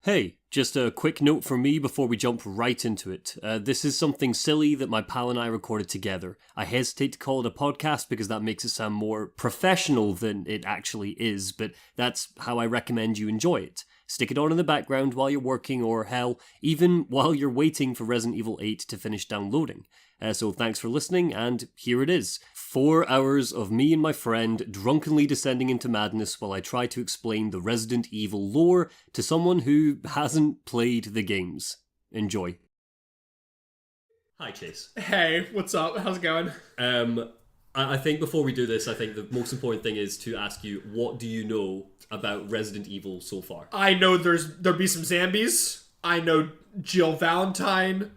Hey, just a quick note from me before we jump right into it. This is something silly that my pal and I recorded together. I hesitate to call it a podcast because that makes it sound more professional than it actually is, but that's how I recommend you enjoy it. Stick it on in the background while you're working, or hell, even while you're waiting for Resident Evil 8 to finish downloading. So thanks for listening, and here it is. 4 hours of me and my friend drunkenly descending into madness while I try to explain the Resident Evil lore to someone who hasn't played the games. Enjoy. Hi, Chase. Hey, what's up? How's it going? I think before we do this, I think the most important thing is to ask you, what do you know about Resident Evil so far? I know there'll be some zombies. I know Jill Valentine,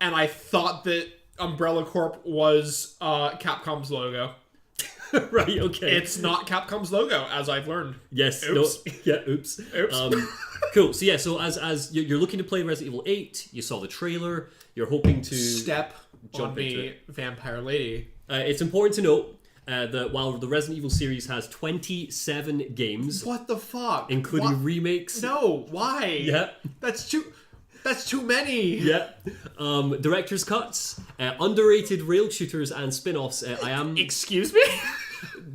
and I thought that Umbrella Corp was Capcom's logo. Right, okay. It's not Capcom's logo, as I've learned. Yes. Oops. No, yeah, oops. Oops. Cool. So yeah, as you're looking to play Resident Evil 8, you saw the trailer, you're hoping to Step jump on me, into it. vampire lady. It's important to note that while the Resident Evil series has 27 games... What the fuck? Including remakes... No, why? Yeah. That's too many. Yeah. Director's cuts, underrated rail shooters and spin-offs. Excuse me?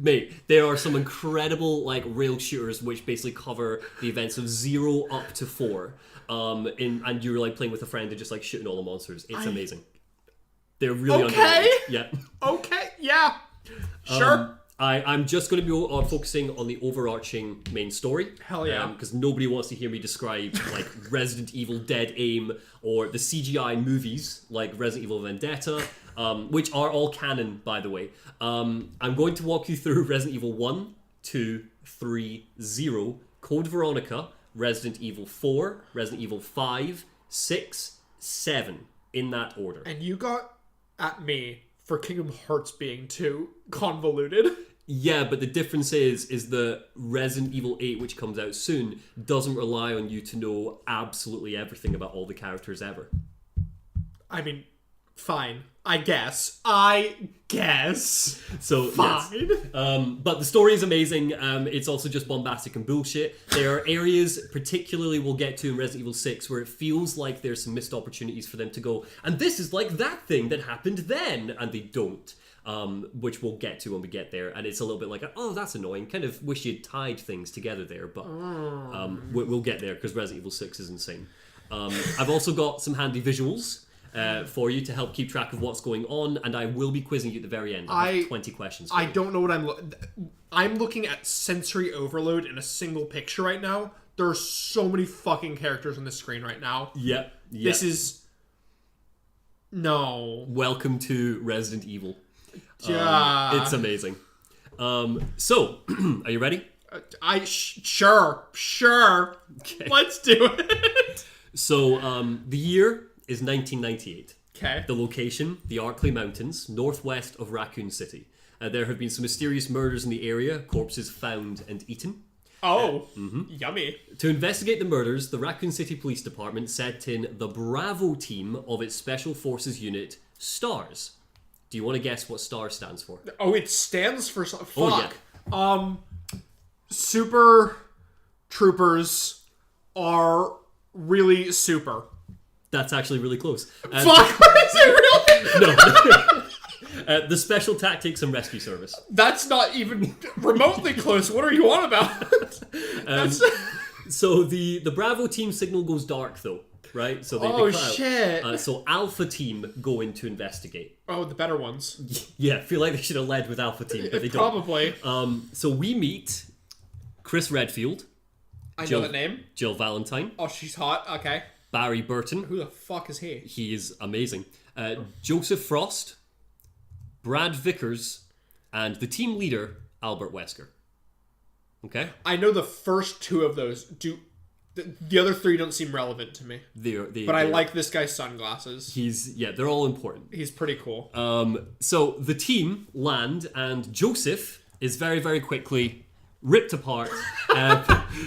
Mate, there are some incredible rail shooters which basically cover the events of 0 up to 4. And you're playing with a friend and just shooting all the monsters. It's amazing. They're really underrated. Yeah. Okay, yeah. Sure. I'm just going to be focusing on the overarching main story. Hell yeah. Because nobody wants to hear me describe Resident Evil Dead Aim or the CGI movies like Resident Evil Vendetta, which are all canon, by the way. I'm going to walk you through Resident Evil 1, 2, 3, 0, Code Veronica, Resident Evil 4, Resident Evil 5, 6, 7, in that order. And you got at me for Kingdom Hearts being too convoluted. Yeah, but the difference is the Resident Evil 8, which comes out soon, doesn't rely on you to know absolutely everything about all the characters ever. I mean, fine. I guess. So, fine. Yes. But the story is amazing. It's also just bombastic and bullshit. There are areas, particularly we'll get to in Resident Evil 6, where it feels like there's some missed opportunities for them to go, and this is like that thing that happened then, and they don't. Which we'll get to when we get there, and it's a little bit like, oh, that's annoying. Kind of wish you'd tied things together there, but we'll get there because Resident Evil 6 is insane. I've also got some handy visuals for you to help keep track of what's going on, and I will be quizzing you at the very end. I have 20 questions. I don't know what I'm looking at sensory overload in a single picture right now. There are so many fucking characters on the screen right now. Yep. This is no. Welcome to Resident Evil. Yeah. It's amazing. So, are you ready? Sure. Okay. Let's do it. So, the year is 1998. Okay. The location, the Arklay Mountains, northwest of Raccoon City. There have been some mysterious murders in the area, corpses found and eaten. Oh, yummy. To investigate the murders, the Raccoon City Police Department sent in the Bravo team of its Special Forces unit, STARS. Do you want to guess what STAR stands for? Oh, it stands for fuck. Oh, yeah. Super troopers are really super. That's actually really close. Fuck, is it really? No. The Special Tactics and Rescue Service. That's not even remotely close. What are you on about? So the Bravo team signal goes dark, though. Right? So they cut shit. Out. So Alpha Team go in to investigate. Oh, the better ones. Yeah, I feel like they should have led with Alpha Team, but they don't. Probably. So we meet Chris Redfield. I know that name. Jill Valentine. Oh, she's hot. Okay. Barry Burton. Who the fuck is he? He is amazing. Joseph Frost, Brad Vickers, and the team leader, Albert Wesker. Okay? I know the first two of those. The other three don't seem relevant to me. But I like this guy's sunglasses. They're all important. He's pretty cool. So the team land, and Joseph is very, very quickly ripped apart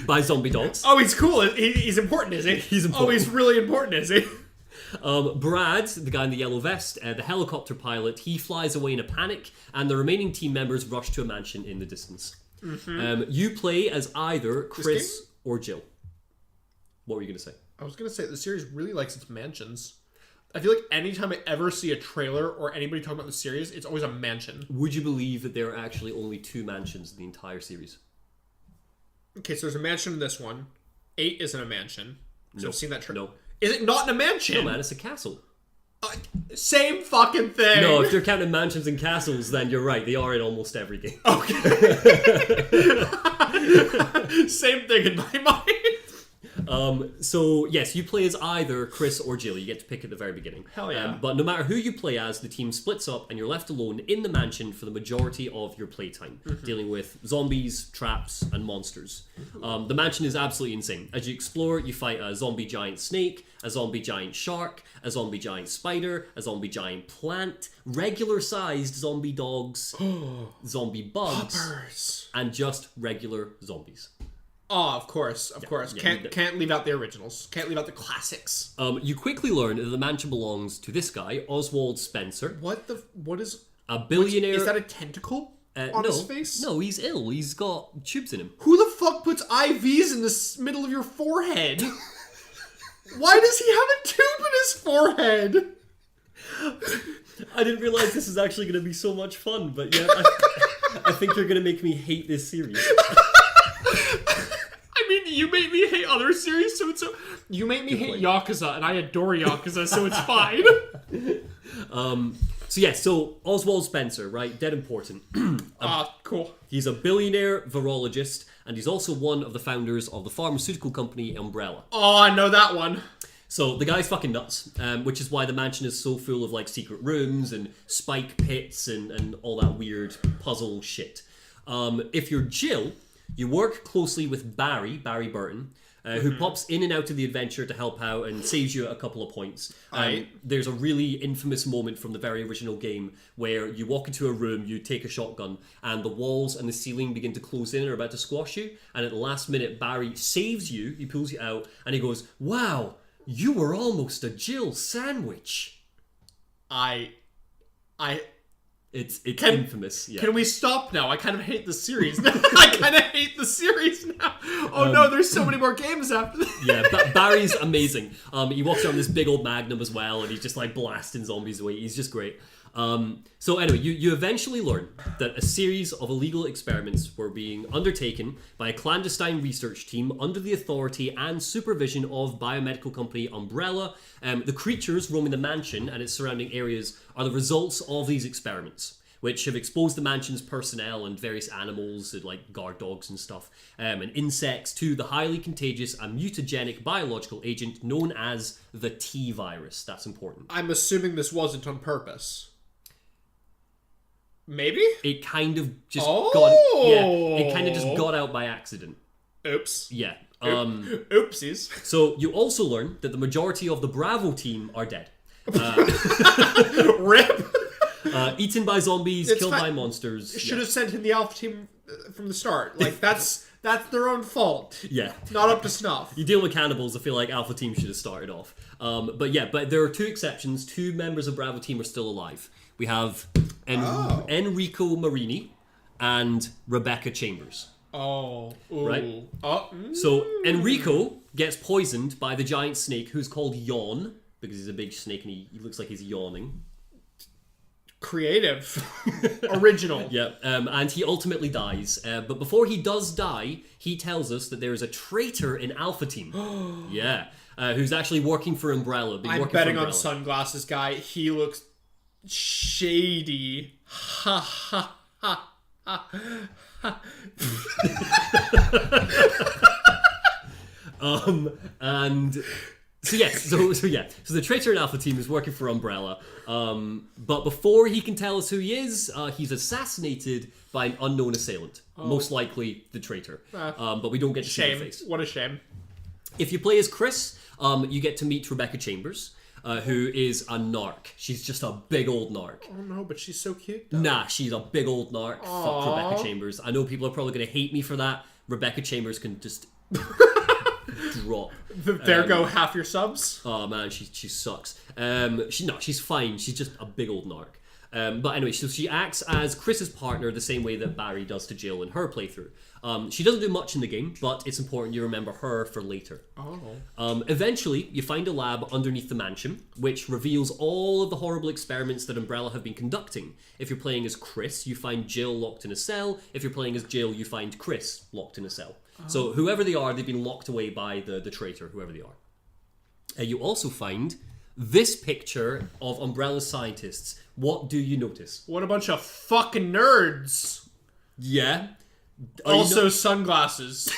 by zombie dogs. Oh, he's cool. He's important, is he? He's important. Oh, he's really important, is he? Brad, the guy in the yellow vest, the helicopter pilot, he flies away in a panic, and the remaining team members rush to a mansion in the distance. You play as either Chris or Jill. What were you going to say? I was going to say the series really likes its mansions. I feel like anytime I ever see a trailer or anybody talking about the series, it's always a mansion. Would you believe that there are actually only 2 mansions in the entire series? Okay, so there's a mansion in this one. 8 isn't a mansion. So I've seen that trailer. No. Is it not in a mansion? No, man, it's a castle. Same fucking thing. No, if they're counting mansions and castles, then you're right. They are in almost every game. Okay. Same thing in my mind. So, yes, you play as either Chris or Jill. You get to pick at the very beginning. Hell yeah. But no matter who you play as, the team splits up and you're left alone in the mansion for the majority of your playtime, dealing with zombies, traps, and monsters. The mansion is absolutely insane. As you explore, you fight a zombie giant snake, a zombie giant shark, a zombie giant spider, a zombie giant plant, regular-sized zombie dogs, zombie bugs, Poppers. and just regular zombies. Oh, of course. Can't leave out the originals. Can't leave out the classics. You quickly learn that the mansion belongs to this guy, Oswald Spencer. What is... A billionaire... Is that a tentacle on his face? No, he's ill. He's got tubes in him. Who the fuck puts IVs in the middle of your forehead? Why does he have a tube in his forehead? I didn't realize this was actually going to be so much fun, but yeah, I think you're going to make me hate this series. I mean, you make me hate other series, so it's... You make me hate Yakuza, and I adore Yakuza, so it's fine. So Oswald Spencer, right? Dead important. Cool. He's a billionaire virologist, and he's also one of the founders of the pharmaceutical company Umbrella. Oh, I know that one. So the guy's fucking nuts, which is why the mansion is so full of like secret rooms and spike pits and all that weird puzzle shit. If you're Jill, you work closely with Barry Burton, who pops in and out of the adventure to help out and saves you a couple of points. There's a really infamous moment from the very original game where you walk into a room, you take a shotgun, and the walls and the ceiling begin to close in and are about to squash you. And at the last minute, Barry saves you, he pulls you out, and he goes, "Wow, you were almost a Jill sandwich." It's infamous. Yeah. Can we stop now? I kind of hate the series now. I kind of hate the series now. Oh no, there's so many more games after this. Yeah, Barry's amazing. He walks around this big old magnum as well, and he's just like blasting zombies away. He's just great. So anyway, you eventually learn that a series of illegal experiments were being undertaken by a clandestine research team under the authority and supervision of biomedical company Umbrella. The creatures roaming the mansion and its surrounding areas are the results of these experiments, which have exposed the mansion's personnel and various animals, like guard dogs and stuff, and insects to the highly contagious and mutagenic biological agent known as the T-virus. That's important. I'm assuming this wasn't on purpose. Maybe? It kind of just got out by accident. Oops. Yeah. Oopsies. So you also learn that the majority of the Bravo team are dead. Rip. Eaten by zombies, killed by monsters. Should have sent in the Alpha team from the start. Like, that's their own fault. Yeah. Not up to snuff. You deal with cannibals, I feel like Alpha team should have started off. But there are 2 exceptions. 2 members of Bravo team are still alive. We have Enrico Marini and Rebecca Chambers. Oh. Ooh. Right? So Enrico gets poisoned by the giant snake who's called Yawn, because he's a big snake and he looks like he's yawning. Creative. Original. Yeah, and he ultimately dies. But before he does die, he tells us that there is a traitor in Alpha Team. Yeah, who's actually working for Umbrella. I'm betting on Sunglasses Guy. He looks shady. Ha ha ha ha. So the traitor in Alpha Team is working for Umbrella, but before he can tell us who he is, he's assassinated by an unknown assailant, most likely the traitor, but we don't get to see the face. What a shame. If you play as Chris, you get to meet Rebecca Chambers, who is a narc. She's just a big old narc. Oh no, but she's so cute though. Nah, she's a big old narc. Aww. Fuck Rebecca Chambers. I know people are probably going to hate me for that. Rebecca Chambers can just drop. There go half your subs. Oh man, she sucks. She's fine. She's just a big old narc. But anyway, so she acts as Chris's partner the same way that Barry does to Jill in her playthrough. She doesn't do much in the game, but it's important you remember her for later. Eventually, you find a lab underneath the mansion, which reveals all of the horrible experiments that Umbrella have been conducting. If you're playing as Chris, you find Jill locked in a cell. If you're playing as Jill, you find Chris locked in a cell. So whoever they are, they've been locked away by the traitor, whoever they are. You also find this picture of Umbrella's scientists. What do you notice? What a bunch of fucking nerds. Yeah. Also sunglasses.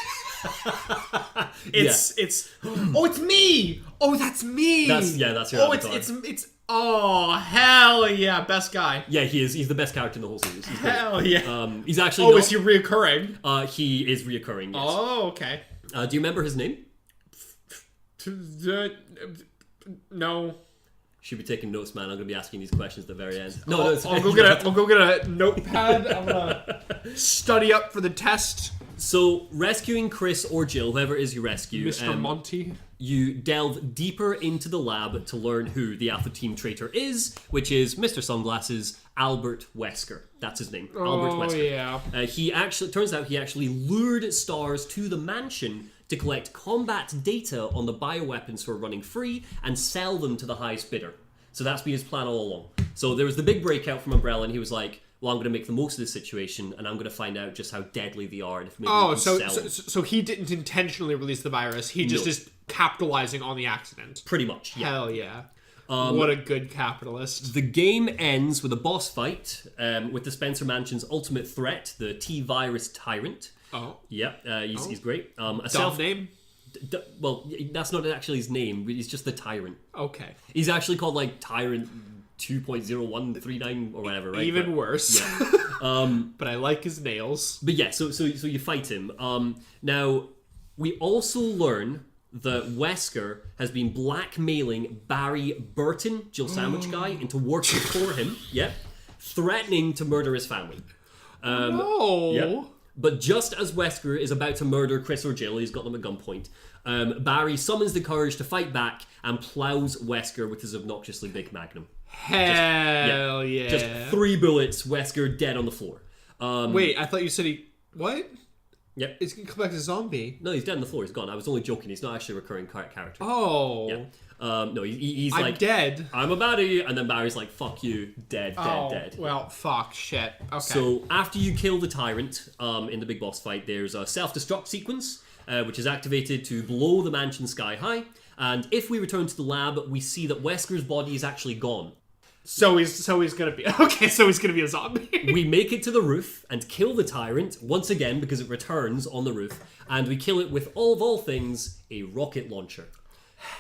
It's oh, it's me. Oh, that's me. That's your avatar. It's oh, hell yeah, best guy. Yeah, he is. He's the best character in the whole series. He's hell yeah. He's actually is he reoccurring? He is reoccurring, yes. Oh, okay. Do you remember his name? No. Should be taking notes, man. I'm gonna be asking these questions at the very end. I'll go get a notepad. I'm gonna study up for the test. So, rescuing Chris or Jill, whoever it is you rescue, Mr. Monty. You delve deeper into the lab to learn who the Alpha Team traitor is, which is Mr. Sunglasses, Albert Wesker. That's his name, Albert Wesker. Yeah. Turns out he actually lured Stars to the mansion to collect combat data on the bioweapons who are running free and sell them to the highest bidder. So that's been his plan all along. So there was the big breakout from Umbrella, and he was like, well, I'm going to make the most of this situation, and I'm going to find out just how deadly they are. And if maybe we can sell them. So he didn't intentionally release the virus. He just is capitalizing on the accident. Pretty much, yeah. Hell yeah. What a good capitalist. The game ends with a boss fight with the Spencer Mansion's ultimate threat, the T-Virus Tyrant. Oh. Yeah, he's great. Name? Well, that's not actually his name. He's just the Tyrant. Okay. He's actually called, like, Tyrant 2.0139 or whatever, right? Even worse. Yeah. But I like his nails. But yeah, so you fight him. Now, we also learn that Wesker has been blackmailing Barry Burton, Jill Sandwich guy, into working for him. Yeah. Threatening to murder his family. No. Yeah. But just as Wesker is about to murder Chris or Jill, he's got them at gunpoint, Barry summons the courage to fight back and plows Wesker with his obnoxiously big magnum. Hell yeah. Just 3 bullets, Wesker dead on the floor. Wait, I thought you said he... What? Yep. He's going to come back as a zombie. No, he's dead on the floor. He's gone. I was only joking. He's not actually a recurring character. Oh. Yeah. No, he's I'm like... dead. I'm a baddie. And then Barry's like, fuck you. Dead. Well, fuck. Shit. Okay. So, after you kill the Tyrant in the big boss fight, there's a self-destruct sequence, which is activated to blow the mansion sky high. And if we return to the lab, we see that Wesker's body is actually gone. So he's gonna be... Okay, so he's gonna be a zombie. We make it to the roof and kill the Tyrant, once again, because it returns on the roof. And we kill it with, of all things, a rocket launcher.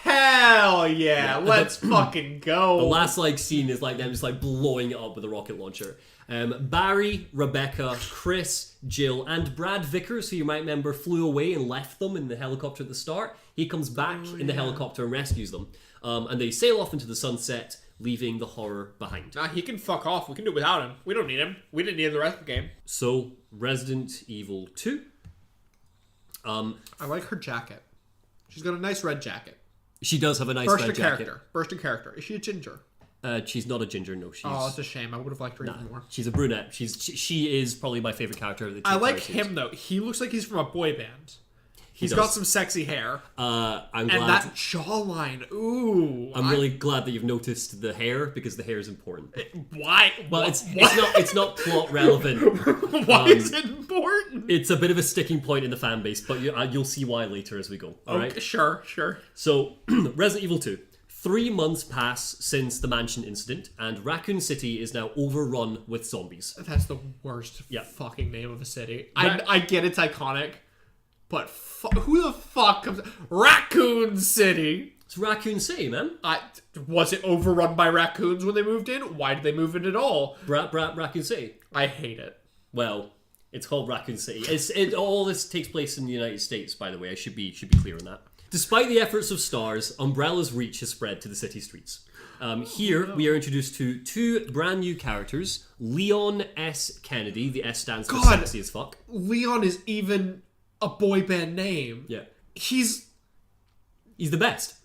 Hell yeah, let's fucking go. The last scene is them just blowing it up with a rocket launcher. Barry, Rebecca, Chris, Jill, and Brad Vickers, who you might remember flew away and left them in the helicopter at the start. He comes back in the helicopter and rescues them. And they sail off into the sunset, leaving the horror behind. Nah, he can fuck off. We can do it without him. We don't need him. We didn't need him the rest of the game. So, Resident Evil 2. I like her jacket. She's got a nice red jacket. She does have a nice red jacket. Burst of character. Is she a ginger? She's not a ginger, no. Oh, it's a shame. I would have liked her even more. She's a brunette. She is probably my favorite character of the two. I like him, though. He looks like he's from a boy band. He's got some sexy hair. I'm glad. And that jawline. Ooh. I'm really glad that you've noticed the hair, because the hair is important. Why? Well, it's not plot relevant. Why is it important? It's a bit of a sticking point in the fan base, but you'll see why later as we go. All right? Sure. So, Resident Evil 2. 3 months pass since the mansion incident, and Raccoon City is now overrun with zombies. That's the worst fucking name of a city. I get it's iconic, but who the fuck comes... Raccoon City! It's Raccoon City, man. Was it overrun by raccoons when they moved in? Why did they move in at all? Raccoon City. I hate it. Well, it's called Raccoon City. All this takes place in the United States, by the way. I should be clear on that. Despite the efforts of Stars, Umbrella's reach has spread to the city streets. Here, we are introduced to 2 brand new characters. Leon S. Kennedy. The S stands for sexy as fuck. Leon is even a boy band name. Yeah. He's the best.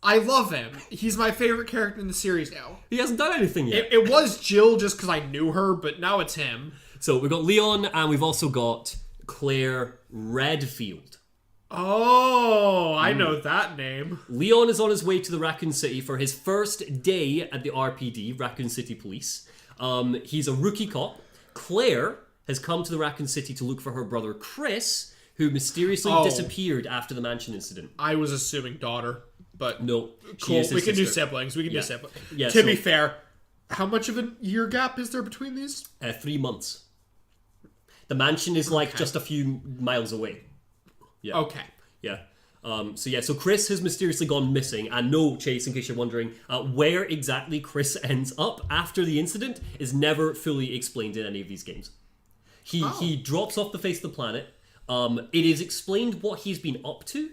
I love him. He's my favorite character in the series now. He hasn't done anything yet. It was Jill just because I knew her, but now it's him. So we've got Leon, and we've also got Claire Redfield. Oh, I know that name. Leon is on his way to the Raccoon City for his first day at the RPD, Raccoon City Police. He's a rookie cop. Claire has come to the Raccoon City to look for her brother Chris, who mysteriously disappeared after the mansion incident. I was assuming daughter, but no, cool. We can do siblings. Do siblings. Yeah, to be fair, how much of a year gap is there between these? 3 months. The mansion is just a few miles away. Yeah. Okay. Yeah. So Chris has mysteriously gone missing, and no, Chase, in case you're wondering, where exactly Chris ends up after the incident is never fully explained in any of these games. He drops off the face of the planet. It is explained what he's been up to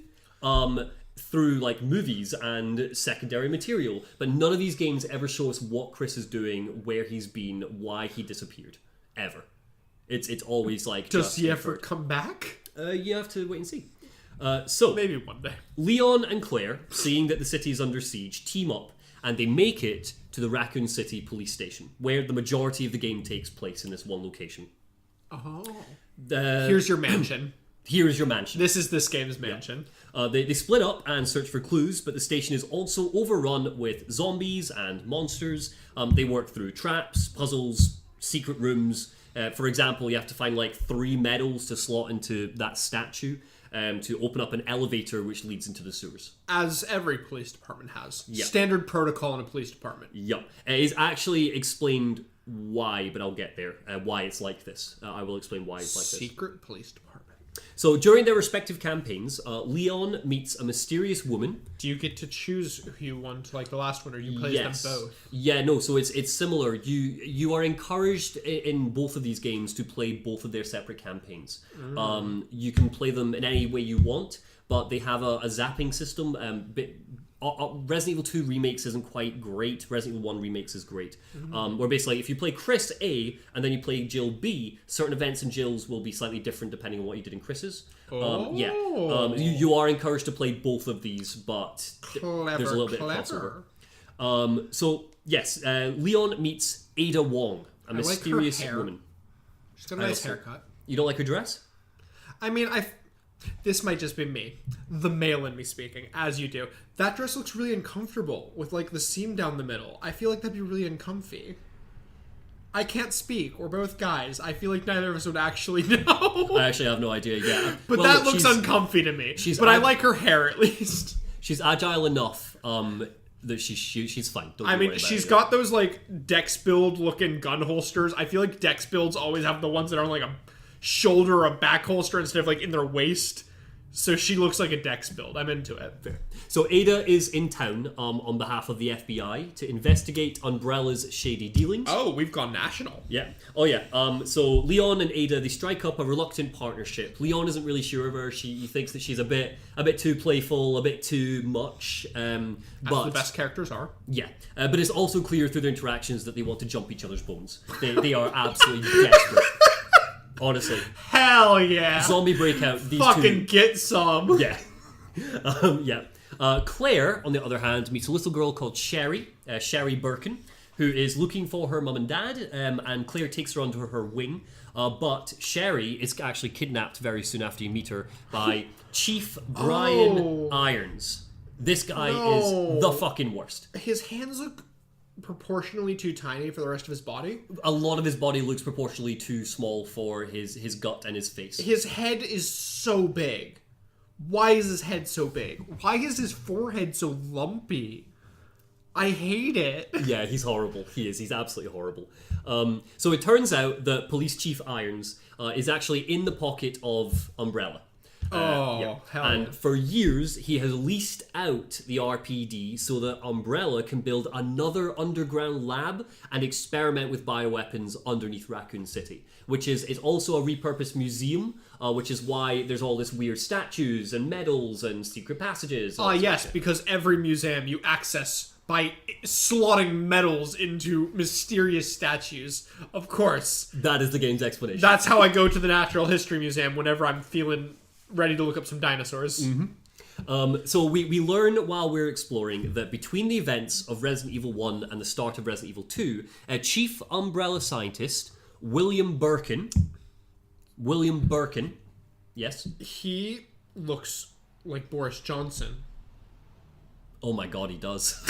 through movies and secondary material, but none of these games ever show us what Chris is doing, where he's been, why he disappeared, ever. It's always does he ever come back? You have to wait and see. So maybe one day. Leon and Claire, seeing that the city is under siege, team up and they make it to the Raccoon City police station, where the majority of the game takes place in this one location. Oh. Here's your mansion. Here's your mansion. This is this game's mansion. Yeah. They split up and search for clues, but the station is also overrun with zombies and monsters. They work through traps, puzzles, secret rooms. For example, you have to find 3 medals to slot into that statue to open up an elevator which leads into the sewers. As every police department has. Yeah. Standard protocol in a police department. Yep. It is actually explained why, but I'll get there. Why it's like this. I will explain why it's like this. Secret police department. So during their respective campaigns, Leon meets a mysterious woman. Do you get to choose who you want, like the last one, or you play them both? Yeah, no. So it's similar. You are encouraged in both of these games to play both of their separate campaigns. You can play them in any way you want, but they have a zapping system. Resident Evil 2 Remakes isn't quite great. Resident Evil 1 Remakes is great. Where basically, if you play Chris A and then you play Jill B, certain events in Jill's will be slightly different depending on what you did in Chris's. You are encouraged to play both of these, but there's a little bit of crossover. So, yes, Leon meets Ada Wong, a mysterious woman. She's got a nice haircut. You don't like her dress? I mean, this might just be me, the male in me speaking, as you do. That dress looks really uncomfortable with the seam down the middle. I feel like that'd be really uncomfy. I can't speak. We're both guys. I feel like neither of us would actually know. I actually have no idea yet. But that looks uncomfy to me. I like her hair at least. She's agile enough that she's fine. I mean, she's got those Dex build looking gun holsters. I feel like Dex builds always have the ones that are on a shoulder or a back holster instead of in their waist. So she looks like a Dex build. I'm into it. Fair. So Ada is in town on behalf of the FBI to investigate Umbrella's shady dealings. Oh, we've gone national. Yeah. Oh, yeah. So Leon and Ada, they strike up a reluctant partnership. Leon isn't really sure of her. He thinks that she's a bit too playful, a bit too much. But the best characters are. Yeah. But it's also clear through their interactions that they want to jump each other's bones. They are absolutely desperate. Honestly. Hell yeah. Zombie breakout. These fucking get some. Yeah. Claire, on the other hand, meets a little girl called Sherry Birkin, who is looking for her mum and dad, and Claire takes her under her wing. But Sherry is actually kidnapped very soon after you meet her by Chief Brian Irons. This guy is the fucking worst. His hands look proportionally too tiny for the rest of his body. A lot of his body looks proportionally too small for his gut and his face. His head is so big. Why is his head so big? Why is his forehead so lumpy? I hate it. Yeah, he's horrible. He is. He's absolutely horrible. So it turns out that Police Chief Irons is actually in the pocket of Umbrella. Hell and yeah. For years, he has leased out the RPD so that Umbrella can build another underground lab and experiment with bioweapons underneath Raccoon City, which is also a repurposed museum, which is why there's all this weird statues and medals and secret passages. Yes, because every museum you access by slotting medals into mysterious statues. Of course. That is the game's explanation. That's how I go to the Natural History Museum whenever I'm feeling ready to look up some dinosaurs. Mm-hmm. So we learn while we're exploring that between the events of Resident Evil 1 and the start of Resident Evil 2, Chief Umbrella Scientist William Birkin, yes? He looks like Boris Johnson. Oh my god, he does.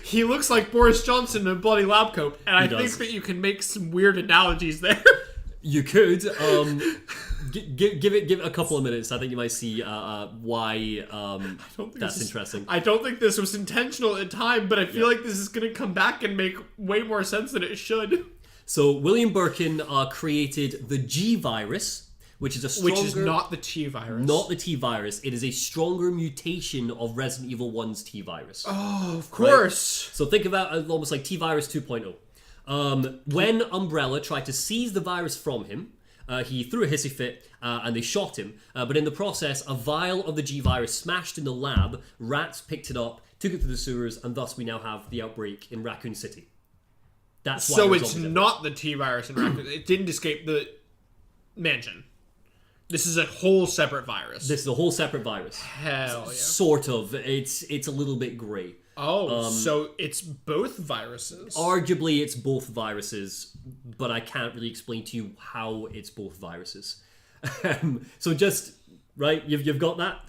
He looks like Boris Johnson in a bloody lab coat, and I think that you can make some weird analogies there. You could. Give it a couple of minutes. I think you might see why that's interesting. I don't think this was intentional at the time, but I feel like this is going to come back and make way more sense than it should. So William Birkin created the G virus, which is a stronger... Which is not the T virus. Not the T virus. It is a stronger mutation of Resident Evil 1's T virus. Oh, of course. Right? So think about it almost like T virus 2.0. When Umbrella tried to seize the virus from him, he threw a hissy fit and they shot him. But in the process, a vial of the G virus smashed in the lab, rats picked it up, took it to the sewers, and thus we now have the outbreak in Raccoon City. That's why so it's not the T virus in Raccoon. It didn't escape the mansion. This is a whole separate virus. This is a whole separate virus. Hell yeah. Sort of. It's a little bit grey. Oh, so it's both viruses. Arguably, it's both viruses, but I can't really explain to you how it's both viruses. So just, right, you've got that?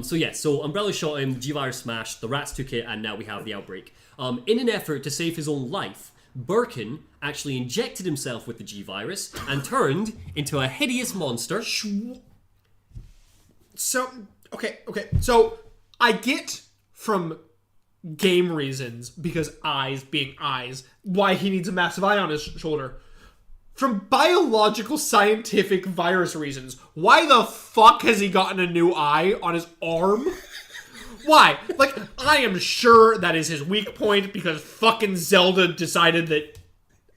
So Umbrella shot him, G-Virus smashed, the rats took it, and now we have the outbreak. In an effort to save his own life, Birkin actually injected himself with the G-Virus and turned into a hideous monster. So, okay. So, I get from game reasons, because eyes being eyes, why he needs a massive eye on his shoulder. From biological, scientific virus reasons, why the fuck has he gotten a new eye on his arm? Why? Like, I am sure that is his weak point because fucking Zelda decided that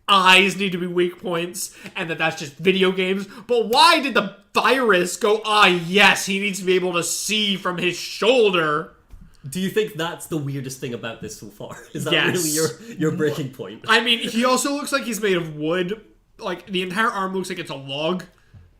eyes need to be weak points and that's just video games. But why did the virus go, yes, he needs to be able to see from his shoulder? Do you think that's the weirdest thing about this so far? Is that Yes. really your breaking point? I mean, he also looks like he's made of wood. Like, the entire arm looks like it's a log,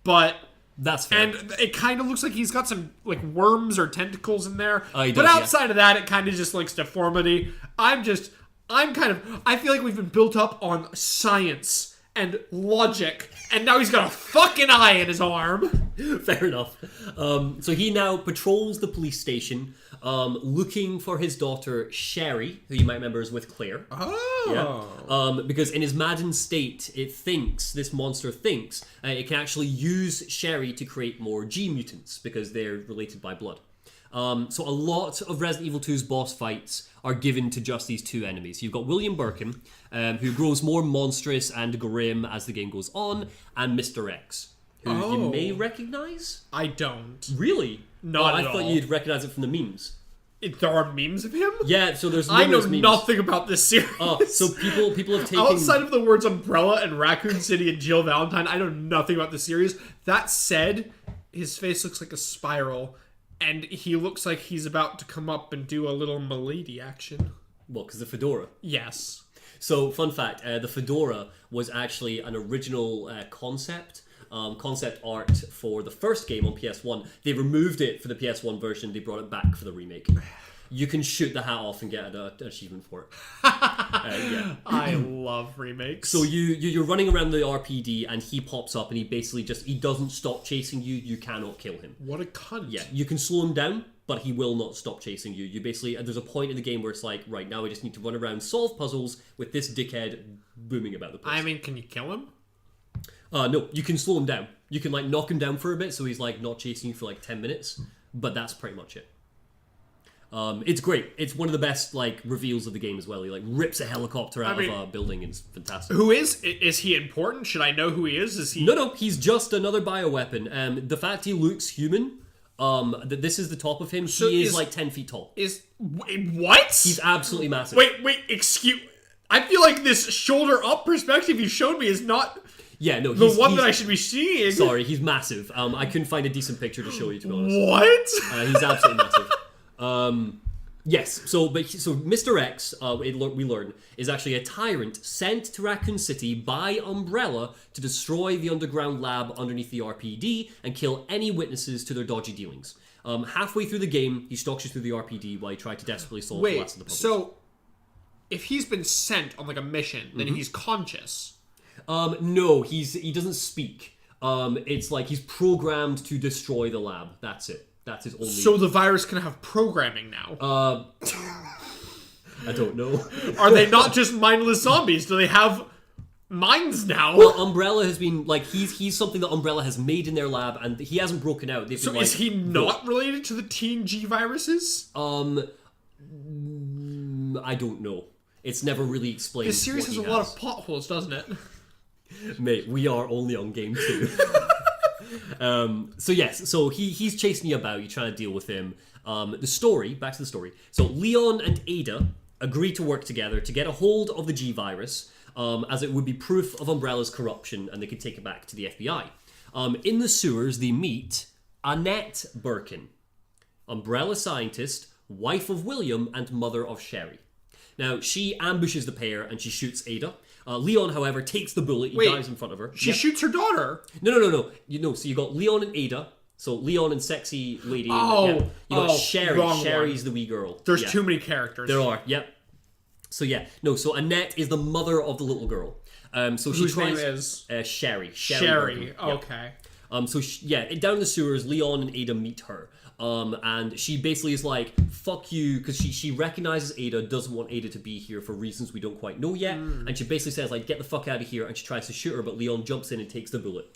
but... That's fair. And it kind of looks like he's got some, like, worms or tentacles in there. He but does, outside of that, it kind of just looks deformity. I feel like we've been built up on science and logic, and now he's got a fucking eye in his arm. Fair enough. So he now patrols the police station, looking for his daughter Sherry, who you might remember is with Claire. Oh. Yeah. Because in his maddened state, this monster thinks, it can actually use Sherry to create more G mutants because they're related by blood. So a lot of Resident Evil 2's boss fights are given to just these two enemies. You've got William Birkin, who grows more monstrous and grim as the game goes on, and Mr. X, who you may recognize? I don't. Really? Not at I thought all. you'd recognize it from the memes. There are memes of him? Yeah, so there's I know numerous memes. nothing about this series. So people have taken... Outside of the words Umbrella and Raccoon City and Jill Valentine, I know nothing about the series. That said, his face looks like a spiral, and he looks like he's about to come up and do a little milady action. What, because the fedora? Yes. So, fun fact, the fedora was actually an original concept art for the first game on PS1. They removed it for the PS1 version, they brought it back for the remake. You can shoot the hat off and get an achievement for it. Yeah. I love remakes. So you're running around the RPD and he pops up and he doesn't stop chasing you. You cannot kill him. What a cunt. Yeah, you can slow him down, but he will not stop chasing you. You basically, there's a point in the game where it's like, right now I just need to run around, solve puzzles with this dickhead booming about the place. I mean, can you kill him? No, you can slow him down. You can like knock him down for a bit so he's like not chasing you for like 10 minutes, but that's pretty much it. It's great. It's one of the best like reveals of the game as well. He like rips a helicopter out of a building. It's fantastic. Who is he important? Should I know who he is? Is he? No. He's just another bioweapon. The fact he looks human. That this is the top of him. So he is like 10 feet tall. What? He's absolutely massive. Wait. Excuse. I feel like this shoulder up perspective you showed me is not. Yeah, no, the one that I should be seeing. Sorry, he's massive. I couldn't find a decent picture to show you, to be honest. What? He's absolutely massive. Yes, so Mr. X, we learn, is actually a tyrant sent to Raccoon City by Umbrella to destroy the underground lab underneath the RPD and kill any witnesses to their dodgy dealings. Halfway through the game, he stalks you through the RPD while you try to desperately solve the last of the puzzles. So if he's been sent on like a mission, then he's conscious. No, he doesn't speak. It's like he's programmed to destroy the lab. That's it. That's his only... So the virus can have programming now. I don't know. Are they not just mindless zombies? Do they have minds now? Well, Umbrella has been, like, he's something that Umbrella has made in their lab, and he hasn't broken out. They've So been, like, is he not related to the teen G viruses? I don't know. It's never really explained. This series has a lot of plot holes, doesn't it? Mate, we are only on game 2. So yes, so he's chasing you about, you're trying to deal with him. Back to the story. So Leon and Ada agree to work together to get a hold of the G virus, as it would be proof of Umbrella's corruption and they could take it back to the FBI. In the sewers, they meet Annette Birkin, Umbrella scientist, wife of William and mother of Sherry. Now, she ambushes the pair and she shoots Ada. Leon, however, takes the bullet. He dies in front of her. She shoots her daughter. No. So you got Leon and Ada. So Leon and sexy lady. You got Sherry. Sherry's the wee girl. There's too many characters. There are. Yep. So So Annette is the mother of the little girl. So she Whose name is Sherry. Sherry. Birkin. Okay. Down in the sewers, Leon and Ada meet her. And she basically is like, fuck you, because she recognizes Ada, doesn't want Ada to be here for reasons we don't quite know yet. And she basically says, like, get the fuck out of here, and she tries to shoot her, but Leon jumps in and takes the bullet.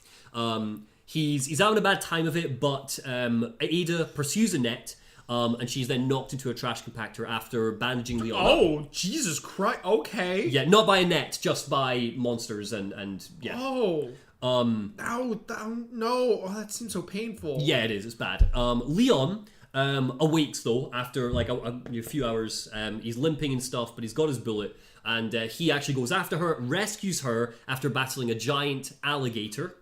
He's having a bad time of it, but Ada pursues Annette, and she's then knocked into a trash compactor after bandaging Leon up. Oh, Jesus Christ. Okay. Yeah, not by Annette, just by monsters and yeah. Oh. No. Oh, that seems so painful. Yeah, it is. It's bad. Leon awakes, though, after like a few hours. He's limping and stuff, but he's got his bullet. And he actually goes after her, rescues her after battling a giant alligator.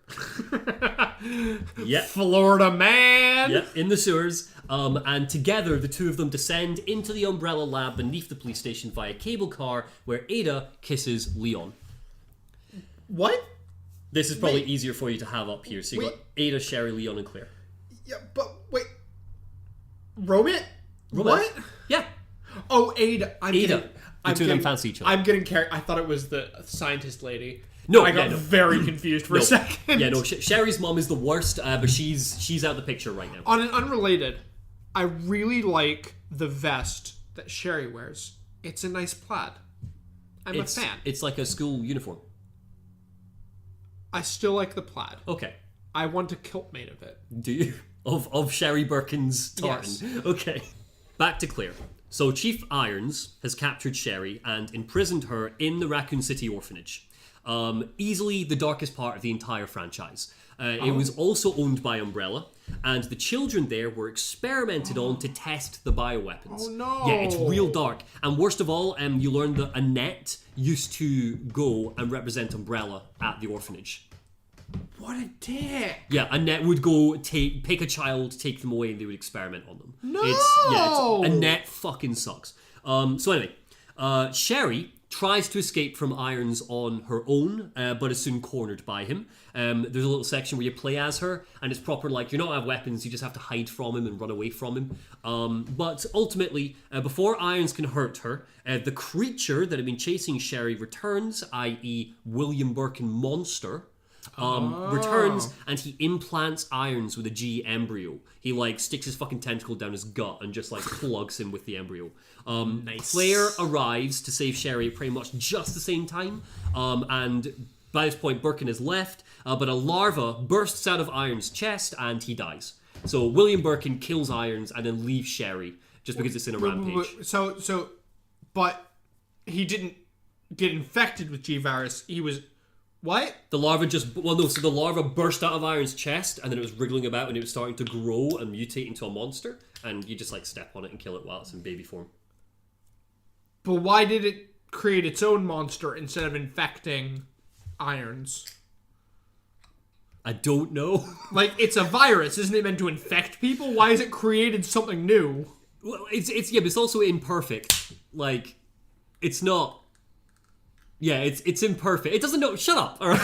Yep. Florida man! Yep, in the sewers. And together, the two of them descend into the Umbrella lab beneath the police station via cable car, where Ada kisses Leon. What? This is probably easier for you to have up here. So you got Ada, Sherry, Leon, and Claire. Yeah, but wait. Romance? What? Yeah. Oh, Ada. The two of them fancy each other. I'm getting carried. I thought it was the scientist lady. No, I got very confused for a second. Yeah, no. Sherry's mom is the worst, but she's out of the picture right now. On an unrelated, I really like the vest that Sherry wears. It's a nice plaid. I'm a fan. It's like a school uniform. I still like the plaid. Okay. I want a kilt made of it. Do you? Of Sherry Birkin's tartan? Yes. Okay. Back to Claire. So Chief Irons has captured Sherry and imprisoned her in the Raccoon City orphanage. Easily the darkest part of the entire franchise. It was also owned by Umbrella, and the children there were experimented on to test the bioweapons. Oh no! Yeah, it's real dark. And worst of all, you learn that Annette used to go and represent Umbrella at the orphanage. What a dick! Yeah, Annette would go pick a child, take them away, and they would experiment on them. No! Annette fucking sucks. So anyway, Sherry tries to escape from Irons on her own, but is soon cornered by him. There's a little section where you play as her, and it's proper, like, you're not have weapons, you just have to hide from him and run away from him. But ultimately, before Irons can hurt her, the creature that had been chasing Sherry returns, i.e. William Birkin Monster, returns, and he implants Irons with a G embryo. He, like, sticks his fucking tentacle down his gut and just, like, plugs him with the embryo. Nice. Claire arrives to save Sherry at pretty much just the same time, and by this point Birkin is left, but a larva bursts out of Irons' chest and he dies. So William Birkin kills Irons and then leaves Sherry just because it's in a rampage. But he didn't get infected with G-Virus. He was... What? The larva so the larva burst out of Irons' chest and then it was wriggling about and it was starting to grow and mutate into a monster, and you just, like, step on it and kill it while it's in baby form. But why did it create its own monster instead of infecting Irons? I don't know. Like, it's a virus. Isn't it meant to infect people? Why has it created something new? Well, but it's also imperfect. Like, it's not... Yeah, it's imperfect. It doesn't know... Shut up! All right.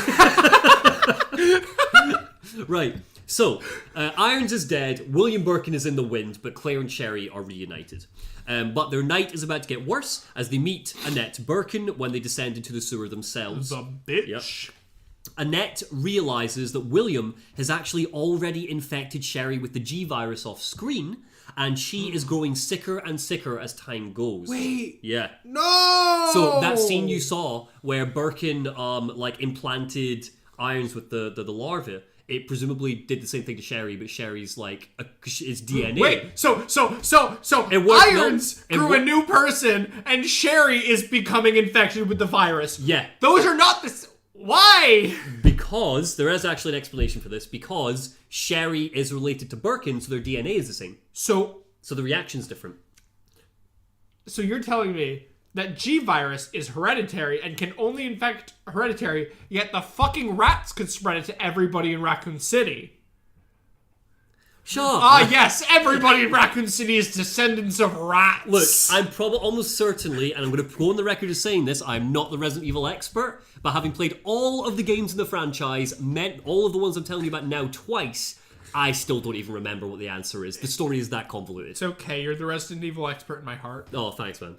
Right. So, Irons is dead, William Birkin is in the wind, but Claire and Sherry are reunited. But their night is about to get worse as they meet Annette Birkin when they descend into the sewer themselves. The bitch. Yep. Annette realizes that William has actually already infected Sherry with the G virus off screen, and she is growing sicker and sicker as time goes. Wait. Yeah. No! So that scene you saw where Birkin implanted Irons with the larvae, it presumably did the same thing to Sherry, but Sherry's like it's DNA. Wait, so It worked, Irons grew a new person, and Sherry is becoming infected with the virus. Yeah. Those are not the... Why? Because there is actually an explanation for this. Because Sherry is related to Birkin, so their DNA is the same. So the reaction's different. So you're telling me that G virus is hereditary and can only infect hereditary, yet the fucking rats could spread it to everybody in Raccoon City. Shut up. Yes, everybody in Raccoon City is descendants of rats. Look, I'm probably almost certainly, and I'm going to go on the record as saying this, I'm not the Resident Evil expert, but having played all of the games in the franchise, all of the ones I'm telling you about now twice, I still don't even remember what the answer is. The story is that convoluted. It's okay, you're the Resident Evil expert in my heart. Oh, thanks, man.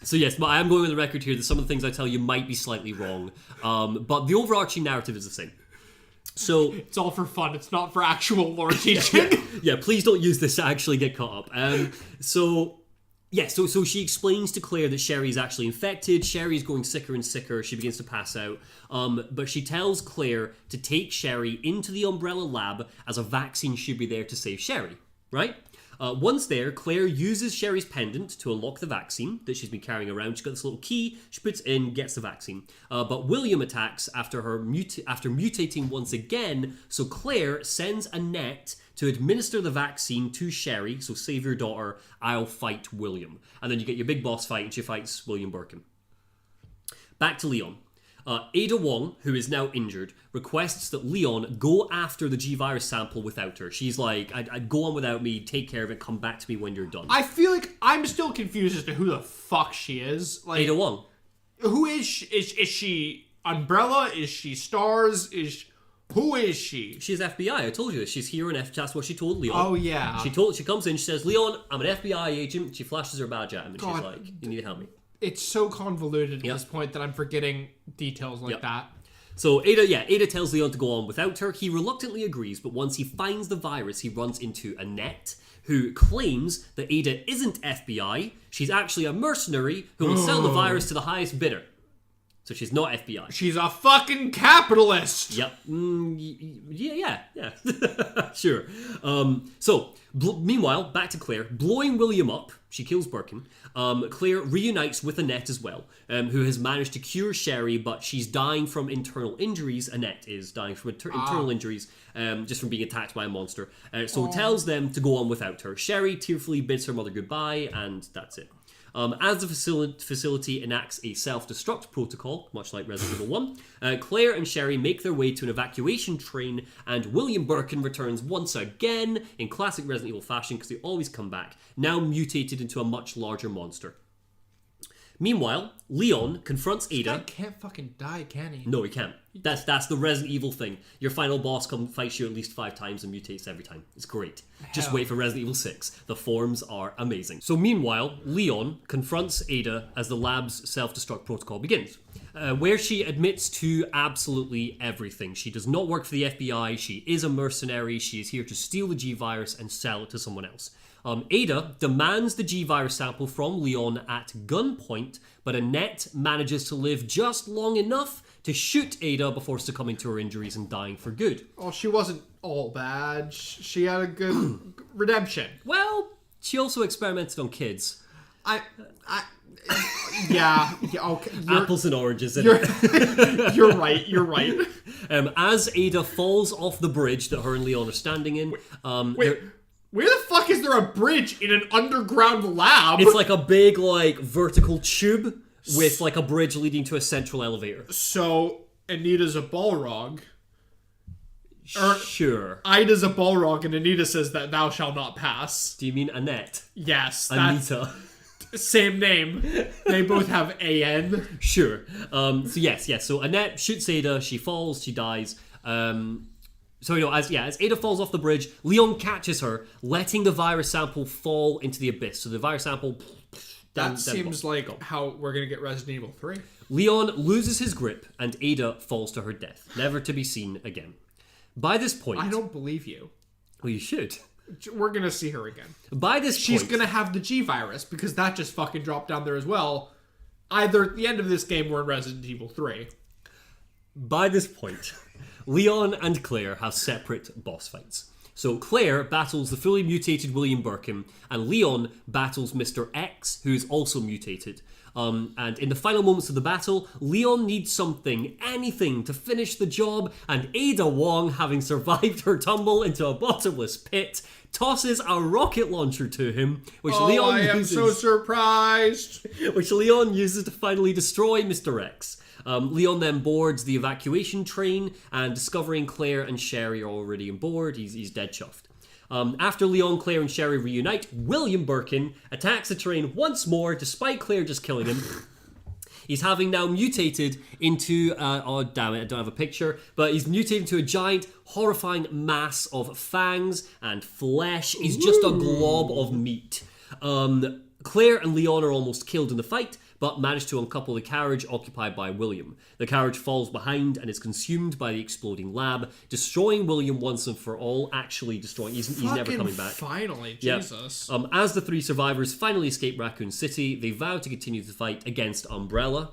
So yes, but I am going on the record here that some of the things I tell you might be slightly wrong, but the overarching narrative is the same. So it's all for fun. It's not for actual lore teaching. Yeah, please don't use this to actually get caught up. So she explains to Claire that Sherry's actually infected. Sherry's going sicker and sicker. She begins to pass out. But she tells Claire to take Sherry into the Umbrella lab as a vaccine should be there to save Sherry, right? Once there, Claire uses Sherry's pendant to unlock the vaccine that she's been carrying around. She's got this little key, she puts it in, gets the vaccine. But William attacks after mutating once again, so Claire sends Annette to administer the vaccine to Sherry, so save your daughter, I'll fight William. And then you get your big boss fight, and she fights William Birkin. Back to Leon. Ada Wong, who is now injured, requests that Leon go after the G-Virus sample without her. She's like, I'd go on without me, take care of it, come back to me when you're done. I feel like I'm still confused as to who the fuck she is. Like, Ada Wong. Who is she? Is she Umbrella? Is she Stars? Who is she? She's FBI, I told you this. She's here in that's what she told Leon. Oh, yeah. She comes in, she says, Leon, I'm an FBI agent. She flashes her badge at him, and she's like, you need to help me. It's so convoluted at this point that I'm forgetting details like that. So Ada tells Leon to go on without her. He reluctantly agrees, but once he finds the virus, he runs into Annette, who claims that Ada isn't FBI. She's actually a mercenary who will sell the virus to the highest bidder. So she's not FBI. She's a fucking capitalist. Yep. Yeah. Sure. Meanwhile, back to Claire. Blowing William up, she kills Birkin. Claire reunites with Annette as well, who has managed to cure Sherry, but she's dying from internal injuries. Annette is dying from internal injuries, just from being attacked by a monster. So tells them to go on without her. Sherry tearfully bids her mother goodbye, and that's it. As the facility enacts a self-destruct protocol, much like Resident Evil 1, Claire and Sherry make their way to an evacuation train, and William Birkin returns once again in classic Resident Evil fashion, because they always come back, now mutated into a much larger monster. Meanwhile, Leon confronts Ada. This guy can't fucking die, can he? No, he can't. That's the Resident Evil thing. Your final boss fights you at least 5 times and mutates every time. It's great. Just wait for Resident Evil 6. The forms are amazing. So meanwhile, Leon confronts Ada as the lab's self-destruct protocol begins, where she admits to absolutely everything. She does not work for the FBI. She is a mercenary. She is here to steal the G-Virus and sell it to someone else. Ada demands the G-Virus sample from Leon at gunpoint, but Annette manages to live just long enough to shoot Ada before succumbing to her injuries and dying for good. Oh, she wasn't all bad. She had a good redemption. Well, she also experimented on kids. Yeah, okay. Apples and oranges, isn't it? You're right. As Ada falls off the bridge that her and Leon are standing in... Wait, where the fuck is there a bridge in an underground lab? It's like a big, vertical tube with, a bridge leading to a central elevator. So, Anita's a Balrog. Sure. Ida's a Balrog, and Anita says that thou shalt not pass. Do you mean Annette? Yes. Anita. Same name. They both have A-N. Sure. So Annette shoots Ada, she falls, she dies. So, as Ada falls off the bridge, Leon catches her, letting the virus sample fall into the abyss. So the virus sample... That seems like how we're going to get Resident Evil 3. Leon loses his grip, and Ada falls to her death, never to be seen again. By this point... I don't believe you. Well, you should. We're going to see her again. By this She's point... going to have the G virus, because that just fucking dropped down there as well. Either at the end of this game or in Resident Evil 3. By this point, Leon and Claire have separate boss fights. So Claire battles the fully mutated William Birkin, and Leon battles Mr. X, who is also mutated. And in the final moments of the battle, Leon needs anything to finish the job, and Ada Wong, having survived her tumble into a bottomless pit, tosses a rocket launcher to him, which Leon uses... I am so surprised! Which Leon uses to finally destroy Mr. X. Leon then boards the evacuation train, and discovering Claire and Sherry are already on board, he's dead chuffed. After Leon, Claire, and Sherry reunite, William Birkin attacks the train once more, despite Claire just killing him. He's having now mutated into, oh damn it, I don't have a picture, but he's mutated into a giant, horrifying mass of fangs and flesh. He's just a glob of meat. Claire and Leon are almost killed in the fight, but manage to uncouple the carriage occupied by William. The carriage falls behind and is consumed by the exploding lab, destroying William once and for all, actually destroying... He's never coming back. Finally, Jesus. Yeah. As the three survivors finally escape Raccoon City, they vow to continue the fight against Umbrella.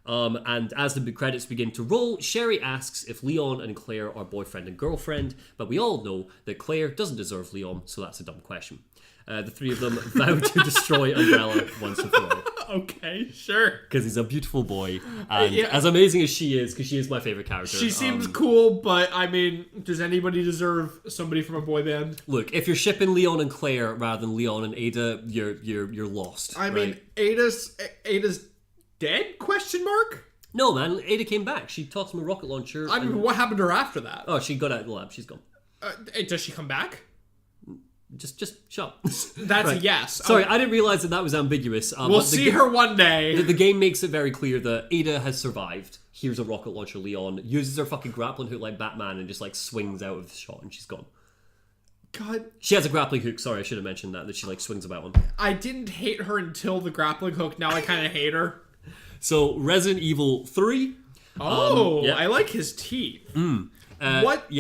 And as the credits begin to roll, Sherry asks if Leon and Claire are boyfriend and girlfriend, but we all know that Claire doesn't deserve Leon, so that's a dumb question. The three of them vow to destroy Umbrella once and for all. Okay, sure. Because he's a beautiful boy, and as amazing as she is, because she is my favourite character. She seems cool, but I mean, does anybody deserve somebody from a boy band? Look, if you're shipping Leon and Claire rather than Leon and Ada, you're lost. I mean, Ada's dead? Question mark? No, man. Ada came back. She tossed him a rocket launcher. I mean, what happened to her after that? Oh, she got out of the lab. She's gone. Does she come back? Just shut up. That's right. A yes. Sorry, I didn't realize that was ambiguous. We'll see her one day. The game makes it very clear that Ada has survived. Here's a rocket launcher. Leon uses her fucking grappling hook like Batman and just like swings out of the shot, and she's gone. God. She has a grappling hook. Sorry, I should have mentioned that she like swings about one. I didn't hate her until the grappling hook. Now I kind of hate her. So Resident Evil 3. I like his teeth. What?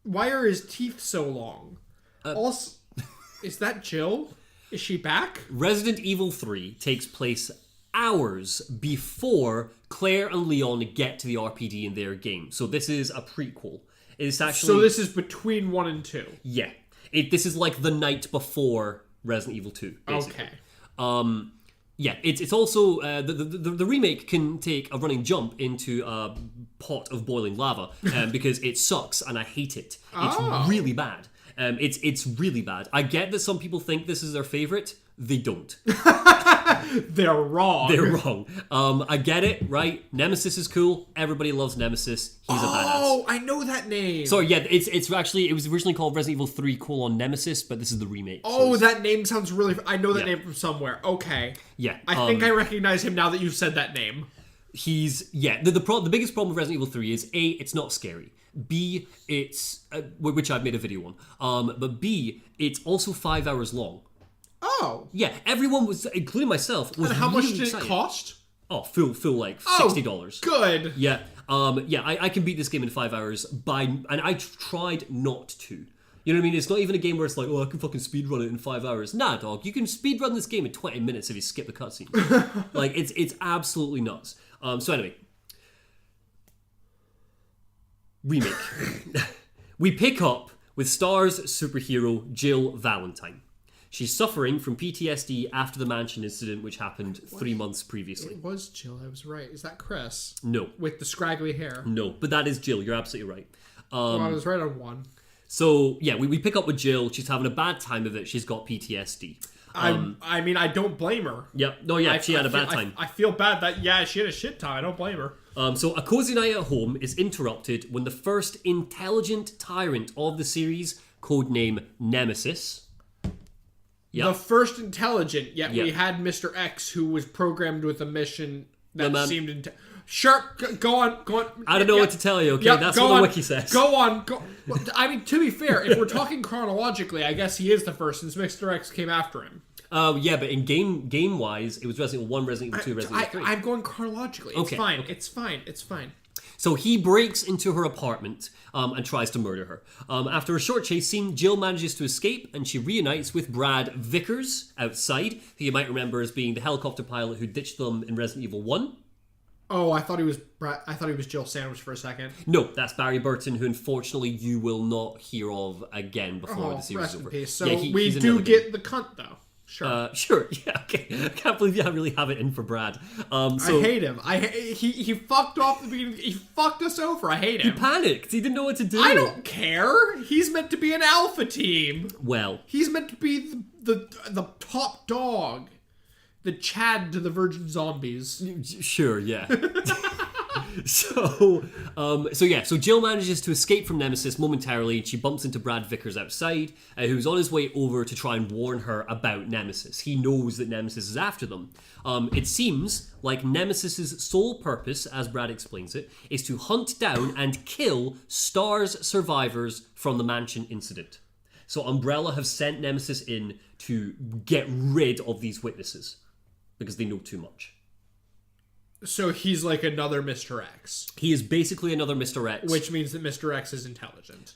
Why are his teeth so long? Also, is that Jill? Is she back? Resident Evil 3 takes place hours before Claire and Leon get to the RPD in their game. So this is a prequel. It's actually... So this is between 1 and 2? Yeah. This is like the night before Resident Evil 2, basically. Okay. Yeah, it's also... the remake can take a running jump into a pot of boiling lava because it sucks and I hate it. It's really bad. It's really bad. I get that some people think this is their favorite. They don't. They're wrong. They're wrong. I get it, right? Nemesis is cool. Everybody loves Nemesis. He's a badass. Oh, I know that name. Sorry, yeah, it's actually, it was originally called Resident Evil 3 : Nemesis, but this is the remake. Oh, that name sounds really... I know that name from somewhere. Okay. Yeah. I think I recognize him now that you've said that name. He's... Yeah, the biggest problem with Resident Evil 3 is, A, it's not scary. B, it's... which I've made a video on. But B, it's also 5 hours long. Oh. Yeah, everyone was, including myself, was And how much really did excited. It cost? Oh, full like $60. Good. Yeah. I can beat this game in 5 hours and I tried not to. You know what I mean? It's not even a game where it's like, oh, I can fucking speedrun it in 5 hours. Nah, dog, you can speedrun this game in 20 minutes if you skip the cutscenes. Like, it's absolutely nuts. So anyway. Remake. We pick up with Star's superhero Jill Valentine. She's suffering from PTSD after the mansion incident, which happened 3 months previously. It was Jill, I was right. Is that Chris? No. With the scraggly hair? No, but that is Jill. You're absolutely right. I was right on one. So, yeah, we pick up with Jill. She's having a bad time of it. She's got PTSD. I mean, I don't blame her. Yeah, no, yeah, she had a bad time. I feel bad that, she had a shit time. I don't blame her. So a cozy night at home is interrupted when the first intelligent tyrant of the series, codename Nemesis... Yep. The first intelligent, yet we had Mr. X who was programmed with a mission that seemed... Sure, go on. I don't know what to tell you, okay? That's what the wiki says. Go on. Well, I mean, to be fair, if we're talking chronologically, I guess he is the first since Mr. X came after him. Yeah, but in game-wise, it was Resident Evil 1, Resident Evil 2, Resident Evil 3. I'm going chronologically. It's fine. It's fine. So he breaks into her apartment and tries to murder her. After a short chase scene, Jill manages to escape and she reunites with Brad Vickers outside, who you might remember as being the helicopter pilot who ditched them in Resident Evil 1. Oh, I thought he was Jill Sandwich for a second. No, that's Barry Burton, who unfortunately you will not hear of again before the series is over. Peace. So yeah, we do get the cunt though. Sure. Yeah. Okay. I can't believe I really have it in for Brad. I hate him. He fucked off the beginning. He fucked us over. I hate him. He panicked. He didn't know what to do. I don't care. He's meant to be an alpha team. Well, he's meant to be the top dog, the Chad to the Virgin Zombies. Sure. Yeah. So Jill manages to escape from Nemesis momentarily. She bumps into Brad Vickers outside, who's on his way over to try and warn her about Nemesis. He knows that Nemesis is after them. It seems like Nemesis's sole purpose, as Brad explains it, is to hunt down and kill STARS survivors from the mansion incident. So Umbrella have sent Nemesis in to get rid of these witnesses because they know too much. So he's like another Mr. X. He is basically another Mr. X. Which means that Mr. X is intelligent.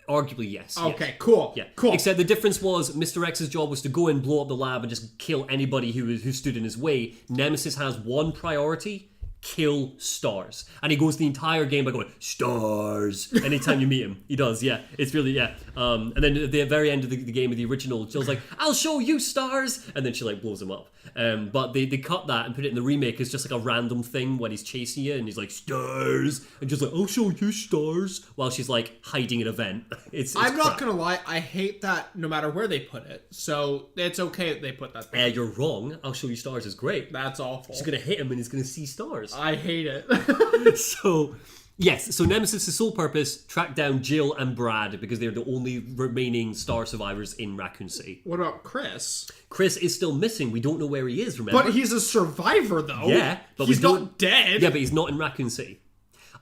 Arguably, yes. Okay, yes. Cool. Yeah. Cool. Except the difference was Mr. X's job was to go and blow up the lab and just kill anybody who stood in his way. Nemesis has one priority: kill STARS. And he goes the entire game by going, STARS, anytime you meet him. He does, yeah. It's really, yeah. And then at the very end of the game of the original, Jill's like, I'll show you STARS! And then she like blows him up. But they cut that and put it in the remake as just like a random thing when he's chasing you and he's like, STARS! And just like, I'll show you STARS! While she's like hiding an event. It's I'm crap. not gonna lie, I hate that no matter where they put it. So it's okay that they put that there. You're wrong. I'll show you STARS is great. That's awful. She's gonna hit him and he's gonna see stars. I hate it. So Nemesis' sole purpose, track down Jill and Brad because they're the only remaining STAR survivors in Raccoon City. What about Chris? Chris is still missing. We don't know where he is, remember? But he's a survivor, though. Yeah. But he's not dead. Yeah, but he's not in Raccoon City.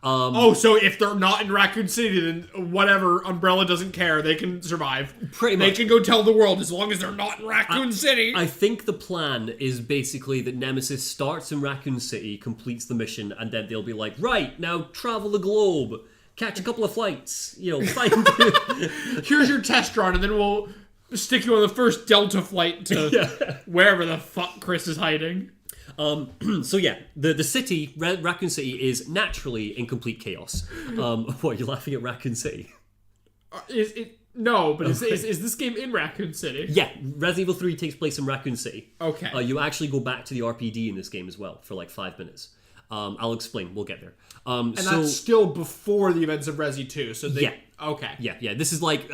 So if they're not in Raccoon City, then whatever, Umbrella doesn't care. They can survive. Pretty much. They can go tell the world as long as they're not in Raccoon City. I think the plan is basically that Nemesis starts in Raccoon City, completes the mission, and then they'll be like, right, now travel the globe, catch a couple of flights, find... Here's your test run, and then we'll stick you on the first Delta flight to wherever the fuck Chris is hiding. The city, Raccoon City, is naturally in complete chaos. What, you're laughing at Raccoon City? No, but is this game in Raccoon City? Yeah, Resident Evil 3 takes place in Raccoon City. Okay. You actually go back to the RPD in this game as well for like 5 minutes. I'll explain. We'll get there. And that's still before the events of Resi 2. So they... Yeah. Okay. Yeah. This is like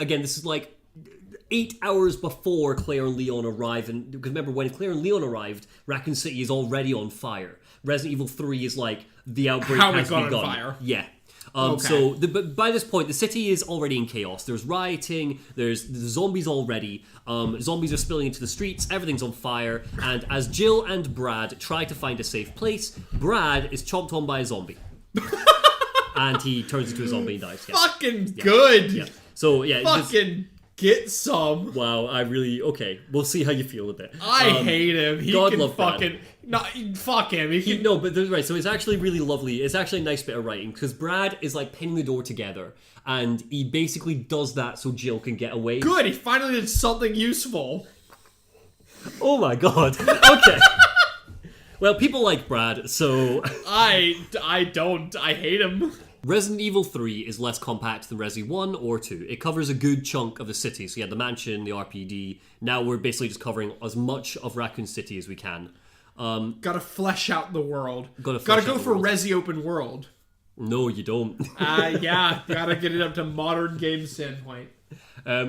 8 hours before Claire and Leon arrive, and because remember when Claire and Leon arrived, Raccoon City is already on fire. Resident Evil 3 is like the outbreak has begun. On fire. Yeah. Okay. But by this point, the city is already in chaos. There's rioting. There's zombies already. Zombies are spilling into the streets. Everything's on fire. And as Jill and Brad try to find a safe place, Brad is chomped on by a zombie, and he turns into a zombie and dies. Yeah. Fucking good. Yeah. So yeah. Fucking. Get some. Wow, okay. We'll see how you feel a bit. I hate him. He God can love fucking... Not, fuck him. No, but right, so it's actually really lovely. It's actually a nice bit of writing, because Brad is like pinning the door together, and he basically does that so Jill can get away. Good, he finally did something useful. Oh my god. Okay. Well, people like Brad, so... I don't. I hate him. Resident Evil 3 is less compact than Resi 1 or 2. It covers a good chunk of the city. So you had the mansion, the RPD. Now we're basically just covering as much of Raccoon City as we can. Gotta flesh out the world. Gotta go for Resi open world. No, you don't. Yeah, gotta get it up to modern game standpoint.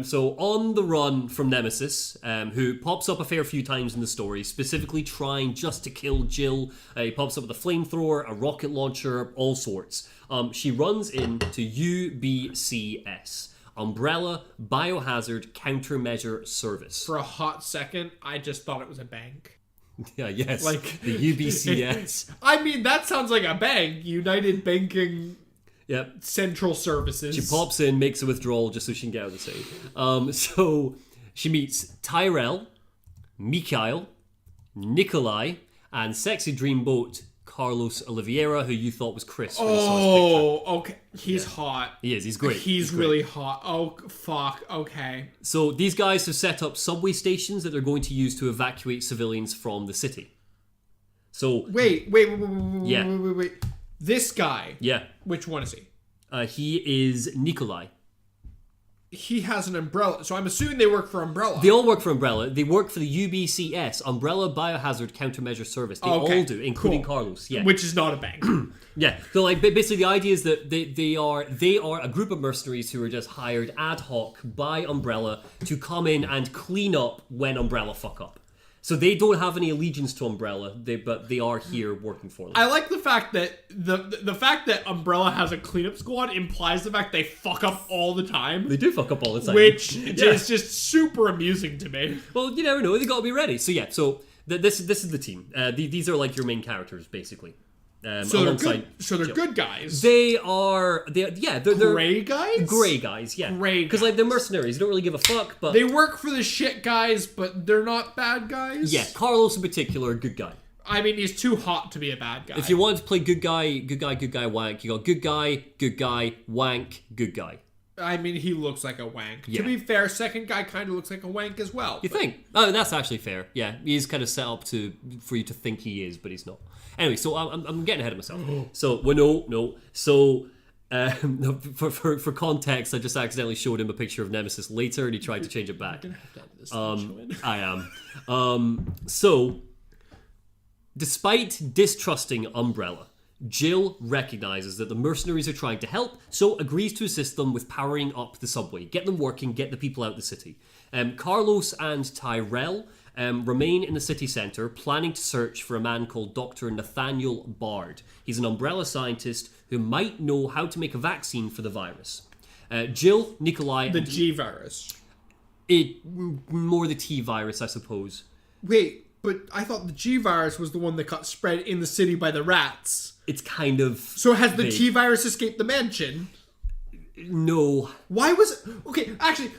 So on the run from Nemesis, who pops up a fair few times in the story, specifically trying just to kill Jill. He pops up with a flamethrower, a rocket launcher, all sorts. She runs into UBCS, Umbrella Biohazard Countermeasure Service. For a hot second, I just thought it was a bank. Yeah, yes. Like the UBCS. I mean, that sounds like a bank. United Banking Yep. Central Services. She pops in, makes a withdrawal just so she can get out of the city. So she meets Tyrell, Mikhail, Nikolai, and sexy dreamboat Carlos Oliveira, who you thought was Chris. When you saw his picture. Okay. He's hot. He is. He's great. He's great. really hot. Oh, fuck. Okay. So these guys have set up subway stations that they're going to use to evacuate civilians from the city. So Wait. Yeah. This guy. Yeah. Which one is he? He is Nikolai. He has an umbrella, so I'm assuming they work for Umbrella. They all work for Umbrella. They work for the UBCS, Umbrella Biohazard Countermeasure Service. They all do, including Carlos. Yeah, which is not a bank. Yeah. So like basically the idea is that they are a group of mercenaries who are just hired ad hoc by Umbrella to come in and clean up when Umbrella fuck up. So they don't have any allegiance to Umbrella, but they are here working for them. I like the fact that the fact that Umbrella has a cleanup squad implies the fact they fuck up all the time. They do fuck up all the time. Which is just super amusing to me. Well, you never know. They got to be ready. So yeah. So this is the team. These are like your main characters, basically. So they're good. So they're good guys. They're gray guys. Gray guys, yeah. Gray because like they're mercenaries. They don't really give a fuck. But they work for the shit guys, but they're not bad guys. Yeah, Carlos in particular, good guy. I mean, he's too hot to be a bad guy. If you wanted to play good guy, wank, you got good guy, wank, good guy. I mean, he looks like a wank. Yeah. To be fair, second guy kind of looks like a wank as well. You think? Oh, that's actually fair. Yeah, he's kind of set up for you to think he is, but he's not. Anyway, so I'm getting ahead of myself. So no. So for context, I just accidentally showed him a picture of Nemesis later, and he tried to change it back. I am. So, despite distrusting Umbrella, Jill recognizes that the mercenaries are trying to help, so agrees to assist them with powering up the subway, get them working, get the people out of the city. Carlos and Tyrell remain in the city centre, planning to search for a man called Dr. Nathaniel Bard. He's an Umbrella scientist who might know how to make a vaccine for the virus. Jill, Nikolai... The G virus. More the T virus, I suppose. Wait, but I thought the G virus was the one that got spread in the city by the rats. It's kind of... So has the T virus escaped the mansion? No. Why was... Okay, actually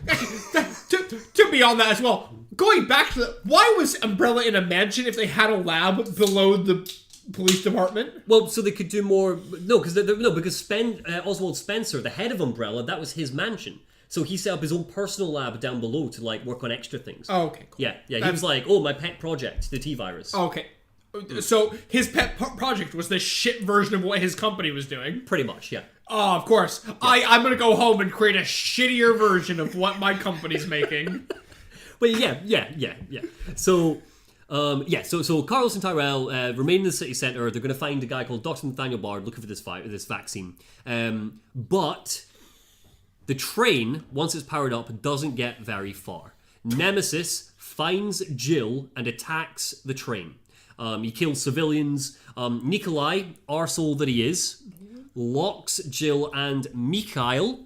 to be on that as well, going back to why was Umbrella in a mansion if they had a lab below the police department? Well, so they could do more... No, because Oswald Spencer, the head of Umbrella, that was his mansion. So he set up his own personal lab down below to like work on extra things. Oh, okay, cool. Yeah. He was like, oh, my pet project, the T virus. Okay. So his pet project was the shit version of what his company was doing? Pretty much, yeah. Oh, of course. Yeah. I'm going to go home and create a shittier version of what my company's making. Well, yeah. So, so Carlos and Tyrell remain in the city centre. They're going to find a guy called Dr. Nathaniel Bard looking for this vaccine. But the train, once it's powered up, doesn't get very far. Nemesis finds Jill and attacks the train. He kills civilians. Nikolai, arsehole that he is, locks Jill and Mikhail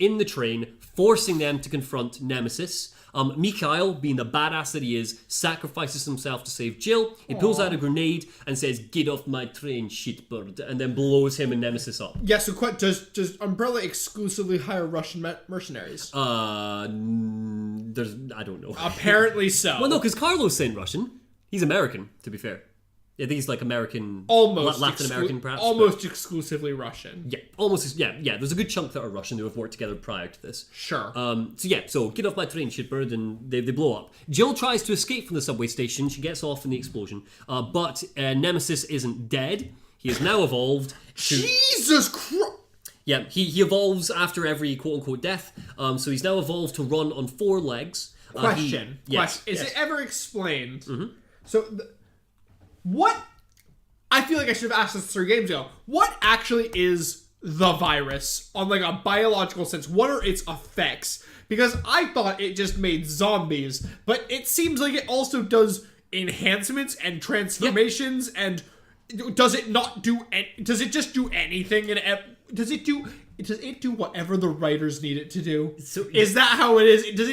in the train, forcing them to confront Nemesis. Mikhail, being the badass that he is, sacrifices himself to save Jill. He pulls out a grenade and says, "Get off my train, shitbird," and then blows him and Nemesis up. Yeah, so does Umbrella exclusively hire Russian mercenaries? I don't know. Apparently so. Well, no, because Carlos ain't Russian. He's American, to be fair. I think he's like American, almost Latin American, perhaps. Almost exclusively Russian. Yeah, almost. Yeah. There's a good chunk that are Russian who have worked together prior to this. Sure. So get off my train, shitbird, and they blow up. Jill tries to escape from the subway station. She gets off in the explosion, but Nemesis isn't dead. He is now evolved to... Jesus Christ! Yeah, he evolves after every quote-unquote death. So he's now evolved to run on 4 legs. Question. Is it ever explained? Mm-hmm. So, what? I feel like I should have asked this 3 games ago. What actually is the virus on like a biological sense? What are its effects? Because I thought it just made zombies, but it seems like it also does enhancements and transformations. And does it not do? Does it just do anything? And does it do whatever the writers need it to do? So, is that how it is? Is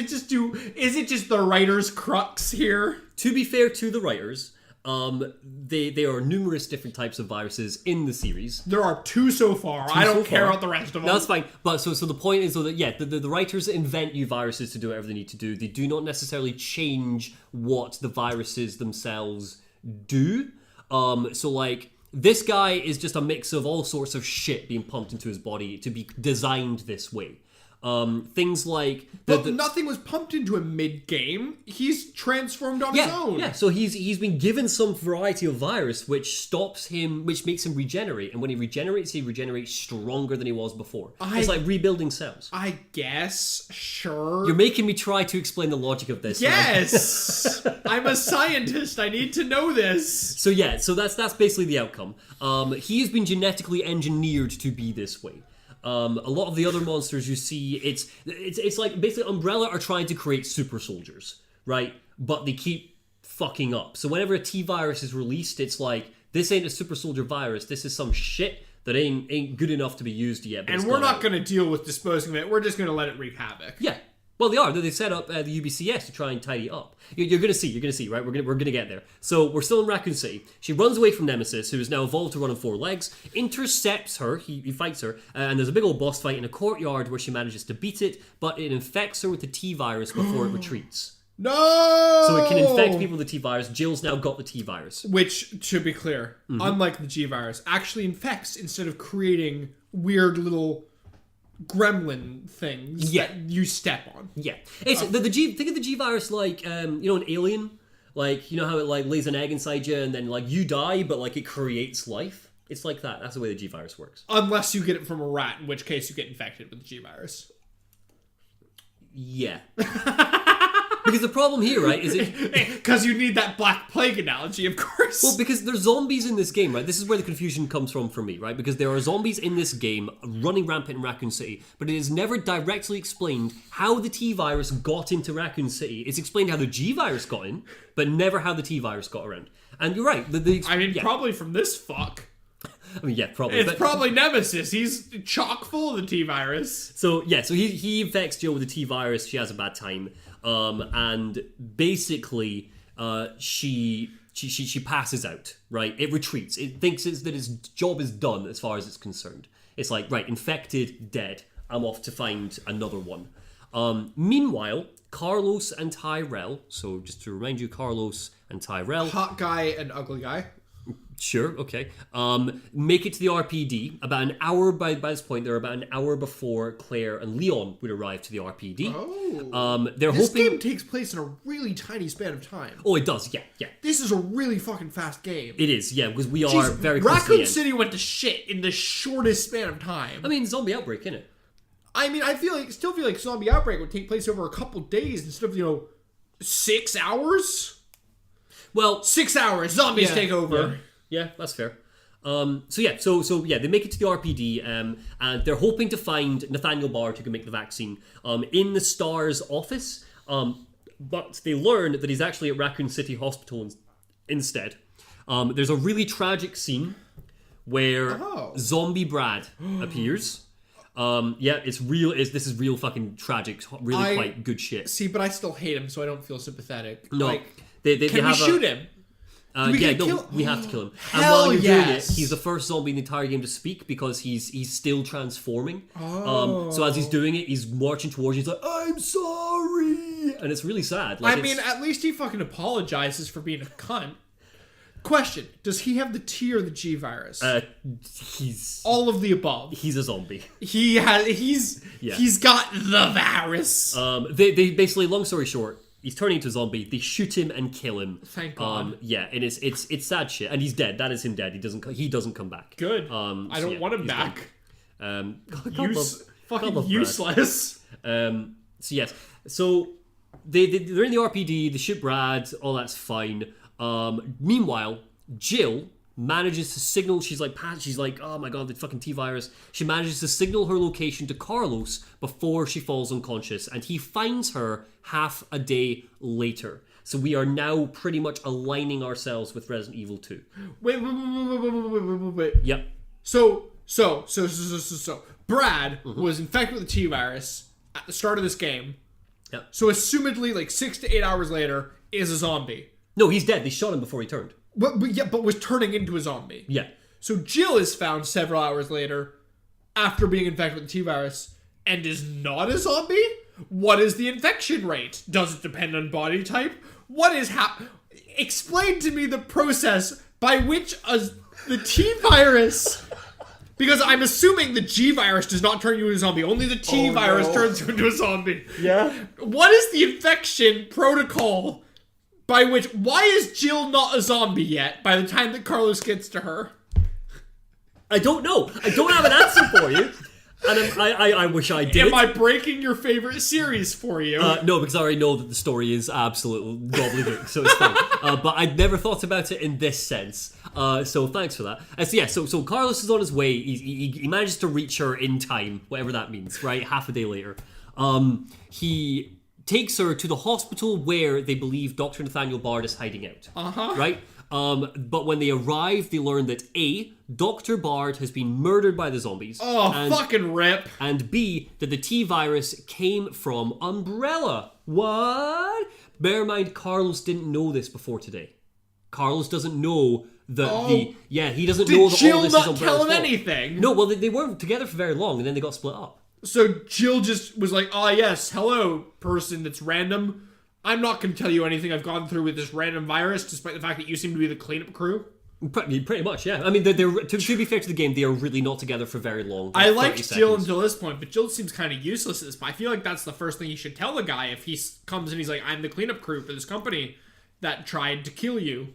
it just the writer's crux here? To be fair to the writers, There are numerous different types of viruses in the series. There are 2 so far. I don't care about the rest of them. No, that's fine. But so the point is though that the writers invent new viruses to do whatever they need to do. They do not necessarily change what the viruses themselves do. So like this guy is just a mix of all sorts of shit being pumped into his body to be designed this way. Things like... But nothing was pumped into him mid-game. He's transformed on his own. Yeah, so he's been given some variety of virus which makes him regenerate. And when he regenerates stronger than he was before. It's like rebuilding cells. I guess, sure. You're making me try to explain the logic of this. Yes! I'm a scientist. I need to know this. So that's basically the outcome. He has been genetically engineered to be this way. A lot of the other monsters you see, it's like basically Umbrella are trying to create super soldiers, right? But they keep fucking up. So whenever a T-virus is released, it's like, this ain't a super soldier virus. This is some shit that ain't good enough to be used yet. And we're not going to deal with disposing of it. We're just going to let it wreak havoc. Yeah. Well, they are. They set up the UBCS to try and tidy it up. You're going to see, right? We're going to get there. So we're still in Raccoon City. She runs away from Nemesis, who is now evolved to run on 4 legs, intercepts her, he fights her, and there's a big old boss fight in a courtyard where she manages to beat it, but it infects her with the T-virus before it retreats. No! So it can infect people with the T-virus. Jill's now got the T-virus. Which, to be clear, unlike the G-virus, actually infects instead of creating weird little... gremlin things that you step on. Yeah. It's the G. Think of the G virus like an alien. Like, you know how it like lays an egg inside you and then like you die, but like it creates life. It's like that. That's the way the G virus works. Unless you get it from a rat, in which case you get infected with the G virus. Yeah. Because the problem here, right, is it... Because you need that Black Plague analogy, of course. Well, because there's zombies in this game, right? This is where the confusion comes from for me, right? Because there are zombies in this game running rampant in Raccoon City, but it is never directly explained how the T-virus got into Raccoon City. It's explained how the G-virus got in, but never how the T-virus got around. And you're right. Probably from this fuck. I mean, yeah, probably. It's probably Nemesis. He's chock full of the T-virus. So he infects Jill with the T-virus. She has a bad time. And basically, she passes out, right? It retreats. It thinks that its job is done as far as it's concerned. It's like, right, infected, dead. I'm off to find another one. Meanwhile, Carlos and Tyrell, so just to remind you, Carlos and Tyrell... Hot guy and ugly guy. Sure, okay. Make it to the RPD. About an hour, by this point, they're about an hour before Claire and Leon would arrive to the RPD. Oh. This game takes place in a really tiny span of time. Oh, it does, yeah. This is a really fucking fast game. It is, yeah, because we are very close to the Raccoon end. City went to shit in the shortest span of time. I mean, zombie outbreak, innit? I mean, still feel like Zombie Outbreak would take place over a couple days instead of, 6 hours? Well... 6 hours, zombies take over. Yeah, that's fair. So they make it to the RPD, and they're hoping to find Nathaniel Bard who can make the vaccine in the STARS office, but they learn that he's actually at Raccoon City Hospital instead. There's a really tragic scene where Zombie Brad appears. It's real. This is real fucking tragic. Really quite good shit. See, but I still hate him, so I don't feel sympathetic. No, can we shoot him? We have to kill him. And while you're doing it, he's the first zombie in the entire game to speak because he's still transforming. So as he's doing it, he's marching towards you. He's like, "I'm sorry," and it's really sad. At least he fucking apologizes for being a cunt. Question: does he have the T or the G virus? He's all of the above. He's a zombie. He's got the virus. They basically, long story short, he's turning into a zombie. They shoot him and kill him. Thank God. And it's sad shit. And he's dead. That is him dead. He doesn't come back. Good. I don't want him back. Fucking useless. So they're in the RPD. They shoot Brad. All that's fine. Meanwhile, Jill manages to signal. She's like, oh my god, the fucking T-virus. She manages to signal her location to Carlos before she falls unconscious, and he finds her half a day later. So we are now pretty much aligning ourselves with Resident Evil 2. Wait. Yep. So Brad was infected with the T-virus at the start of this game. Yep. So assumedly, 6 to 8 hours later, is a zombie. No, he's dead. They shot him before he turned. but was turning into a zombie. Yeah. So Jill is found several hours later after being infected with the T-virus and is not a zombie? What is the infection rate? Does it depend on body type? What is explain to me the process by which the T-virus... Because I'm assuming the G-virus does not turn you into a zombie. Only the T-virus turns you into a zombie. Yeah. What is the infection protocol by which... Why is Jill not a zombie yet by the time that Carlos gets to her? I don't know. I don't have an answer for you. And I wish I did. Am I breaking your favorite series for you? No, because I already know that the story is absolute gobbledygook, so it's fine. But I'd never thought about it in this sense. So thanks for that. So Carlos is on his way. He manages to reach her in time, whatever that means, right? Half a day later. He takes her to the hospital where they believe Dr. Nathaniel Bard is hiding out. Right? But when they arrive, they learn that A, Dr. Bard has been murdered by the zombies. Fucking rip. And B, that the T-virus came from Umbrella. What? Bear in mind, Carlos didn't know this before today. Carlos doesn't know that he doesn't know that Jill all this not is Umbrella's tell him fault. anything? No, well, they weren't together for very long, and then they got split up. So Jill just was like, yes, hello, person that's random. I'm not going to tell you anything I've gone through with this random virus, despite the fact that you seem to be the cleanup crew. Pretty much, yeah. I mean, they're to be fair to the game, they are really not together for very long. I liked Jill until this point, but Jill seems kind of useless at this point. I feel like that's the first thing you should tell the guy if he comes and he's like, I'm the cleanup crew for this company that tried to kill you.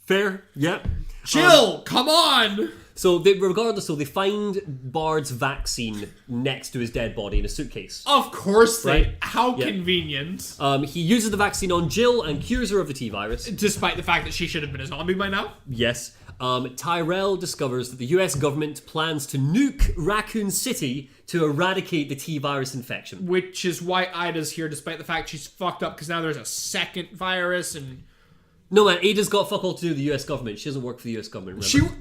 Fair, yeah. Jill, come on! So they find Bard's vaccine next to his dead body in a suitcase. Of course they. Right? How convenient. He uses the vaccine on Jill and cures her of the T-virus. Despite the fact that she should have been a zombie by now. Yes. Tyrell discovers that the US government plans to nuke Raccoon City to eradicate the T-virus infection. Which is why Ida's here, despite the fact she's fucked up, because now there's a second virus and... No, man, Ada's got fuck all to do with the US government. She doesn't work for the US government, remember?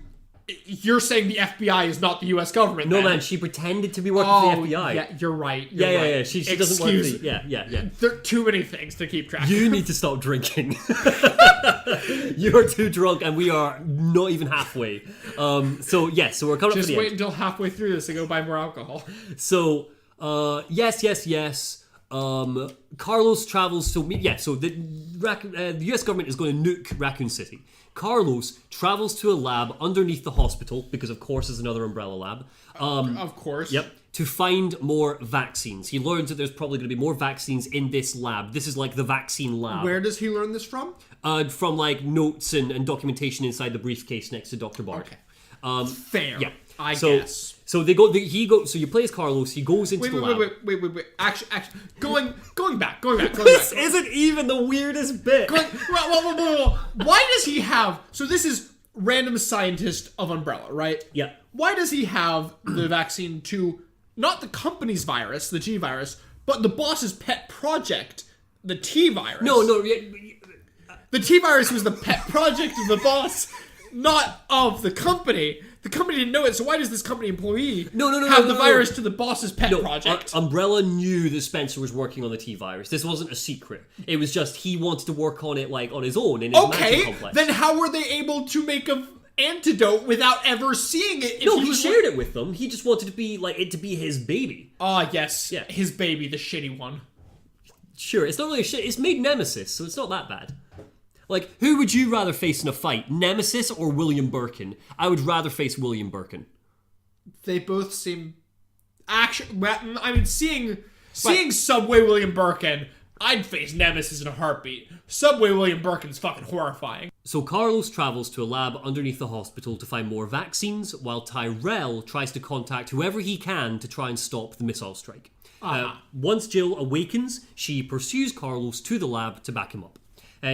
You're saying the FBI is not the US government, No, then? man, she pretended to be working for the FBI. Yeah, you're right. Yeah. She doesn't work for the... Yeah. There are too many things to keep track of. You need to stop drinking. You are too drunk, and we are not even halfway. So we're coming up to the end. Just wait until halfway through this to go buy more alcohol. So, yes. Carlos travels so the US government is going to nuke Raccoon City. Carlos travels to a lab underneath the hospital, because of course there's another Umbrella lab. Of course. Yep. To find more vaccines. He learns that there's probably going to be more vaccines in this lab. This is like the vaccine lab. Where does he learn this from? From like notes and documentation inside the briefcase next to Dr. Bard. Okay. Fair. Yeah. I guess. So so you play as Carlos, he goes into the lab. Wait. Actually, going back. This isn't even the weirdest bit. Why does he have... So this is random scientist of Umbrella, right? Yeah. Why does he have the vaccine to not the company's virus, the G virus, but the boss's pet project, the T virus? No. The T virus was the pet project of the boss, not of the company. The company didn't know it, so why does this company employee have the virus to the boss's pet project? Umbrella knew that Spencer was working on the T-virus. This wasn't a secret. It was just he wanted to work on it like on his own in his magic complex. Then how were they able to make an antidote without ever seeing it? He shared it with them. He just wanted to be it to be his baby. Yes. Yeah. His baby, the shitty one. Sure, it's not really shit. It's made Nemesis, so it's not that bad. Like, who would you rather face in a fight, Nemesis or William Birkin? I would rather face William Birkin. They both seem... seeing Subway William Birkin, I'd face Nemesis in a heartbeat. Subway William Birkin's fucking horrifying. So Carlos travels to a lab underneath the hospital to find more vaccines, while Tyrell tries to contact whoever he can to try and stop the missile strike. Once Jill awakens, she pursues Carlos to the lab to back him up.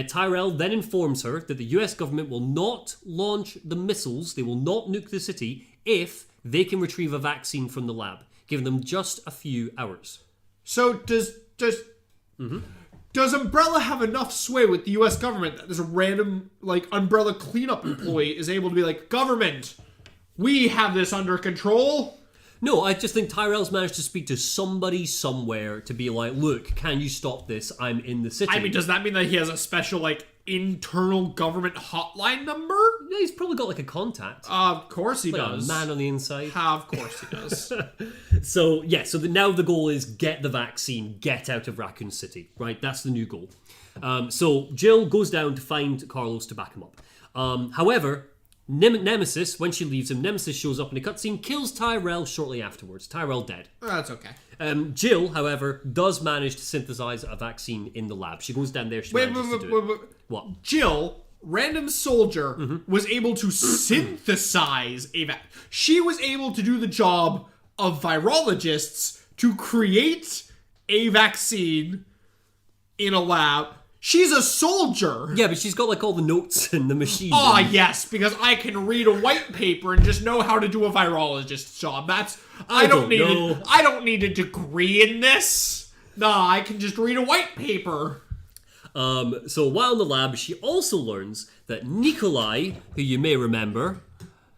Tyrell then informs her that the US government will not launch the missiles, they will not nuke the city, if they can retrieve a vaccine from the lab, giving them just a few hours. So does Umbrella have enough sway with the US government that there's a random, Umbrella cleanup employee is able to be like, government, we have this under control? No, I just think Tyrell's managed to speak to somebody somewhere to be like, look, can you stop this? I'm in the city. I mean, does that mean that he has a special, internal government hotline number? Yeah, he's probably got like a contact. Of course he like does. A man on the inside. Of course he does. So now the goal is get the vaccine, get out of Raccoon City, right? That's the new goal. So Jill goes down to find Carlos to back him up. However, Nemesis, when she leaves him, Nemesis shows up in a cutscene, kills Tyrell shortly afterwards. Tyrell dead. That's okay. Jill, however, does manage to synthesize a vaccine in the lab. She goes down there, she manages to do it. What? Jill, random soldier, was able to synthesize a vaccine. She was able to do the job of virologists to create a vaccine in a lab. She's a soldier. Yeah, but she's got like all the notes in the machine. Ah, yes, because I can read a white paper and just know how to do a virologist's job. I don't need a degree in this. Nah, I can just read a white paper. So while in the lab, she also learns that Nikolai, who you may remember,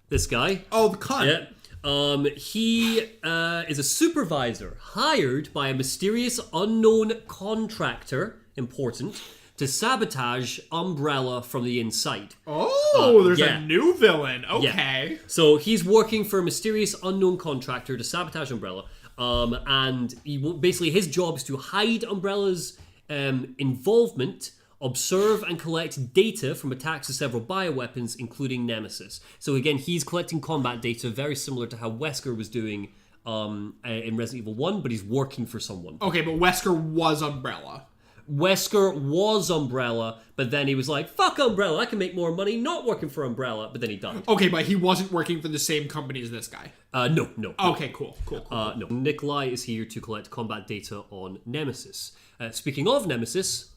this guy. Oh, the cunt. Yeah. He is a supervisor hired by a mysterious unknown contractor, important, to sabotage Umbrella from the inside. Oh, there's a new villain. Okay. Yeah. So he's working for a mysterious unknown contractor to sabotage Umbrella. And basically his job is to hide Umbrella's involvement, observe and collect data from attacks of several bioweapons, including Nemesis. So again, he's collecting combat data very similar to how Wesker was doing in Resident Evil 1, but he's working for someone. Okay, but Wesker was Umbrella. Wesker was Umbrella, but then he was like, fuck Umbrella, I can make more money not working for Umbrella, but then he died. Okay, but he wasn't working for the same company as this guy. No. Okay, cool. No. Nikolai is here to collect combat data on Nemesis. Speaking of Nemesis,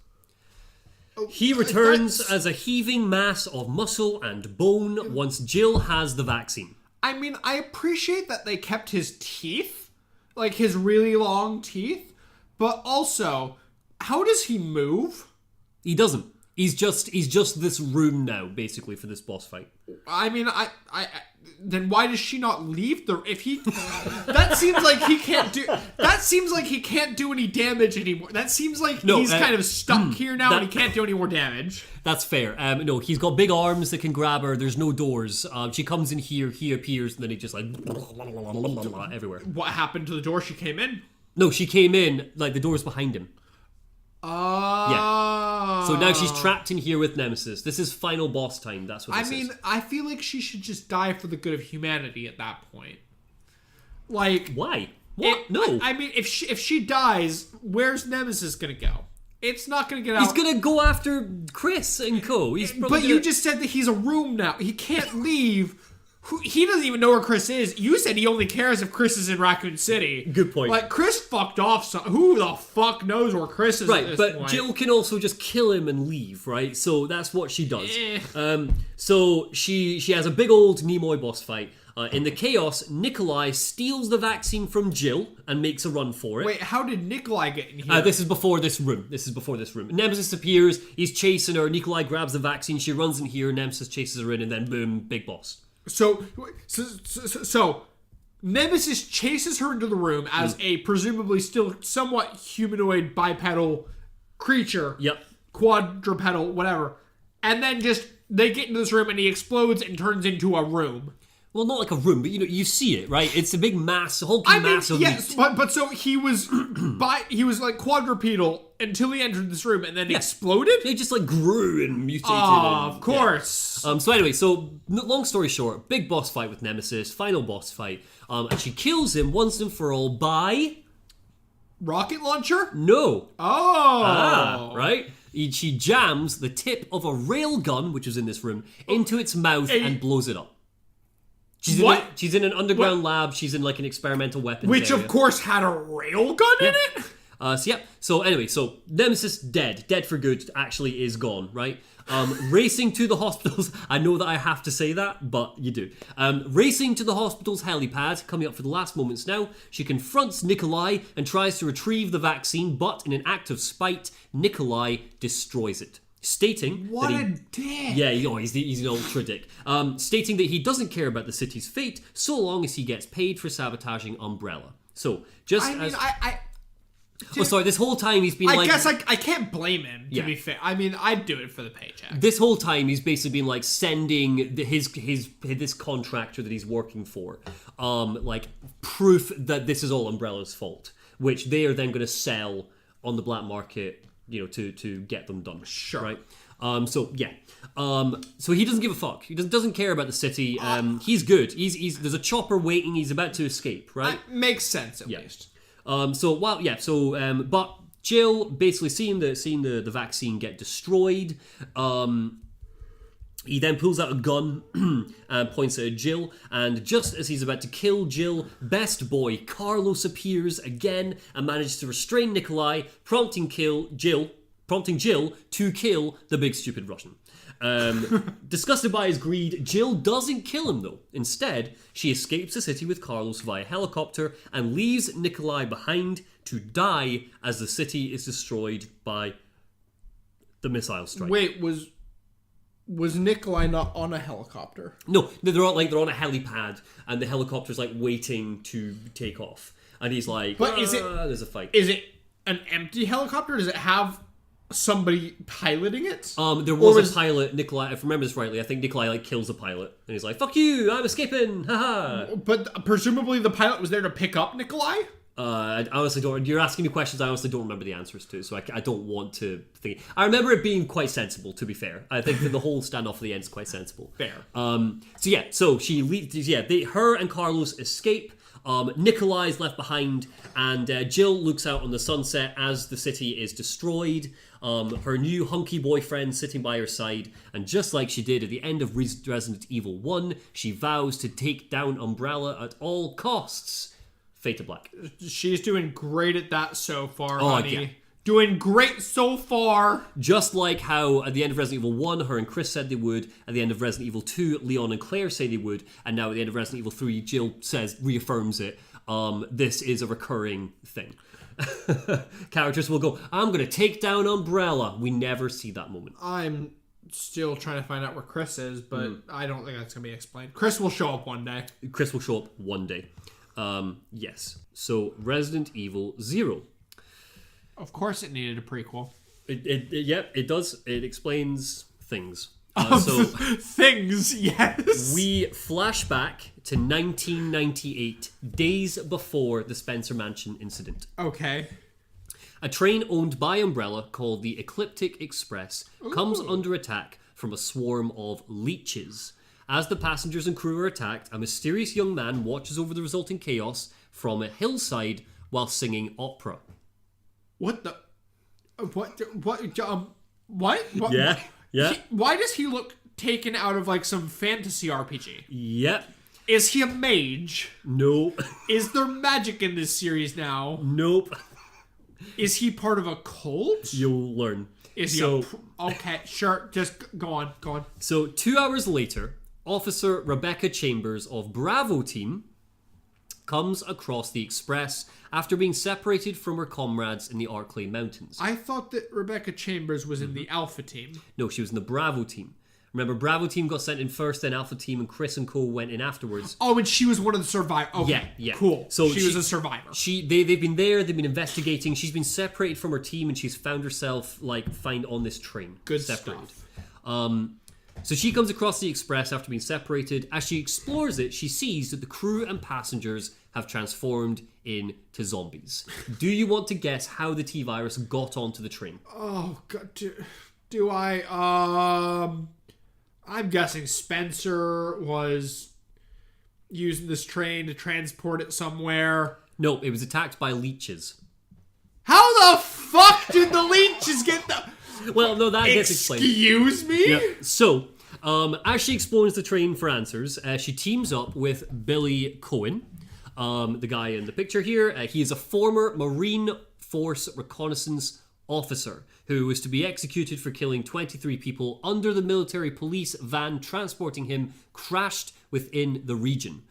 he returns as a heaving mass of muscle and bone once Jill has the vaccine. I mean, I appreciate that they kept his teeth, like his really long teeth, but also, how does he move? He doesn't. He's just this room now, basically, for this boss fight. I mean, I then why does she not leave the? If he, that seems like he can't do. That seems like he can't do any damage anymore. That seems like he's kind of stuck here now and he can't do any more damage. That's fair. No, he's got big arms that can grab her. There's no doors. She comes in here, he appears, and then he just like everywhere. What happened to the door she came in? No, she came in like the door's behind him. Oh. Yeah. So now she's trapped in here with Nemesis. This is final boss time. That's what this is. I feel like she should just die for the good of humanity at that point. Like, why? What? No. I mean, if she dies, where's Nemesis gonna go? It's not gonna get out. He's gonna go after Chris and co. You just said that he's a room now. He can't leave. He doesn't even know where Chris is. You said he only cares if Chris is in Raccoon City. Good point. Like, Chris fucked off. Who the fuck knows where Chris is at this point? Jill can also just kill him and leave, right? So that's what she does. So she has a big old Nimoy boss fight. In the chaos, Nikolai steals the vaccine from Jill and makes a run for it. Wait, how did Nikolai get in here? This is before this room. Nemesis appears. He's chasing her. Nikolai grabs the vaccine. She runs in here. Nemesis chases her in, and then boom, big boss. So Nemesis chases her into the room as a presumably still somewhat humanoid bipedal creature. Yep. Quadrupedal, whatever. And then they get into this room and he explodes and turns into a room. Well, not like a room, but you see it, right? It's a big mass, a hulking mass of yes, meat. but so he was he was like quadrupedal until he entered this room and then exploded? It just like grew and mutated. Of course. Yeah. So anyway, long story short, big boss fight with Nemesis, final boss fight, and she kills him once and for all by rocket launcher? No. Oh. Right? She jams the tip of a rail gun, which is in this room, into its mouth and blows it up. She's in an underground lab. She's in like an experimental weapons which area. Of course had a railgun in it? So Nemesis dead for good, actually is gone, right? Racing to the hospitals. I know that I have to say that, but you do. Racing to the hospital's helipad, coming up for the last moments now, she confronts Nikolai and tries to retrieve the vaccine, but in an act of spite, Nikolai destroys it. Stating what that a dick. Yeah, he's an ultra dick. Stating that he doesn't care about the city's fate so long as he gets paid for sabotaging Umbrella. So, Oh, sorry, this whole time he's been I like... guess I can't blame him, to Yeah. be fair. I mean, I'd do it for the paycheck. This whole time he's basically been like sending this contractor that he's working for, like proof that this is all Umbrella's fault, which they are then going to sell on the black market, to get them done. Sure. Right. So he doesn't give a fuck. He doesn't care about the city. He's good. There's a chopper waiting. He's about to escape. Right. Makes sense at least. But Jill basically seeing the vaccine get destroyed. He then pulls out a gun and points it at Jill, and just as he's about to kill Jill, best boy Carlos appears again and manages to restrain Nikolai, prompting Jill to kill the big stupid Russian. Disgusted by his greed, Jill doesn't kill him though. Instead, she escapes the city with Carlos via helicopter and leaves Nikolai behind to die as the city is destroyed by the missile strike. Wait, was Nikolai not on a helicopter? No, they're on a helipad and the helicopter's like waiting to take off. And he's like, but there's a fight. Is it an empty helicopter? Does it have somebody piloting it? There was a pilot, Nikolai, if I remember this rightly, I think Nikolai kills the pilot and he's like, fuck you, I'm escaping, haha. But presumably the pilot was there to pick up Nikolai? I honestly don't. You're asking me questions I honestly don't remember the answers to, so I don't want to think. I remember it being quite sensible, to be fair. I think that the whole standoff at the end is quite sensible. Fair. So she leaves. Her and Carlos escape. Nikolai's left behind, and Jill looks out on the sunset as the city is destroyed. Her new hunky boyfriend sitting by her side, and just like she did at the end of Resident Evil 1, she vows to take down Umbrella at all costs. Fade to black. She's doing great at that so far, Oh, honey. yeah. Doing great so far. Just like how at the end of Resident Evil 1, her and Chris said they would. At the end of Resident Evil 2, Leon and Claire say they would. And now at the end of Resident Evil 3, Jill reaffirms it. This is a recurring thing. Characters will go, I'm going to take down Umbrella. We never see that moment. I'm still trying to find out where Chris is, but I don't think that's going to be explained. Chris will show up one day. Chris will show up one day. Yes. So Resident Evil 0. Of course it needed a prequel. It does. It explains things. Things, yes. We flash back to 1998, days before the Spencer Mansion incident. Okay. A train owned by Umbrella called the Ecliptic Express comes under attack from a swarm of leeches. As the passengers and crew are attacked, a mysterious young man watches over the resulting chaos from a hillside while singing opera. What the... What? Yeah. Why does he look taken out of like some fantasy RPG? Yep. Is he a mage? Nope. Is there magic in this series now? Nope. Is he part of a cult? You'll learn. Is he okay, sure. Just go on. So 2 hours later, Officer Rebecca Chambers of Bravo Team comes across the express after being separated from her comrades in the Arklay Mountains. I thought that Rebecca Chambers was in the Alpha Team. No, she was in the Bravo Team. Remember, Bravo Team got sent in first, then Alpha Team and Chris and Co went in afterwards. Oh, and she was one of the survivors. Okay, yeah. Cool. So she was a survivor. They've been there, they've been investigating. She's been separated from her team and she's found herself, find on this train. Good separated. stuff. So she comes across the express after being separated. As she explores it, she sees that the crew and passengers have transformed into zombies. Do you want to guess how the T-Virus got onto the train? Oh, God. Do I? I'm guessing Spencer was using this train to transport it somewhere. No, it was attacked by leeches. How the fuck did the leeches get the... Well, no, that gets explained. Excuse me? Yep. So, as she explores the train for answers, she teams up with Billy Cohen, the guy in the picture here. He is a former Marine Force reconnaissance officer who was to be executed for killing 23 people under the military police van transporting him crashed within the region.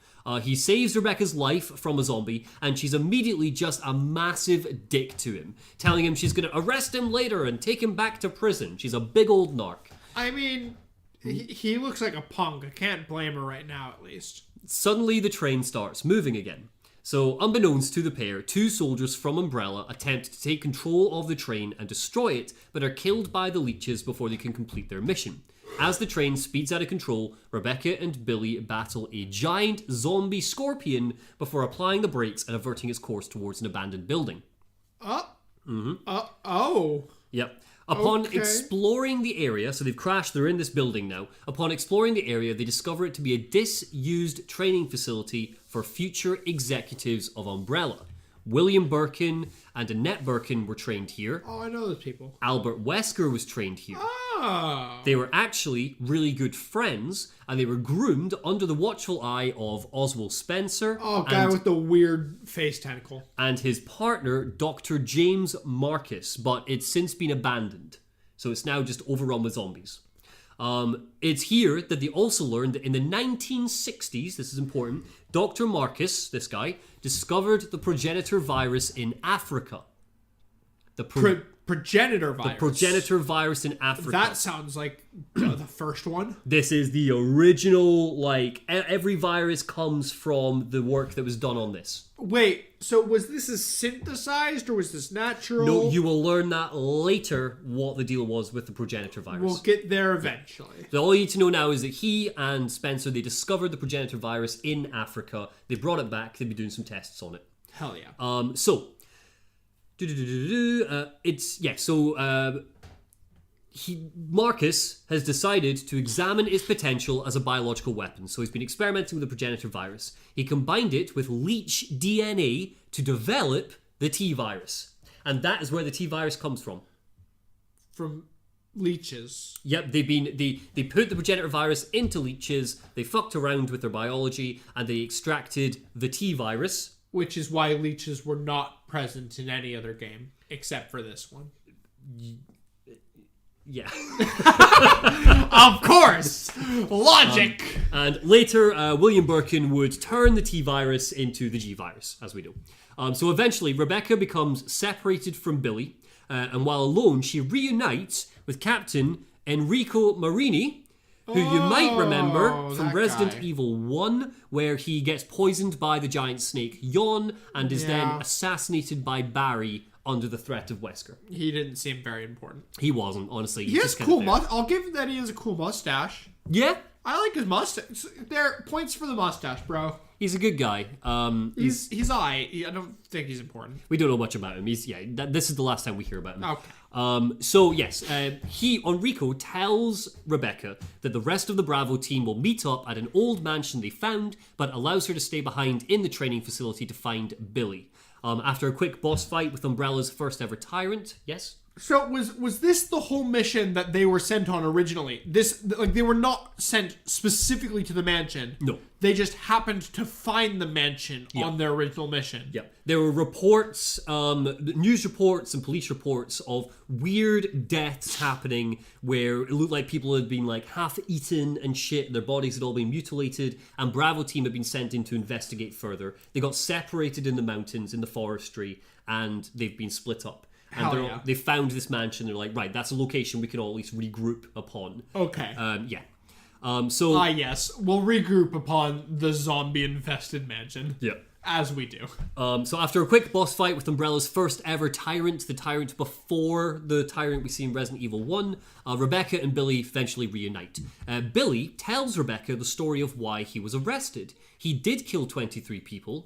He saves Rebecca's life from a zombie, and she's immediately just a massive dick to him, telling him she's going to arrest him later and take him back to prison. She's a big old narc. I mean, he looks like a punk. I can't blame her right now, at least. Suddenly, the train starts moving again. So, unbeknownst to the pair, 2 soldiers from Umbrella attempt to take control of the train and destroy it, but are killed by the leeches before they can complete their mission. As the train speeds out of control, Rebecca and Billy battle a giant zombie scorpion before applying the brakes and averting its course towards an abandoned building. Yep. Upon exploring the area, so they've crashed, they're in this building now. Upon exploring the area, they discover it to be a disused training facility for future executives of Umbrella. William Birkin and Annette Birkin were trained here. Oh, I know those people. Albert Wesker was trained here. Oh. They were actually really good friends, and they were groomed under the watchful eye of Oswald Spencer. Oh, guy with the weird face tentacle. And his partner, Dr. James Marcus, but it's since been abandoned. So it's now just overrun with zombies. It's here that they also learned that in the 1960s, this is important, Dr. Marcus, this guy, discovered the progenitor virus in Africa. The progenitor virus. The progenitor virus in Africa. That sounds like the first one. This is the original, like, every virus comes from the work that was done on this. Wait, so was this a synthesized or was this natural? No, you will learn that later what the deal was with the progenitor virus. We'll get there eventually. So all you need to know now is that he and Spencer, they discovered the progenitor virus in Africa. They brought it back. They'll be doing some tests on it. Hell yeah. Marcus has decided to examine its potential as a biological weapon. So he's been experimenting with the progenitor virus. He combined it with leech DNA to develop the T-virus. And that is where the T-virus comes from. From leeches. Yep, they put the progenitor virus into leeches, they fucked around with their biology, and they extracted the T-virus. Which is why leeches were not present in any other game, except for this one. Yeah. Of course! Logic! And later, William Birkin would turn the T-virus into the G-virus, as we know. So eventually, Rebecca becomes separated from Billy, and while alone, she reunites with Captain Enrico Marini, who you might remember from Resident Evil 1, where he gets poisoned by the giant snake Yon, and is then assassinated by Barry under the threat of Wesker. He didn't seem very important. He wasn't, honestly. He has cool mustache. I'll give him that he has a cool mustache. Yeah? I like his mustache. There, points for the mustache, bro. He's a good guy. He's I don't think he's important. We don't know much about him. This is the last time we hear about him. Okay. Enrico tells Rebecca that the rest of the Bravo team will meet up at an old mansion they found, but allows her to stay behind in the training facility to find Billy. After a quick boss fight with Umbrella's first ever tyrant, yes? So was this the whole mission that they were sent on originally? They were not sent specifically to the mansion. No. They just happened to find the mansion on their original mission. Yeah. There were reports, news reports and police reports of weird deaths happening where it looked like people had been like half eaten and shit, their bodies had all been mutilated, and Bravo team had been sent in to investigate further. They got separated in the mountains, in the forestry, and they've been split up. And they found this mansion. They're like, right, that's a location we can all at least regroup upon. Okay. Yes, we'll regroup upon the zombie-infested mansion. Yeah. As we do. So after a quick boss fight with Umbrella's first ever tyrant, the tyrant before the tyrant we see in Resident Evil 1, Rebecca and Billy eventually reunite. Billy tells Rebecca the story of why he was arrested. He did kill 23 people,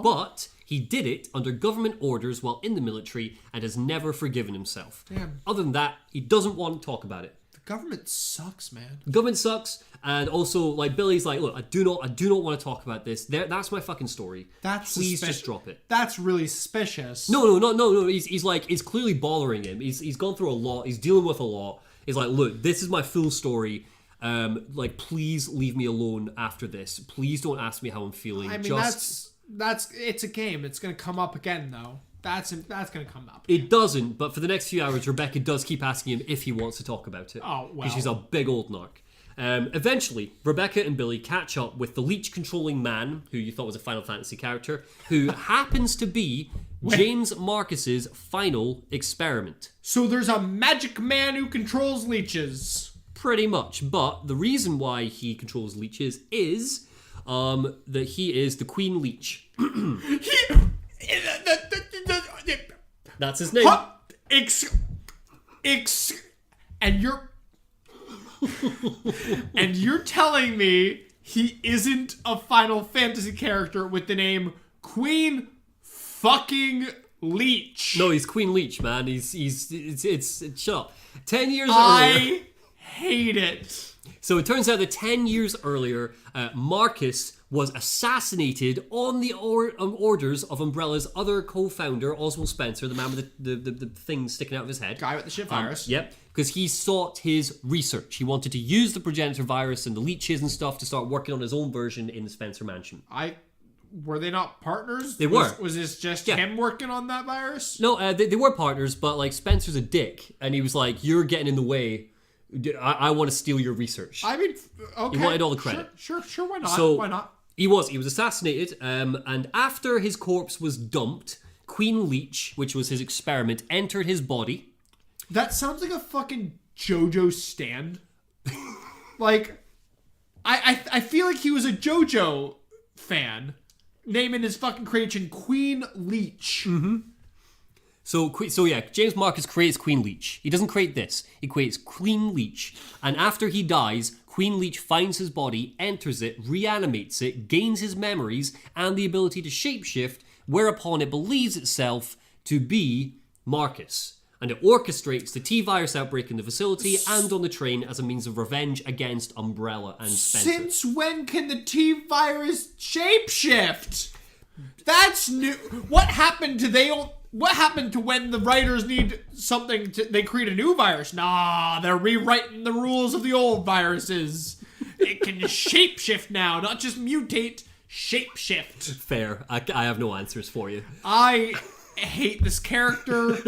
but he did it under government orders while in the military and has never forgiven himself. Damn. Other than that, he doesn't want to talk about it. The government sucks, man. The government sucks, and also, like, Billy's like, look, I do not want to talk about this. That's my fucking story. Please just drop it. That's really suspicious. No. He's like, it's clearly bothering him. He's gone through a lot. He's dealing with a lot. He's like, look, this is my full story. Please leave me alone after this. Please don't ask me how I'm feeling. I mean, that's it's a game. It's gonna come up again, though. That's gonna come up. It doesn't, but for the next few hours, Rebecca does keep asking him if he wants to talk about it. Oh, well. Because she's a big old narc. Eventually, Rebecca and Billy catch up with the leech-controlling man, who you thought was a Final Fantasy character, who happens to be James Marcus's final experiment. So there's a magic man who controls leeches. Pretty much, but the reason why he controls leeches is that he is the Queen Leech. That's his name. And you're telling me he isn't a Final Fantasy character with the name Queen fucking Leech? No, he's Queen Leech, man. It's shut up. 10 years earlier. I hate it. So it turns out that 10 years earlier, Marcus was assassinated on the orders of Umbrella's other co-founder, Oswald Spencer, the man with the thing sticking out of his head. Guy with the shit virus. Yep, because he sought his research. He wanted to use the progenitor virus and the leeches and stuff to start working on his own version in the Spencer mansion. Were they not partners? They were. Was this just him working on that virus? No, they were partners, but like Spencer's a dick, and he was like, "You're getting in the way. I want to steal your research." I mean, okay. He wanted all the credit. Sure. Why not? So why not? He was assassinated, and after his corpse was dumped, Queen Leech, which was his experiment, entered his body. That sounds like a fucking JoJo stand. Like, I feel like he was a JoJo fan, naming his fucking creation Queen Leech. Mm-hmm. So yeah, James Marcus creates Queen Leech. He doesn't create this. He creates Queen Leech. And after he dies, Queen Leech finds his body, enters it, reanimates it, gains his memories, and the ability to shapeshift, whereupon it believes itself to be Marcus. And it orchestrates the T-virus outbreak in the facility and on the train as a means of revenge against Umbrella and Spencer. Since when can the T-virus shapeshift? That's new. What happened to when the writers need something they create a new virus? Nah, they're rewriting the rules of the old viruses. It can shapeshift now, not just mutate, shapeshift. Fair. I have no answers for you. I hate this character.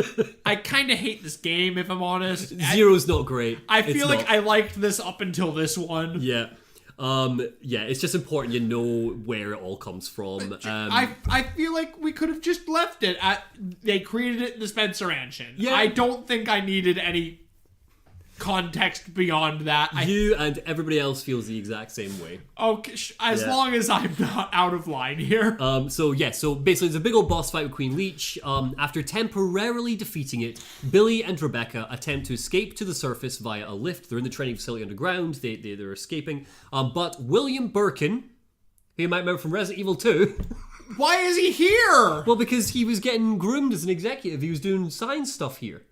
I kind of hate this game, if I'm honest. Zero's not great. I feel like I liked this up until this one. Yeah. It's just important you know where it all comes from. I feel like we could have just left it at they created it in the Spencer Mansion. Yeah. I don't think I needed any context beyond that. You and everybody else feels the exact same way. Okay, as long as I'm not out of line here. So basically there's a big old boss fight with Queen Leech. After temporarily defeating it, Billy and Rebecca attempt to escape to the surface via a lift. They're in the training facility underground. They're escaping. But William Birkin, who you might remember from Resident Evil 2... Why is he here? Well, because he was getting groomed as an executive. He was doing science stuff here.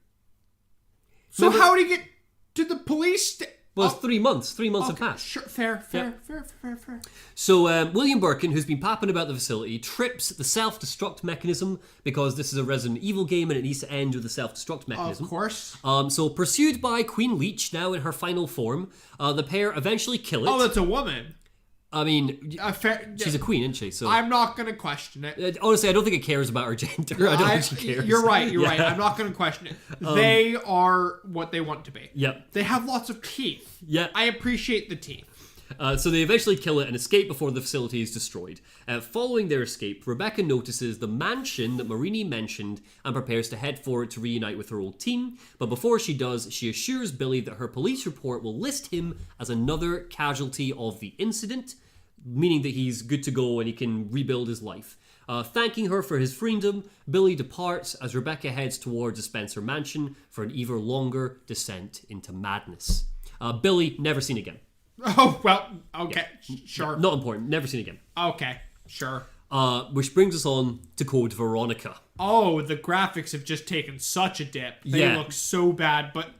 So how did he get to the police Well, it's 3 months. 3 months have passed. Sure, fair. So William Birkin, who's been popping about the facility, trips the self-destruct mechanism because this is a Resident Evil game and it needs to end with a self-destruct mechanism. Of course. So pursued by Queen Leech, now in her final form, the pair eventually kill it. Oh, that's a woman. I mean, she's a queen, isn't she? So I'm not going to question it. Honestly, I don't think it cares about her gender. I don't think she cares. You're right. I'm not going to question it. They are what they want to be. Yep. They have lots of teeth. Yeah. I appreciate the teeth. So they eventually kill it and escape before the facility is destroyed. Following their escape, Rebecca notices the mansion that Marini mentioned and prepares to head for it to reunite with her old team. But before she does, she assures Billy that her police report will list him as another casualty of the incident, meaning that he's good to go and he can rebuild his life. Thanking her for his freedom, Billy departs as Rebecca heads towards the Spencer mansion for an even longer descent into madness. Billy, never seen again. Oh, well, okay, sure. Not important, never seen again. Okay, sure. Which brings us on to Code Veronica. Oh, the graphics have just taken such a dip. They look so bad, but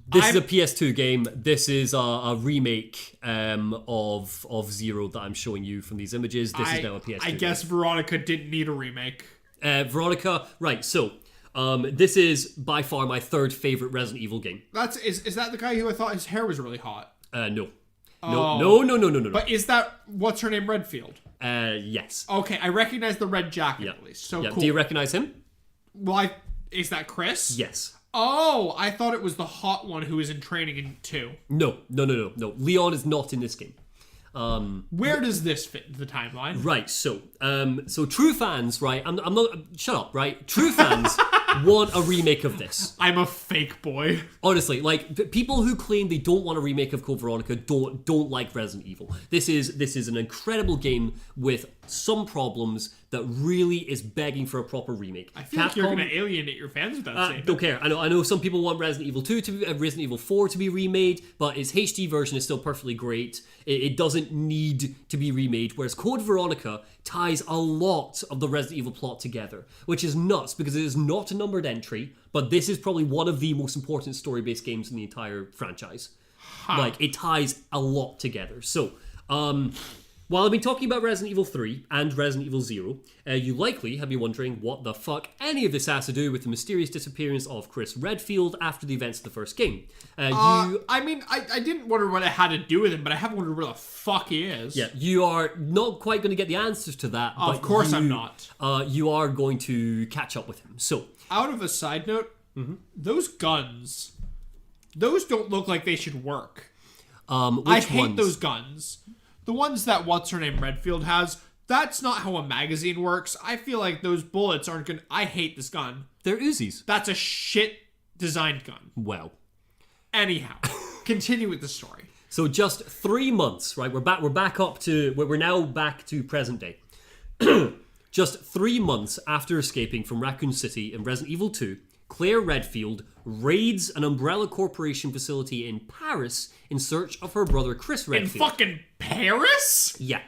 This is a PS2 game. This is a remake of Zero that I'm showing you from these images. This is now a PS2 I guess game. Veronica didn't need a remake. Veronica, right, so this is by far my third favorite Resident Evil game. Is that the guy who I thought his hair was really hot? No. Oh. No. But is that, what's her name, Redfield? Yes. Okay, I recognize the red jacket at least. So cool. Do you recognize him? Well, is that Chris? Yes. Oh, I thought it was the hot one who was in training in 2. No. Leon is not in this game. Where does this fit into the timeline? Right, so true fans, right? I'm not. Shut up, right? True fans want a remake of this. I'm a fake boy. Honestly, like people who claim they don't want a remake of Code Veronica don't like Resident Evil. This is an incredible game with some problems that really is begging for a proper remake. I feel like you're going to alienate your fans with that statement. Don't care. I know some people want Resident Evil 2 to be, Resident Evil 4 to be remade, but its HD version is still perfectly great. It doesn't need to be remade, whereas Code Veronica ties a lot of the Resident Evil plot together, which is nuts because it is not a numbered entry, but this is probably one of the most important story-based games in the entire franchise. Like, it ties a lot together. So, while I've been talking about Resident Evil 3 and Resident Evil 0, you likely have been wondering what the fuck any of this has to do with the mysterious disappearance of Chris Redfield after the events of the first game. I didn't wonder what it had to do with him, but I have wondered where the fuck he is. Yeah, you are not quite going to get the answers to that. Of course I'm not. You are going to catch up with him. So, out of a side note, those guns, those don't look like they should work. I hate those guns. The ones that what's-her-name Redfield has, that's not how a magazine works. I feel like those bullets aren't gonna... I hate this gun. They're Uzis. That's a shit-designed gun. Well. Anyhow, continue with the story. So just 3 months, right? We're now back to present day. Just 3 months after escaping from Raccoon City in Resident Evil 2, Claire Redfield raids an Umbrella Corporation facility in Paris in search of her brother Chris Redfield. In fucking Paris? Yeah.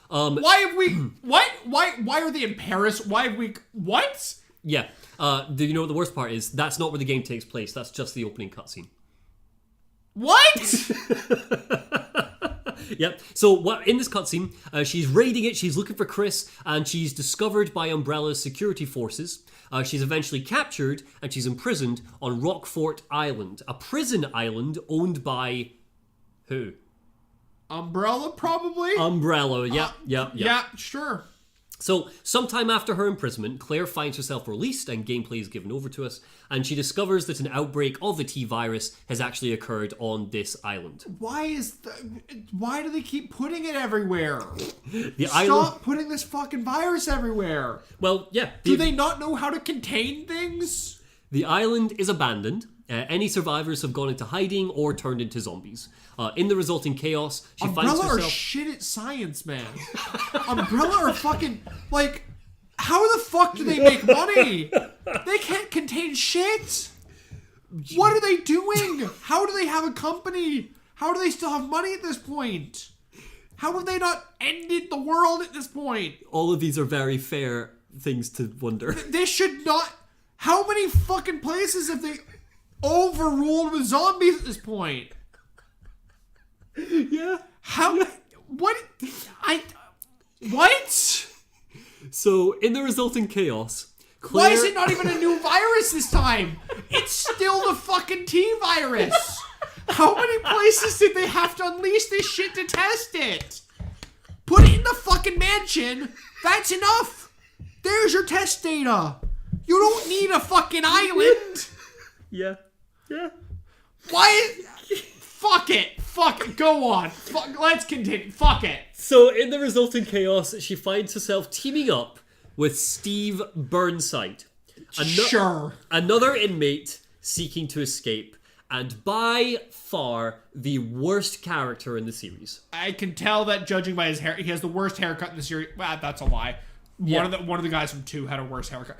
Why have we... What? Why are they in Paris? Why have we... What? Yeah. You know what the worst part is? That's not where the game takes place. That's just the opening cutscene. What? Yep. So in this cutscene, she's raiding it, she's looking for Chris, and she's discovered by Umbrella's security forces. She's eventually captured, and she's imprisoned on Rockfort Island, a prison island owned by... who? Umbrella, probably? Umbrella, yeah. Yeah, sure. So, sometime after her imprisonment, Claire finds herself released and gameplay is given over to us, and she discovers that an outbreak of the T-virus has actually occurred on this island. Why do they keep putting it everywhere? Stop putting this fucking virus everywhere. Well, yeah. Do they not know how to contain things? The island is abandoned. Any survivors have gone into hiding or turned into zombies. In the resulting chaos, she finds herself... Umbrella are shit at science, man. Umbrella are fucking... Like, how the fuck do they make money? They can't contain shit. What are they doing? How do they have a company? How do they still have money at this point? How have they not ended the world at this point? All of these are very fair things to wonder. They should not... How many fucking places have they... overruled with zombies at this point? Yeah. How? What? What? So, in the resulting chaos, Claire... Why is it not even a new virus this time? It's still the fucking T-virus. How many places did they have to unleash this shit to test it? Put it in the fucking mansion. That's enough. There's your test data. You don't need a fucking island. Yeah. Why? Fuck it. Go on. Let's continue. Fuck it. So, in the resulting chaos, she finds herself teaming up with Steve Burnside. Sure. Another inmate seeking to escape, and by far the worst character in the series. I can tell that judging by his hair, he has the worst haircut in the series. Well, that's a lie. Yeah. One of the guys from 2 had a worse haircut.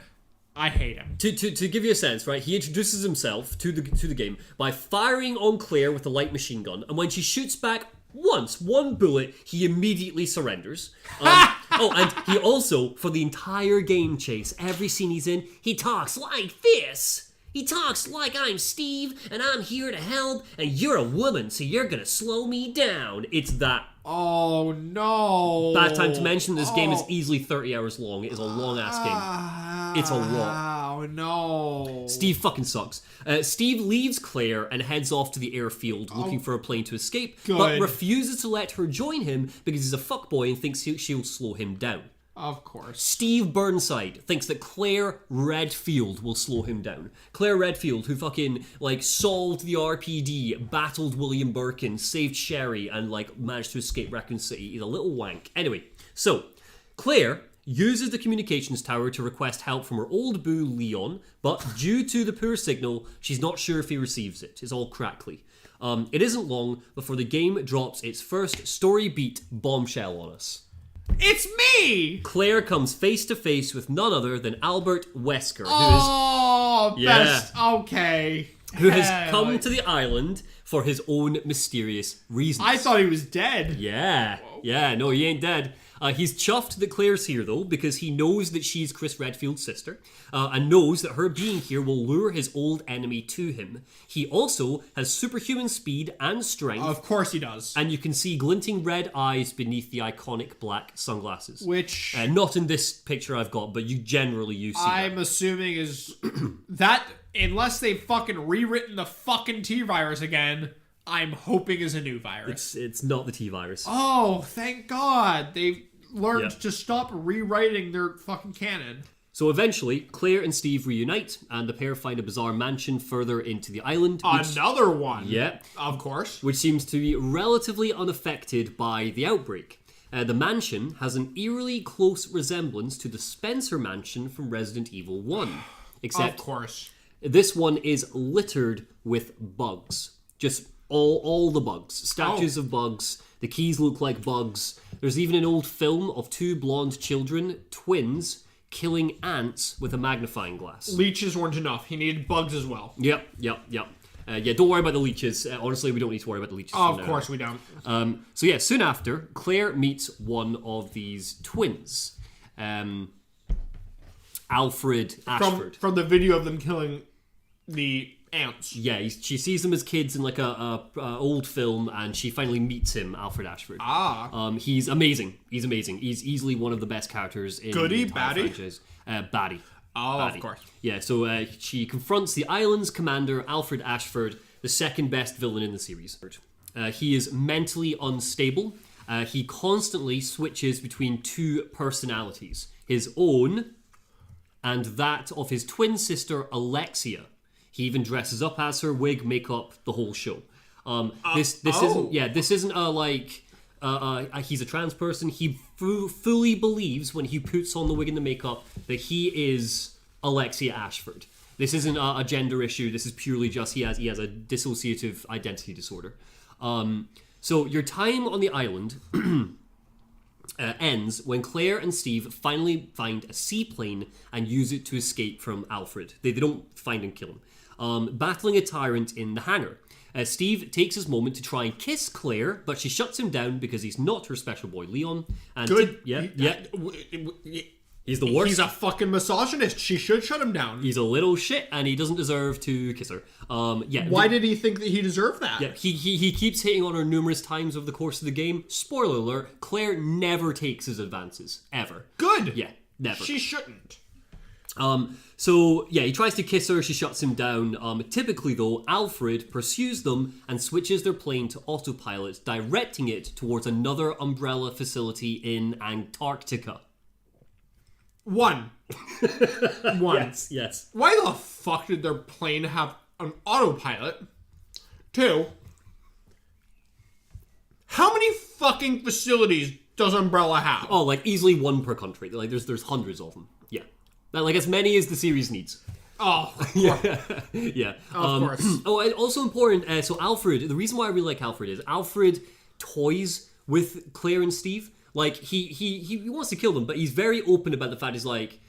I hate him. To give you a sense, right? He introduces himself to the game by firing on Claire with a light machine gun, and when she shoots back one bullet, he immediately surrenders. And he also, for the entire game chase, every scene he's in, he talks like this. He talks like I'm Steve, and I'm here to help, and you're a woman, so you're gonna slow me down. It's that. Oh, no. Bad time to mention, this game is easily 30 hours long. It is a long-ass game. It's a lot. Oh, no. Steve fucking sucks. Steve leaves Claire and heads off to the airfield looking for a plane to escape, but refuses to let her join him because he's a fuckboy and thinks she'll slow him down. Of course. Steve Burnside thinks that Claire Redfield will slow him down. Claire Redfield, who fucking, solved the RPD, battled William Birkin, saved Sherry, and, managed to escape Raccoon City. He's a little wank. Anyway, so, Claire uses the communications tower to request help from her old boo Leon, but due to the poor signal, she's not sure if he receives it. It's all crackly. It isn't long before the game drops its first story beat bombshell on us. It's me! Claire comes face to face with none other than Albert Wesker, who has come to the island for his own mysterious reasons. I thought he was dead. Yeah, no, he ain't dead. He's chuffed that Claire's here, though, because he knows that she's Chris Redfield's sister, and knows that her being here will lure his old enemy to him. He also has superhuman speed and strength. Of course he does. And you can see glinting red eyes beneath the iconic black sunglasses. Which... not in this picture I've got, but you see I'm assuming is... that, unless they've fucking rewritten the fucking T-virus again... I'm hoping is a new virus. It's not the T-virus. Oh, thank God. They've learned to stop rewriting their fucking canon. So eventually, Claire and Steve reunite, and the pair find a bizarre mansion further into the island. Another one. Yeah. Of course. Which seems to be relatively unaffected by the outbreak. The mansion has an eerily close resemblance to the Spencer mansion from Resident Evil 1. Except, of course, this one is littered with bugs. Just all the bugs. Statues of bugs. The keys look like bugs. There's even an old film of two blonde children, twins, killing ants with a magnifying glass. Leeches weren't enough. He needed bugs as well. Yep. Don't worry about the leeches. Honestly, we don't need to worry about the leeches. Of course we don't. Soon after, Claire meets one of these twins. Alfred Ashford. From the video of them killing the ants. Yeah, she sees them as kids in like a old film, and she finally meets him, Alfred Ashford. He's amazing. He's easily one of the best characters in the entire franchise. Baddie. Of course. Yeah, so she confronts the island's commander, Alfred Ashford, the second best villain in the series. He is mentally unstable. He constantly switches between two personalities. His own and that of his twin sister, Alexia. He even dresses up as her, wig, makeup, the whole show. This isn't he's a trans person. He fully believes when he puts on the wig and the makeup that he is Alexia Ashford. This isn't a gender issue. This is purely just he has a dissociative identity disorder. So your time on the island ends when Claire and Steve finally find a seaplane and use it to escape from Alfred. They don't find and kill him. Battling a tyrant in the hangar. Steve takes his moment to try and kiss Claire, but she shuts him down because he's not her special boy Leon. And Good. He's the worst. He's a fucking misogynist. She should shut him down. He's a little shit, and he doesn't deserve to kiss her. Why did he think that he deserved that? Yeah, he keeps hitting on her numerous times over the course of the game. Spoiler alert, Claire never takes his advances. Ever. Good. Yeah, never. She shouldn't. He tries to kiss her, she shuts him down. Typically, though, Alfred pursues them and switches their plane to autopilot, directing it towards another Umbrella facility in Antarctica. One. Yes. Why the fuck did their plane have an autopilot? Two. How many fucking facilities does Umbrella have? Oh, like easily one per country. Like there's hundreds of them. Yeah. Like as many as the series needs. Oh, yeah. Of course. And also important, so Alfred, the reason why I really like Alfred is Alfred toys with Claire and Steve. Like, he wants to kill them, but he's very open about the fact he's like,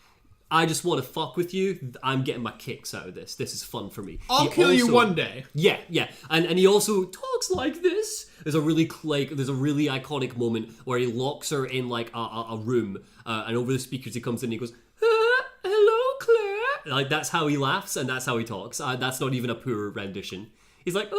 I just want to fuck with you. I'm getting my kicks out of this. This is fun for me. I'll kill you one day. Yeah. And he also talks like this. There's a really iconic moment where he locks her in like a room, and over the speakers he comes in and he goes, hello, Claire. Like, that's how he laughs and that's how he talks. That's not even a poor rendition. He's like,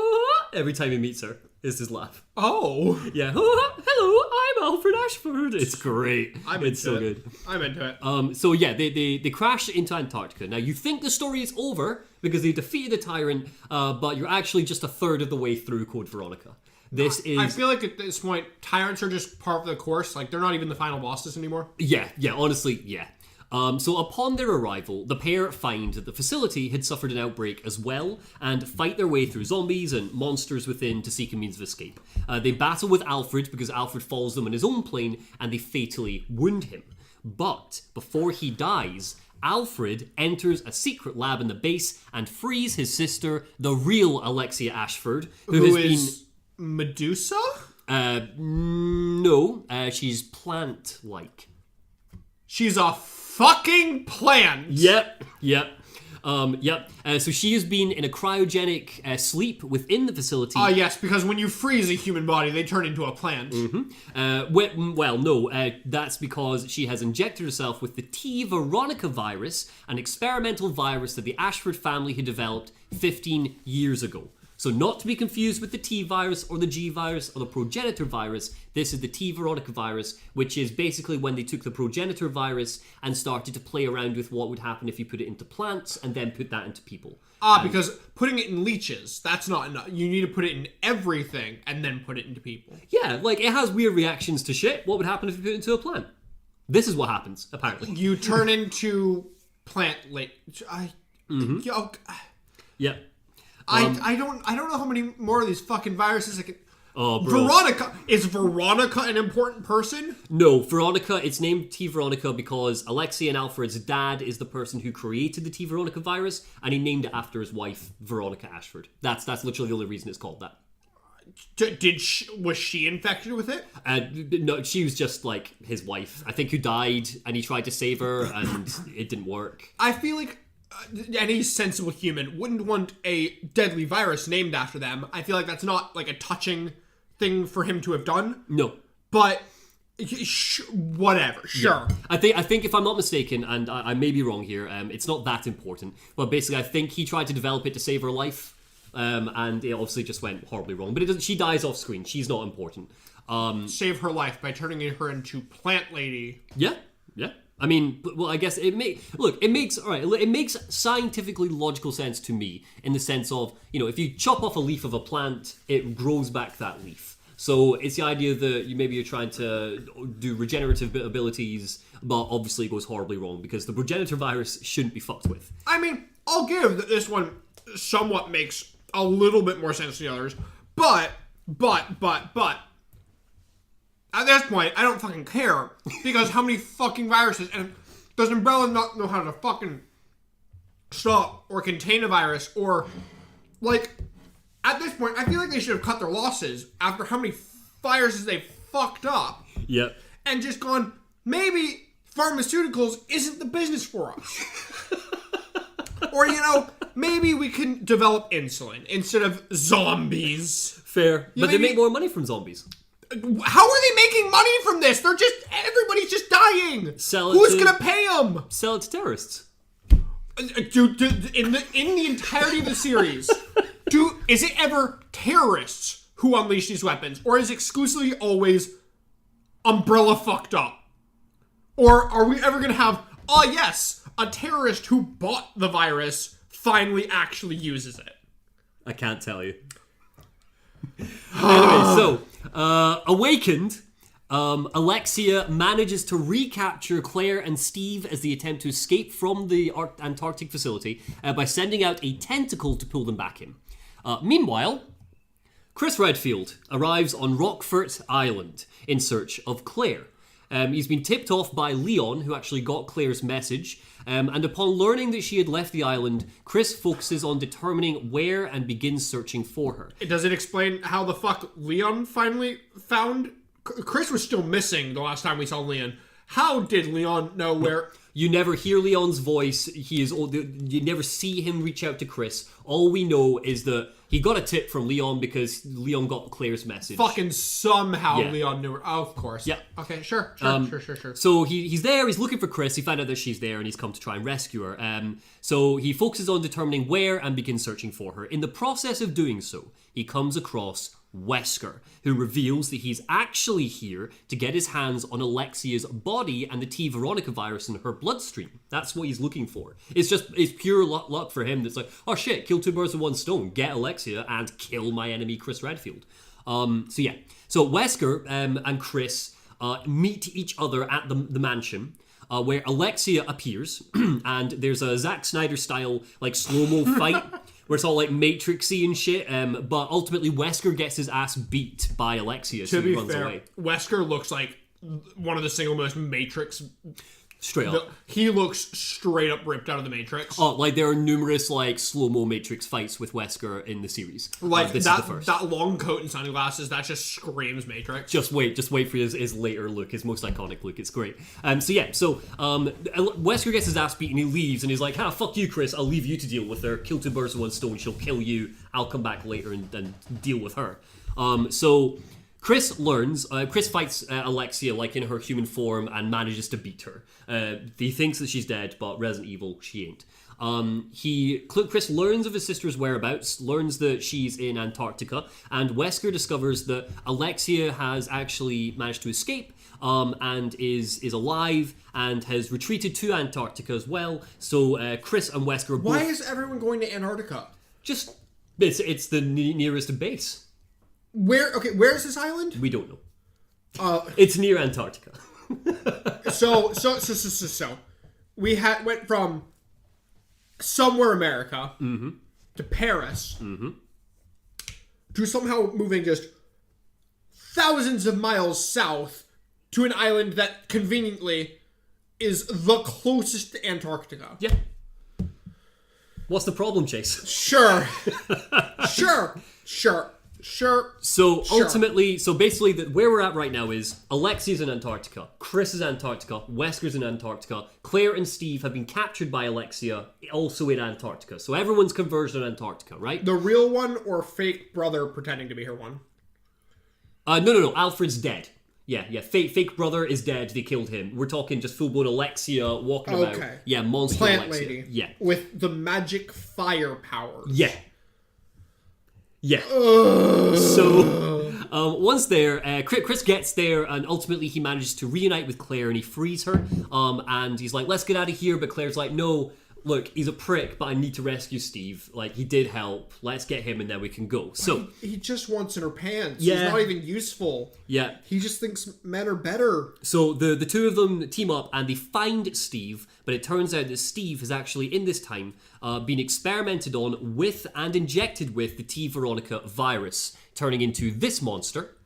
every time he meets her. Is his laugh. Oh. Yeah. Hello, I'm Alfred Ashford. It's great. It's so good. I'm into it. So yeah, they crash into Antarctica. Now you think the story is over because they defeated the tyrant, but you're actually just a third of the way through Code Veronica. I feel like at this point, tyrants are just part of the course. Like, they're not even the final bosses anymore. Yeah, honestly, yeah. So upon their arrival, the pair find that the facility had suffered an outbreak as well and fight their way through zombies and monsters within to seek a means of escape. They battle with Alfred because Alfred follows them on his own plane and they fatally wound him. But before he dies, Alfred enters a secret lab in the base and frees his sister, the real Alexia Ashford, who has been... Medusa? No, she's plant-like. She's a fucking plant. Yep. So she has been in a cryogenic sleep within the facility. Yes, because when you freeze a human body, they turn into a plant. That's because she has injected herself with the T. Veronica virus, an experimental virus that the Ashford family had developed 15 years ago. So not to be confused with the T virus or the G virus or the progenitor virus, this is the T Veronica virus, which is basically when they took the progenitor virus and started to play around with what would happen if you put it into plants and then put that into people. Because putting it in leeches, that's not enough. You need to put it in everything and then put it into people. Yeah, like it has weird reactions to shit. What would happen if you put it into a plant? This is what happens, apparently. You turn into plant Yeah. I don't know how many more of these fucking viruses I can... Oh, bro. Veronica! Is Veronica an important person? No, Veronica, it's named T. Veronica because Alexia and Alfred's dad is the person who created the T. Veronica virus, and he named it after his wife, Veronica Ashford. That's literally the only reason it's called that. Was she infected with it? No, she was just like his wife, I think, who died, and he tried to save her, and it didn't work. I feel like any sensible human wouldn't want a deadly virus named after them. I feel like that's not like a touching thing for him to have done. No. But whatever, sure. Yeah. I think if I'm not mistaken, and I may be wrong here, it's not that important, but basically I think he tried to develop it to save her life, and it obviously just went horribly wrong. But it doesn't. She dies off screen. She's not important. Save her life by turning her into Plant Lady. Yeah. I mean, well, I guess it makes scientifically logical sense to me in the sense of, if you chop off a leaf of a plant, it grows back that leaf. So it's the idea that you're trying to do regenerative abilities, but obviously it goes horribly wrong because the progenitor virus shouldn't be fucked with. I mean, I'll give that this one somewhat makes a little bit more sense than the others, but at this point, I don't fucking care, because how many fucking viruses, and does Umbrella not know how to fucking stop or contain a virus, or, like, at this point, I feel like they should have cut their losses after how many viruses they fucked up. Yep. And just gone, maybe pharmaceuticals isn't the business for us. Or, maybe we can develop insulin instead of zombies. Fair. But they make more money from zombies. How are they making money from this? Everybody's just dying. Who's gonna pay them? Sell it to terrorists. Dude, in the entirety of the series, is it ever terrorists who unleash these weapons, or is it exclusively always Umbrella fucked up? Or are we ever gonna have, a terrorist who bought the virus finally actually uses it? I can't tell you. Anyway, so awakened, Alexia manages to recapture Claire and Steve as they attempt to escape from the Antarctic facility by sending out a tentacle to pull them back in. Meanwhile, Chris Redfield arrives on Rockfort Island in search of Claire. He's been tipped off by Leon, who actually got Claire's message, and upon learning that she had left the island, Chris focuses on determining where and begins searching for her. Does it explain how the fuck Leon finally found... Chris was still missing the last time we saw Leon. How did Leon know where... You never hear Leon's voice. You never see him reach out to Chris. All we know is that he got a tip from Leon because Leon got Claire's message. Fucking somehow Leon knew her. Oh, of course. Yeah. Okay, sure. So he's there, he's looking for Chris, he found out that she's there and he's come to try and rescue her. So he focuses on determining where and begins searching for her. In the process of doing so, he comes across Wesker, who reveals that he's actually here to get his hands on Alexia's body and the T. Veronica virus in her bloodstream. That's what he's looking for. It's pure luck for him. That's like, oh shit, kill two birds with one stone. Get Alexia and kill my enemy Chris Redfield. So Wesker and Chris meet each other at the mansion. where Alexia appears, and there's a Zack Snyder style like slow mo fight where it's all like Matrixy and shit. But ultimately, Wesker gets his ass beat by Alexia, so he runs away. Wesker looks like one of the single most Matrix. Straight up. He looks straight up ripped out of the Matrix. Oh, like there are numerous like slow-mo Matrix fights with Wesker in the series. Like this is the first. that long coat and sunglasses, that just screams Matrix. Just wait for his later look, his most iconic look. It's great. So Wesker gets his ass beat and he leaves and he's like, fuck you, Chris, I'll leave you to deal with her. Kill two birds with one stone, she'll kill you, I'll come back later and deal with her. So Chris fights Alexia like in her human form and manages to beat her. He thinks that she's dead, but Resident Evil, she ain't. Chris learns of his sister's whereabouts, learns that she's in Antarctica, and Wesker discovers that Alexia has actually managed to escape and is alive and has retreated to Antarctica as well. So Chris and Wesker are both... Why is everyone going to Antarctica? Just, it's the nearest base. Where is this island? We don't know. It's near Antarctica. So we went from somewhere America to Paris to somehow moving just thousands of miles south to an island that conveniently is the closest to Antarctica. Yeah. What's the problem, Chase? Sure. So ultimately, basically, where we're at right now is Alexia's in Antarctica, Chris is in Antarctica, Wesker's in Antarctica, Claire and Steve have been captured by Alexia, also in Antarctica. So everyone's converged on Antarctica, right? The real one or fake brother pretending to be her one? No. Alfred's dead. Yeah. Fake brother is dead. They killed him. We're talking just full-blown Alexia walking about. Yeah, monster Plant Alexia. lady. Yeah. With the magic fire powers. Yeah. So, once there, Chris gets there, and ultimately he manages to reunite with Claire, and he frees her. And he's like, "Let's get out of here." But Claire's like, "No, look, he's a prick, but I need to rescue Steve. Like, he did help. Let's get him, and then we can go." So he just wants in her pants. Yeah. He's not even useful. Yeah. He just thinks men are better. So the two of them team up and they find Steve, but it turns out that Steve has actually, in this time, been experimented on with and injected with the T. Veronica virus, turning into this monster.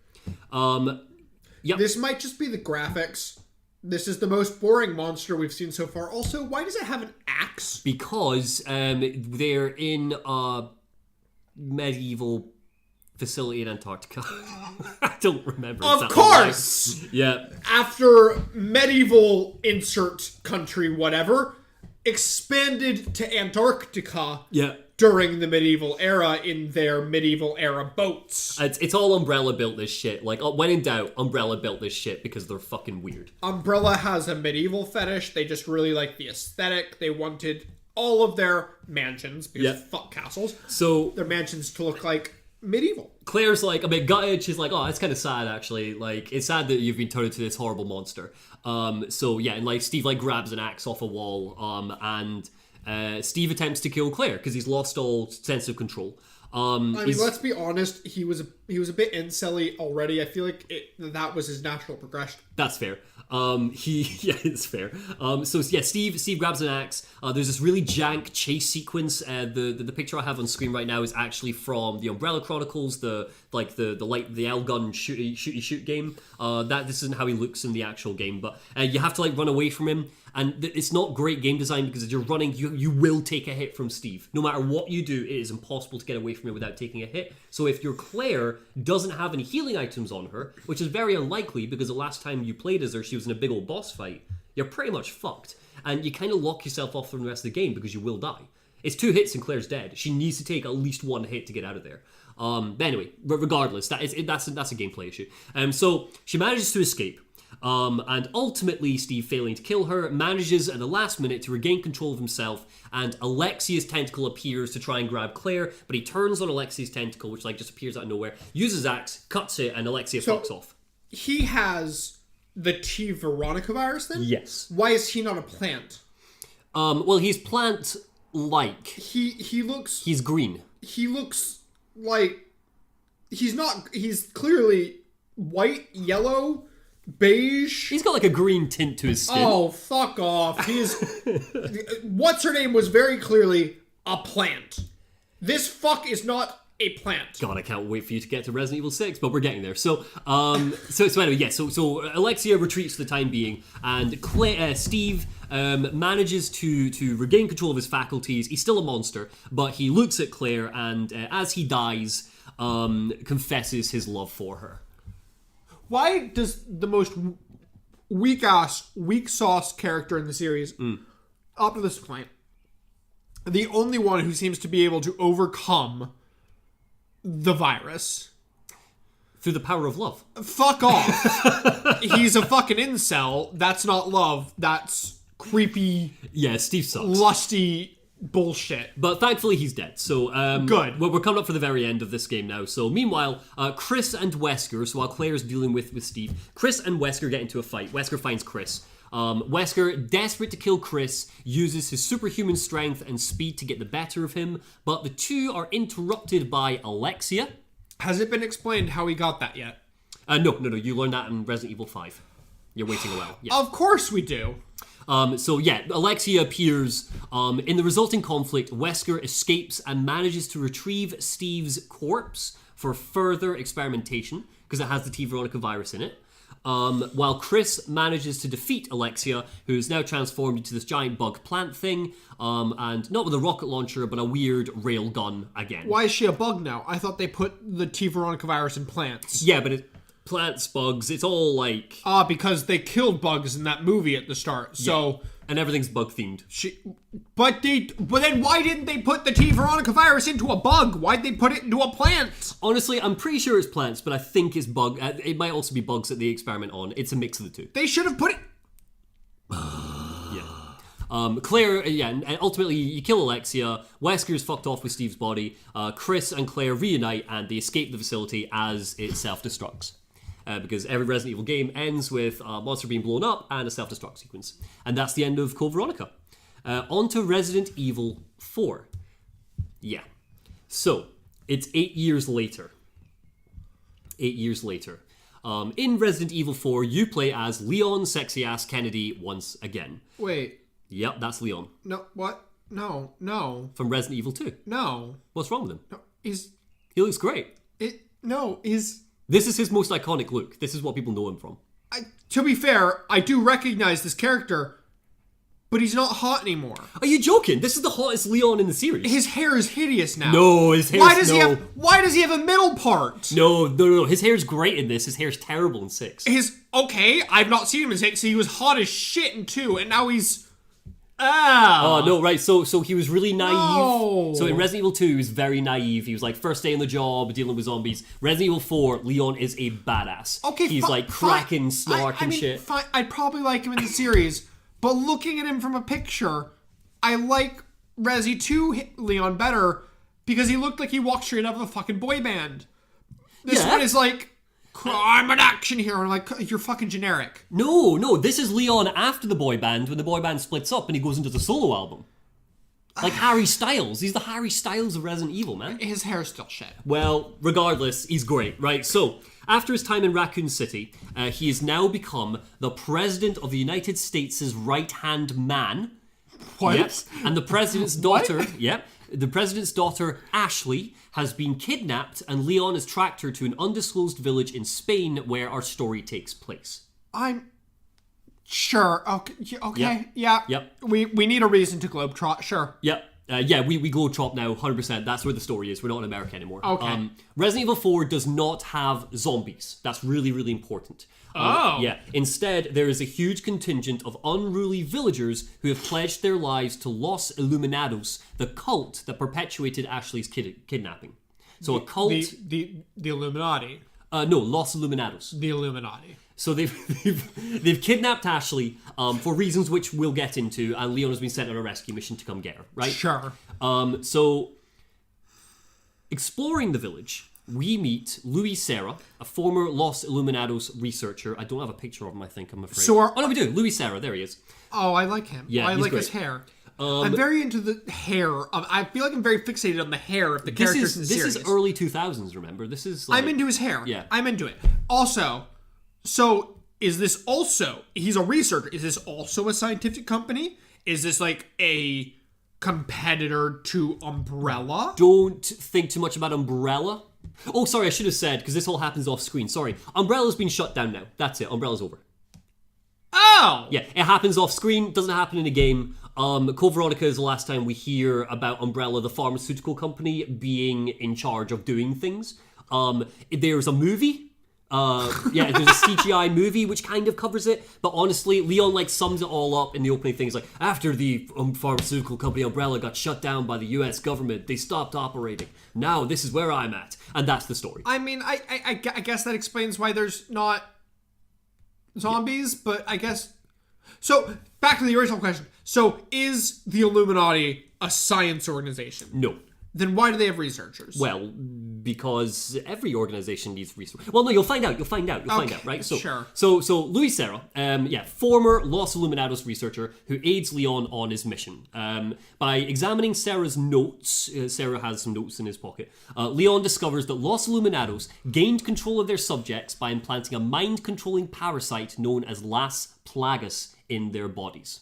Yep. This might just be the graphics. This is the most boring monster we've seen so far. Also, why does it have an axe? Because they're in a medieval facility in Antarctica. I don't remember. Of course! Yeah. After medieval insert country whatever expanded to Antarctica during the medieval era in their medieval era boats. It's all Umbrella built this shit. Like, when in doubt, Umbrella built this shit because they're fucking weird. Umbrella has a medieval fetish. They just really like the aesthetic. They wanted all of their mansions, because fuck castles, so their mansions to look like medieval. Claire's like a bit gutted. She's like, "Oh, it's kind of sad, actually. Like, it's sad that you've been turned into this horrible monster." So yeah, and like Steve like grabs an axe off a wall, and Steve attempts to kill Claire because he's lost all sense of control. I mean, let's be honest. He was a bit incel-y already. I feel like that was his natural progression. That's fair. It's fair. Steve grabs an axe. There's this really jank chase sequence. The picture I have on screen right now is actually from the Umbrella Chronicles, the L gun shoot game. This isn't how he looks in the actual game, but you have to like run away from him. And it's not great game design because as you're running, you will take a hit from Steve. No matter what you do, it is impossible to get away from him without taking a hit. So if your Claire doesn't have any healing items on her, which is very unlikely because the last time you played as her, she was in a big old boss fight, you're pretty much fucked. And you kind of lock yourself off from the rest of the game because you will die. It's 2 hits and Claire's dead. She needs to take at least 1 hit to get out of there. But anyway, regardless, that's a gameplay issue. So she manages to escape. And ultimately, Steve, failing to kill her, manages at the last minute to regain control of himself, and Alexia's tentacle appears to try and grab Claire, but he turns on Alexia's tentacle, which like just appears out of nowhere, uses axe, cuts it, and Alexia fucks off. He has the T. Veronica virus then? Yes. Why is he not a plant? Well, he's plant-like. He looks... He's green. He looks like... He's clearly white, yellow... beige. He's got like a green tint to his skin. Oh, fuck off. What's her name was very clearly a plant. This fuck is not a plant. God, I can't wait for you to get to Resident Evil 6, but we're getting there. So anyway, yeah. So Alexia retreats for the time being, and Steve manages to regain control of his faculties. He's still a monster, but he looks at Claire, and as he dies, confesses his love for her. Why does the most weak sauce character in the series, up to this point, the only one who seems to be able to overcome the virus? Through the power of love. Fuck off. He's a fucking incel. That's not love. That's creepy. Yeah, Steve sucks. Lusty bullshit. But thankfully he's dead. So good. We're coming up for the very end of this game now. So meanwhile, Chris and Wesker, so while Claire's dealing with Steve, Chris and Wesker get into a fight. Wesker finds Chris. Wesker, desperate to kill Chris, uses his superhuman strength and speed to get the better of him, but the two are interrupted by Alexia. Has it been explained how he got that yet? No. You learned that in Resident Evil 5. You're waiting a while. Yeah. Of course we do. Alexia appears. In the resulting conflict, Wesker escapes and manages to retrieve Steve's corpse for further experimentation, because it has the T. Veronica virus in it. While Chris manages to defeat Alexia, who's now transformed into this giant bug plant thing, and not with a rocket launcher, but a weird rail gun again. Why is she a bug now? I thought they put the T. Veronica virus in plants. Yeah, but plants, bugs, it's all like... because they killed bugs in that movie at the start, so... Yeah. And everything's bug themed. But then why didn't they put the T. Veronica virus into a bug? Why'd they put it into a plant? Honestly, I'm pretty sure it's plants, but I think it's bug. It might also be bugs that they experiment on. It's a mix of the two. They should have put it... Yeah. Claire, and ultimately you kill Alexia. Wesker's fucked off with Steve's body. Chris and Claire reunite and they escape the facility as it self-destructs. Because every Resident Evil game ends with a monster being blown up and a self-destruct sequence. And that's the end of Code Veronica. On to Resident Evil 4. Yeah. So, it's 8 years later. 8 years later. In Resident Evil 4, you play as Leon Sexy-Ass Kennedy once again. Wait. Yep, that's Leon. No, what? No. From Resident Evil 2. No. What's wrong with him? No, He looks great. This is his most iconic look. This is what people know him from. To be fair, I do recognize this character, but he's not hot anymore. Are you joking? This is the hottest Leon in the series. His hair is hideous now. No, his hair. Why does he have a middle part? No. His hair's great in this. His hair's terrible in 6. Okay, I've not seen him in 6. He was hot as shit in 2, and now he's... Oh, no, right. So he was really naive. No. So in Resident Evil 2, he was very naive. He was like first day on the job, dealing with zombies. Resident Evil 4, Leon is a badass. Okay, he's like cracking, snark and shit. Fine. I'd probably like him in the series, but looking at him from a picture, I like Resi 2 Leon better because he looked like he walked straight out of a fucking boy band. This one is like... I'm an action hero. I'm like, you're fucking generic. No. This is Leon after the boy band, when the boy band splits up and he goes into the solo album. Like Harry Styles. He's the Harry Styles of Resident Evil, man. His hair's still shit. Well, regardless, he's great, right? So, after his time in Raccoon City, he has now become the President of the United States' right-hand man. What? Yep. And the President's daughter... Yep. The President's daughter, Ashley, has been kidnapped, and Leon has tracked her to an undisclosed village in Spain where our story takes place. I'm... Sure. Okay. Yeah. Yep. We need a reason to globetrot. Sure. Yep. We globetrot now, 100%. That's where the story is. We're not in America anymore. Okay. Resident Evil 4 does not have zombies. That's really, really important. Yeah. Instead, there is a huge contingent of unruly villagers who have pledged their lives to Los Illuminados, the cult that perpetuated Ashley's kidnapping. So a cult... The Illuminati. No, Los Illuminados. The Illuminati. So they've kidnapped Ashley for reasons which we'll get into, and Leon has been sent on a rescue mission to come get her, right? Sure. So, exploring the village, we meet Luis Serra, a former Los Illuminados researcher. I don't have a picture of him, I'm afraid. Oh, no, we do. Luis Serra, there he is. Oh, I like him. Yeah, I like great. his hair. I'm very into the hair. I feel like I'm very fixated on the hair of the characters in the series. This is early 2000s, remember? This is like... I'm into his hair. Yeah. I'm into it. Also, so is this also, he's a researcher, is this also a scientific company? Is this like a competitor to Umbrella? Don't think too much about Umbrella. Oh, sorry, I should have said, because this all happens off screen. Sorry. Umbrella's been shut down now. That's it. Umbrella's over. Oh! Yeah, it happens off screen, doesn't happen in the game. Code Veronica is the last time we hear about Umbrella, the pharmaceutical company, being in charge of doing things. There's a movie. There's a CGI movie which kind of covers it, but honestly, Leon like sums it all up in the opening things like, after the pharmaceutical company Umbrella got shut down by the US government, they stopped operating. Now this is where I'm at, and that's the story. I mean, I guess that explains why there's not zombies, but I guess... So, back to the original question. So, is the Illuminati a science organization? No. Then why do they have researchers? Well, because every organization needs research. Well, no, you'll find out, right? Sure. So Louis Serra, former Los Illuminados researcher who aids Leon on his mission. By examining Serra's notes, Serra has some notes in his pocket, Leon discovers that Los Illuminados gained control of their subjects by implanting a mind-controlling parasite known as Las Plagas in their bodies.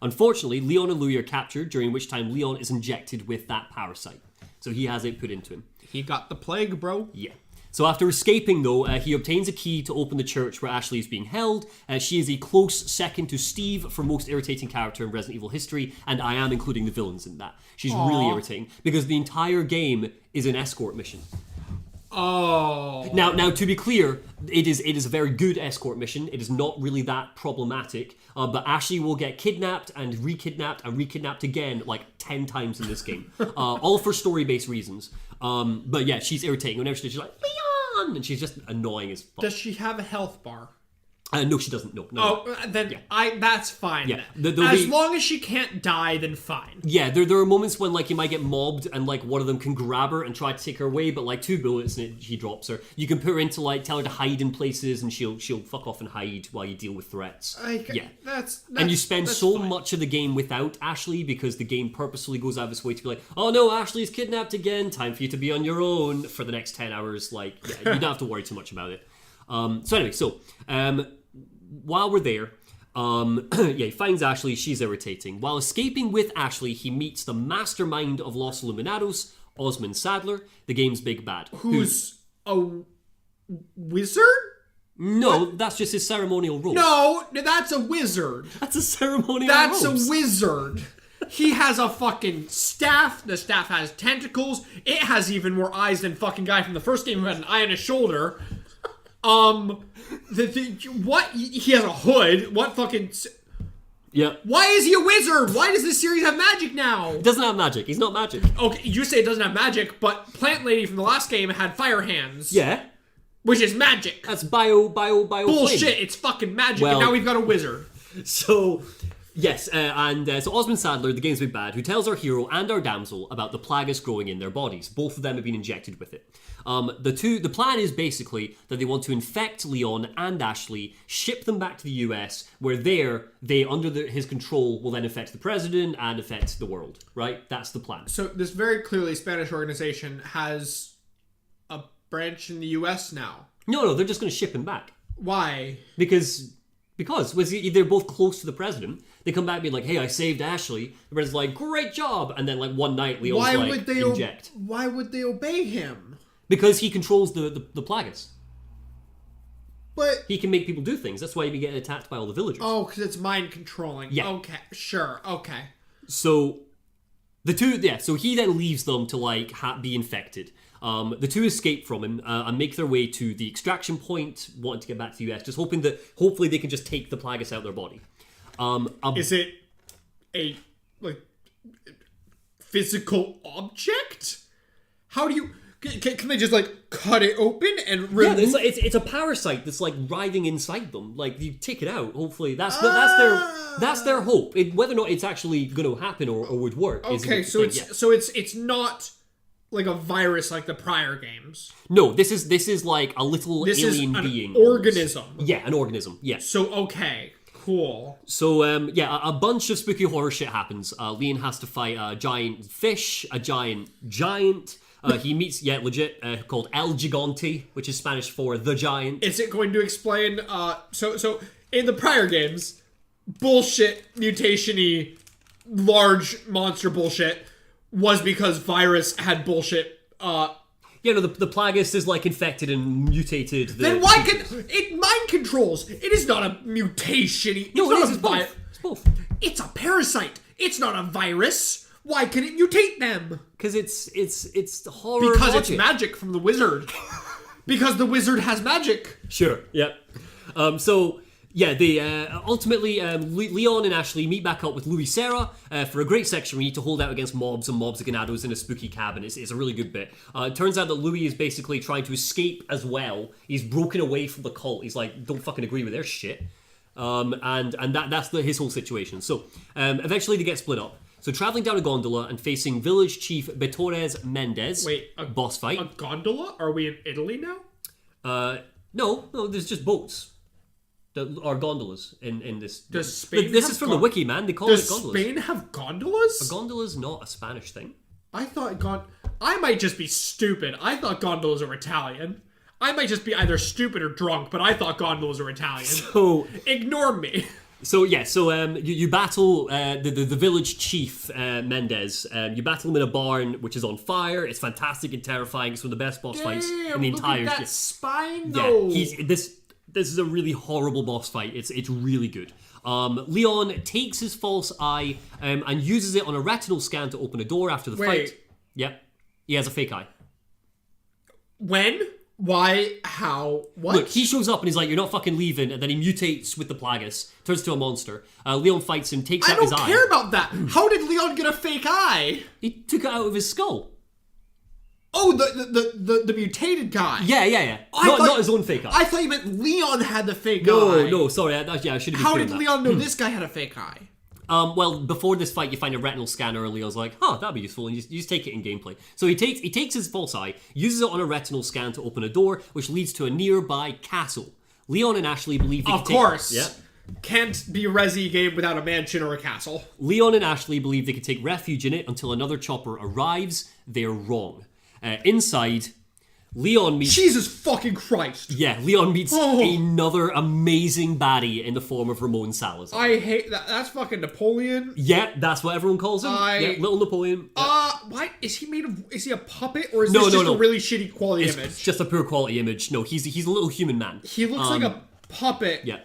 Unfortunately, Leon and Louis are captured, during which time Leon is injected with that parasite. So he has it put into him. He got the plague, bro. Yeah. So after escaping, though, he obtains a key to open the church where Ashley is being held. She is a close second to Steve for most irritating character in Resident Evil history, and I am including the villains in that. She's really irritating, because the entire game is an escort mission. Oh. Now, to be clear, it is a very good escort mission. It is not really that problematic. But Ashley will get kidnapped and re-kidnapped again like 10 times in this game. All for story-based reasons. But yeah, she's irritating. Whenever she's like, Leon! And she's just annoying as fuck. Does she have a health bar? No, she doesn't. No. Then yeah. That's fine. Yeah, as long as she can't die, then fine. Yeah, there are moments when like you might get mobbed and like one of them can grab her and try to take her away, but like 2 bullets and she drops her. You can put her into like tell her to hide in places and she'll fuck off and hide while you deal with threats. That's and you spend so much of the game without Ashley because the game purposefully goes out of its way to be like, oh no, Ashley's kidnapped again. Time for you to be on your own for the next 10 hours. Like, yeah, you don't have to worry too much about it. While we're there, he finds Ashley, she's irritating. While escaping with Ashley, he meets the mastermind of Los Illuminados, Osmond Sadler, the game's big bad. Who's a wizard? No, that's just his ceremonial robes. No, that's a wizard. That's a ceremonial That's robes. a wizard. He has a fucking staff. The staff has tentacles. It has even more eyes than fucking guy from the first game who had an eye on his shoulder. What? He has a hood. What fucking... Yeah. Why is he a wizard? Why does this series have magic now? He doesn't have magic. He's not magic. Okay, you say it doesn't have magic, but Plant Lady from the last game had fire hands. Yeah. Which is magic. That's bio Bullshit, flame. it's fucking magic, Well, and now we've got a wizard. So... Yes, so Osmond Sadler, the game's big bad, who tells our hero and our damsel about the plagas growing in their bodies. Both of them have been injected with it. The plan is basically that they want to infect Leon and Ashley, ship them back to the US, where they under his control will then affect the president and affect the world. Right? That's the plan. So this very clearly Spanish organization has a branch in the US now. No, they're just going to ship him back. Why? Because they're both close to the president. They come back and be like, hey, I saved Ashley. The president's like, great job. And then like one night, Leon's inject. Why would they obey him? Because he controls the plagas. But... He can make people do things. That's why he'd be getting attacked by all the villagers. Oh, because it's mind controlling. Yeah. Okay, sure, okay. So, so he then leaves them to like be infected. The two escape from him and make their way to the extraction point, wanting to get back to the US, just hopefully they can just take the plagas out of their body. Is it a physical object? How do you... Can they just cut it open and remove... Yeah, it's a parasite that's writhing inside them. Like, you take it out, hopefully. That's their hope. Whether or not it's actually going to happen or would work. Okay, so it's not... like a virus like the prior games. No, this is like a little alien being. Organism. Yeah, an organism. Yeah. So okay, cool. So a bunch of spooky horror shit happens. Leon has to fight a giant fish, a giant, He meets, legit, called El Gigante, which is Spanish for the giant. Is it going to explain? So in the prior games, bullshit mutation-y, large monster bullshit was because virus had bullshit. The Plagueis is like infected and mutated. Then why can it mind controls? It is not a mutation-y. No, it's it's not both. It's both. It's a parasite. It's not a virus. Why can it mutate them? Because it's horror. Because logic. it's magic from the wizard. Because the wizard has magic. Sure. Yep. They ultimately Leon and Ashley meet back up with Louis Serra for a great section where you need to hold out against mobs and mobs ganados in a spooky cabin. It's a really good bit. It turns out that Louis is basically trying to escape as well. He's broken away from the cult. He's like, don't fucking agree with their shit. That's his whole situation. So eventually they get split up. So traveling down a gondola and facing village chief Betores Mendez. Wait, boss fight. A gondola? Are we in Italy now? No, there's just boats. That are gondolas in this. Does Spain this is from the wiki, man. They call it gondolas. Does Spain have gondolas? A gondola's not a Spanish thing. I thought I might just be stupid. I thought gondolas are Italian. I might just be either stupid or drunk, but I thought gondolas are Italian. So ignore me. You battle the village chief Mendez. You battle him in a barn which is on fire. It's fantastic and terrifying. It's one of the best boss fights in the entire. Look at that spine, though. Yeah, this is a really horrible boss fight. It's really good. Leon takes his false eye and uses it on a retinal scan to open a door after the fight. Yep, he has a fake eye. When? Why? How? What? Look, he shows up and he's like, "You're not fucking leaving," and then he mutates with the Plagueis, turns to a monster. Leon fights him, takes out his eye. I don't care about that. How did Leon get a fake eye? He took it out of his skull. Oh, the mutated guy. Yeah. Not his own fake eye. I thought you meant Leon had the fake eye. No, sorry. I should have been How clear did on that. Leon know this guy had a fake eye? Well, before this fight, you find a retinal scanner, and Leon's like, that'd be useful, and you just take it in gameplay. So he takes his false eye, uses it on a retinal scan to open a door, which leads to a nearby castle. Leon and Ashley believe they Of course. Can't be a Resi game without a mansion or a castle. Leon and Ashley believe they can take refuge in it until another chopper arrives. They're wrong. Inside, Leon meets... Jesus fucking Christ. Yeah, Leon meets another amazing baddie in the form of Ramon Salazar. I hate that. That's fucking Napoleon. Yeah, that's what everyone calls him. Little Napoleon. What? Is he made of... Is he a puppet? Or is this just a really shitty quality image? It's just a poor quality image. No, he's a little human man. He looks like a puppet. Yeah.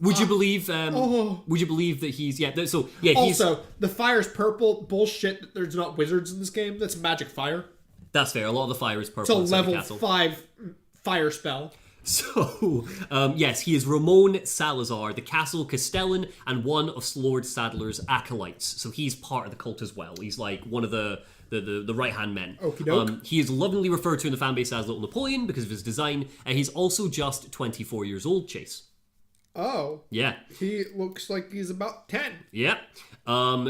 Would you believe... Would you believe that he's... Yeah, so... Yeah, he's... Also, the fire's purple. Bullshit that there's not wizards in this game. That's magic fire. That's fair. A lot of the fire is purple. It's a level 5 fire spell. So, yes, he is Ramon Salazar, the Castle Castellan, and one of Lord Sadler's acolytes. So he's part of the cult as well. He's like one of the right-hand men. Okie doke. He is lovingly referred to in the fanbase as Little Napoleon because of his design, and he's also just 24 years old, Chase. Oh. Yeah. He looks like he's about 10. Yeah.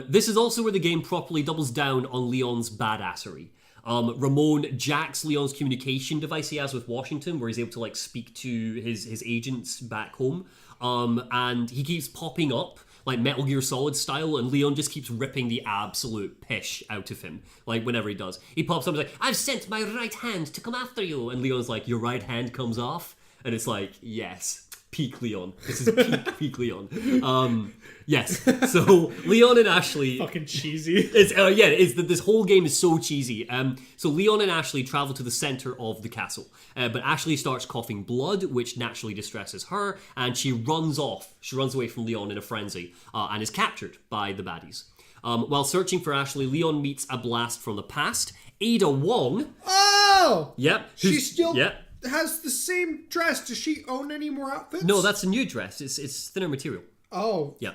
This is also where the game properly doubles down on Leon's badassery. Ramon jacks Leon's communication device he has with Washington, where he's able to like speak to his agents back home. And he keeps popping up like Metal Gear Solid style, and Leon just keeps ripping the absolute pish out of him. Like whenever he does, he pops up and is like, "I've sent my right hand to come after you," and Leon's like, "Your right hand comes off," and it's like, yes. Peak Leon. This is peak Leon. Yes. So Leon and Ashley. Fucking cheesy. This whole game is so cheesy. So Leon and Ashley travel to the center of the castle, but Ashley starts coughing blood, which naturally distresses her, and she runs off. She runs away from Leon in a frenzy, and is captured by the baddies. While searching for Ashley, Leon meets a blast from the past. Ada Wong. Oh. Yep. She still. Yep. Has the same dress. Does she own any more outfits? No, that's a new dress. It's thinner material. Oh, yeah.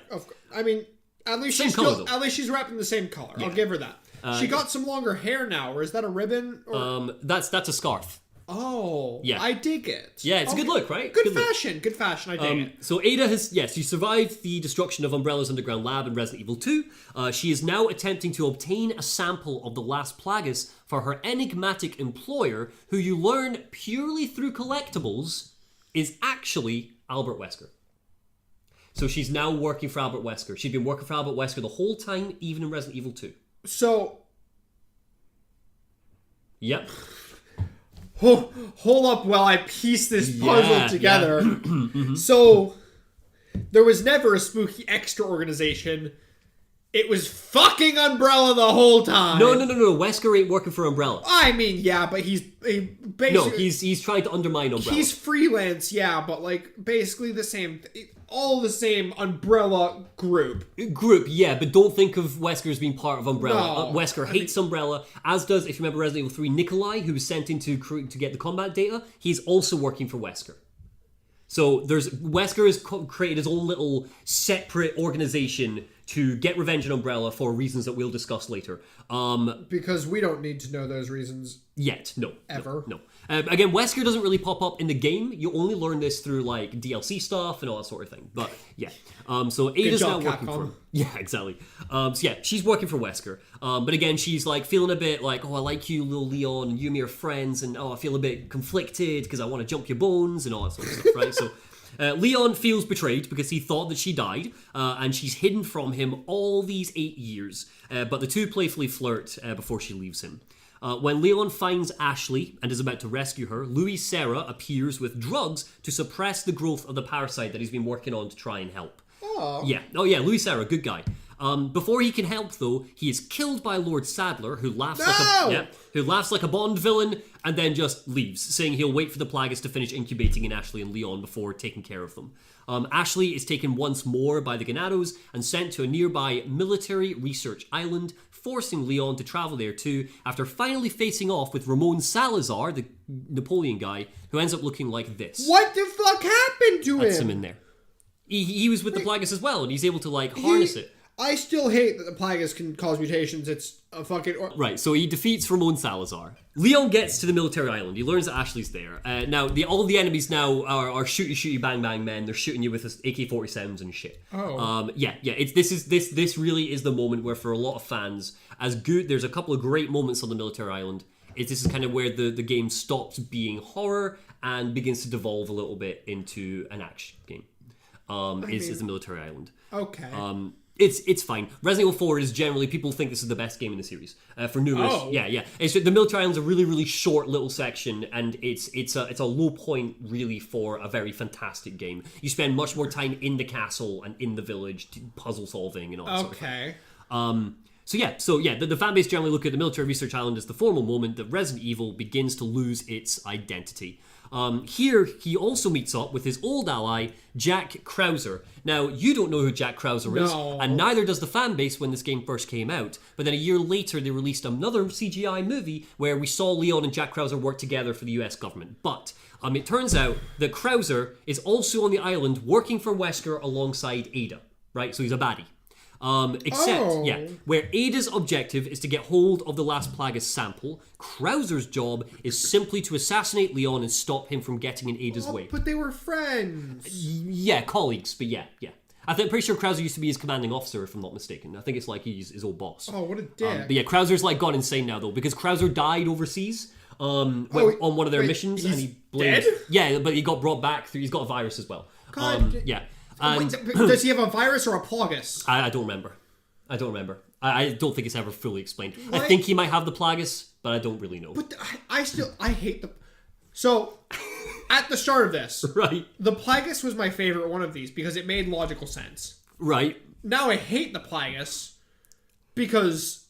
I mean, at least she's wrapped in the same color. Yeah. I'll give her that. She got some longer hair now, or is that a ribbon? Or... That's a scarf. Oh, yeah. I dig it. Yeah, it's a good look, right? Good fashion. I dig it. So Ada she survived the destruction of Umbrella's underground lab in Resident Evil 2. She is now attempting to obtain a sample of the last Plagueis for her enigmatic employer, who you learn purely through collectibles is actually Albert Wesker. So she's now working for Albert Wesker. She's been working for Albert Wesker the whole time, even in Resident Evil 2. So... Yep. Hold up while I piece this puzzle together. Mm-hmm. So, there was never a spooky extra organization. It was fucking Umbrella the whole time. No. Wesker ain't working for Umbrella. I mean, yeah, but he's basically... No, he's trying to undermine Umbrella. He's freelance, yeah, but like basically the same... all the same Umbrella group. Yeah, but don't think of Wesker as being part of Umbrella. No, Wesker hates Umbrella, as does, if you remember Resident Evil 3, Nikolai, who was sent in to get the combat data. He's also working for Wesker. So Wesker has created his own little separate organization to get revenge on Umbrella for reasons that we'll discuss later. Because we don't need to know those reasons yet. No. Ever. No. Again, Wesker doesn't really pop up in the game. You only learn this through like DLC stuff and all that sort of thing. But yeah. So Ada's now working for him. Yeah, exactly. So yeah, she's working for Wesker. But again, she's like feeling a bit like, oh, I like you, little Leon, and you and me are friends, and oh, I feel a bit conflicted because I want to jump your bones and all that sort of stuff, right? So Leon feels betrayed because he thought that she died, and she's hidden from him all these 8 years. But the two playfully flirt before she leaves him. When Leon finds Ashley and is about to rescue her, Louis Serra appears with drugs to suppress the growth of the parasite that he's been working on to try and help. Oh. Yeah. Oh yeah, Louis Serra, good guy. Before he can help, though, he is killed by Lord Sadler, who laughs like a Bond villain, and then just leaves, saying he'll wait for the Plagueis to finish incubating in Ashley and Leon before taking care of them. Ashley is taken once more by the Ganados and sent to a nearby military research island, forcing Leon to travel there too, after finally facing off with Ramon Salazar, the Napoleon guy, who ends up looking like this. What the fuck happened to him? That's him in there. He was with the Plagueis as well, and he's able to harness it. I still hate that the Plagueis can cause mutations. It's a fucking... Right, so he defeats Ramon Salazar. Leon gets to the military island. He learns that Ashley's there. Now, all the enemies now are shooty, bang, bang men. They're shooting you with AK-47s and shit. Oh. Yeah. This really is the moment where, for a lot of fans, there's a couple of great moments on the military island. This is kind of where the game stops being horror and begins to devolve a little bit into an action game. Is the military island. Okay. It's fine. Resident Evil 4 is generally, people think this is the best game in the series. For numerous, yeah. The military island's a really, really short little section, and it's a low point really for a very fantastic game. You spend much more time in the castle and in the village, puzzle solving and all that sort of thing. So the fan base generally look at the military research island as the formal moment that Resident Evil begins to lose its identity. Here, he also meets up with his old ally, Jack Krauser. Now, you don't know who Jack Krauser is, and neither does the fan base when this game first came out. But then a year later, they released another CGI movie where we saw Leon and Jack Krauser work together for the US government. But it turns out that Krauser is also on the island working for Wesker alongside Ada, right? So he's a baddie. Where Ada's objective is to get hold of the last Plagueis sample, Krauser's job is simply to assassinate Leon and stop him from getting in Ada's way. But they were friends. Yeah, colleagues, but yeah. I'm pretty sure Krauser used to be his commanding officer, if I'm not mistaken. I think it's like he's his old boss. Oh, what a dick. But yeah, Krauser's gone insane now, though, because Krauser died overseas on one of their missions, and he blamed... dead? Yeah, but he got brought back. He's got a virus as well. God. And does he have a virus or a Plagueis? I don't remember. I don't think it's ever fully explained. What? I think he might have the Plagueis, but I don't really know. But I hate the... So, at the start of this, right, the Plagueis was my favorite one of these because it made logical sense. Right. Now I hate the Plagueis because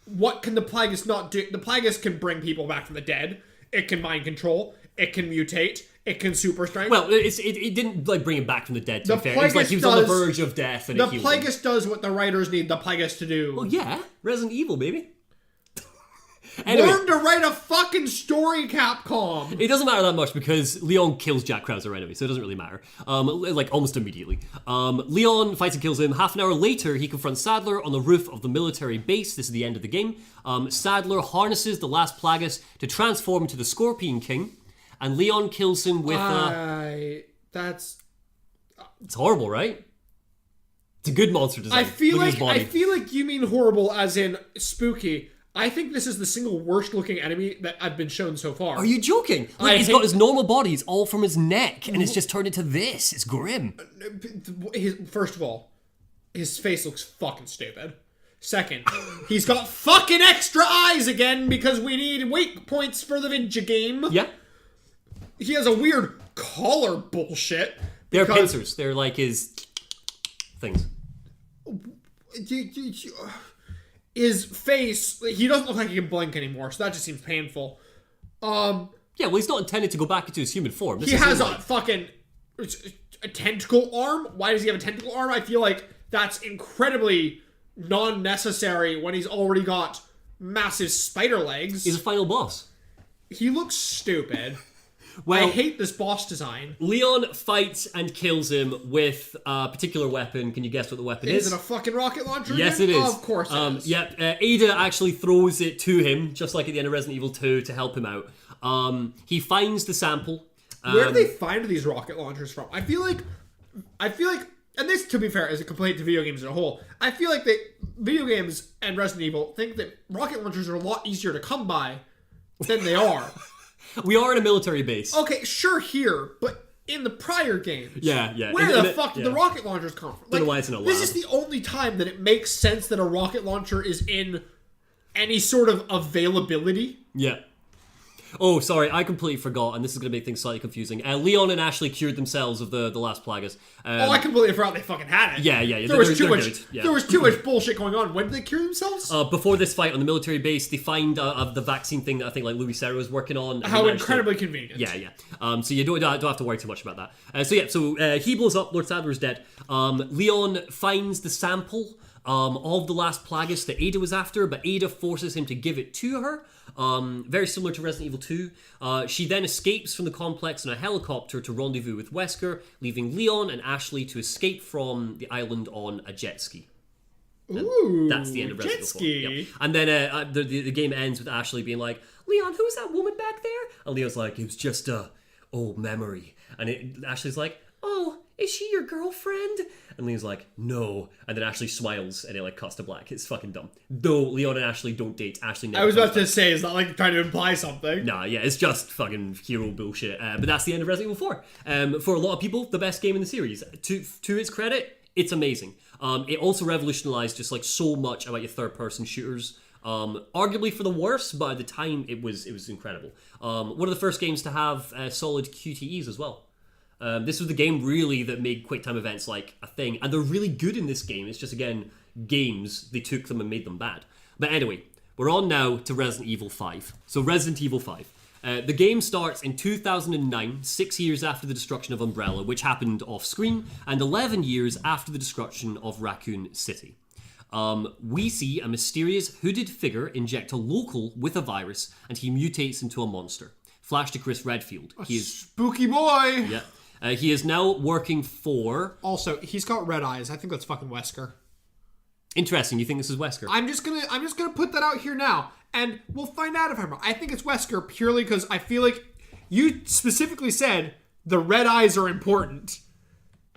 what can the Plagueis not do? The Plagueis can bring people back from the dead. It can mind control. It can mutate. It can super strength. Well, it didn't bring him back from the dead, to be fair. It's like he was on the verge of death and it healed him. The Plagueis does what the writers need the Plagueis to do. Well, yeah. Resident Evil, baby. Anyway, learn to write a fucking story, Capcom! It doesn't matter that much because Leon kills Jack Krauser anyway, so it doesn't really matter. Almost immediately. Leon fights and kills him. Half an hour later, he confronts Sadler on the roof of the military base. This is the end of the game. Sadler harnesses the last Plagueis to transform into the Scorpion King. And Leon kills him with That's... It's horrible, right? It's a good monster design. I feel like you mean horrible as in spooky. I think this is the single worst looking enemy that I've been shown so far. Are you joking? Look, he's got his normal body. It's all from his neck. And it's just turned into this. It's grim. First of all, his face looks fucking stupid. Second, he's got fucking extra eyes again because we need weight points for the video game. Yeah. He has a weird collar bullshit. They're pincers. They're like his things. His face, he doesn't look like he can blink anymore, so that just seems painful. Yeah, well, he's not intended to go back into his human form. He has a fucking a tentacle arm. Why does he have a tentacle arm? I feel like that's incredibly non-necessary when he's already got massive spider legs. He's a final boss. He looks stupid. Well, I hate this boss design. Leon fights and kills him with a particular weapon. Can you guess what the weapon is? Is it a fucking rocket launcher? Yes, again? it is. Of course it is. Yeah, Ada actually throws it to him, just like at the end of Resident Evil 2, to help him out. He finds the sample. Where do they find these rocket launchers from? I feel like, and this, to be fair, is a complaint to video games as a whole. I feel like that video games and Resident Evil think that rocket launchers are a lot easier to come by than they are. We are in a military base. Okay, sure here, but in the prior games, Yeah. where the fuck did the rocket launchers come from? Don't know why it's in a lab. This is the only time that it makes sense that a rocket launcher is in any sort of availability. Yeah. Oh, sorry, I completely forgot, and this is going to make things slightly confusing. Leon and Ashley cured themselves of the last plagas. I completely forgot they fucking had it. Yeah. There was too much bullshit going on. When did they cure themselves? Before this fight on the military base, they find the vaccine thing that I think like Louis Serra was working on. How incredibly convenient. Yeah. So you don't have to worry too much about that. So he blows up. Lord Sadler's dead. Leon finds the sample of the last plagas that Ada was after, but Ada forces him to give it to her. Very similar to Resident Evil 2. She then escapes from the complex in a helicopter to rendezvous with Wesker, leaving Leon and Ashley to escape from the island on a jet ski. Ooh, that's the end of Resident jet Evil 4. ski. Yep. And then the game ends with Ashley being like, Leon, who's that woman back there? And Leon's like, it was just a old memory. And Ashley's like, oh, is she your girlfriend? And Leon's like, no. And then Ashley smiles and it like cuts to black. It's fucking dumb. Though Leon and Ashley don't date. Ashley never. I was about to say, it's not like trying to imply something. Nah, yeah, it's just fucking hero bullshit. But that's the end of Resident Evil 4. For a lot of people, the best game in the series. To its credit, it's amazing. It also revolutionized just like so much about your third-person shooters. Arguably for the worse, but at the time it was incredible. One of the first games to have solid QTEs as well. This was the game really that made QuickTime events like a thing, and they're really good in this game. It's just, again, games, they took them and made them bad. But anyway, we're on now to Resident Evil 5. So Resident Evil 5. The game starts in 2009, 6 years after the destruction of Umbrella, which happened off-screen, and 11 years after the destruction of Raccoon City. We see a mysterious hooded figure inject a local with a virus, and he mutates into a monster. Flash to Chris Redfield. He is spooky boy. Yeah. He is now working for... Also, he's got red eyes. I think that's fucking Wesker. Interesting. You think this is Wesker? I'm just gonna put that out here now, and we'll find out if I'm wrong. I think it's Wesker purely because I feel like you specifically said the red eyes are important,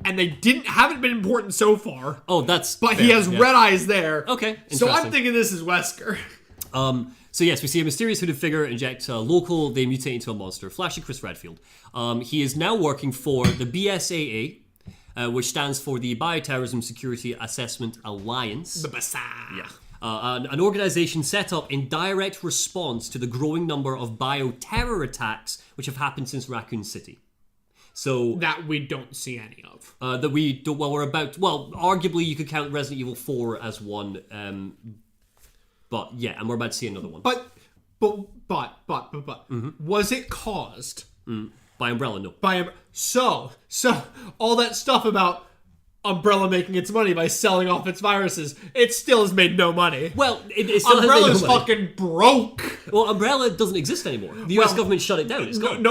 and they haven't been important so far. Oh, that's But fair, he has yeah. red eyes there. Okay. So I'm thinking this is Wesker. So yes, we see a mysterious hooded figure inject a local, they mutate into a monster. Flashy Chris Redfield. He is now working for the BSAA, which stands for the Bioterrorism Security Assessment Alliance. The BSA. Yeah. An organization set up in direct response to the growing number of bioterror attacks which have happened since Raccoon City. So that we don't see any of. That we don't. Well, we're about. Well, arguably you could count Resident Evil 4 as one. But yeah, and we're about to see another one. But, was it caused by Umbrella? No. So all that stuff about Umbrella making its money by selling off its viruses, it still has made no money. Well, it still Umbrella's has made no money. fucking broke. Well, Umbrella doesn't exist anymore. The US government shut it down. It's gone.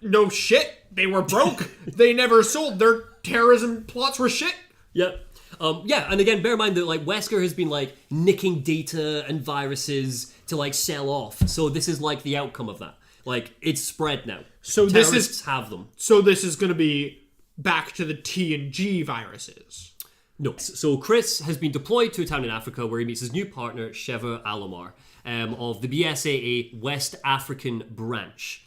No shit. They were broke. They never sold. Their terrorism plots were shit. Yeah. And again, bear in mind that like Wesker has been like nicking data and viruses to like sell off. So this is like the outcome of that. Like it's spread now. So terrorists have them. So this is going to be back to the T and G viruses. No. So Chris has been deployed to a town in Africa where he meets his new partner Sheva Alomar of the BSAA West African branch.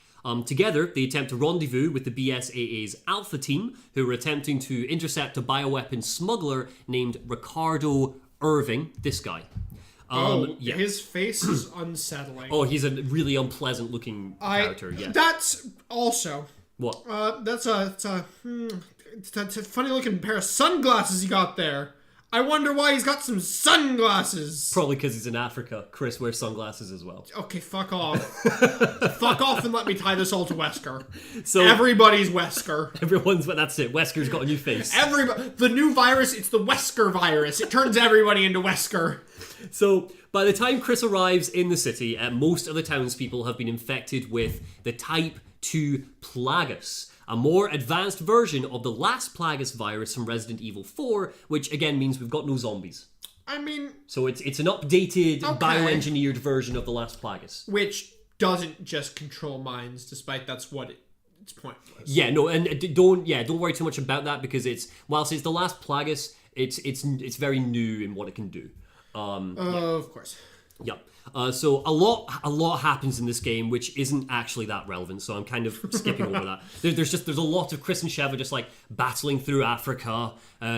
Together, they attempt to rendezvous with the BSAA's Alpha team, who are attempting to intercept a bioweapon smuggler named Ricardo Irving, this guy. His face is unsettling. Oh, he's a really unpleasant looking character. Yeah. That's also What? That's a funny looking pair of sunglasses you got there. I wonder why he's got some sunglasses. Probably because he's in Africa. Chris wears sunglasses as well. Okay, fuck off. Fuck off and let me tie this all to Wesker. So everybody's Wesker. That's it. Wesker's got a new face. The new virus, it's the Wesker virus. It turns everybody into Wesker. So by the time Chris arrives in the city, most of the townspeople have been infected with the Type 2 Plagus, a more advanced version of the last Plagus virus from Resident Evil 4, which again means we've got no zombies. I mean... So it's an updated, bioengineered version of the last Plagus. Which doesn't just control minds, despite that's what its point was. Yeah, no, and don't worry too much about that, because whilst it's the last Plagus, it's very new in what it can do. Of course. Yep. So a lot happens in this game, which isn't actually that relevant. So I'm kind of skipping over that. There's a lot of Chris and Sheva just like battling through Africa,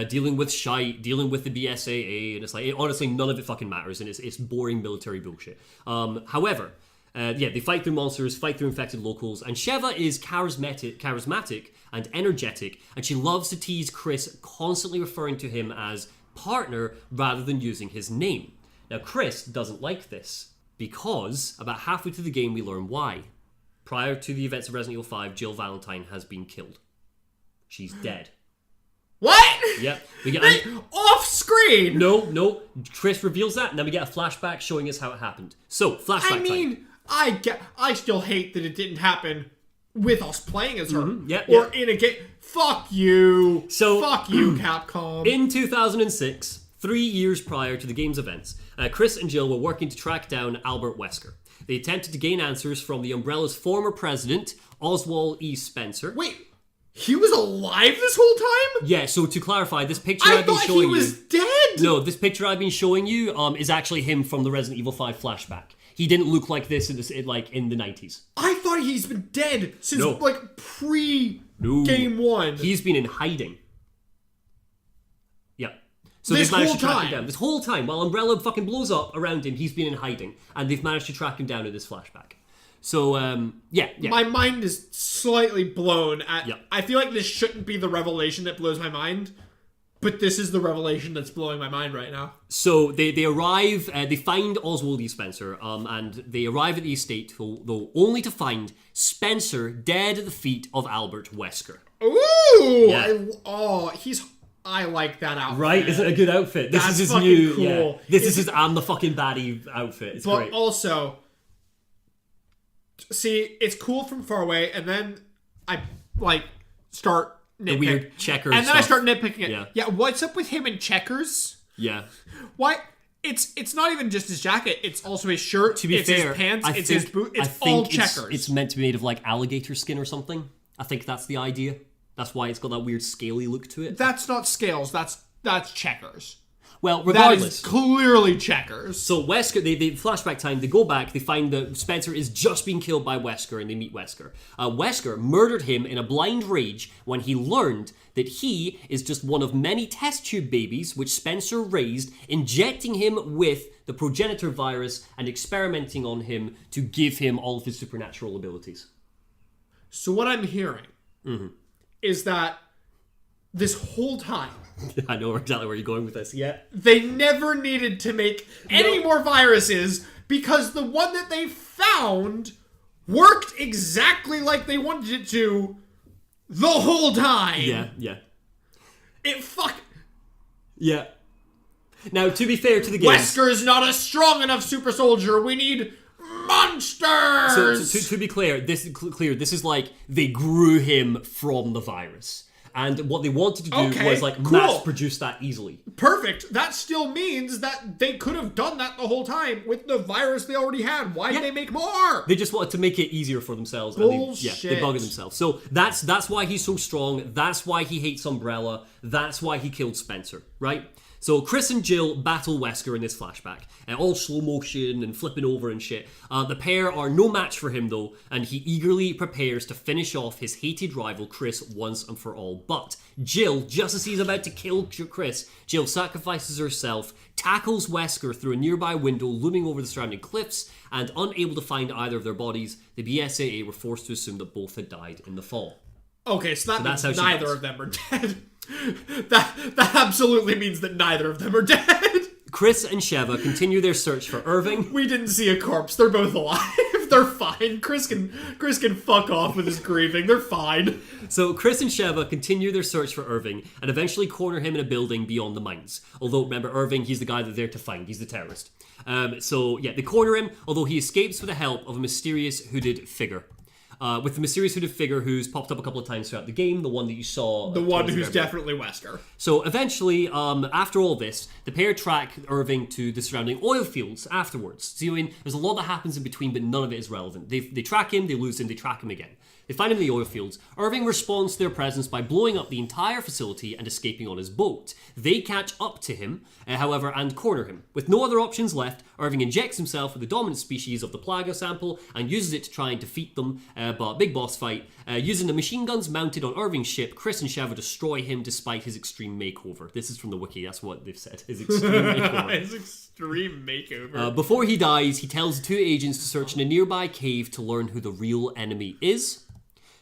dealing with shite, dealing with the BSAA, and it's like honestly none of it fucking matters, and it's boring military bullshit. However, they fight through monsters, fight through infected locals, and Sheva is charismatic and energetic, and she loves to tease Chris, constantly referring to him as partner rather than using his name. Now, Chris doesn't like this, because about halfway through the game we learn why. Prior to the events of Resident Evil 5, Jill Valentine has been killed. She's dead. What? Yep. Off screen! No. Chris reveals that, and then we get a flashback showing us how it happened. So, flashback time. I still hate that it didn't happen with us playing as her. Mm-hmm. In a game. Fuck you. So, fuck you, Capcom. In 2006, 3 years prior to the game's events, Chris and Jill were working to track down Albert Wesker. They attempted to gain answers from the Umbrella's former president, Oswald E. Spencer. Wait, he was alive this whole time? Yeah, so to clarify, this picture I've been showing you... I thought he was dead! No, this picture I've been showing you is actually him from the Resident Evil 5 flashback. He didn't look like this in the 90s. I thought he's been dead since, pre-Game 1. He's been in hiding. Yep. So this they've managed whole to track time? him down. This whole time, while Umbrella fucking blows up around him, he's been in hiding. And they've managed to track him down in this flashback. So, yeah. My mind is slightly blown at... Yep. I feel like this shouldn't be the revelation that blows my mind, but this is the revelation that's blowing my mind right now. So they arrive, they find Oswald E. Spencer, and they arrive at the estate, though only to find Spencer dead at the feet of Albert Wesker. Ooh! Yeah. I like that outfit. Right? Isn't it a good outfit? This That's is his fucking new... cool. Yeah. This is his I'm the fucking baddie outfit. It's great. But also... See, it's cool from far away, and then I, start nitpicking. The weird checkers and then I start nitpicking it. Yeah. What's up with him in checkers? Yeah. Why? It's not even just his jacket. It's also his shirt. To be fair, his pants. I it's think, his boot. It's I think all checkers. It's meant to be made of alligator skin or something. I think that's the idea. That's why it's got that weird scaly look to it. That's not scales. That's checkers. Well, regardless. That is clearly checkers. So Wesker, they flashback time, they go back, they find that Spencer is just being killed by Wesker, and they meet Wesker. Wesker murdered him in a blind rage when he learned that he is just one of many test tube babies which Spencer raised, injecting him with the progenitor virus and experimenting on him to give him all of his supernatural abilities. So what I'm hearing is that this whole time... I know exactly where you're going with this, yeah. They never needed to make any more viruses because the one that they found worked exactly like they wanted it to the whole time. Yeah. Yeah. Now, to be fair to the game... Wesker's not a strong enough super soldier. We need monsters! So to be clear, this is like they grew him from the virus. And what they wanted to do was mass produce that easily. Perfect. That still means that they could have done that the whole time with the virus they already had. Why did they make more? They just wanted to make it easier for themselves. Bullshit. And they bugged themselves. So that's why he's so strong. That's why he hates Umbrella. That's why he killed Spencer, right? So Chris and Jill battle Wesker in this flashback, all slow motion and flipping over and shit. The pair are no match for him though, and he eagerly prepares to finish off his hated rival Chris once and for all. But Jill, just as he's about to kill Chris, Jill sacrifices herself, tackles Wesker through a nearby window looming over the surrounding cliffs, and unable to find either of their bodies, the BSAA were forced to assume that both had died in the fall. Okay, so that means neither of them are dead. That absolutely means that neither of them are dead. Chris and Sheva continue their search for Irving. We didn't see a corpse. They're both alive. They're fine. Chris can fuck off with his grieving. They're fine. So Chris and Sheva continue their search for Irving and eventually corner him in a building beyond the mines. Although, remember, Irving, he's the guy that they're there to find. He's the terrorist. They corner him, although he escapes with the help of a mysterious hooded figure. With the mysterious hooded figure who's popped up a couple of times throughout the game, the one that you saw. The one who's definitely Wesker. So eventually, after all this, the pair track Irving to the surrounding oil fields afterwards. So, there's a lot that happens in between, but none of it is relevant. They track him, they lose him, they track him again. They find him in the oil fields. Irving responds to their presence by blowing up the entire facility and escaping on his boat. They catch up to him, however, and corner him. With no other options left, Irving injects himself with the dominant species of the Plaga sample and uses it to try and defeat them, but big boss fight. Using the machine guns mounted on Irving's ship, Chris and Sheva destroy him despite his extreme makeover. This is from the wiki, that's what they've said. His extreme makeover. His extreme makeover. Before he dies, he tells the two agents to search in a nearby cave to learn who the real enemy is.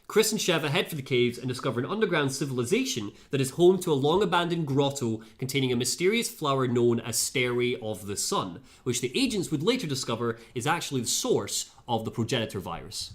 Chris and Sheva head for the caves and discover an underground civilization that is home to a long-abandoned grotto containing a mysterious flower known as Stairway of the Sun, which the agents would later discover is actually the source of the progenitor virus.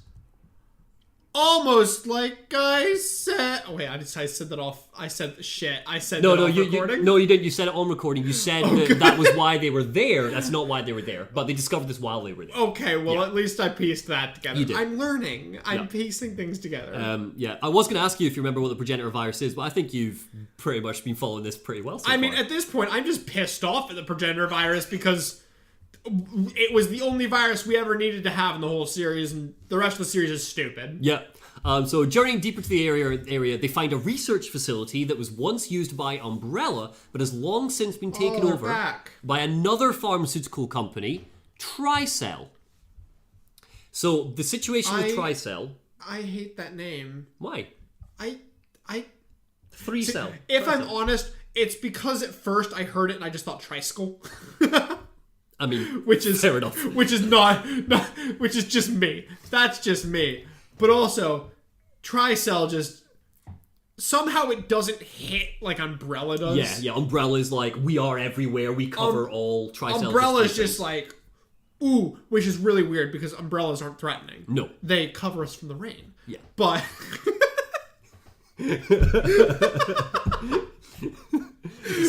Almost like I said... Oh, wait, I said that off... I said shit. I said recording? No, you didn't. You said it on recording. You said that was why they were there. That's not why they were there. But they discovered this while they were there. Okay, well, At least I pieced that together. You did. I'm learning. I'm piecing things together. I was going to ask you if you remember what the progenitor virus is, but I think you've pretty much been following this pretty well so far. I mean, at this point, I'm just pissed off at the progenitor virus because... it was the only virus we ever needed to have in the whole series, and the rest of the series is stupid. Yeah. So journeying deeper to the area, they find a research facility that was once used by Umbrella, but has long since been taken over by another pharmaceutical company, Tricell. So the situation with Tricell... I hate that name. Why? I 3Cell. If I'm honest, it's because at first I heard it and I just thought Tricycle. I mean, which is fair enough. Which is which is just me. That's just me. But also, Tricell just somehow it doesn't hit like Umbrella does. Yeah. Umbrella is like we are everywhere. We cover all. Tricell. Umbrella is just like ooh, which is really weird because umbrellas aren't threatening. No, they cover us from the rain. Yeah, but.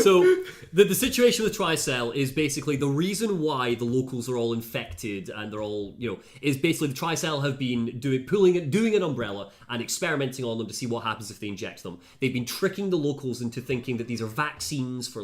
So the situation with Tricell is basically the reason why the locals are all infected and they're all, is basically the Tricell have been doing an umbrella and experimenting on them to see what happens if they inject them. They've been tricking the locals into thinking that these are vaccines for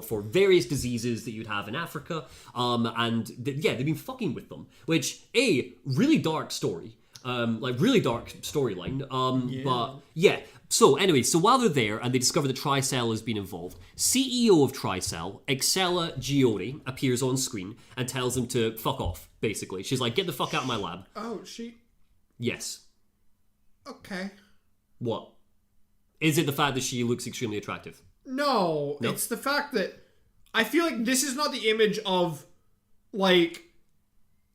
for various diseases that you'd have in Africa. They've been fucking with them, which really dark story. Really dark storyline. But yeah. So while they're there and they discover that Tricell has been involved, CEO of Tricell, Excella Giori, appears on screen and tells them to fuck off, basically. She's like, get the fuck out of my lab. Oh, she... Yes. Okay. What? Is it the fact that she looks extremely attractive? No, it's the fact that I feel like this is not the image of,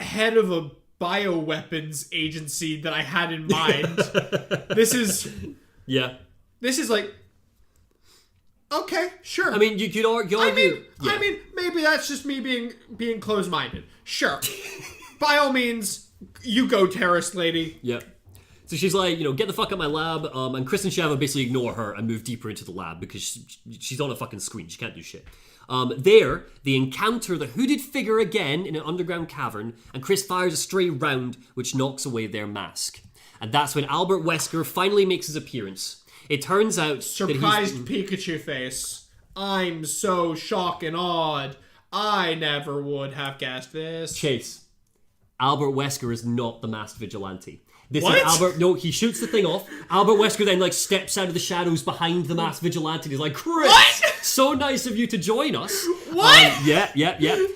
head of a bioweapons agency that I had in mind. This is... Yeah. This is okay, sure. I mean, you could argue... I mean, maybe that's just me being closed-minded. Sure. By all means, you go, terrorist lady. Yeah. So she's like, get the fuck out of my lab, and Chris and Sheva basically ignore her and move deeper into the lab because she's on a fucking screen. She can't do shit. There, they encounter the hooded figure again in an underground cavern, and Chris fires a stray round which knocks away their mask. And that's when Albert Wesker finally makes his appearance. It turns out surprised Pikachu face. I'm so shocked and awed. I never would have guessed this. Chase. Albert Wesker is not the masked vigilante. This What? is Albert. No, he shoots the thing off. Albert Wesker then like steps out of the shadows behind the masked vigilante. And he's like, Chris, What? so nice of you to join us. What? Yeah.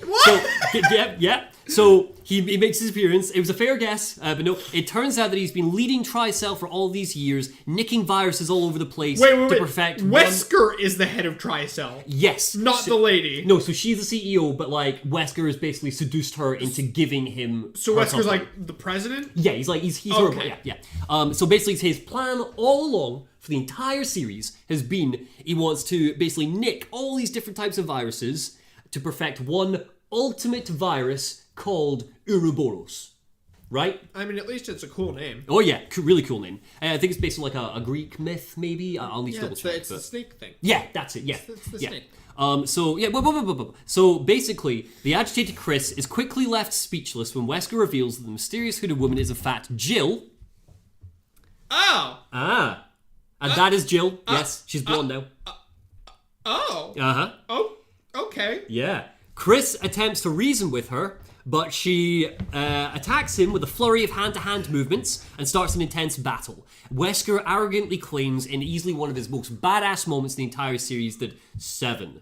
What? So, yeah. So he makes his appearance. It was a fair guess, but no. It turns out that he's been leading Tricell for all these years, nicking viruses all over the place to perfect. Wesker is the head of Tricell. Yes. Not the lady. No, so she's the CEO, but like Wesker has basically seduced her into giving him. So her Wesker's company. like the president? Yeah, he's Okay. her. Yeah. So basically, his plan all along for the entire series has been he wants to basically nick all these different types of viruses to perfect one ultimate virus called Ouroboros. Right? I mean, at least it's a cool name. Oh yeah, really cool name. I think it's based on like a Greek myth, maybe. I'll need to double check. It's the snake thing. Yeah, that's it. Yeah, It's the yeah. snake. So basically, the agitated Chris is quickly left speechless when Wesker reveals that the mysterious hooded woman is in fact Jill. Oh! And that is Jill. Yes, she's blonde now. Oh! Oh, okay. Yeah. Chris attempts to reason with her, but she attacks him with a flurry of hand-to-hand movements and starts an intense battle. Wesker arrogantly claims in easily one of his most badass moments in the entire series that 7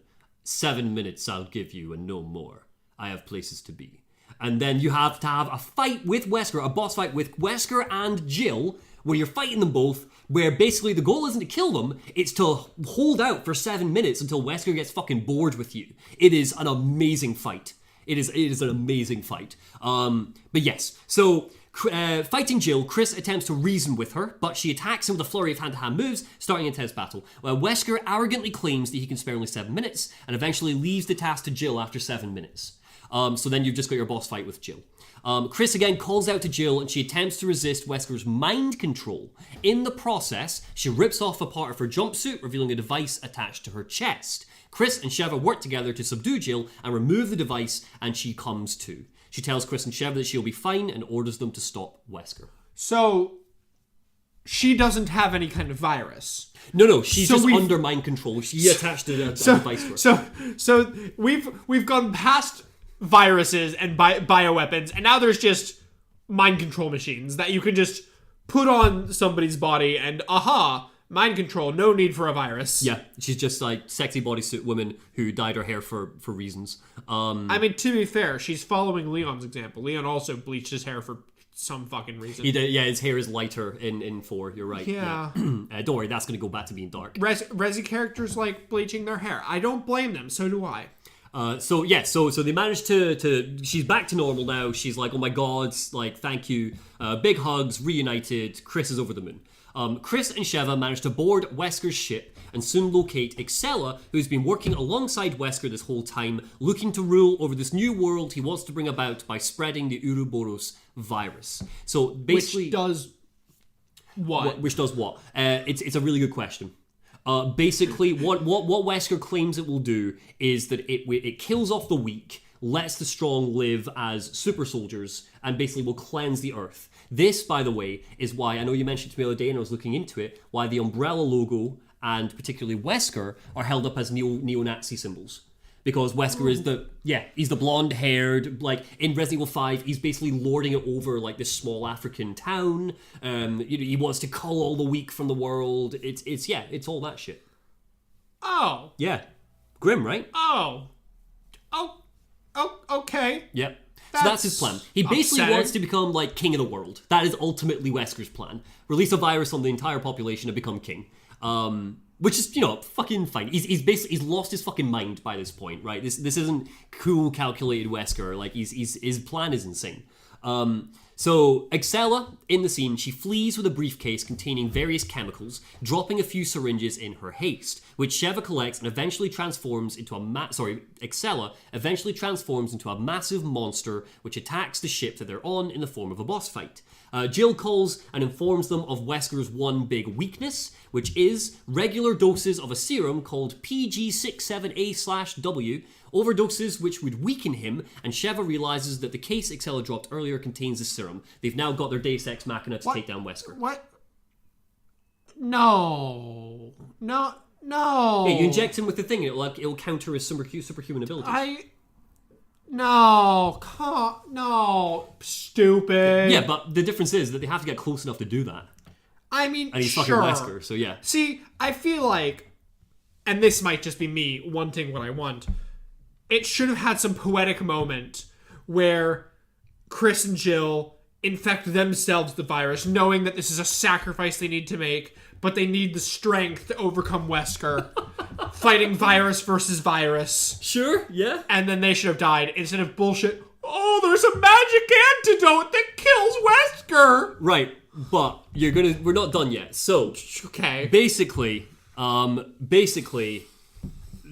minutes I'll give you and no more. I have places to be. And then you have to have a fight with Wesker, a boss fight with Wesker and Jill, where you're fighting them both, where basically the goal isn't to kill them, it's to hold out for 7 minutes until Wesker gets fucking bored with you. It is an amazing fight. It is an amazing fight. But yes, so fighting Jill, Chris attempts to reason with her, but she attacks him with a flurry of hand-to-hand moves, starting an intense battle. Wesker arrogantly claims that he can spare only 7 minutes, and eventually leaves the task to Jill after 7 minutes. So then you've just got your boss fight with Jill. Chris again calls out to Jill and she attempts to resist Wesker's mind control. In the process, she rips off a part of her jumpsuit, revealing a device attached to her chest. Chris and Sheva work together to subdue Jill and remove the device, and she comes to. She tells Chris and Sheva that she'll be fine and orders them to stop Wesker. So, she doesn't have any kind of virus. No, she's just under mind control. She attached a device to her. So we've gone past viruses and bioweapons, and now there's just mind control machines that you can just put on somebody's body and mind control, no need for a virus. Yeah, she's just like sexy bodysuit woman who dyed her hair for reasons. I mean, to be fair, she's following Leon's example. Leon also bleached his hair for some fucking reason. He did, yeah, his hair is lighter in 4, you're right. Yeah. Don't worry, that's going to go back to being dark. Resi characters like bleaching their hair. I don't blame them, so do I. So they managed to she's back to normal now. She's like, oh my god, like, thank you. Big hugs, reunited. Chris is over the moon. Chris and Sheva managed to board Wesker's ship and soon locate Excella, who's been working alongside Wesker this whole time, looking to rule over this new world he wants to bring about by spreading the Ouroboros virus. So basically, which does what? Which does what? It's a really good question. Basically, what Wesker claims it will do is that it kills off the weak, lets the strong live as super soldiers, and basically will cleanse the earth. This, by the way, is why, I know you mentioned to me the other day and I was looking into it, why the Umbrella logo, and particularly Wesker, are held up as neo-Nazi symbols. Because Wesker is he's the blonde-haired, like, in Resident Evil 5, he's basically lording it over, like, this small African town. He wants to cull all the weak from the world. It's all that shit. Oh. Yeah. Grim, right? Oh, okay. Yep. So that's his plan. He basically upsetting. wants to become, like, king of the world. That is ultimately Wesker's plan. Release a virus on the entire population and become king. Which is, fucking fine. He's lost his fucking mind by this point, right? This isn't cool, calculated Wesker. Like, his plan is insane. So, Excella, in the scene, she flees with a briefcase containing various chemicals, dropping a few syringes in her haste, which Sheva collects and eventually transforms into Excella eventually transforms into a massive monster which attacks the ship that they're on in the form of a boss fight. Jill calls and informs them of Wesker's one big weakness, which is regular doses of a serum called PG67A/W, overdoses which would weaken him, and Sheva realizes that the case Excella dropped earlier contains the serum. They've now got their Deus Ex Machina to take down Wesker. What? No. Yeah, you inject him with the thing, it'll counter his superhuman abilities. No, stupid. Yeah, but the difference is that they have to get close enough to do that. I mean, And he's sure. fucking Wesker, so yeah. See, I feel like, and this might just be me wanting what I want, it should have had some poetic moment where Chris and Jill infect themselves with the virus, knowing that this is a sacrifice they need to make, but they need the strength to overcome Wesker, fighting virus versus virus. Sure, yeah. And then they should have died instead of bullshit. Oh, there's a magic antidote that kills Wesker. Right, but we're not done yet. So, okay. Basically,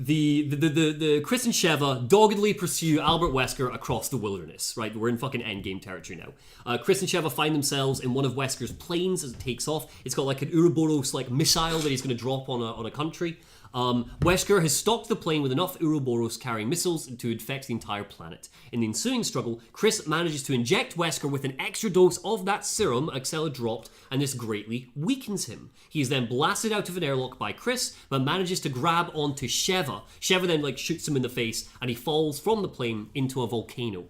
the Chris and Sheva doggedly pursue Albert Wesker across the wilderness, right? We're in fucking endgame territory now. Chris and Sheva find themselves in one of Wesker's planes as it takes off. It's got like an Ouroboros like missile that he's going to drop on a country. Wesker has stocked the plane with enough Ouroboros carrying missiles to infect the entire planet. In the ensuing struggle, Chris manages to inject Wesker with an extra dose of that serum Axella dropped, and this greatly weakens him. He is then blasted out of an airlock by Chris, but manages to grab onto Sheva. Sheva then shoots him in the face, and he falls from the plane into a volcano.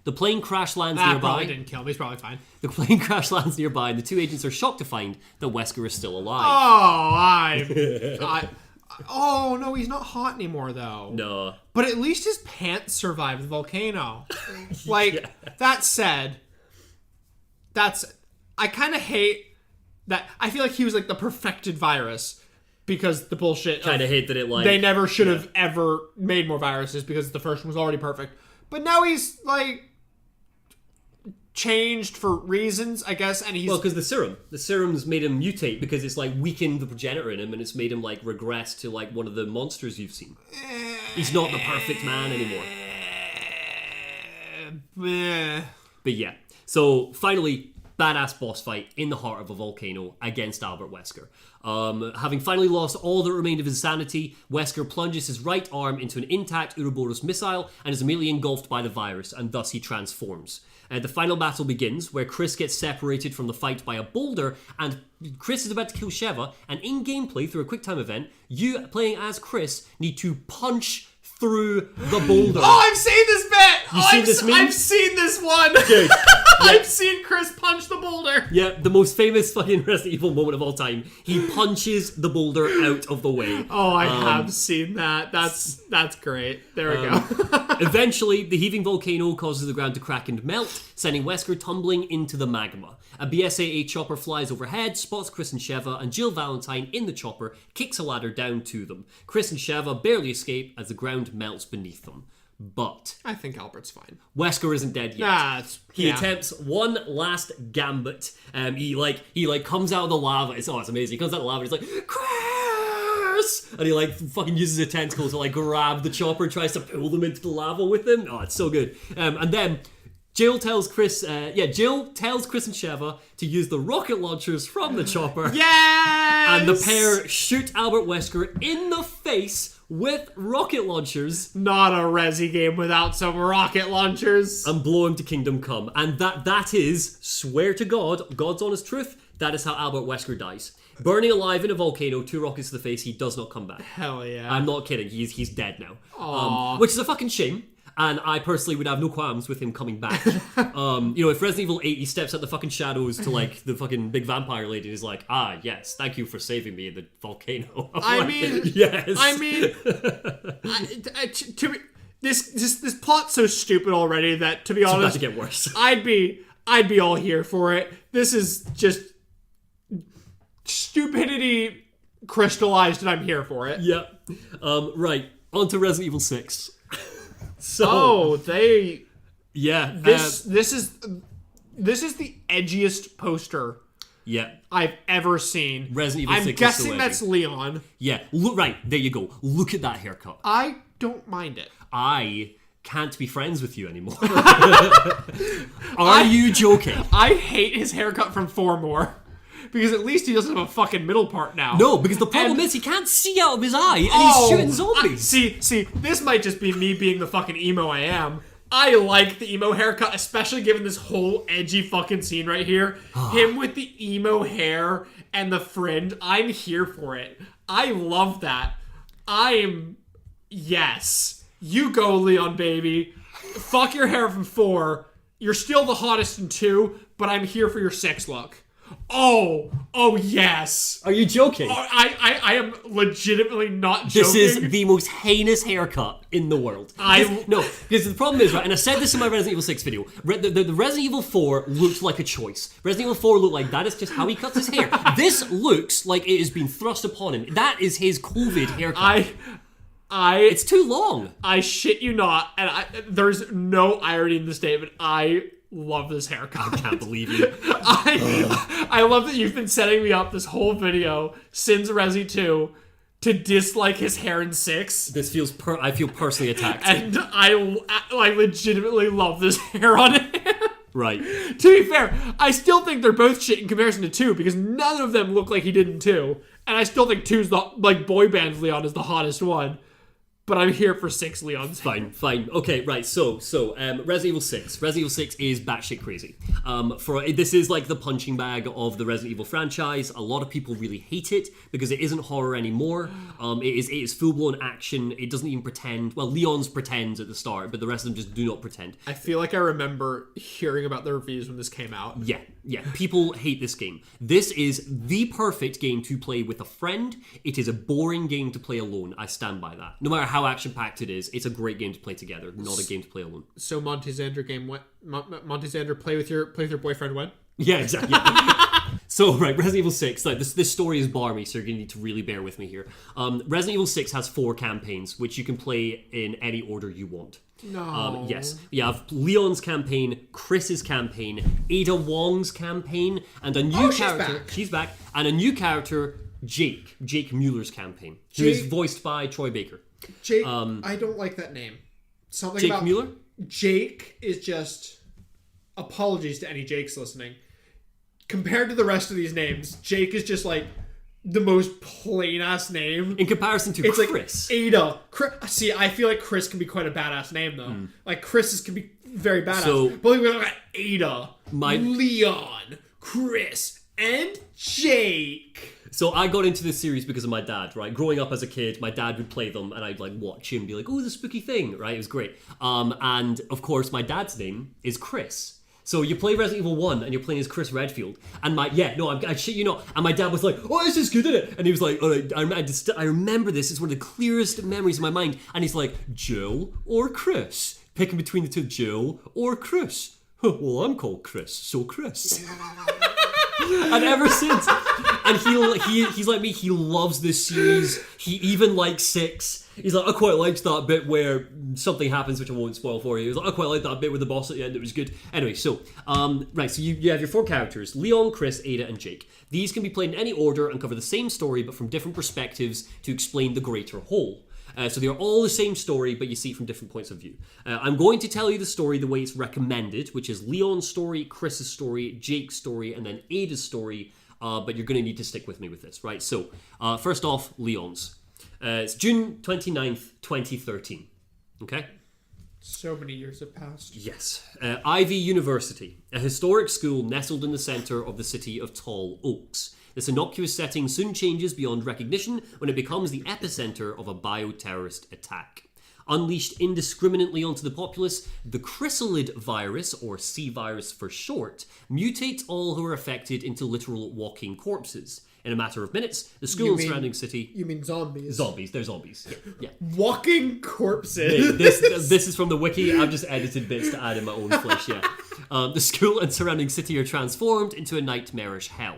The plane crash lands nearby. Probably didn't kill him. He's probably fine. The plane crash lands nearby, and the two agents are shocked to find that Wesker is still alive. Oh, no, he's not hot anymore, though. No. But at least his pants survived the volcano. That said, I kind of hate that. I feel like he was like the perfected virus because the bullshit. Kind of hate that it they never should have ever made more viruses because the first one was already perfect. But now he's changed for reasons, I guess, and he's... Well, because the serum's made him mutate because it's weakened the progenitor in him and it's made him regress to one of the monsters you've seen. He's not the perfect man anymore. But yeah, so finally, badass boss fight in the heart of a volcano against Albert Wesker. Having finally lost all that remained of his sanity, Wesker plunges his right arm into an intact Ouroboros missile and is immediately engulfed by the virus, and thus he transforms. The final battle begins, where Chris gets separated from the fight by a boulder, and Chris is about to kill Sheva, and in gameplay, through a QuickTime event, you, playing as Chris, need to punch through the boulder. Oh, I've seen this bit! I've seen this one! Good. I've seen Chris punch the boulder! Yeah, the most famous fucking Resident Evil moment of all time. He punches the boulder out of the way. Oh, I have seen that. That's great. There we go. Eventually, the heaving volcano causes the ground to crack and melt, sending Wesker tumbling into the magma. A BSAA chopper flies overhead, spots Chris and Sheva, and Jill Valentine in the chopper kicks a ladder down to them. Chris and Sheva barely escape as the ground melts beneath them. But I think Albert's fine. Wesker isn't dead yet. He Yeah. attempts one last gambit. He comes out of the lava. It's amazing. He comes out of the lava and he's like, Chris! And he fucking uses a tentacle to grab the chopper and tries to pull them into the lava with him. Oh, it's so good. And then Jill tells Chris and Sheva to use the rocket launchers from the chopper. Yes! And the pair shoot Albert Wesker in the face with rocket launchers. Not a Resi game without some rocket launchers. And blow him to Kingdom Come. And that is, swear to God, God's honest truth, that is how Albert Wesker dies. Burning alive in a volcano, 2 rockets to the face, he does not come back. Hell yeah. I'm not kidding, he's dead now. Which is a fucking shame. And I personally would have no qualms with him coming back. If Resident Evil 8, he steps out the fucking shadows to the fucking big vampire lady and is like, yes, thank you for saving me in the volcano. Yes. This plot's so stupid already that, to be honest, it's about to get worse. I'd be all here for it. This is just stupidity crystallized, and I'm here for it. Yeah. Right. On to Resident Evil 6. So, yeah. This is the edgiest poster I've ever seen. Resident Evil 6 I'm guessing is so that's Leon. Yeah, look, right, there you go. Look at that haircut. I don't mind it. I can't be friends with you anymore. Are you joking? I hate his haircut from 4 More. Because at least he doesn't have a fucking middle part now. No, because the problem is he can't see out of his eye, and he's shooting zombies. See, this might just be me being the fucking emo I am. I like the emo haircut, especially given this whole edgy fucking scene right here. Him with the emo hair and the fringe. I'm here for it. I love that. Yes. You go, Leon, baby. fuck your hair from 4. You're still the hottest in 2, but I'm here for your 6 look. Oh yes. Are you joking? I am legitimately not joking. This is the most heinous haircut in the world. No, because the problem is, right, and I said this in my Resident Evil 6 video, the Resident Evil 4 looked like a choice. Resident Evil 4 looked like that is just how he cuts his hair. This looks like it has been thrust upon him. That is his COVID haircut. It's too long. I shit you not, and there's no irony in the statement. I love this haircut. I can't believe you. I love that you've been setting me up this whole video since Resi 2 to dislike his hair in 6. This feels I feel personally attacked. And I legitimately love this hair on him. Right. To be fair, I still think they're both shit in comparison to 2 because none of them look like he did in 2. And I still think 2's boy band Leon is the hottest one. But I'm here for 6 Leon's. Fine. Okay, right. So, Resident Evil 6. Resident Evil 6 is batshit crazy. This is like the punching bag of the Resident Evil franchise. A lot of people really hate it because it isn't horror anymore. It is full-blown action. It doesn't even pretend. Well, Leon's pretends at the start, but the rest of them just do not pretend. I feel like I remember hearing about the reviews when this came out. Yeah. People hate this game. This is the perfect game to play with a friend. It is a boring game to play alone. I stand by that. No matter how action-packed it is, it's a great game to play together, not a game to play alone. So Monty Xander game, Monty Xander play with your boyfriend when? Yeah, exactly. So, right, Resident Evil 6, like this story is barmy, so you're going to need to really bear with me here. Resident Evil 6 has 4 campaigns, which you can play in any order you want. No. Yes. You have Leon's campaign, Chris's campaign, Ada Wong's campaign, and a new character. She's back. And a new character, Jake Mueller's campaign, who is voiced by Troy Baker. Jake, I don't like that name. Something Jake about Mueller? Jake is just... Apologies to any Jakes listening. Compared to the rest of these names, Jake is just like the most plain-ass name. In comparison to Chris. Like Ada. See, I feel like Chris can be quite a badass name, though. Like, Chris can be very badass. So, but we got Ada, Leon, Chris, and Jake. So I got into this series because of my dad, right? Growing up as a kid, my dad would play them and I'd like watch him be like, oh, the spooky thing, right? It was great. And of course, my dad's name is Chris. So you play Resident Evil 1 and you're playing as Chris Redfield. And I shit you not. And my dad was like, oh, this is good, isn't it? And he was like, all right, I remember this. It's one of the clearest memories of my mind. And he's like, Joe or Chris? Picking between the two, Joe or Chris? Well, I'm called Chris, so Chris. And ever since, and he's like me, he loves this series. He even likes 6. He's like, I quite liked that bit where something happens, which I won't spoil for you. He's like, I quite liked that bit with the boss at the end, it was good. Anyway, so, right, so you have your 4 characters, Leon, Chris, Ada, and Jake. These can be played in any order and cover the same story, but from different perspectives to explain the greater whole. So they're all the same story, but you see it from different points of view. I'm going to tell you the story the way it's recommended, which is Leon's story, Chris's story, Jake's story, and then Ada's story. But you're going to need to stick with me with this, right? So, first off, Leon's. It's June 29th, 2013. Okay? So many years have passed. Yes. Ivy University, a historic school nestled in the centre of the city of Tall Oaks. This innocuous setting soon changes beyond recognition when it becomes the epicenter of a bioterrorist attack. Unleashed indiscriminately onto the populace, the chrysalid virus, or C-virus for short, mutates all who are affected into literal walking corpses. In a matter of minutes, the school and surrounding city... You mean zombies? Zombies, they're zombies. Yeah. Walking corpses. This is from the wiki. I've just edited bits to add in my own flesh, yeah. The school and surrounding city are transformed into a nightmarish hell.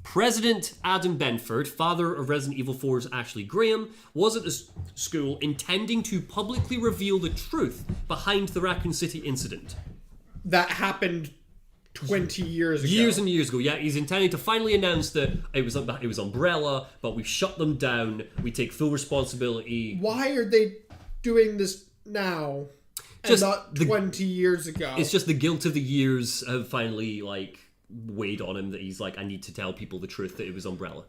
President Adam Benford, father of Resident Evil 4's Ashley Graham, was at the school intending to publicly reveal the truth behind the Raccoon City incident. That happened 20 years ago. Years and years ago, yeah. He's intending to finally announce that it was Umbrella, but we've shut them down. We take full responsibility. Why are they doing this now and not 20 years ago? It's just the guilt of the years have finally, weighed on him that he's like, I need to tell people the truth that it was Umbrella.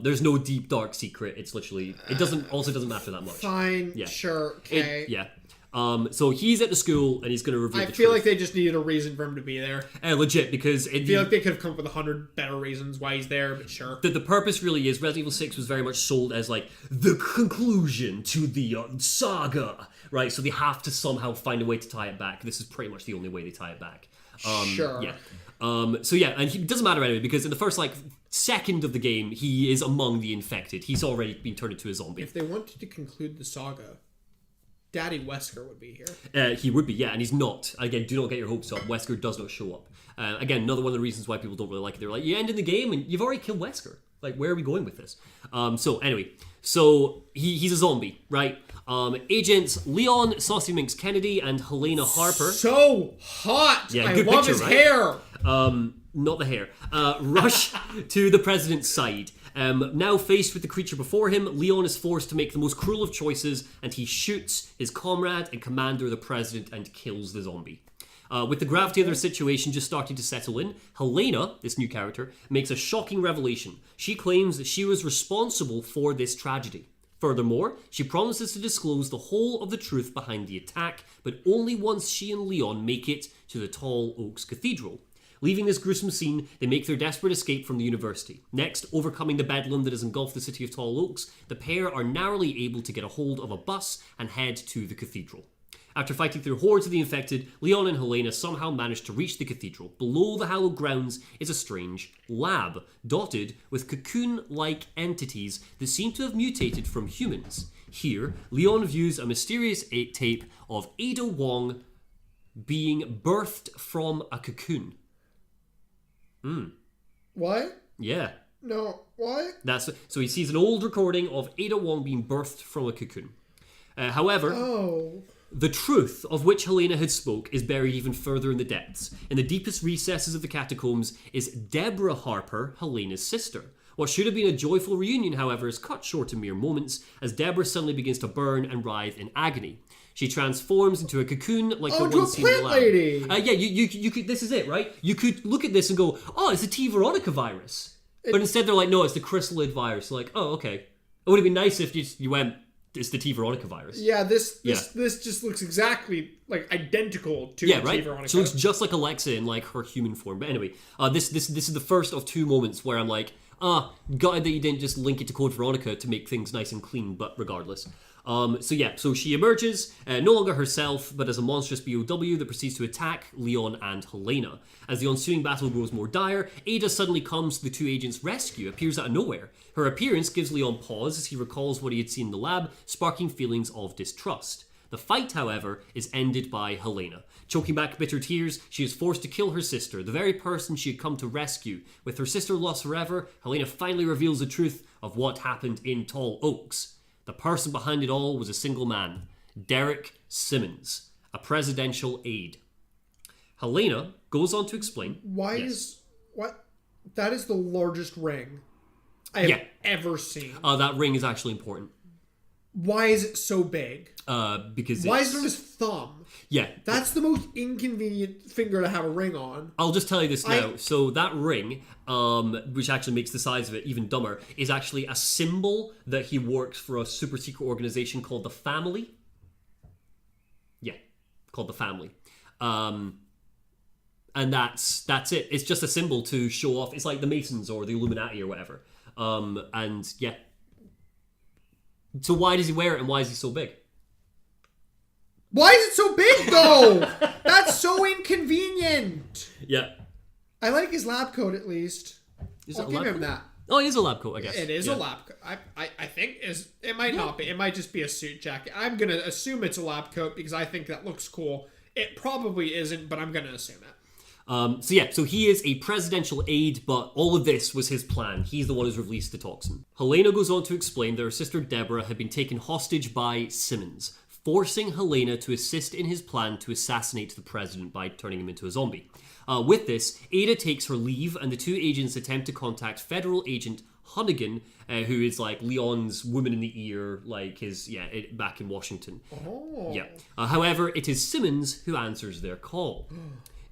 There's no deep dark secret. It's literally, it doesn't matter that much. Fine, yeah. sure, okay. Yeah. So he's at the school and he's going to reveal the truth. I feel like they just needed a reason for him to be there. Legit, because... I feel like they could have come up with 100 better reasons why he's there, but sure. The purpose really is, Resident Evil 6 was very much sold as, like, the conclusion to the saga, right? So they have to somehow find a way to tie it back. This is pretty much the only way they tie it back. Sure. Yeah. So yeah, and it doesn't matter anyway, because in the first, like, second of the game, he is among the infected. He's already been turned into a zombie. If they wanted to conclude the saga... Daddy Wesker would be here. He would be, yeah, and he's not. Again, do not get your hopes up. Wesker does not show up. Again, another one of the reasons why people don't really like it. They're like, you end in the game and you've already killed Wesker. Like, where are we going with this? So anyway, he's a zombie, right? Agents Leon Saucy Minx Kennedy and Helena Harper. So hot! Yeah, I good love picture, his right? hair! Not the hair. Rush to the president's side. Now faced with the creature before him, Leon is forced to make the most cruel of choices, and he shoots his comrade and commander, the president, and kills the zombie. With the gravity of their situation just starting to settle in, Helena, this new character, makes a shocking revelation. She claims that she was responsible for this tragedy. Furthermore, she promises to disclose the whole of the truth behind the attack, but only once she and Leon make it to the Tall Oaks Cathedral. Leaving this gruesome scene, they make their desperate escape from the university. Next, overcoming the bedlam that has engulfed the city of Tall Oaks, the pair are narrowly able to get a hold of a bus and head to the cathedral. After fighting through hordes of the infected, Leon and Helena somehow manage to reach the cathedral. Below the hallowed grounds is a strange lab, dotted with cocoon-like entities that seem to have mutated from humans. Here, Leon views a mysterious tape of Ada Wong being birthed from a cocoon. What? Yeah. No, what? So he sees an old recording of Ada Wong being birthed from a cocoon. However, the truth of which Helena had spoke is buried even further in the depths. In the deepest recesses of the catacombs is Deborah Harper, Helena's sister. What should have been a joyful reunion, however, is cut short in mere moments as Deborah suddenly begins to burn and writhe in agony. She transforms into a cocoon like the one seen in the lab. lady. Yeah, you could. This is it, right? You could look at this and go, "Oh, it's the T. Veronica virus," but instead they're like, "No, it's the chrysalid virus." Like, oh, okay. It would have been nice if you went, "It's the T. Veronica virus." Yeah, this just looks exactly like identical to the right? T. Veronica. She looks just like Alexa in like her human form. But anyway, this is the first of two moments where I'm like, gutted that you didn't just link it to Code Veronica to make things nice and clean. But regardless. So she emerges, no longer herself, but as a monstrous BOW that proceeds to attack Leon and Helena. As the ensuing battle grows more dire, Ada suddenly comes to the two agents' rescue, appears out of nowhere. Her appearance gives Leon pause as he recalls what he had seen in the lab, sparking feelings of distrust. The fight, however, is ended by Helena. Choking back bitter tears, she is forced to kill her sister, the very person she had come to rescue. With her sister lost forever, Helena finally reveals the truth of what happened in Tall Oaks. The person behind it all was a single man, Derek Simmons, a presidential aide. Helena goes on to explain... That is the largest ring I have ever seen. That ring is actually important. Why is it so big? Because Why is it on his thumb? Yeah. That's the most inconvenient finger to have a ring on. I'll just tell you this now. So that ring, which actually makes the size of it even dumber, is actually a symbol that he works for a super secret organization called the Family. Yeah, called the Family. And that's it. It's just a symbol to show off. It's like the Masons or the Illuminati or whatever. And yeah. So why does he wear it and why is he so big? Why is it so big, though? That's so inconvenient. Yeah. I like his lab coat, at least. I'll give him that. Oh, it is a lab coat, I guess. It is a lab coat. I think it might not be. It might just be a suit jacket. I'm going to assume it's a lab coat because I think that looks cool. It probably isn't, but I'm going to assume it. So he is a presidential aide, but all of this was his plan. He's the one who's released the toxin. Helena goes on to explain that her sister Deborah had been taken hostage by Simmons, forcing Helena to assist in his plan to assassinate the president by turning him into a zombie. With this, Ada takes her leave, and the two agents attempt to contact federal agent Hunnigan, who is like Leon's woman in the ear, like back in Washington. Oh. Yeah. However, it is Simmons who answers their call.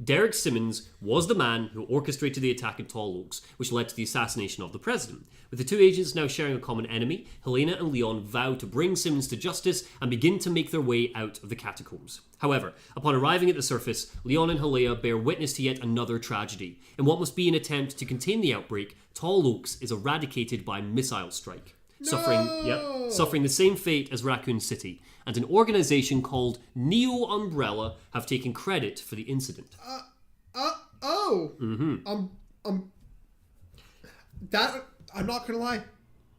Derek Simmons was the man who orchestrated the attack at Tall Oaks, which led to the assassination of the president. With the two agents now sharing a common enemy, Helena and Leon vow to bring Simmons to justice and begin to make their way out of the catacombs. However, upon arriving at the surface, Leon and Helena bear witness to yet another tragedy. In what must be an attempt to contain the outbreak, Tall Oaks is eradicated by missile strike. Suffering the same fate as Raccoon City, and an organization called Neo Umbrella have taken credit for the incident. That, I'm not gonna lie.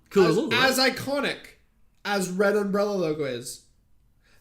Cool logo, as iconic as Red Umbrella logo is,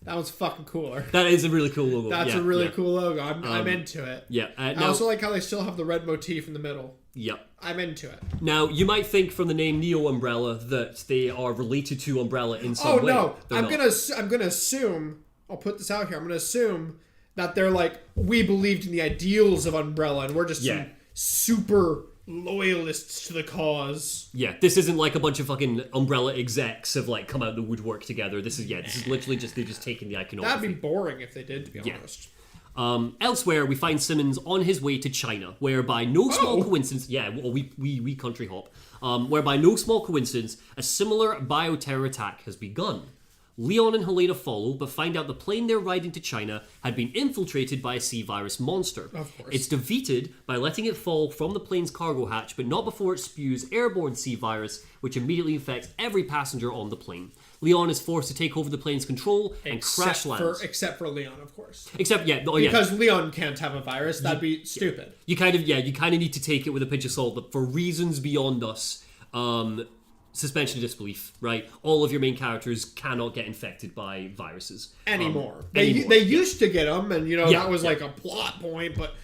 that one's fucking cooler. That is a really cool logo. That's a really cool logo. I'm into it. Yeah. I also like how they still have the red motif in the middle. Yep. I'm into it. Now, you might think from the name Neo Umbrella that they are related to Umbrella in some way. Oh no, I'm gonna assume. I'll put this out here. I'm gonna assume that they're like, we believed in the ideals of Umbrella, and we're just some super loyalists to the cause. Yeah, this isn't like a bunch of fucking Umbrella execs have like come out of the woodwork together. This is literally just they've just taken the iconography. That'd be boring if they did, to be honest. Elsewhere, we find Simmons on his way to China, where by no small coincidence, we country hop, where by no small coincidence, a similar bioterror attack has begun. Leon and Helena follow, but find out the plane they're riding to China had been infiltrated by a sea virus monster. Of course. It's defeated by letting it fall from the plane's cargo hatch, but not before it spews airborne sea virus, which immediately infects every passenger on the plane. Leon is forced to take over the plane's control and crash lands. Except for Leon, of course. Because Leon can't have a virus. That'd be stupid. You kind of need to take it with a pinch of salt, but for reasons beyond us, suspension of disbelief, right? All of your main characters cannot get infected by viruses anymore. They used to get them, and that was like a plot point, but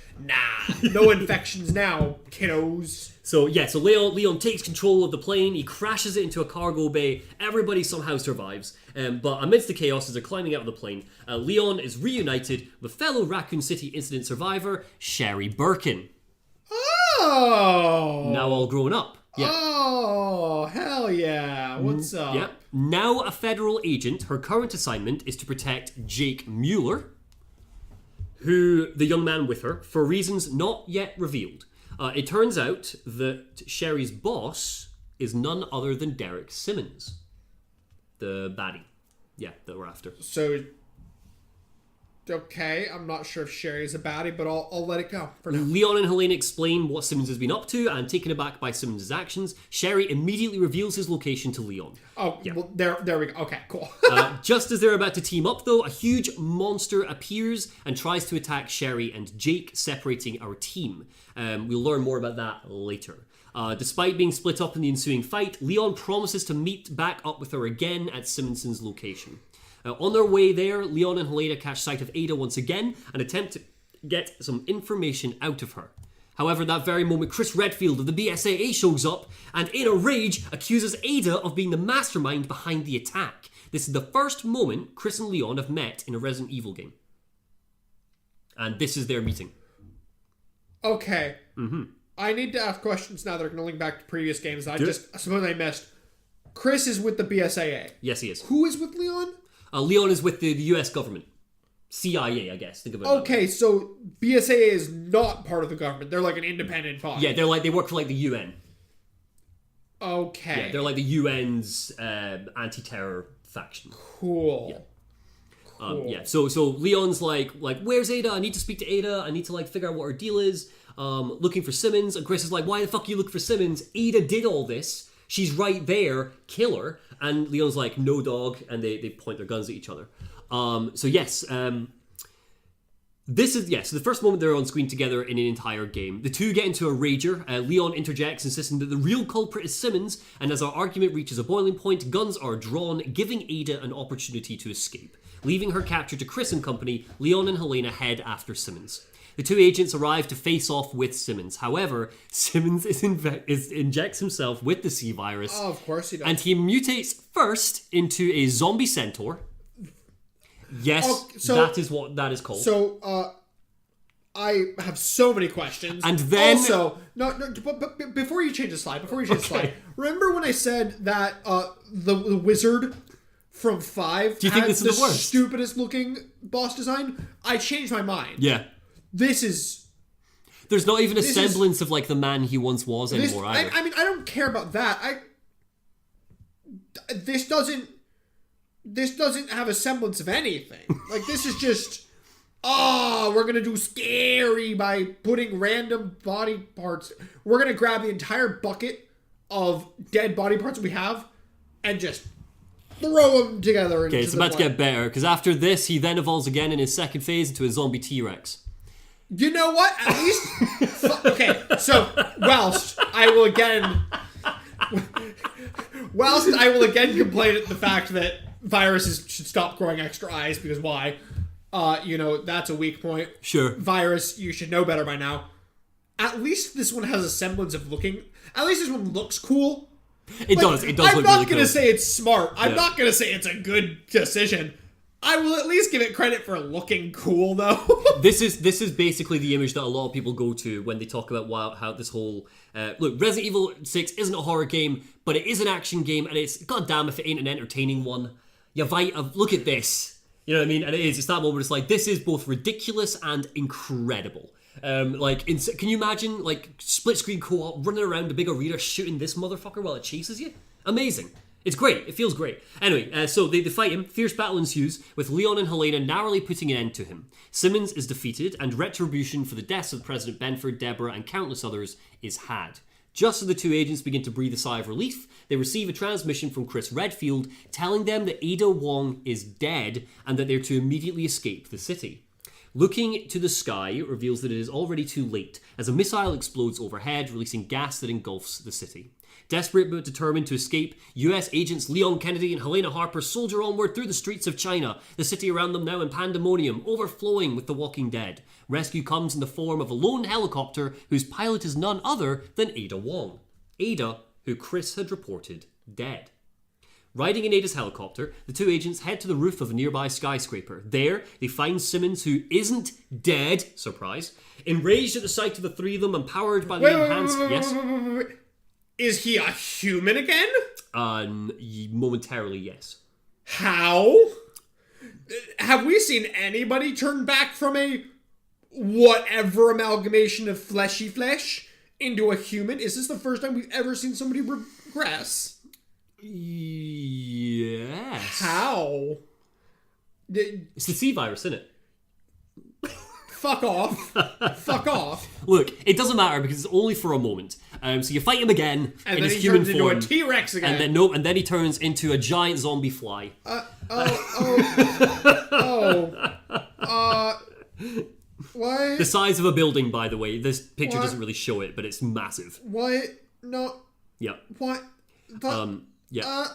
no infections now, kiddos. So Leon takes control of the plane. He crashes it into a cargo bay. Everybody somehow survives. But amidst the chaos as they're climbing out of the plane, Leon is reunited with fellow Raccoon City incident survivor Sherry Birkin. Oh! Now all grown up. Yeah. Oh, hell yeah. What's up? Yeah. Now a federal agent, her current assignment is to protect Jake Mueller, who the young man with her, for reasons not yet revealed. It turns out that Sherry's boss is none other than Derek Simmons, the baddie. Yeah, that we're after. So, okay, I'm not sure if Sherry's a baddie, but I'll let it go for now. Leon and Helena explain what Simmons has been up to, and taken aback by Simmons' actions, Sherry immediately reveals his location to Leon. Oh, yeah. Well, there we go. Okay, cool. Just as they're about to team up, though, a huge monster appears and tries to attack Sherry and Jake, separating our team. We'll learn more about that later. Despite being split up in the ensuing fight, Leon promises to meet back up with her again at Simmonson's location. On their way there, Leon and Helena catch sight of Ada once again and attempt to get some information out of her. However, that very moment, Chris Redfield of the BSAA shows up and, in a rage, accuses Ada of being the mastermind behind the attack. This is the first moment Chris and Leon have met in a Resident Evil game. And this is their meeting. Okay. I need to ask questions now that are going to link back to previous games. I suppose I missed. Chris is with the BSAA. Yes, he is. Who is with Leon? Leon is with the US government. CIA, I guess. Think of it. Okay, so BSAA is not part of the government. They're like an independent body. Yeah, they work for like the UN. Okay. Yeah, they're like the UN's anti-terror faction. Cool. Yeah. So Leon's like, where's Ada? I need to speak to Ada. I need to figure out what her deal is. Looking for Simmons. And Chris is like, why the fuck are you looking for Simmons? Ada did all this. She's right there. Kill her. And Leon's like, no, dog. And they point their guns at each other. This is, so the first moment they're on screen together in an entire game. The two get into a rager. Leon interjects, insisting that the real culprit is Simmons. And as our argument reaches a boiling point, guns are drawn, giving Ada an opportunity to escape. Leaving her captured to Chris and company, Leon and Helena head after Simmons. The two agents arrive to face off with Simmons. However, Simmons injects himself with the C virus. Oh, of course he does. And he mutates first into a zombie centaur. Yes, that is what that is called. So, I have so many questions. And then... Also, but before you change the slide, remember when I said that the wizard from 5 Do you think this is the worst? Stupidest looking boss design? I changed my mind. Yeah. This is There's not even a semblance of like the man he once was anymore either. I mean, I don't care about that. This doesn't have a semblance of anything. Like, this is just, we're gonna do scary by putting random body parts. We're gonna grab the entire bucket of dead body parts we have and just throw them together. Okay, it's about to get better, because after this, he then evolves again in his second phase into a zombie T-Rex. You know what? At least... okay, so, whilst I will again complain at the fact that viruses should stop growing extra eyes, because why? That's a weak point. Sure. Virus, you should know better by now. At least this one has a semblance of looking... At least this one looks cool. It does look really cool. I'm not going to say it's smart. I'm not going to say it's a good decision. I will at least give it credit for looking cool, though. This is basically the image that a lot of people go to when they talk about how this whole... look, Resident Evil 6 isn't a horror game, but it is an action game, and it's... goddamn if it ain't an entertaining one. Look at this. You know what I mean? And it is. It's that moment. It's like, this is both ridiculous and incredible. Can you imagine, like, split-screen co-op running around a big arena shooting this motherfucker while it chases you? Amazing. It's great. It feels great. Anyway, so they fight him. Fierce battle ensues, with Leon and Helena narrowly putting an end to him. Simmons is defeated, and retribution for the deaths of President Benford, Deborah, and countless others is had. Just as the two agents begin to breathe a sigh of relief, they receive a transmission from Chris Redfield telling them that Ada Wong is dead and that they're to immediately escape the city. Looking to the sky, it reveals that it is already too late, as a missile explodes overhead, releasing gas that engulfs the city. Desperate but determined to escape, US agents Leon Kennedy and Helena Harper soldier onward through the streets of China, the city around them now in pandemonium, overflowing with the walking dead. Rescue comes in the form of a lone helicopter whose pilot is none other than Ada Wong. Ada, who Chris had reported dead. Riding in Ada's helicopter, the two agents head to the roof of a nearby skyscraper. There, they find Simmons, who isn't dead, surprise, enraged at the sight of the three of them and powered by the enhanced... Yes? Is he a human again? Momentarily, yes. How? Have we seen anybody turn back from a whatever amalgamation of fleshy flesh into a human? Is this the first time we've ever seen somebody regress? Yes. How? It's the C virus, isn't it? Fuck off. Fuck off. Look, it doesn't matter because it's only for a moment. So you fight him again and in then his he human turns form. into a T-Rex again. And then he turns into a giant zombie fly. What? The size of a building, by the way. This picture doesn't really show it, but it's massive. What? No. Yeah. What? Yeah.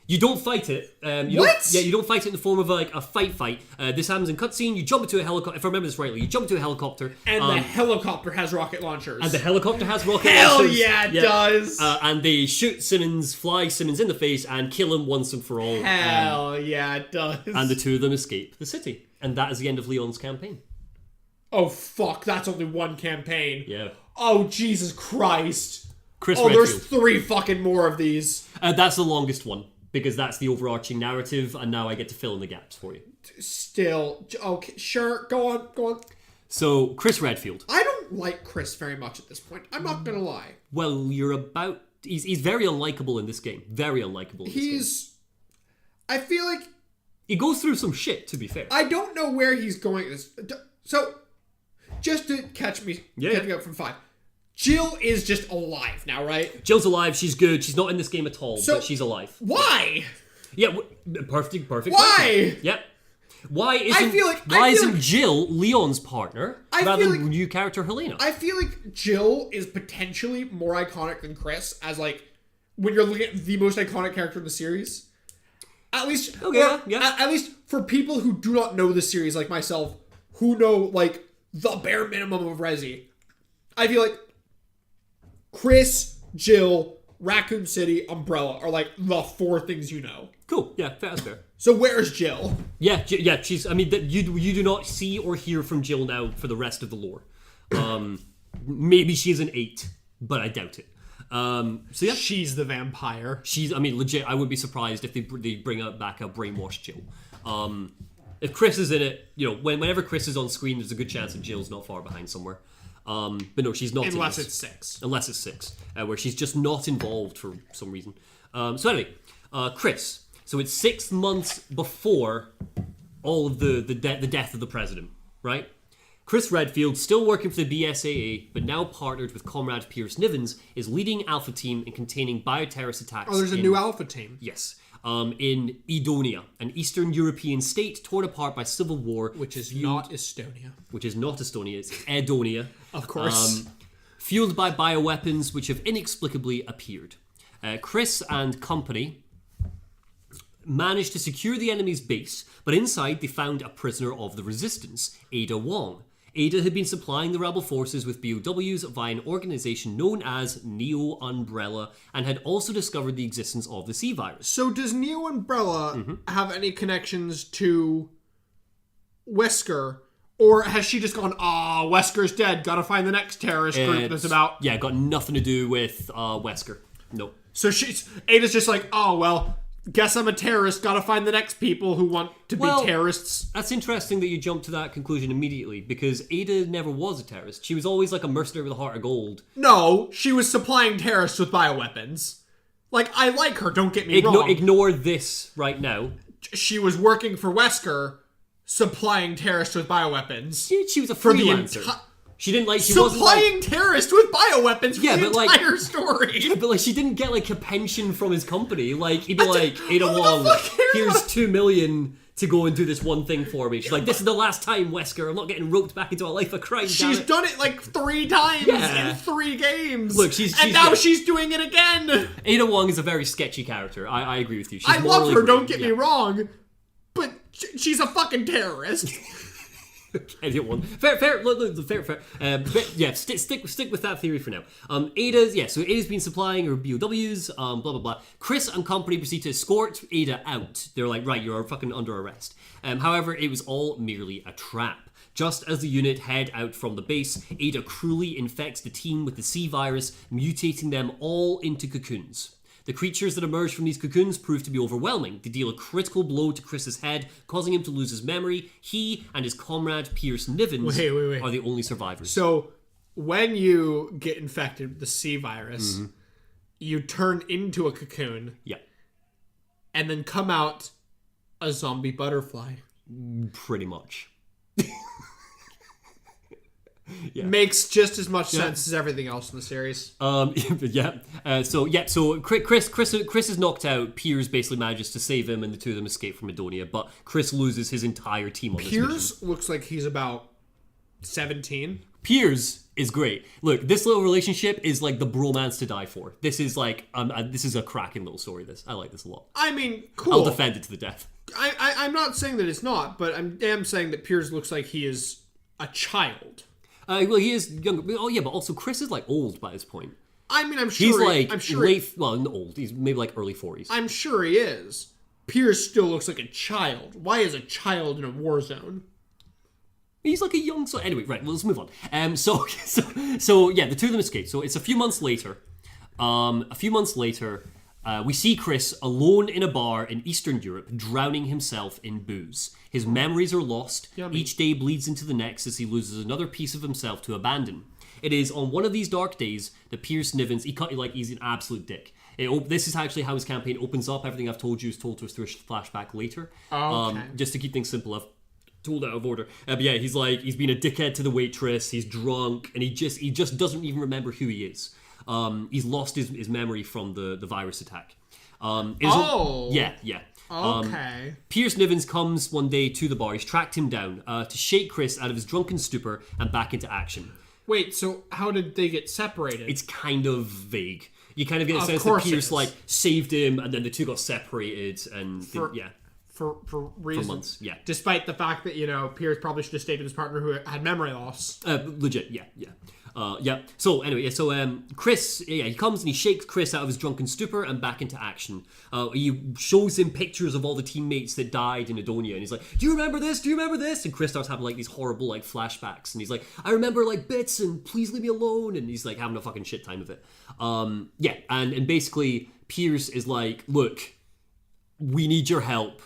You don't fight it. What? You don't fight it in the form of like a fight. This happens in cutscene. You jump into a helicopter. If I remember this rightly, you jump into a helicopter. And the helicopter has rocket launchers. And the helicopter has rocket Hell launchers. Yeah, it does. And they shoot fly Simmons in the face and kill him once and for all. Hell yeah, it does. And the two of them escape the city. And that is the end of Leon's campaign. Oh, fuck. That's only one campaign. Yeah. Oh, Jesus Christ. Redfield. There's 3 fucking more of these. That's the longest one. Because that's the overarching narrative, and now I get to fill in the gaps for you. Still. Okay, sure. Go on. So, Chris Redfield. I don't like Chris very much at this point. I'm not gonna lie. Well, he's very unlikable in this game. Very unlikable in this game. I feel like... He goes through some shit, to be fair. I don't know where he's going. So, just to catch me up from 5. Jill is just alive now, right? Jill's alive. She's good. She's not in this game at all, but she's alive. Why? Yeah, perfect. Why? Question. Yep. Why isn't Jill Leon's partner rather than new character Helena? I feel like Jill is potentially more iconic than Chris as like when you're looking at the most iconic character in the series. At least, at least for people who do not know the series like myself, who know like the bare minimum of Resi, I feel like Chris, Jill, Raccoon City, Umbrella are like the 4 things you know. Cool. Yeah, that's fair. So where's Jill? Yeah. She's. I mean, you do not see or hear from Jill now for the rest of the lore. Maybe she's an 8, but I doubt it. So yeah, she's the vampire. I mean, legit. I wouldn't be surprised if they bring back a brainwashed Jill. If Chris is in it, whenever Chris is on screen, there's a good chance that Jill's not far behind somewhere. But no, she's not. Unless it's 6. Unless it's 6, where she's just not involved for some reason. So anyway, Chris. So it's 6 months before all of the death of the president, right? Chris Redfield, still working for the BSAA, but now partnered with comrade Pierce Nivens, is leading Alpha Team in containing bioterrorist attacks. Oh, there's a new Alpha Team. Yes. In Edonia, an Eastern European state torn apart by civil war. Which is not Estonia. Which is not Estonia, it's Edonia. Of course. Fueled by bioweapons which have inexplicably appeared. Chris and company managed to secure the enemy's base, but inside they found a prisoner of the resistance, Ada Wong. Ada had been supplying the rebel forces with BOWs via an organization known as Neo Umbrella, and had also discovered the existence of the C-virus. So does Neo Umbrella have any connections to Wesker? Or has she just gone, Wesker's dead, gotta find the next terrorist group that's about... Yeah, got nothing to do with Wesker. Nope. So Ada's just like, guess I'm a terrorist, gotta find the next people who want to be terrorists. That's interesting that you jumped to that conclusion immediately, because Ada never was a terrorist. She was always like a mercenary with a heart of gold. No, she was supplying terrorists with bioweapons. Like, I like her, don't get me wrong. Ignore this right now. She was working for Wesker, supplying terrorists with bioweapons. She was a freelancer. She didn't like... She supplying wasn't terrorists with bioweapons for the entire story. Yeah, but like she didn't get like a pension from his company. Like he'd be like, Ada Wong, here's $2 million to go and do this one thing for me. She's like, this is the last time, Wesker. I'm not getting roped back into a life of crime. She's done it like 3 times in 3 games. Look, she's doing it again. Ada Wong is a very sketchy character. I agree with you. I love her. Don't get me wrong, but she's a fucking terrorist. Anyone. Fair. Stick with that theory for now. Ada's been supplying her BOWs, blah, blah, blah. Chris and company proceed to escort Ada out. They're like, right, you're fucking under arrest. However, it was all merely a trap. Just as the unit head out from the base, Ada cruelly infects the team with the C-virus, mutating them all into cocoons. The creatures that emerge from these cocoons prove to be overwhelming. They deal a critical blow to Chris's head, causing him to lose his memory. He and his comrade Pierce Nivens are the only survivors. So, when you get infected with the C-virus, you turn into a cocoon. Yeah. And then come out a zombie butterfly. Pretty much. Yeah. Makes just as much sense as everything else in the series. So Chris is knocked out. Piers basically manages to save him, and the two of them escape from Edonia. But Chris loses his entire team on this mission. Piers looks like he's about 17. Piers is great. Look, this little relationship is like the bromance to die for. This is like this is a cracking little story. I like this a lot. I mean, cool. I'll defend it to the death. I'm not saying that it's not, but I am saying that Piers looks like he is a child. Well, he is younger. Oh, yeah, but also Chris is like old by this point. I mean, I'm sure he's like old. He's maybe like early 40s. I'm sure he is. Piers still looks like a child. Why is a child in a war zone? He's like a young son. Anyway, right. Well, let's move on. So the two of them escape. So it's a few months later. We see Chris alone in a bar in Eastern Europe, drowning himself in booze. His memories are lost. Yummy. Each day bleeds into the next as he loses another piece of himself to abandon. It is on one of these dark days that Pierce Nivens, he's an absolute dick. This is actually how his campaign opens up. Everything I've told you is told to us through a flashback later. Okay. Just to keep things simple, I've told out of order. But yeah, he's been a dickhead to the waitress. He's drunk, and he just doesn't even remember who he is. He's lost his memory from the virus attack. Yeah. Okay. Pierce Nivens comes one day to the bar. He's tracked him down to shake Chris out of his drunken stupor and back into action. Wait, so how did they get separated? It's kind of vague. You kind of get a sense that Pierce saved him, and then the two got separated, and for reasons. For months, yeah. Despite the fact that Pierce probably should have stayed with his partner who had memory loss. Legit, yeah. So anyway, Chris, he comes and he shakes Chris out of his drunken stupor and back into action. He shows him pictures of all the teammates that died in Edonia, and he's like, "Do you remember this? Do you remember this?" And Chris starts having like these horrible like flashbacks, and he's like, "I remember like bits, and please leave me alone." And he's like having a fucking shit time of it. And basically Pierce is like, "Look, we need your help."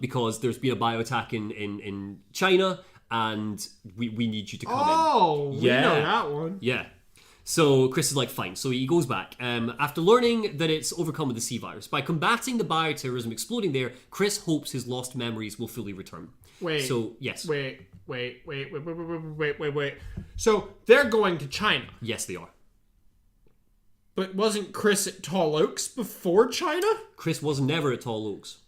Because there's been a bioattack in China, and we need you to come in. Yeah. We know that one. Yeah. So Chris is like, fine. So he goes back. After learning that it's overcome with the C virus, by combating the bioterrorism exploding there, Chris hopes his lost memories will fully return. Wait. So, yes. Wait. So they're going to China. Yes, they are. But wasn't Chris at Tall Oaks before China? Chris was never at Tall Oaks.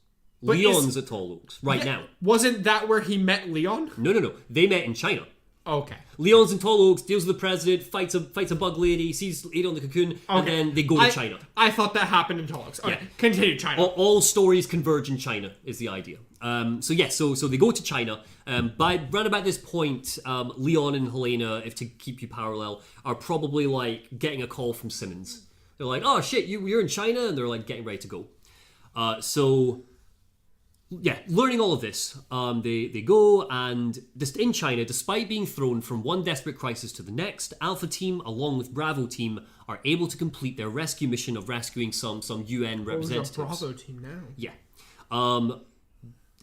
But Leon's at Tall Oaks now. Wasn't that where he met Leon? No. They met in China. Okay. Leon's in Tall Oaks, deals with the president, fights a bug lady, sees Ada on the cocoon, and then they go to China. I thought that happened in Tall Oaks. Okay, Yeah. Continue, China. All stories converge in China is the idea. So they go to China. By round about this point, Leon and Helena, if to keep you parallel, are probably like getting a call from Simmons. They're like, "Oh shit, you're in China," and they're like getting ready to go. Learning all of this, they go, and just in China, despite being thrown from one desperate crisis to the next, Alpha Team, along with Bravo Team, are able to complete their rescue mission of rescuing some UN representatives. Bravo Team now. Yeah.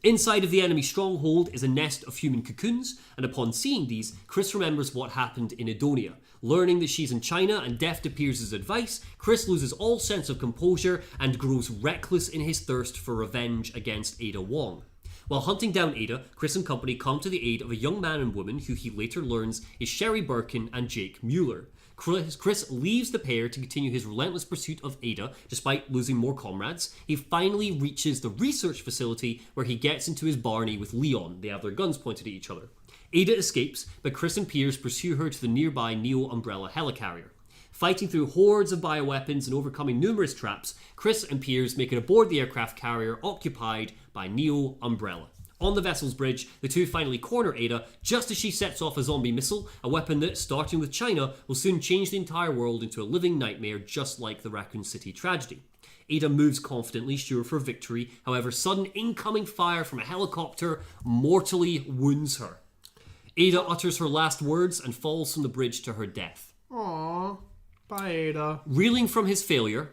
Inside of the enemy stronghold is a nest of human cocoons, and upon seeing these, Chris remembers what happened in Edonia. Learning that she's in China and deaf to Piers' advice, Chris loses all sense of composure and grows reckless in his thirst for revenge against Ada Wong. While hunting down Ada, Chris and company come to the aid of a young man and woman who he later learns is Sherry Birkin and Jake Mueller. Chris leaves the pair to continue his relentless pursuit of Ada, despite losing more comrades. He finally reaches the research facility where he gets into his Barney with Leon. They have their guns pointed at each other. Ada escapes, but Chris and Piers pursue her to the nearby Neo Umbrella helicarrier. Fighting through hordes of bioweapons and overcoming numerous traps, Chris and Piers make it aboard the aircraft carrier occupied by Neo Umbrella. On the vessel's bridge, the two finally corner Ada just as she sets off a zombie missile, a weapon that, starting with China, will soon change the entire world into a living nightmare just like the Raccoon City tragedy. Ada moves confidently, sure for victory, however sudden incoming fire from a helicopter mortally wounds her. Ada utters her last words and falls from the bridge to her death. Aww. Bye, Ada. Reeling from his failure,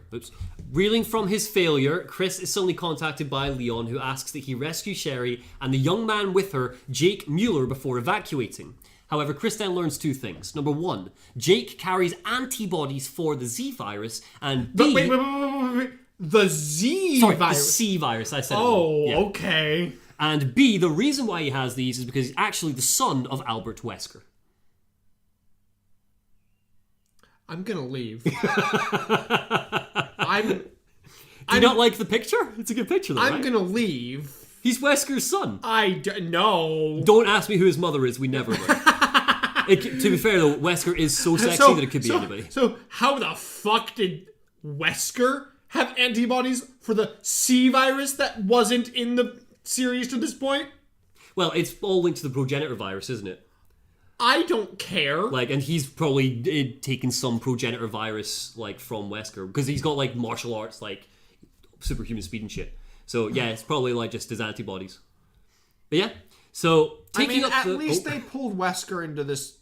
Chris is suddenly contacted by Leon, who asks that he rescue Sherry and the young man with her, Jake Mueller, before evacuating. However, Chris then learns two things. Number one, Jake carries antibodies for the Z virus, and B... Wait. The Z Sorry, virus? the C virus, I said it Oh, wrong. Yeah. okay. And B, the reason why he has these is because he's actually the son of Albert Wesker. I'm gonna leave. Do you not like the picture? It's a good picture, though, I'm right? gonna leave. He's Wesker's son. No. Don't ask me who his mother is. We never will. To be fair, though, Wesker is so sexy that it could be anybody. So how the fuck did Wesker have antibodies for the C virus that wasn't in the series to this point? Well, it's all linked to the progenitor virus, isn't it? I don't care. And he's probably taken some progenitor virus, from Wesker, because he's got, martial arts, superhuman speed and shit. So, yeah, it's probably, just his antibodies. But, yeah. So, taking up at the... least they pulled Wesker into this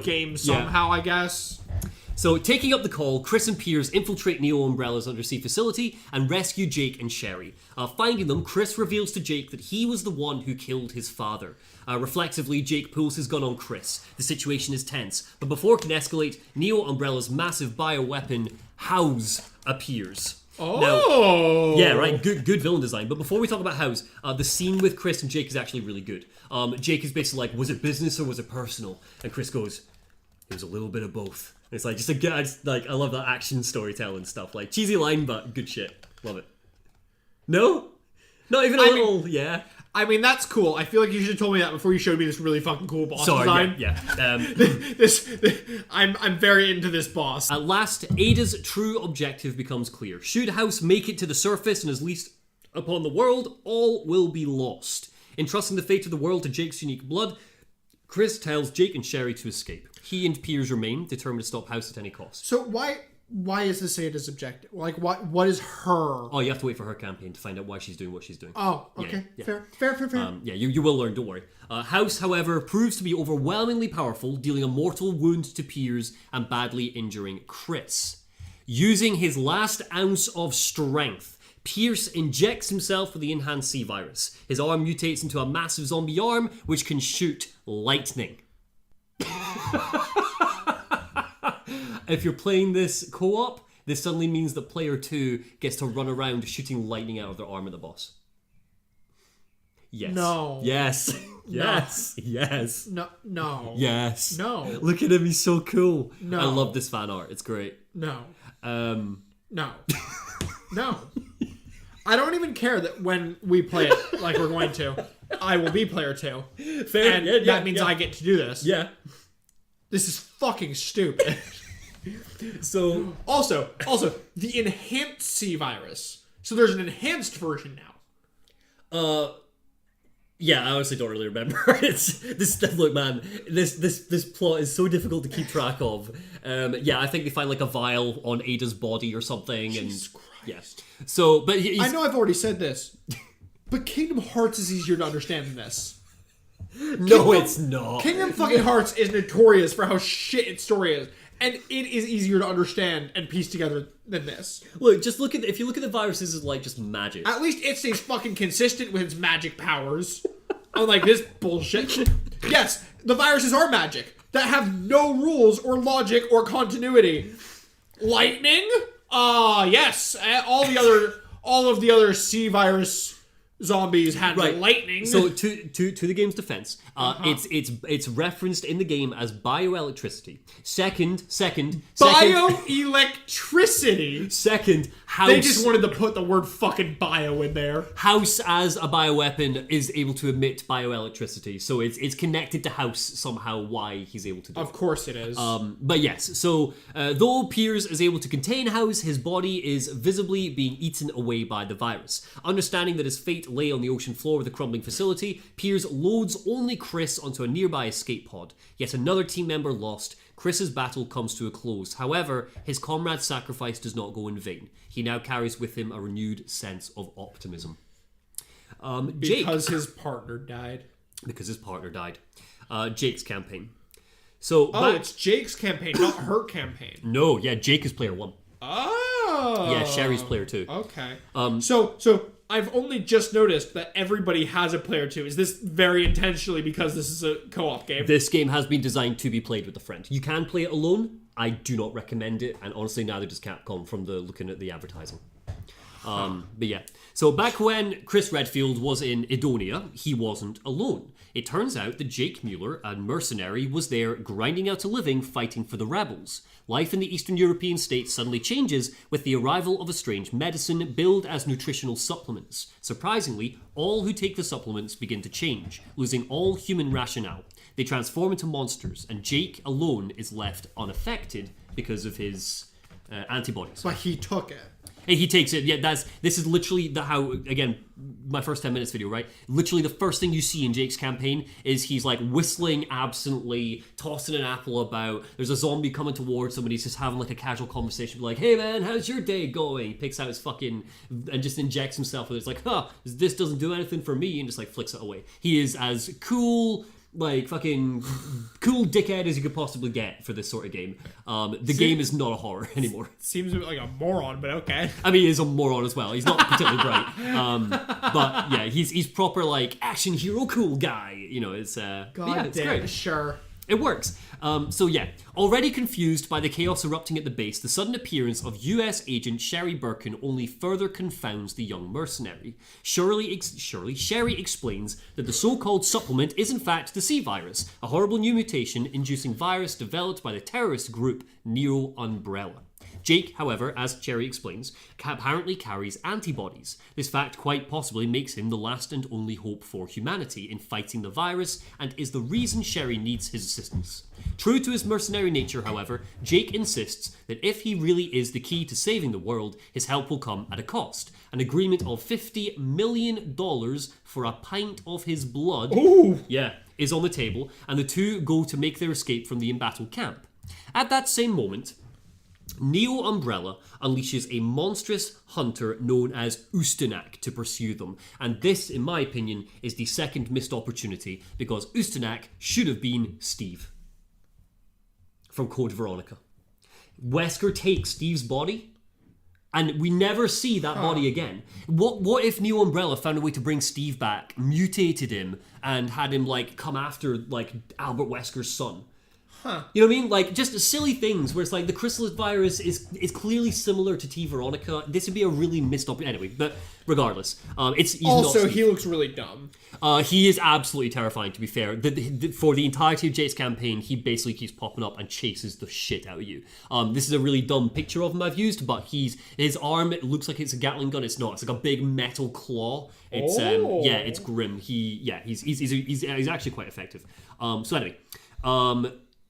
game Yeah. I guess. So, taking up the call, Chris and Piers infiltrate Neo Umbrella's undersea facility and rescue Jake and Sherry. Finding them, Chris reveals to Jake that he was the one who killed his father. Reflexively, Jake pulls his gun on Chris. The situation is tense, but before it can escalate, Neo Umbrella's massive bioweapon, House, appears. Oh! Now, yeah, right, good villain design. But before we talk about House, the scene with Chris and Jake is actually really good. Jake is basically like, was it business or was it personal? And Chris goes, it was a little bit of both. And it's I love that action storytelling stuff. Cheesy line, but good shit. Love it. No? Not even a little, yeah. I mean, that's cool. I feel like you should have told me that before you showed me this really fucking cool boss design. Yeah. I'm very into this boss. At last, Ada's true objective becomes clear. Should House make it to the surface and is leased upon the world, all will be lost. Entrusting the fate of the world to Jake's unique blood, Chris tells Jake and Sherry to escape. He and Piers remain, determined to stop House at any cost. So why is this Ada's objective? What is her? Oh, you have to wait for her campaign to find out why she's doing what she's doing. Oh, okay. Yeah. Fair. You will learn, don't worry. House, however, proves to be overwhelmingly powerful, dealing a mortal wound to Piers and badly injuring Chris. Using his last ounce of strength, Pierce injects himself with the enhanced C virus. His arm mutates into a massive zombie arm which can shoot lightning. If you're playing this co-op, this suddenly means that player 2 gets to run around shooting lightning out of their arm at the boss. Yes. No. Yes. Yes. Yes. No. No. Yes. No. Look at him, he's so cool. No. I love this fan art, it's great. No. No. No. I don't even care that when we play it like we're going to, I will be player 2. Fair. And that means I get to do this. Yeah. This is fucking stupid. So Also, the enhanced C virus. So there's an enhanced version now. Yeah, I honestly don't really remember. Look, man, this plot is so difficult to keep track of. Yeah, I think they find like a vial on Ada's body or something, Jesus and Christ. yeah. So, but I know I've already said this, but Kingdom Hearts is easier to understand than this. No, it's not. Kingdom fucking Hearts is notorious for how shit its story is, and it is easier to understand and piece together than this. Look, just look at if you look at the viruses as like just magic. At least it stays fucking consistent with its magic powers. Unlike this bullshit. Yes, the viruses are magic that have no rules or logic or continuity. Lightning? Yes. All of the other C virus zombies had lightning. So to the game's defense, it's referenced in the game as bioelectricity. Second, bioelectricity. Second, house. They just wanted to put the word fucking bio in there. House as a bioweapon is able to emit bioelectricity, so it's connected to House somehow. Why he's able to do it. Of course it is. But yes, so though Piers is able to contain House, his body is visibly being eaten away by the virus. Understanding that his fate lay on the ocean floor of the crumbling facility, Piers loads only Chris onto a nearby escape pod. Yet another team member lost. Chris's battle comes to a close. However, his comrade's sacrifice does not go in vain. He now carries with him a renewed sense of optimism. Jake. Because his partner died. Because his partner died. Jake's campaign. So it's Jake's campaign, not her campaign. No, yeah, Jake is player 1. Oh. Yeah, Sherry's player 2. Okay. So I've only just noticed that everybody has a player 2. Is this very intentionally because this is a co-op game? This game has been designed to be played with a friend. You can play it alone. I do not recommend it, and honestly, neither does Capcom from looking at the advertising. But yeah. So back when Chris Redfield was in Edonia, he wasn't alone. It turns out that Jake Mueller, a mercenary, was there grinding out a living fighting for the rebels. Life in the Eastern European states suddenly changes with the arrival of a strange medicine billed as nutritional supplements. Surprisingly, all who take the supplements begin to change, losing all human rationale. They transform into monsters, and Jake alone is left unaffected because of his antibodies. But he took it. Hey, he takes it. Yeah, this is literally how, again, my first 10 minutes video, right? Literally the first thing you see in Jake's campaign is he's like whistling absently, tossing an apple about. There's a zombie coming towards him and he's just having like a casual conversation like, hey man, how's your day going? He picks out his fucking, and just injects himself with it. It's like, this doesn't do anything for me, and just like flicks it away. He is as cool, like fucking cool dickhead as you could possibly get for this sort of game. The game is not a horror anymore. Seems a bit like a moron, but okay. I mean, he is a moron as well. He's not particularly bright. But yeah, he's proper like action hero cool guy. You know, it's it's great. Sure. It works. So yeah, already confused by the chaos erupting at the base, the sudden appearance of US agent Sherry Birkin only further confounds the young mercenary. Sherry explains that the so-called supplement is in fact the C virus, a horrible new mutation-inducing virus developed by the terrorist group Neo Umbrella. Jake, however, as Cherry explains, apparently carries antibodies. This fact quite possibly makes him the last and only hope for humanity in fighting the virus, and is the reason Sherry needs his assistance. True to his mercenary nature, however, Jake insists that if he really is the key to saving the world, his help will come at a cost. An agreement of $50 million for a pint of his blood is on the table, and the two go to make their escape from the embattled camp. At that same moment, Neo Umbrella unleashes a monstrous hunter known as Ustanak to pursue them. And this, in my opinion, is the second missed opportunity, because Ustanak should have been Steve from Code Veronica. Wesker takes Steve's body And we never see that body again. What if Neo Umbrella found a way to bring Steve back, mutated him, and had him, like, come after, like, Albert Wesker's son? Huh. You know what I mean? Like, just silly things where it's like the chrysalis virus is clearly similar to T. Veronica. This would be a really missed up... Anyway, but regardless. He looks really dumb. He is absolutely terrifying, to be fair. For the entirety of Jake's campaign, he basically keeps popping up and chases the shit out of you. This is a really dumb picture of him I've used, but his arm, it looks like it's a Gatling gun. It's not. It's like a big metal claw. It's it's grim. He's actually quite effective.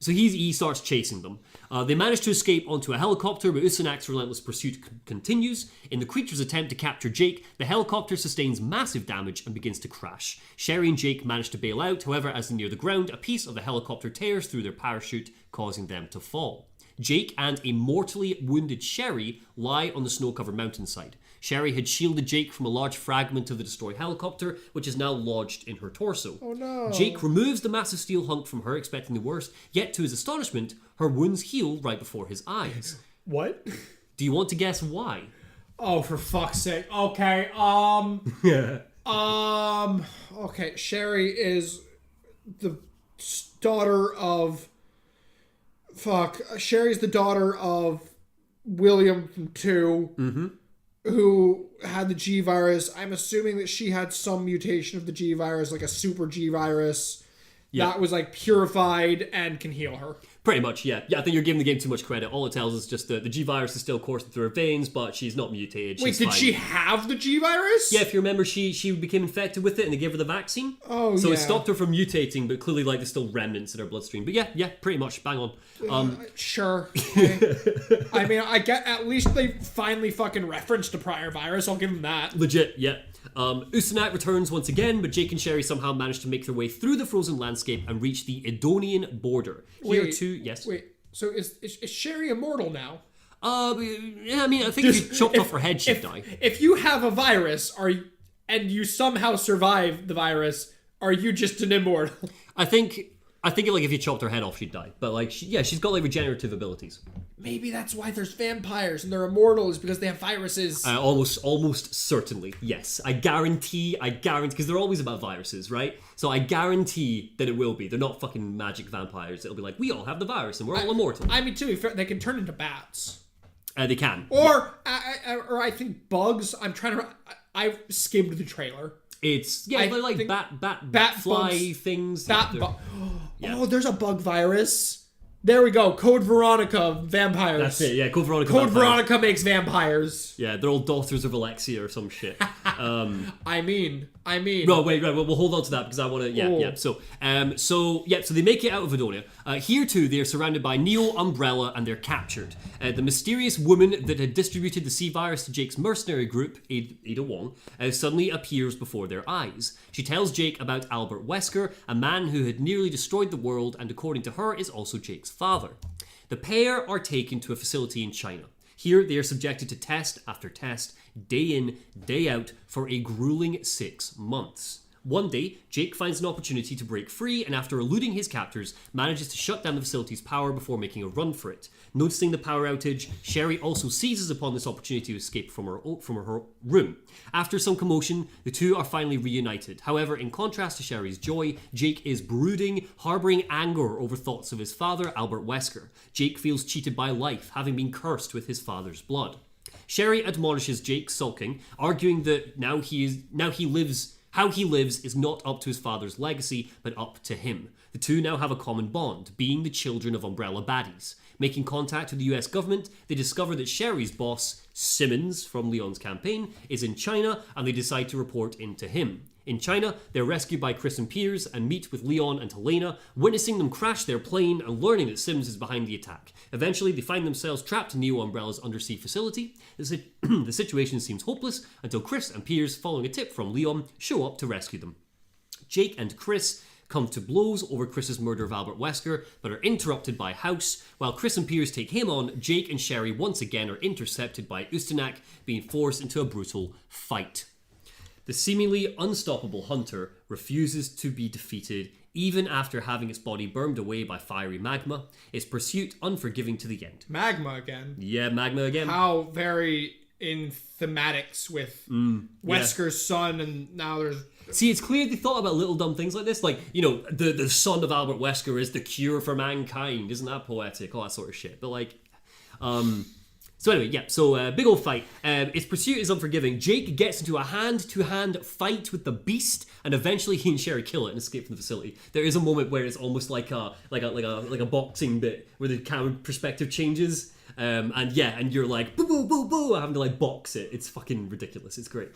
So he starts chasing them. They manage to escape onto a helicopter, but Usanak's relentless pursuit continues. In the creature's attempt to capture Jake, the helicopter sustains massive damage and begins to crash. Sherry and Jake manage to bail out, however, as they near the ground, a piece of the helicopter tears through their parachute, causing them to fall. Jake and a mortally wounded Sherry lie on the snow-covered mountainside. Sherry had shielded Jake from a large fragment of the destroyed helicopter, which is now lodged in her torso. Oh no. Jake removes the massive steel hunk from her, expecting the worst, yet to his astonishment, her wounds heal right before his eyes. What? Do you want to guess why? Oh, for fuck's sake. Okay, okay, Sherry is the daughter of... Sherry's the daughter of William from 2, who had the G virus. I'm assuming that she had some mutation of the G virus, like a super G virus that was like purified and can heal her. Pretty much, yeah. Yeah, I think you're giving the game too much credit. All it tells us is just the G virus is still coursing through her veins, but she's not mutated. Wait, did she have the G virus? Yeah, if you remember, she became infected with it and they gave her the vaccine. Oh, so it stopped her from mutating, but clearly, like, there's still remnants in her bloodstream. But yeah, pretty much, bang on. Sure. Okay. I mean, I get at least they finally fucking referenced a prior virus. I'll give them that. Legit, yeah. Usanak returns once again, but Jake and Sherry somehow manage to make their way through the frozen landscape and reach the Edonian border. Yes. Wait, so is Sherry immortal now? Yeah, I mean, I think if you chopped off her head, she'd die. If you have a virus, and you somehow survive the virus, are you just an immortal? I think like if you chopped her head off, she'd die. But like, she's got like regenerative abilities. Maybe that's why there's vampires and they're immortal, is because they have viruses. Almost certainly, yes. I guarantee, because they're always about viruses, right? So I guarantee that it will be. They're not fucking magic vampires. It'll be like, we all have the virus and we're all immortal. I mean, too, they can turn into bats. They can. Or I think bugs. I've skimmed the trailer. It's they're like bat fly things. Oh, there's a bug virus. There we go. Code Veronica vampires. That's it. Yeah, Code Veronica. Code Veronica makes vampires. Yeah, they're all daughters of Alexia or some shit. I mean. No, wait. We'll hold on to that because I want to. Yeah. So they make it out of Adonia. Here too, they are surrounded by Neo Umbrella and they're captured. The mysterious woman that had distributed the C virus to Jake's mercenary group, Ada Wong, suddenly appears before their eyes. She tells Jake about Albert Wesker, a man who had nearly destroyed the world, and according to her, is also Jake's father. The pair are taken to a facility in China. Here, they are subjected to test after test, day in, day out, for a grueling 6 months. One day, Jake finds an opportunity to break free and after eluding his captors, manages to shut down the facility's power before making a run for it. Noticing the power outage, Sherry also seizes upon this opportunity to escape from her room. After some commotion, the two are finally reunited. However, in contrast to Sherry's joy, Jake is brooding, harboring anger over thoughts of his father, Albert Wesker. Jake feels cheated by life, having been cursed with his father's blood. Sherry admonishes Jake, sulking, arguing that how he lives is not up to his father's legacy, but up to him. The two now have a common bond, being the children of Umbrella baddies. Making contact with the US government, they discover that Sherry's boss, Simmons from Leon's campaign, is in China, and they decide to report into him. In China, they're rescued by Chris and Piers and meet with Leon and Helena, witnessing them crash their plane and learning that Simmons is behind the attack. Eventually, they find themselves trapped in Neo Umbrella's undersea facility. The situation seems hopeless until Chris and Piers, following a tip from Leon, show up to rescue them. Jake and Chris come to blows over Chris's murder of Albert Wesker, but are interrupted by House. While Chris and Piers take him on, Jake and Sherry once again are intercepted by Ustinak, being forced into a brutal fight. The seemingly unstoppable Hunter refuses to be defeated, even after having its body burned away by fiery magma, its pursuit unforgiving to the end. Magma again? Yeah, magma again. How very in thematics with Wesker's son, and now there's... See, it's clear they thought about little dumb things like this. Like, you know, the son of Albert Wesker is the cure for mankind. Isn't that poetic? All that sort of shit. But, like... So anyway, yeah, so big old fight. Its pursuit is unforgiving. Jake gets into a hand-to-hand fight with the beast, and eventually he and Sherry kill it and escape from the facility. There is a moment where it's almost like a boxing bit where the camera perspective changes. And you're like, boo, boo, boo, boo, having to like box it. It's fucking ridiculous. It's great.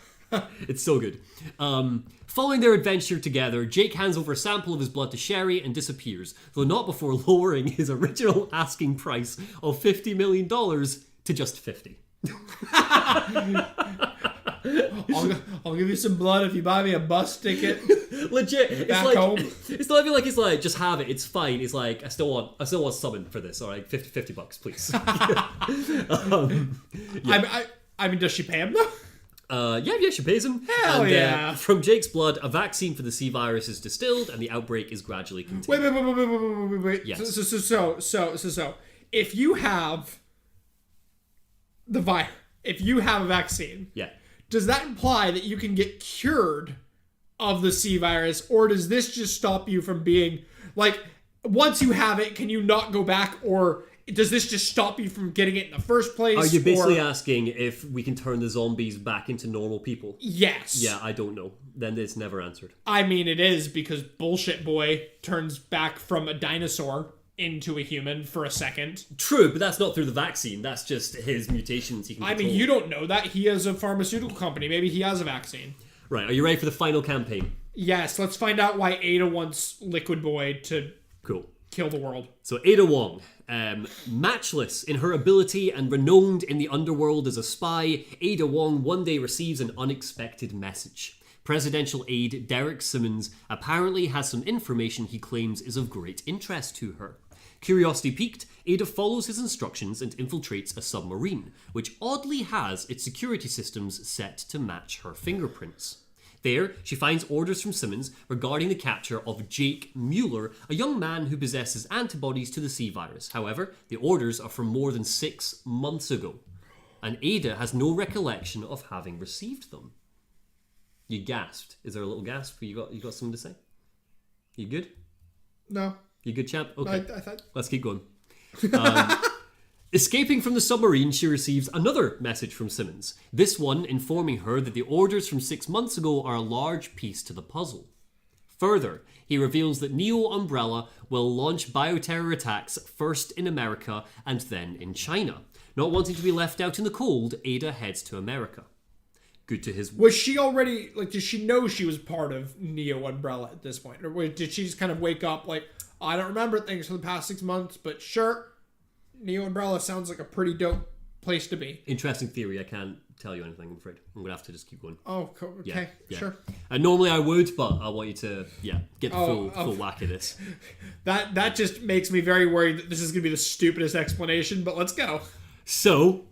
It's so good. Following their adventure together, Jake hands over a sample of his blood to Sherry and disappears, though not before lowering his original asking price of $50 million to just 50. I'll give you some blood if you buy me a bus ticket. Legit. It's back like home. It's not even like he's like, just have it, it's fine. It's like, I still want summon for this. All right, $50 please. I mean, does she pay him though? Yeah, she pays him. Hell and, yeah. From Jake's blood, a vaccine for the C virus is distilled, and the outbreak is gradually contained. Wait. Yes. So, if you have the virus, if you have a vaccine, Yeah. does that imply that you can get cured of the C virus, or does this just stop you from being, like, once you have it, can you not go back, or does this just stop you from getting it in the first place? Are you basically asking if we can turn the zombies back into normal people? Yes. Yeah, I don't know. Then it's never answered. I mean, it is, because Bullshit Boy turns back from a dinosaur into a human for a second. True, but that's not through the vaccine. That's just his mutations he can control. I mean, you don't know that. He has a pharmaceutical company. Maybe he has a vaccine. Right, are you ready for the final campaign? Yes, let's find out why Ada wants Liquid Boy to kill the world. So Ada Wong, matchless in her ability and renowned in the underworld as a spy, Ada Wong one day receives an unexpected message. Presidential aide Derek Simmons apparently has some information he claims is of great interest to her. Curiosity piqued, Ada follows his instructions and infiltrates a submarine, which oddly has its security systems set to match her fingerprints. There, she finds orders from Simmons regarding the capture of Jake Mueller, a young man who possesses antibodies to the C virus. However, the orders are from more than 6 months ago, and Ada has no recollection of having received them. You gasped. Is there a little gasp? You got something to say? You good? No. You good, champ? Okay. I thought... Let's keep going. Escaping from the submarine, she receives another message from Simmons, this one informing her that the orders from 6 months ago are a large piece to the puzzle. Further, he reveals that Neo Umbrella will launch bioterror attacks first in America and then in China. Not wanting to be left out in the cold, Ada heads to America. Good to his... Was she already, like, did she know she was part of Neo Umbrella at this point? Or did she just kind of wake up like, I don't remember things from the past 6 months, but sure, Neo Umbrella sounds like a pretty dope place to be. Interesting theory. I can't tell you anything, I'm afraid. I'm going to have to just keep going. Oh, okay, Yeah. Sure. And normally I would, but I want you to, get the full whack of this. That just makes me very worried that this is going to be the stupidest explanation, but let's go. So,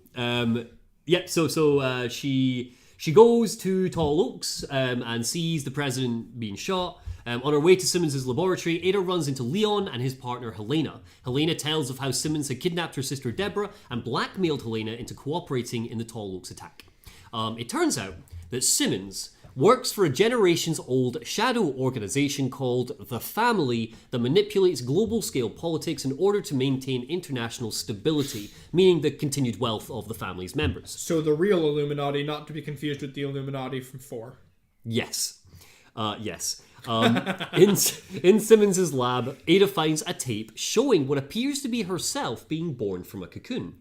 she goes to Tall Oaks and sees the president being shot. On her way to Simmons' laboratory, Ada runs into Leon and his partner Helena. Helena tells of how Simmons had kidnapped her sister Deborah and blackmailed Helena into cooperating in the Tall Oaks attack. It turns out that Simmons works for a generations-old shadow organization called The Family that manipulates global-scale politics in order to maintain international stability, meaning the continued wealth of the family's members. So the real Illuminati, not to be confused with the Illuminati from 4. Yes. Yes. In Simmons' lab, Ada finds a tape showing what appears to be herself being born from a cocoon.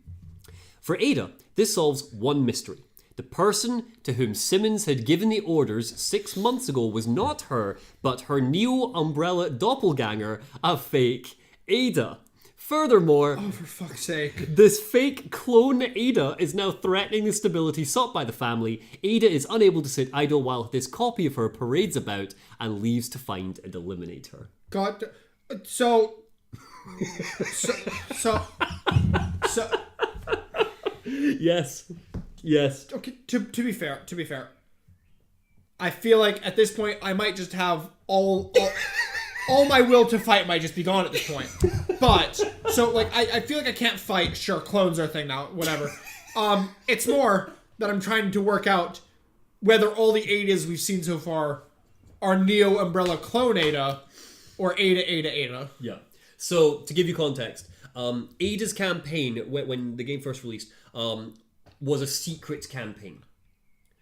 For Ada, this solves one mystery. The person to whom Simmons had given the orders 6 months ago was not her, but her Neo Umbrella doppelganger, a fake Ada. Furthermore, oh, for fuck's sake, this fake clone Ada is now threatening the stability sought by the family. Ada is unable to sit idle while this copy of her parades about and leaves to find and eliminate her. God, so Yes. Okay, to be fair, I feel like at this point I might just have all my will to fight might just be gone at this point. But so like I feel like I can't fight. Sure, clones are a thing now. Whatever. It's more that I'm trying to work out whether all the Adas we've seen so far are Neo Umbrella clone Ada or Ada. Yeah. So, to give you context, Ada's campaign, when the game first released, was a secret campaign.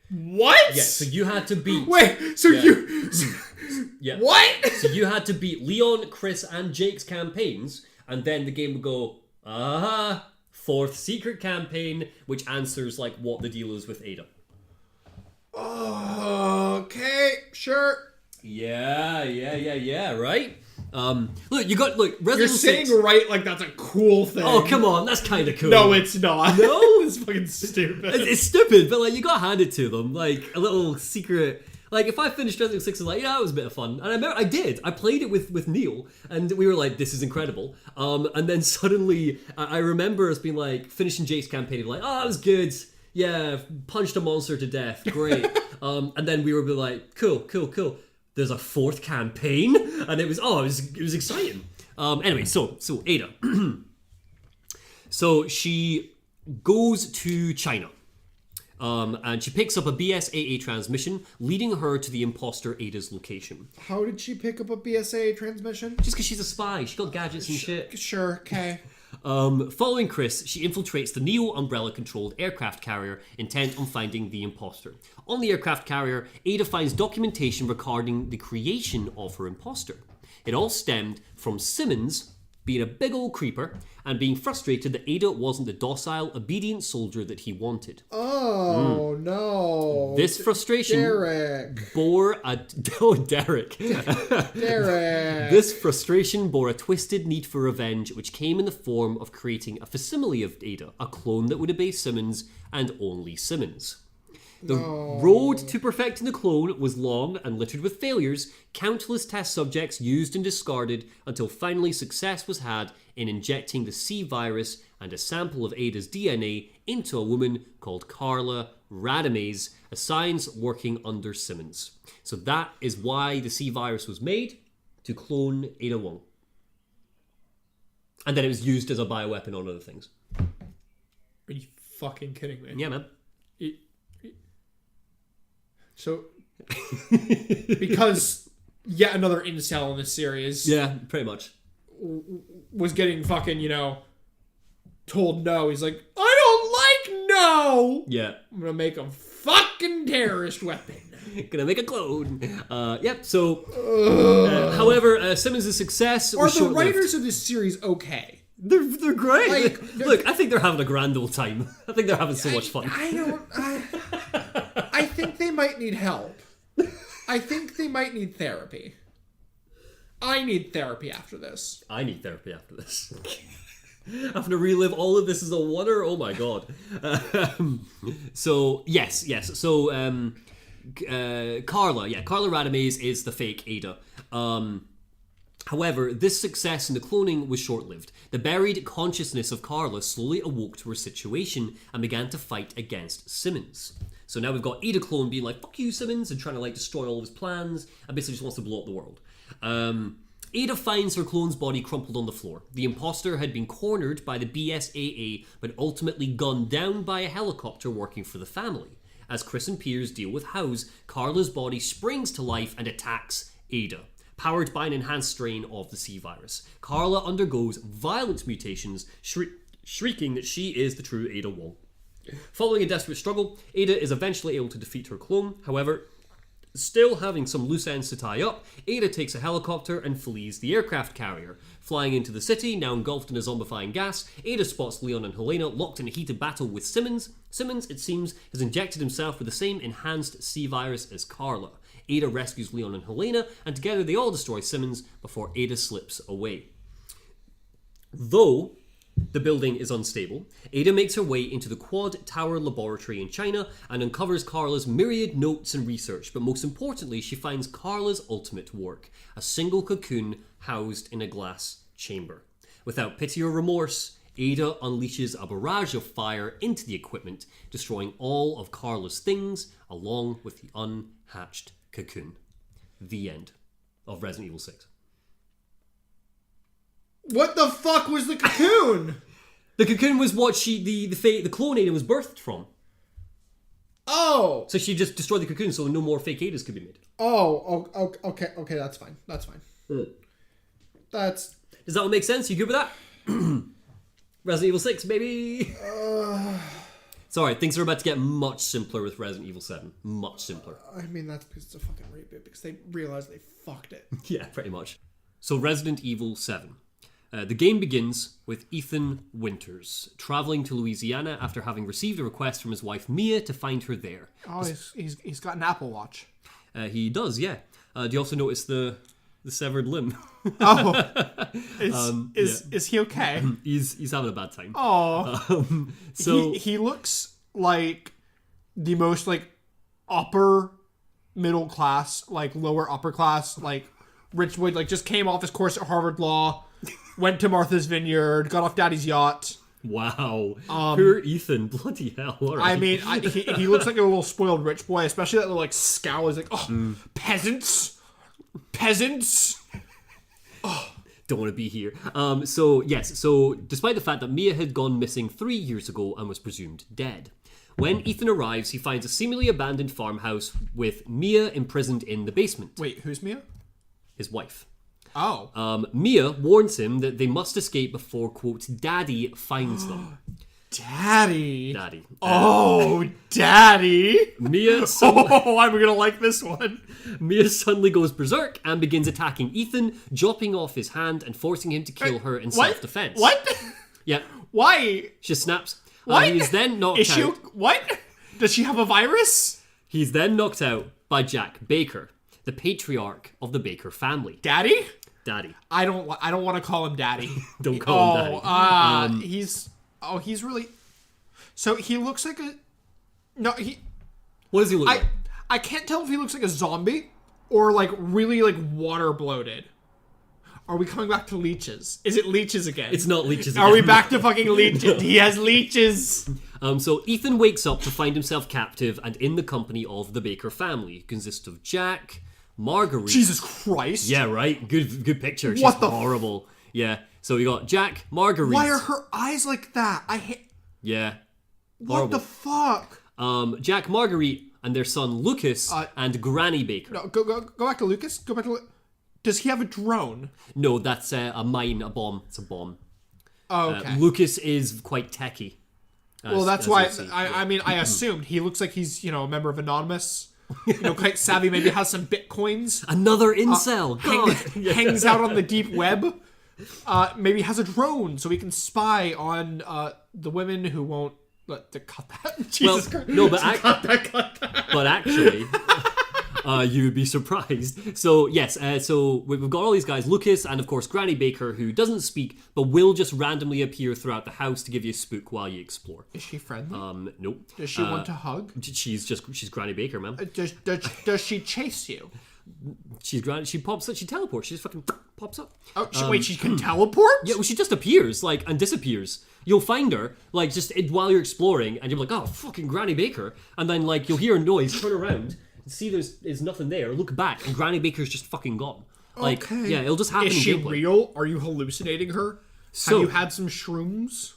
What? Yeah, so you had to beat... Wait, so you... Yeah. What? So you had to beat Leon, Chris, and Jake's campaigns, and then the game would go, fourth secret campaign, which answers, like, what the deal is with Ada. Okay, sure. Yeah, right? Look, Resident You're 6... saying right like that's a cool thing. Oh, come on, that's kind of cool. No, it's not. No? It's fucking stupid. It's stupid, but, like, you gotta hand it to them. Like, a little secret... Like, if I finished Resident 6, I was like, yeah, it was a bit of fun. And I remember I did. I played it with Neil, and we were like, this is incredible. And then suddenly, I remember us being like, finishing Jake's campaign, like, oh, that was good. Yeah, punched a monster to death. Great. And then we were like, cool. There's a fourth campaign? And it was exciting. Anyway, so Ada. So she goes to China. And she picks up a BSAA transmission, leading her to the imposter Ada's location. How did she pick up a BSAA transmission? Just because she's a spy. She got gadgets and shit. Sure, okay. Following Chris, she infiltrates the Neo Umbrella-controlled aircraft carrier, intent on finding the imposter. On the aircraft carrier, Ada finds documentation regarding the creation of her imposter. It all stemmed from Simmons being a big old creeper and being frustrated that Ada wasn't the docile, obedient soldier that he wanted. Oh, no. This frustration Derek. bore a... Oh, Derek. Derek. This frustration bore a twisted need for revenge, which came in the form of creating a facsimile of Ada, a clone that would obey Simmons and only Simmons. The road to perfecting the clone was long and littered with failures, countless test subjects used and discarded, until finally success was had in injecting the C virus and a sample of Ada's DNA into a woman called Carla Radames, a science working under Simmons. So that is why the C virus was made, to clone Ada Wong. And then it was used as a bioweapon on other things. Are you fucking kidding me? Yeah, man. So, because yet another incel in this series Yeah, pretty much. was getting fucking, told no. He's like, I don't like no! Yeah. I'm gonna make a fucking terrorist weapon. Gonna make a clone. However, Simmons' success Are was the short-lived. writers of this series okay? They're great. Like, Look, I think they're having a grand old time. I think they're having so much fun. I think they might need help. I think they might need therapy. I need therapy after this. I need therapy after this. Having to relive all of this as a wonder? Oh my god. So, yes. So, Carla Radames is the fake Ada. However, this success in the cloning was short-lived. The buried consciousness of Carla slowly awoke to her situation and began to fight against Simmons. So now we've got Ada clone being like, fuck you, Simmons, and trying to destroy all of his plans, and basically just wants to blow up the world. Ada finds her clone's body crumpled on the floor. The imposter had been cornered by the BSAA, but ultimately gunned down by a helicopter working for the family. As Chris and Piers deal with House, Carla's body springs to life and attacks Ada, powered by an enhanced strain of the C virus. Carla undergoes violent mutations, shrieking that she is the true Ada Wong. Following a desperate struggle, Ada is eventually able to defeat her clone. However, still having some loose ends to tie up, Ada takes a helicopter and flees the aircraft carrier. Flying into the city, now engulfed in a zombifying gas, Ada spots Leon and Helena locked in a heated battle with Simmons. Simmons, it seems, has injected himself with the same enhanced C virus as Carla. Ada rescues Leon and Helena, and together they all destroy Simmons before Ada slips away. Though the building is unstable, Ada makes her way into the Quad Tower laboratory in China and uncovers Carla's myriad notes and research, but most importantly, she finds Carla's ultimate work, a single cocoon housed in a glass chamber. Without pity or remorse, Ada unleashes a barrage of fire into the equipment, destroying all of Carla's things, along with the unhatched cocoon. The end of Resident Evil 6. What the fuck was the cocoon? The cocoon was what the clone Ada was birthed from. Oh! So she just destroyed the cocoon so no more fake Adas could be made. Okay, that's fine. Does that all make sense? You good with that? Resident Evil 6, baby! Sorry, things are about to get much simpler with Resident Evil 7. Much simpler. I mean, that's because it's a fucking reboot, because they realized they fucked it. Yeah, pretty much. So Resident Evil 7. The game begins with Ethan Winters traveling to Louisiana after having received a request from his wife Mia to find her there. Oh, he's got an Apple Watch. He does, yeah. Do you also notice the severed limb? Oh, is he okay? He's having a bad time. Oh, so he looks like the most like upper middle class, like lower upper class, like rich boy, like just came off his course at Harvard Law. Went to Martha's Vineyard, got off Daddy's yacht. Wow. Poor Ethan. Bloody hell. All right. I mean, he looks like a little spoiled rich boy, especially that little like scowl. He's like, peasants. Oh. Don't want to be here. So despite the fact that Mia had gone missing 3 years ago and was presumed dead, when Ethan arrives, he finds a seemingly abandoned farmhouse with Mia imprisoned in the basement. Wait, who's Mia? His wife. Oh. Mia warns him that they must escape before, quote, Daddy finds them. Daddy. Oh, Daddy. Mia I'm gonna like this one. Mia suddenly goes berserk and begins attacking Ethan, chopping off his hand and forcing him to kill her in self-defense. What? Yep. Why? She snaps. What? He is then knocked out. What? Does she have a virus? He's then knocked out by Jack Baker, the patriarch of the Baker family. Daddy? I don't want to call him Daddy. Don't call him Daddy. He's really. So he looks like a. No, he. What does he look like? I can't tell if he looks like a zombie or like really like water bloated. Are we coming back to leeches? Is it leeches again? It's not leeches again. Are we back to fucking leeches? He has leeches. So Ethan wakes up to find himself captive and in the company of the Baker family. It consists of Jack, Marguerite. Jesus Christ. Yeah, right. Good picture. She's What the horrible. Yeah. So we got Jack, Marguerite. Why are her eyes like that? I hate. Yeah. What the fuck? Jack, Marguerite, and their son Lucas and Granny Baker. No, go back to Lucas. Go back to. Does he have a drone? No, that's a mine, a bomb. It's a bomb. Oh, okay. Lucas is quite techie. Well, that's why. I mean, I assumed he looks like he's a member of Anonymous. Quite savvy. Maybe has some bitcoins. Another incel. Hangs out on the deep web. Maybe has a drone so he can spy on the women who won't. Cut that. Jesus Christ. No, but cut that. But actually. You would be surprised. So, yes, so we've got all these guys, Lucas and, of course, Granny Baker, who doesn't speak, but will just randomly appear throughout the house to give you a spook while you explore. Is she friendly? Nope. Does she want to hug? She's Granny Baker, man. Does she chase you? She pops up, she teleports, she just fucking pops up. Oh, wait, she can teleport? Yeah, well, she just appears, and disappears. You'll find her, while you're exploring, and you're like, oh, fucking Granny Baker. And then, you'll hear a noise, turn around, see there's nothing there, look back, and Granny Baker's just fucking gone. Okay. Yeah, it'll just happen. Is she real? Are you hallucinating her? Have you had some shrooms?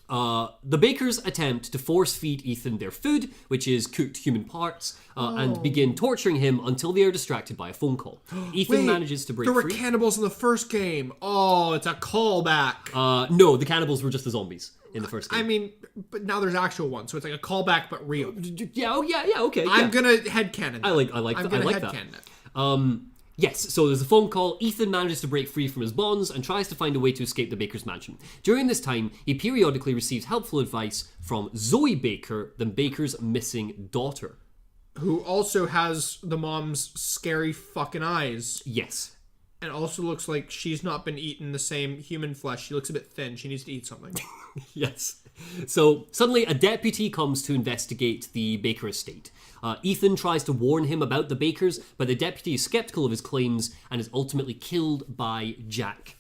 The Bakers attempt to force feed Ethan their food, which is cooked human parts, and begin torturing him until they are distracted by a phone call. Ethan manages to break free. There were cannibals in the first game. Oh, it's a callback. No, the cannibals were just the zombies in the first game. I mean, but now there's actual ones, so it's like a callback but real. Yeah, okay. I'm gonna headcanon that. I like I'm that. gonna I like headcanon that. Yes, so there's a phone call. Ethan manages to break free from his bonds and tries to find a way to escape the Baker's mansion. During this time, he periodically receives helpful advice from Zoe Baker, the Baker's missing daughter. Who also has the mom's scary fucking eyes. Yes. And also looks like she's not been eating the same human flesh. She looks a bit thin. She needs to eat something. Yes. So suddenly a deputy comes to investigate the Baker estate. Ethan tries to warn him about the Bakers, but the deputy is skeptical of his claims and is ultimately killed by Jack.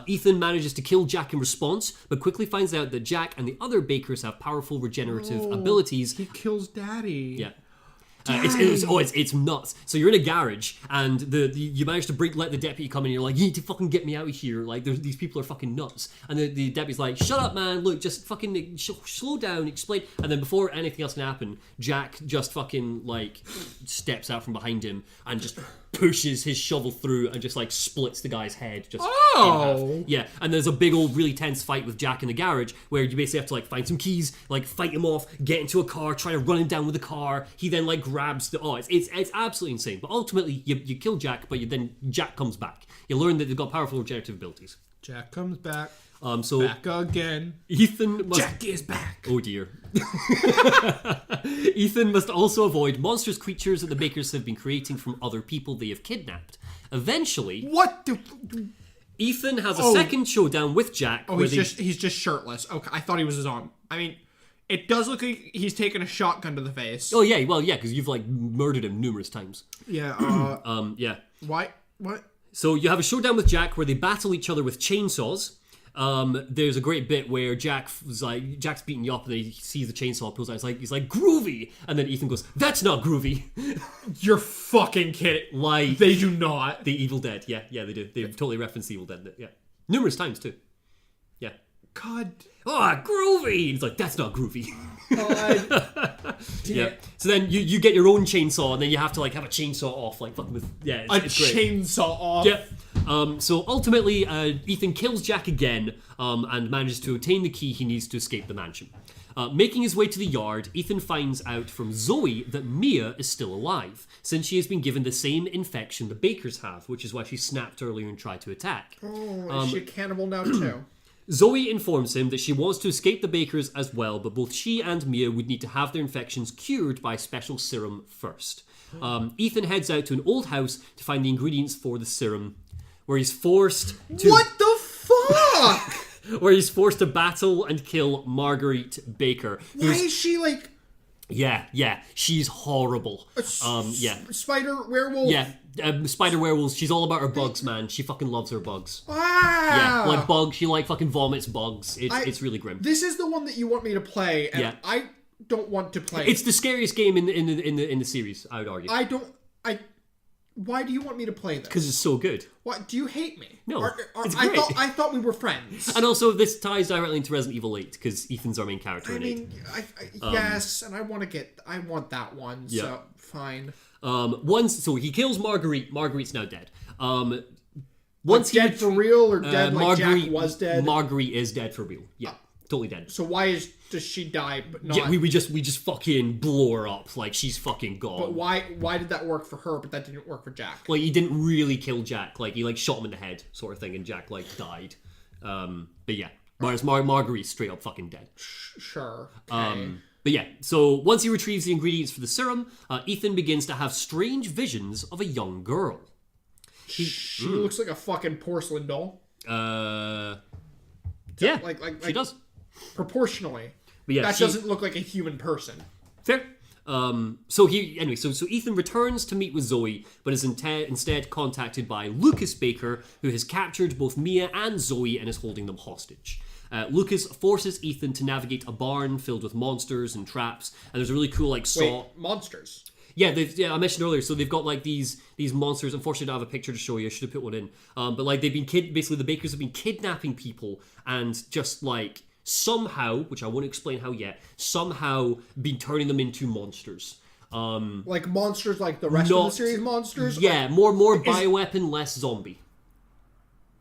Ethan manages to kill Jack in response, but quickly finds out that Jack and the other Bakers have powerful regenerative abilities. He kills Daddy. Yeah. It's nuts. So you're in a garage, and you manage to let the deputy come in. And you're like, you need to fucking get me out of here. Like, these people are fucking nuts. And the deputy's like, shut up, man. Look, just fucking slow down, explain. And then before anything else can happen, Jack just fucking like steps out from behind him and just pushes his shovel through and just like splits the guy's head just in half. Yeah, and there's a big old really tense fight with Jack in the garage where you basically have to like find some keys, like fight him off, get into a car, try to run him down with the car. He then like grabs it's absolutely insane. But ultimately you kill Jack, but then Jack comes back. You learn that they've got powerful regenerative abilities. Jack comes back. So back again. Ethan must... Jack is back. Oh dear. Ethan must also avoid monstrous creatures that the Bakers have been creating from other people they have kidnapped. Eventually... What the... Ethan has a second showdown with Jack. He's just shirtless. Okay, I thought he was his arm. I mean, it does look like he's taken a shotgun to the face. Oh yeah, well yeah, because you've like murdered him numerous times. Yeah. Yeah. Why? What? So you have a showdown with Jack where they battle each other with chainsaws. There's a great bit where Jack's beating you up and he sees the chainsaw, pulls out, he's like groovy, and then Ethan goes, that's not groovy. You're fucking kidding. Like, they do not. The Evil Dead, yeah they do. They totally reference the Evil Dead, yeah, numerous times too. Yeah. God. Oh, groovy. He's like, that's not groovy. God. Yeah. So then you get your own chainsaw, and then you have to like have a chainsaw off, like fucking with it's great. Chainsaw off. Yeah. So ultimately, Ethan kills Jack again and manages to obtain the key he needs to escape the mansion. Making his way to the yard, Ethan finds out from Zoe that Mia is still alive, since she has been given the same infection the Bakers have, which is why she snapped earlier and tried to attack. Oh, is she a cannibal now too? Zoe informs him that she wants to escape the Bakers as well, but both she and Mia would need to have their infections cured by a special serum first. Ethan heads out to an old house to find the ingredients for the serum, where he's forced to... What the fuck? Where he's forced to battle and kill Marguerite Baker. Why is she like... Yeah, she's horrible. Spider werewolf? Yeah, spider werewolves. She's all about her bugs, man. She fucking loves her bugs. Wow. Yeah, like bugs. She like fucking vomits bugs. It's really grim. This is the one that you want me to play, and I don't want to play. It's the scariest game in the series, I would argue. Why do you want me to play this? Because it's so good. What? Do you hate me? No, it's great. I thought we were friends. And also, this ties directly into Resident Evil 8 because Ethan's our main character in 8. Yes, and I want that one. Yeah. So fine. So he kills Marguerite. Marguerite's now dead. Dead for real or dead like Jack was dead? Marguerite is dead for real. Yeah, totally dead. So why does she die but not... Yeah, we just fucking blow her up. Like, she's fucking gone. But why did that work for her, but that didn't work for Jack? Like, he didn't really kill Jack. Like, he like shot him in the head, sort of thing, and Jack like died. But yeah. Whereas Marguerite's straight up fucking dead. Sure. Okay. But yeah, so once he retrieves the ingredients for the serum, Ethan begins to have strange visions of a young girl. She looks like a fucking porcelain doll. Yeah, like she does. Proportionally. But yeah, that doesn't look like a human person. Fair. So Ethan returns to meet with Zoe, but is instead contacted by Lucas Baker, who has captured both Mia and Zoe and is holding them hostage. Lucas forces Ethan to navigate a barn filled with monsters and traps, and there's a really cool monsters? Yeah, I mentioned earlier. So they've got like these monsters. Unfortunately, I don't have a picture to show you. I should have put one in. But like they've been basically the Bakers have been kidnapping people and just like somehow, which I won't explain how yet, somehow been turning them into monsters. Like monsters, like the rest of the series monsters. Yeah, more bioweapon, less zombie.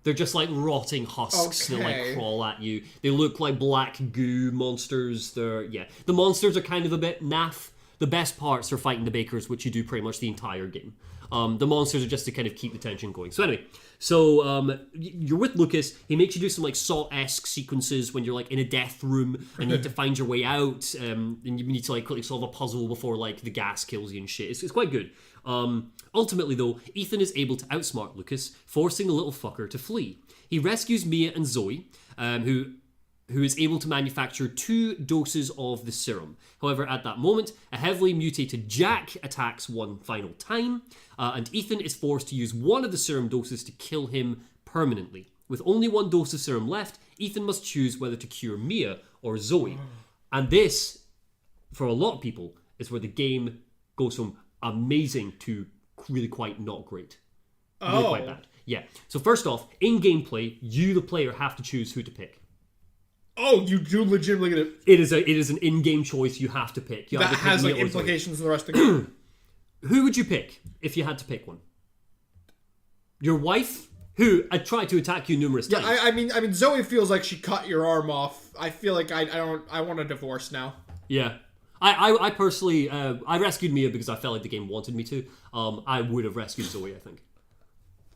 They're just like rotting husks that like crawl at you. They look like black goo monsters. The monsters are kind of a bit naff. The best parts are fighting the Bakers, which you do pretty much the entire game. The monsters are just to kind of keep the tension going. So anyway, you're with Lucas. He makes you do some like Saw-esque sequences when you're like in a death room and you need to find your way out. And you need to like quickly solve a puzzle before like the gas kills you and shit. It's quite good. Ultimately though, Ethan is able to outsmart Lucas, forcing the little fucker to flee. He rescues Mia and Zoe, who is able to manufacture 2 doses of the serum. However, at that moment, a heavily mutated Jack attacks one final time, and Ethan is forced to use one of the serum doses to kill him permanently. With only 1 dose of serum left, Ethan must choose whether to cure Mia or Zoe. And this, for a lot of people, is where the game goes from amazing to really quite not great. Oh. Really quite bad. Yeah. So first off, in gameplay, you, the player, have to choose who to pick. Oh, you do legitimately get It is an in-game choice you have to pick. You that either pick has like Mia or Zoe. implications in the rest of the game. Who would you pick if you had to pick one? Your wife, who I tried to attack you numerous times. I mean, Zoe feels like she cut your arm off. I feel like I want a divorce now. Yeah. I personally, I rescued Mia because I felt like the game wanted me to. I would have rescued Zoe, I think.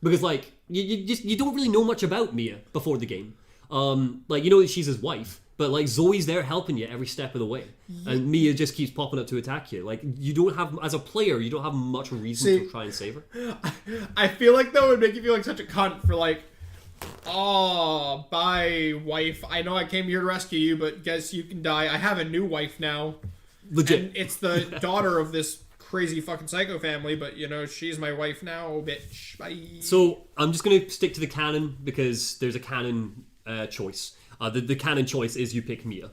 Because, like, you don't really know much about Mia before the game. Like, you know that she's his wife, but, like, Zoe's there helping you every step of the way. And Mia just keeps popping up to attack you. Like, you don't have, as a player, you don't have much reason to try and save her. I feel like, though, it would make you feel like such a cunt for, like, oh, bye, wife. I know I came here to rescue you, but guess you can die. I have a new wife now. Legit. And it's the daughter of this crazy fucking psycho family, but, you know, she's my wife now, bitch. Bye. So, I'm just going to stick to the canon because there's a canon choice. The canon choice is you pick Mia.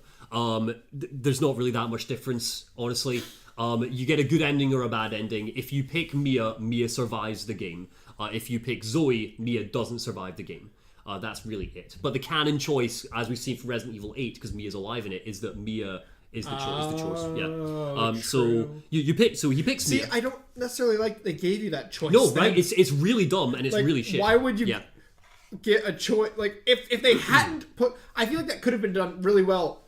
There's not really that much difference, honestly. You get a good ending or a bad ending. If you pick Mia, Mia survives the game. If you pick Zoe, Mia doesn't survive the game. That's really it. But the canon choice, as we've seen from Resident Evil 8, because Mia's alive in it, is that Mia is the choice. Yeah. So you pick. So he picks Mia. See, I don't necessarily like they gave you that choice. No, then. right? It's really dumb and it's Like, really shit. why would you Yeah. get a choice? Like, if they hadn't put, I feel like that could have been done really well.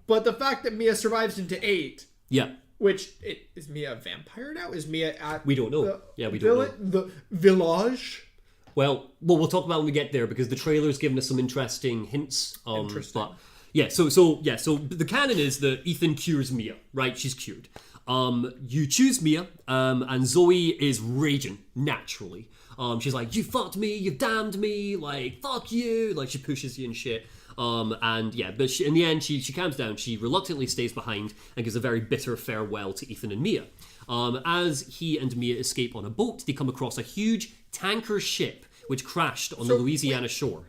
But the fact that Mia survives into 8, Yeah. which is Mia a vampire now? Is Mia at We don't know. We don't know. the village? Well, we'll talk about when we get there because the trailer's given us some interesting hints. Interesting. But yeah, so the canon is that Ethan cures Mia, right? She's cured. You choose Mia, and Zoe is raging naturally. She's like, "You fucked me, you damned me, like fuck you!" Like she pushes you and shit. And yeah, but in the end, she calms down. She reluctantly stays behind and gives a very bitter farewell to Ethan and Mia. As he and Mia escape on a boat, they come across a huge tanker ship which crashed on the Louisiana shore.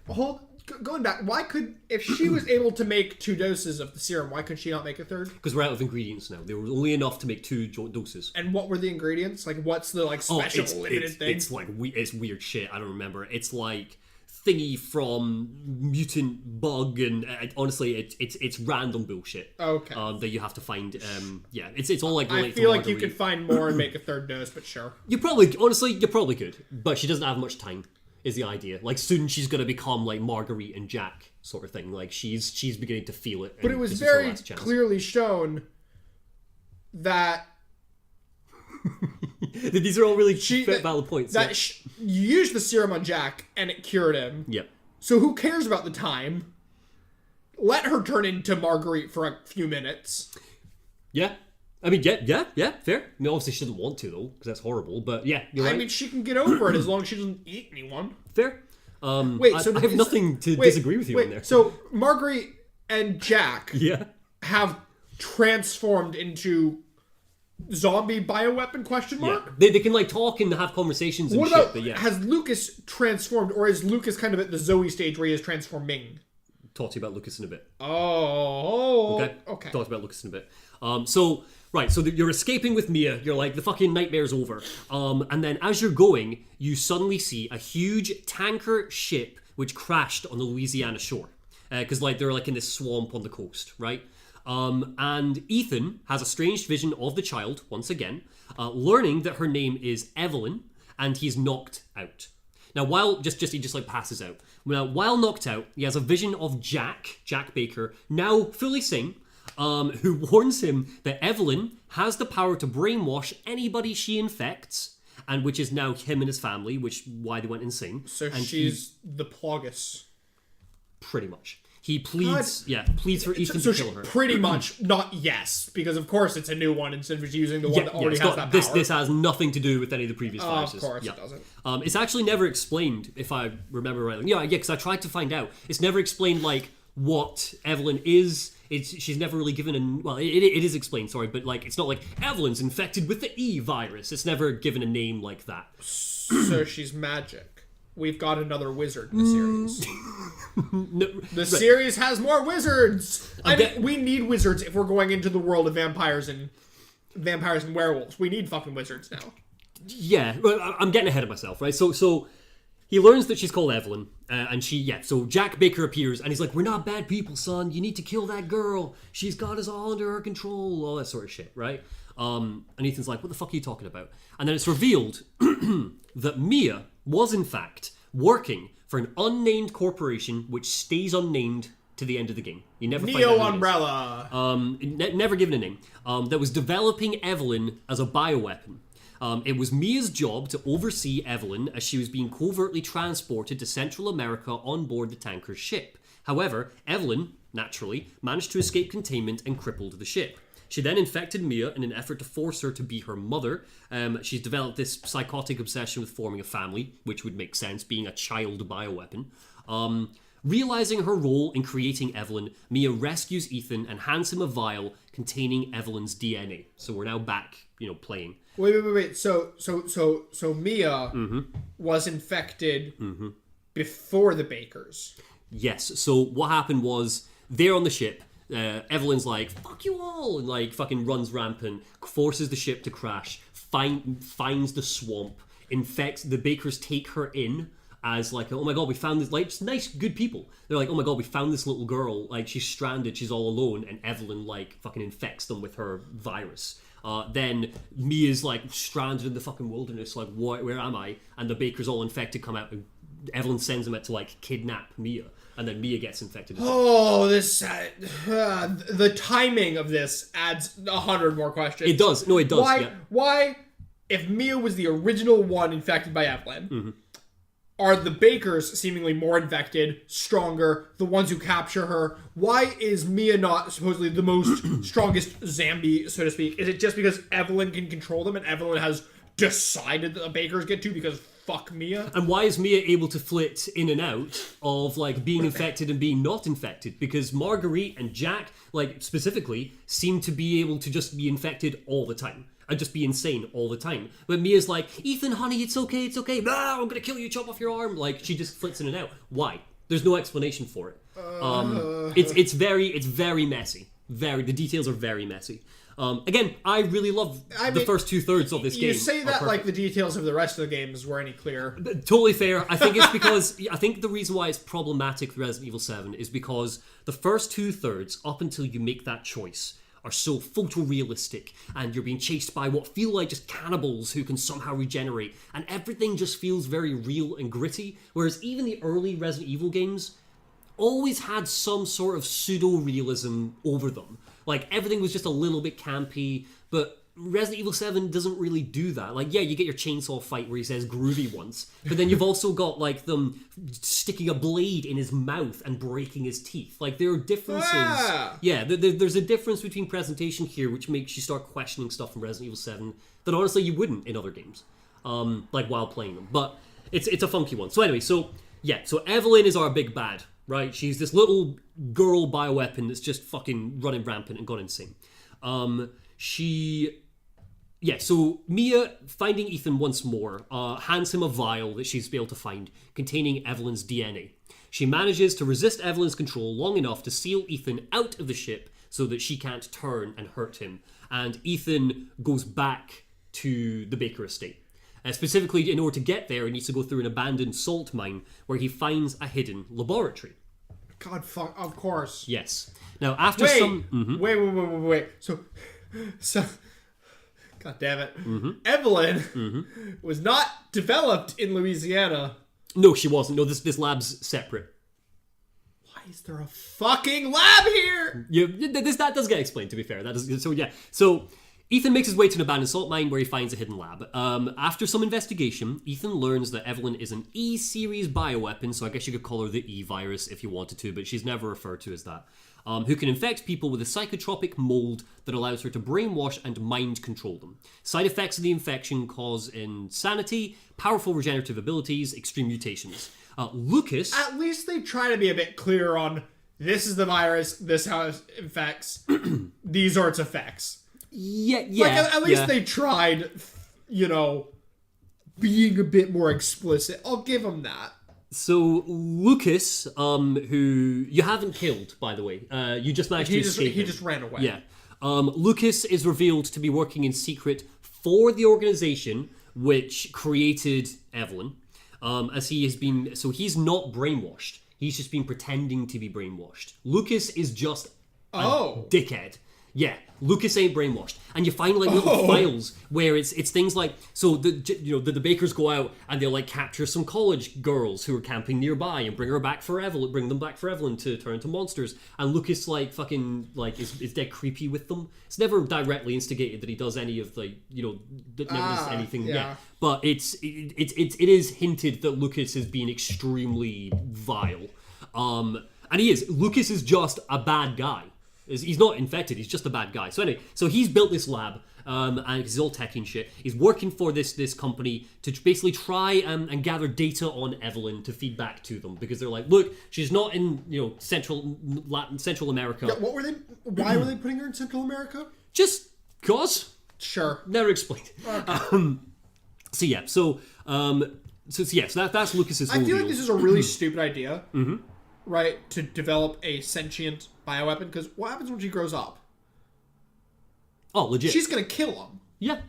Going back, why could, if she was able to make 2 doses of the serum, why could she not make a third? Because we're out of ingredients now. There was only enough to make 2 doses. And what were the ingredients? Like, what's the special limited thing? It's like it's weird shit. I don't remember. It's like thingy from mutant bug, and honestly, it's random bullshit. Okay. That you have to find. Yeah, it's all like. I feel like you could find more and make a 3rd dose, but sure. You probably could, but she doesn't have much time. Is the idea. Like, soon she's going to become like Marguerite and Jack sort of thing. Like, she's beginning to feel it. But it was very clearly shown that... These are all really valid points. That you used the serum on Jack, and it cured him. Yep. So who cares about the time? Let her turn into Marguerite for a few minutes. Yeah. I mean, yeah, fair. I mean, obviously she doesn't want to, though, because that's horrible, but yeah, you're right. I mean, she can get over it as long as she doesn't eat anyone. Fair. Wait, so I have nothing to disagree with you on there. So, Marguerite and Jack yeah. have transformed into zombie bioweapon question mark? Yeah. They can, like, talk and have conversations and what shit, about, but yeah. has Lucas transformed, or is Lucas kind of at the Zoe stage where he is transforming? Talk to you about Lucas in a bit. Oh, okay. Talk about Lucas in a bit. So you're escaping with Mia. You're like, the fucking nightmare's over. And then as you're going, you suddenly see a huge tanker ship which crashed on the Louisiana shore. Because like they're like in this swamp on the coast, right? And Ethan has a strange vision of the child once again, learning that her name is Evelyn, and he's knocked out. Now, while he just like passes out. Now, while knocked out, he has a vision of Jack Baker, now fully sane, who warns him that Evelyn has the power to brainwash anybody she infects, and which is now him and his family, why they went insane. So and she's the Plogus. Pretty much. He pleads for Ethan to kill her. Pretty much, not yes, because of course it's a new one instead of using the one that already has that power. This has nothing to do with any of the previous viruses. Of course it doesn't. It's actually never explained, if I remember rightly. Yeah, because I tried to find out. It's never explained, like, what Evelyn is. She's never really given it is explained, sorry, but like it's not like Evelyn's infected with the E virus. It's never given a name like that. So she's magic. We've got another wizard in the series. No, the series has more wizards. I mean, we need wizards if we're going into the world of vampires and vampires and werewolves. We need fucking wizards now. Yeah, well, I'm getting ahead of myself, right? So he learns that she's called Evelyn, and so Jack Baker appears, and he's like, we're not bad people, son. You need to kill that girl. She's got us all under her control, all that sort of shit, right? And Ethan's like, what the fuck are you talking about? And then it's revealed that Mia was, in fact, working for an unnamed corporation which stays unnamed to the end of the game. You never find out Neo who it is. Umbrella. Never given a name. That was developing Evelyn as a bioweapon. It was Mia's job to oversee Evelyn as she was being covertly transported to Central America on board the tanker's ship. However, Evelyn, naturally, managed to escape containment and crippled the ship. She then infected Mia in an effort to force her to be her mother. She's developed this psychotic obsession with forming a family, which would make sense, being a child bioweapon. Realizing her role in creating Evelyn, Mia rescues Ethan and hands him a vial containing Evelyn's DNA. So we're now back, playing. Wait. So Mia was infected before the Bakers. Yes. So what happened was they're on the ship. Evelyn's like, fuck you all, and like fucking runs rampant, forces the ship to crash, finds the swamp, infects the Bakers, take her in as like, oh my god, we found this, like, just nice, good people. They're like, oh my god, we found this little girl, like, she's stranded, she's all alone, and Evelyn, like, fucking infects them with her virus. Then Mia's, like, stranded in the fucking wilderness, like, where am I? And the Bakers all infected come out, and Evelyn sends them out to, like, kidnap Mia. And then Mia gets infected. Oh, the timing of this adds 100 more questions. It does. No, it does. Why, if Mia was the original one infected by Evelyn, are the Bakers seemingly more infected, stronger, the ones who capture her? Why is Mia not supposedly the most strongest zombie, so to speak? Is it just because Evelyn can control them and Evelyn has decided that the Bakers get to because fuck Mia? And why is Mia able to flit in and out of, like, being infected and being not infected? Because Marguerite and Jack, like, specifically, seem to be able to just be infected all the time. And just be insane all the time. But Mia's like, Ethan, honey, it's okay. Ah, I'm gonna kill you, chop off your arm. Like, she just flits in and out. Why? There's no explanation for it. It's very messy. The details are very messy. Again, I really love the first 2/3 of this game. You say that like the details of the rest of the games were any clearer. Totally fair. I think it's because I think the reason why it's problematic with Resident Evil 7 is because the first 2/3, up until you make that choice, are so photorealistic, and you're being chased by what feel like just cannibals who can somehow regenerate, and everything just feels very real and gritty. Whereas even the early Resident Evil games always had some sort of pseudo-realism over them. Like, everything was just a little bit campy, but Resident Evil 7 doesn't really do that. Like, yeah, you get your chainsaw fight where he says groovy once, but then you've also got, like, them sticking a blade in his mouth and breaking his teeth. Like, there are differences. Yeah, there's a difference between presentation here, which makes you start questioning stuff from Resident Evil 7 that honestly you wouldn't in other games, like, while playing them. But it's a funky one. So anyway, so Evelyn is our big bad. Right, she's this little girl bioweapon that's just fucking running rampant and gone insane. So Mia, finding Ethan once more, hands him a vial that she's able to find containing Evelyn's DNA. She manages to resist Evelyn's control long enough to seal Ethan out of the ship so that she can't turn and hurt him. And Ethan goes back to the Baker estate. Specifically, in order to get there, he needs to go through an abandoned salt mine where he finds a hidden laboratory. God, fuck, of course. Yes. Now, after Wait. So, God damn it. Evelyn was not developed in Louisiana. No, she wasn't. No, this lab's separate. Why is there a fucking lab here? That does get explained, to be fair. So Ethan makes his way to an abandoned salt mine where he finds a hidden lab. After some investigation, Ethan learns that Evelyn is an E-series bioweapon, so I guess you could call her the E-virus if you wanted to, but she's never referred to as that, who can infect people with a psychotropic mold that allows her to brainwash and mind control them. Side effects of the infection cause insanity, powerful regenerative abilities, extreme mutations. Lucas... At least they try to be a bit clear on, this is the virus, this is how it infects, these are its effects. Yeah. Like, at least they tried, being a bit more explicit. I'll give them that. So, Lucas, who you haven't killed, by the way, you just managed to escape. He just ran away. Yeah. Lucas is revealed to be working in secret for the organization which created Evelyn, as he has been. So he's not brainwashed. He's just been pretending to be brainwashed. Lucas is just a dickhead. Yeah, Lucas ain't brainwashed, and you find like little files where it's things like the bakers go out and they'll like capture some college girls who are camping nearby and bring them back for Evelyn to turn into monsters, and Lucas like fucking like is dead creepy with them. It's never directly instigated that he does any of the that never does anything. Yeah, but it is hinted that Lucas has been extremely vile, and he is. Lucas is just a bad guy. He's not infected, he's just a bad guy. So anyway, so he's built this lab, and he's all tech and shit. He's working for this company to basically try and gather data on Evelyn to feed back to them, because they're like, look, she's not in Central America. Yeah, why were they putting her in Central America? Just cause. Sure. Never explained. Okay. So that's Lucas's whole I feel deal. like this is a really stupid idea, right? To develop a sentient bioweapon, because what happens when she grows up? Oh, legit. She's gonna kill him. Yeah.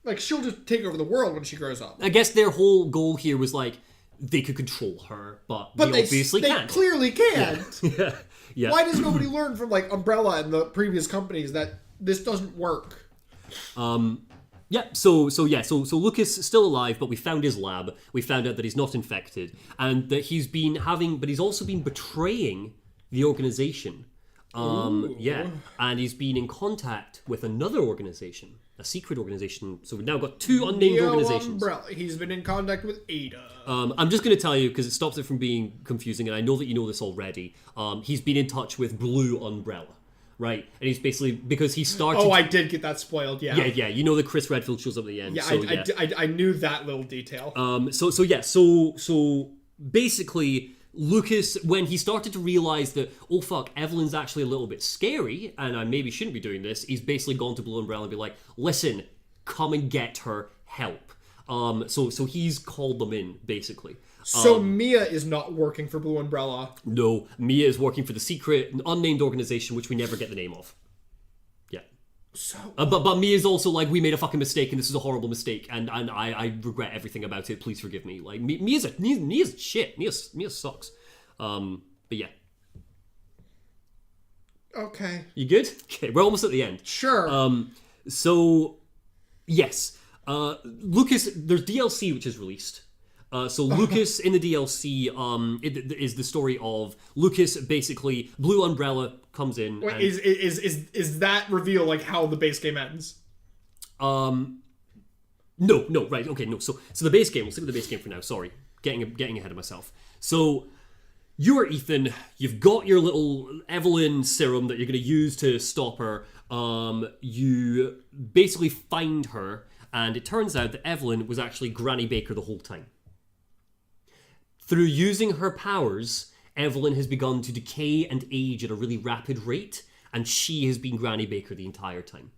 Like, she'll just take over the world when she grows up. I guess their whole goal here was like, they could control her, but they obviously can't. They clearly can't. Yeah. Yeah. Why does nobody learn from, like, Umbrella and the previous companies that this doesn't work? Yeah, so Lucas is still alive, but we found his lab. We found out that he's not infected, and that but he's also been betraying the organization. Yeah, and he's been in contact with another organization, a secret organization. So we've now got two unnamed organizations. Umbrella. He's been in contact with Ada. I'm just going to tell you, because it stops it from being confusing, and I know that you know this already. He's been in touch with Blue Umbrella. Right, and he's basically, because he started... Oh, I did get that spoiled, yeah. Yeah, you know that Chris Redfield shows up at the end. Yeah, I knew that little detail. So basically, Lucas, when he started to realize that, oh fuck, Evelyn's actually a little bit scary, and I maybe shouldn't be doing this, he's basically gone to Blue Umbrella and be like, listen, come and get her, help. So he's called them in, basically. So Mia is not working for Blue Umbrella. No, Mia is working for the secret, unnamed organization, which we never get the name of. Yeah. So, but Mia's also like, we made a fucking mistake, and this is a horrible mistake, and I regret everything about it. Please forgive me. Like, Mia's shit. Mia sucks. But yeah. Okay. You good? Okay, we're almost at the end. Sure. So yes, Lucas. There's DLC which is released. So Lucas in the DLC is the story of Lucas, basically Blue Umbrella comes in. Wait, is that reveal like how the base game ends? No, right, okay, no. So the base game, we'll stick with the base game for now. Sorry, getting ahead of myself. So you are Ethan. You've got your little Evelyn serum that you're going to use to stop her. You basically find her, and it turns out that Evelyn was actually Granny Baker the whole time. Through using her powers, Evelyn has begun to decay and age at a really rapid rate, and she has been Granny Baker the entire time.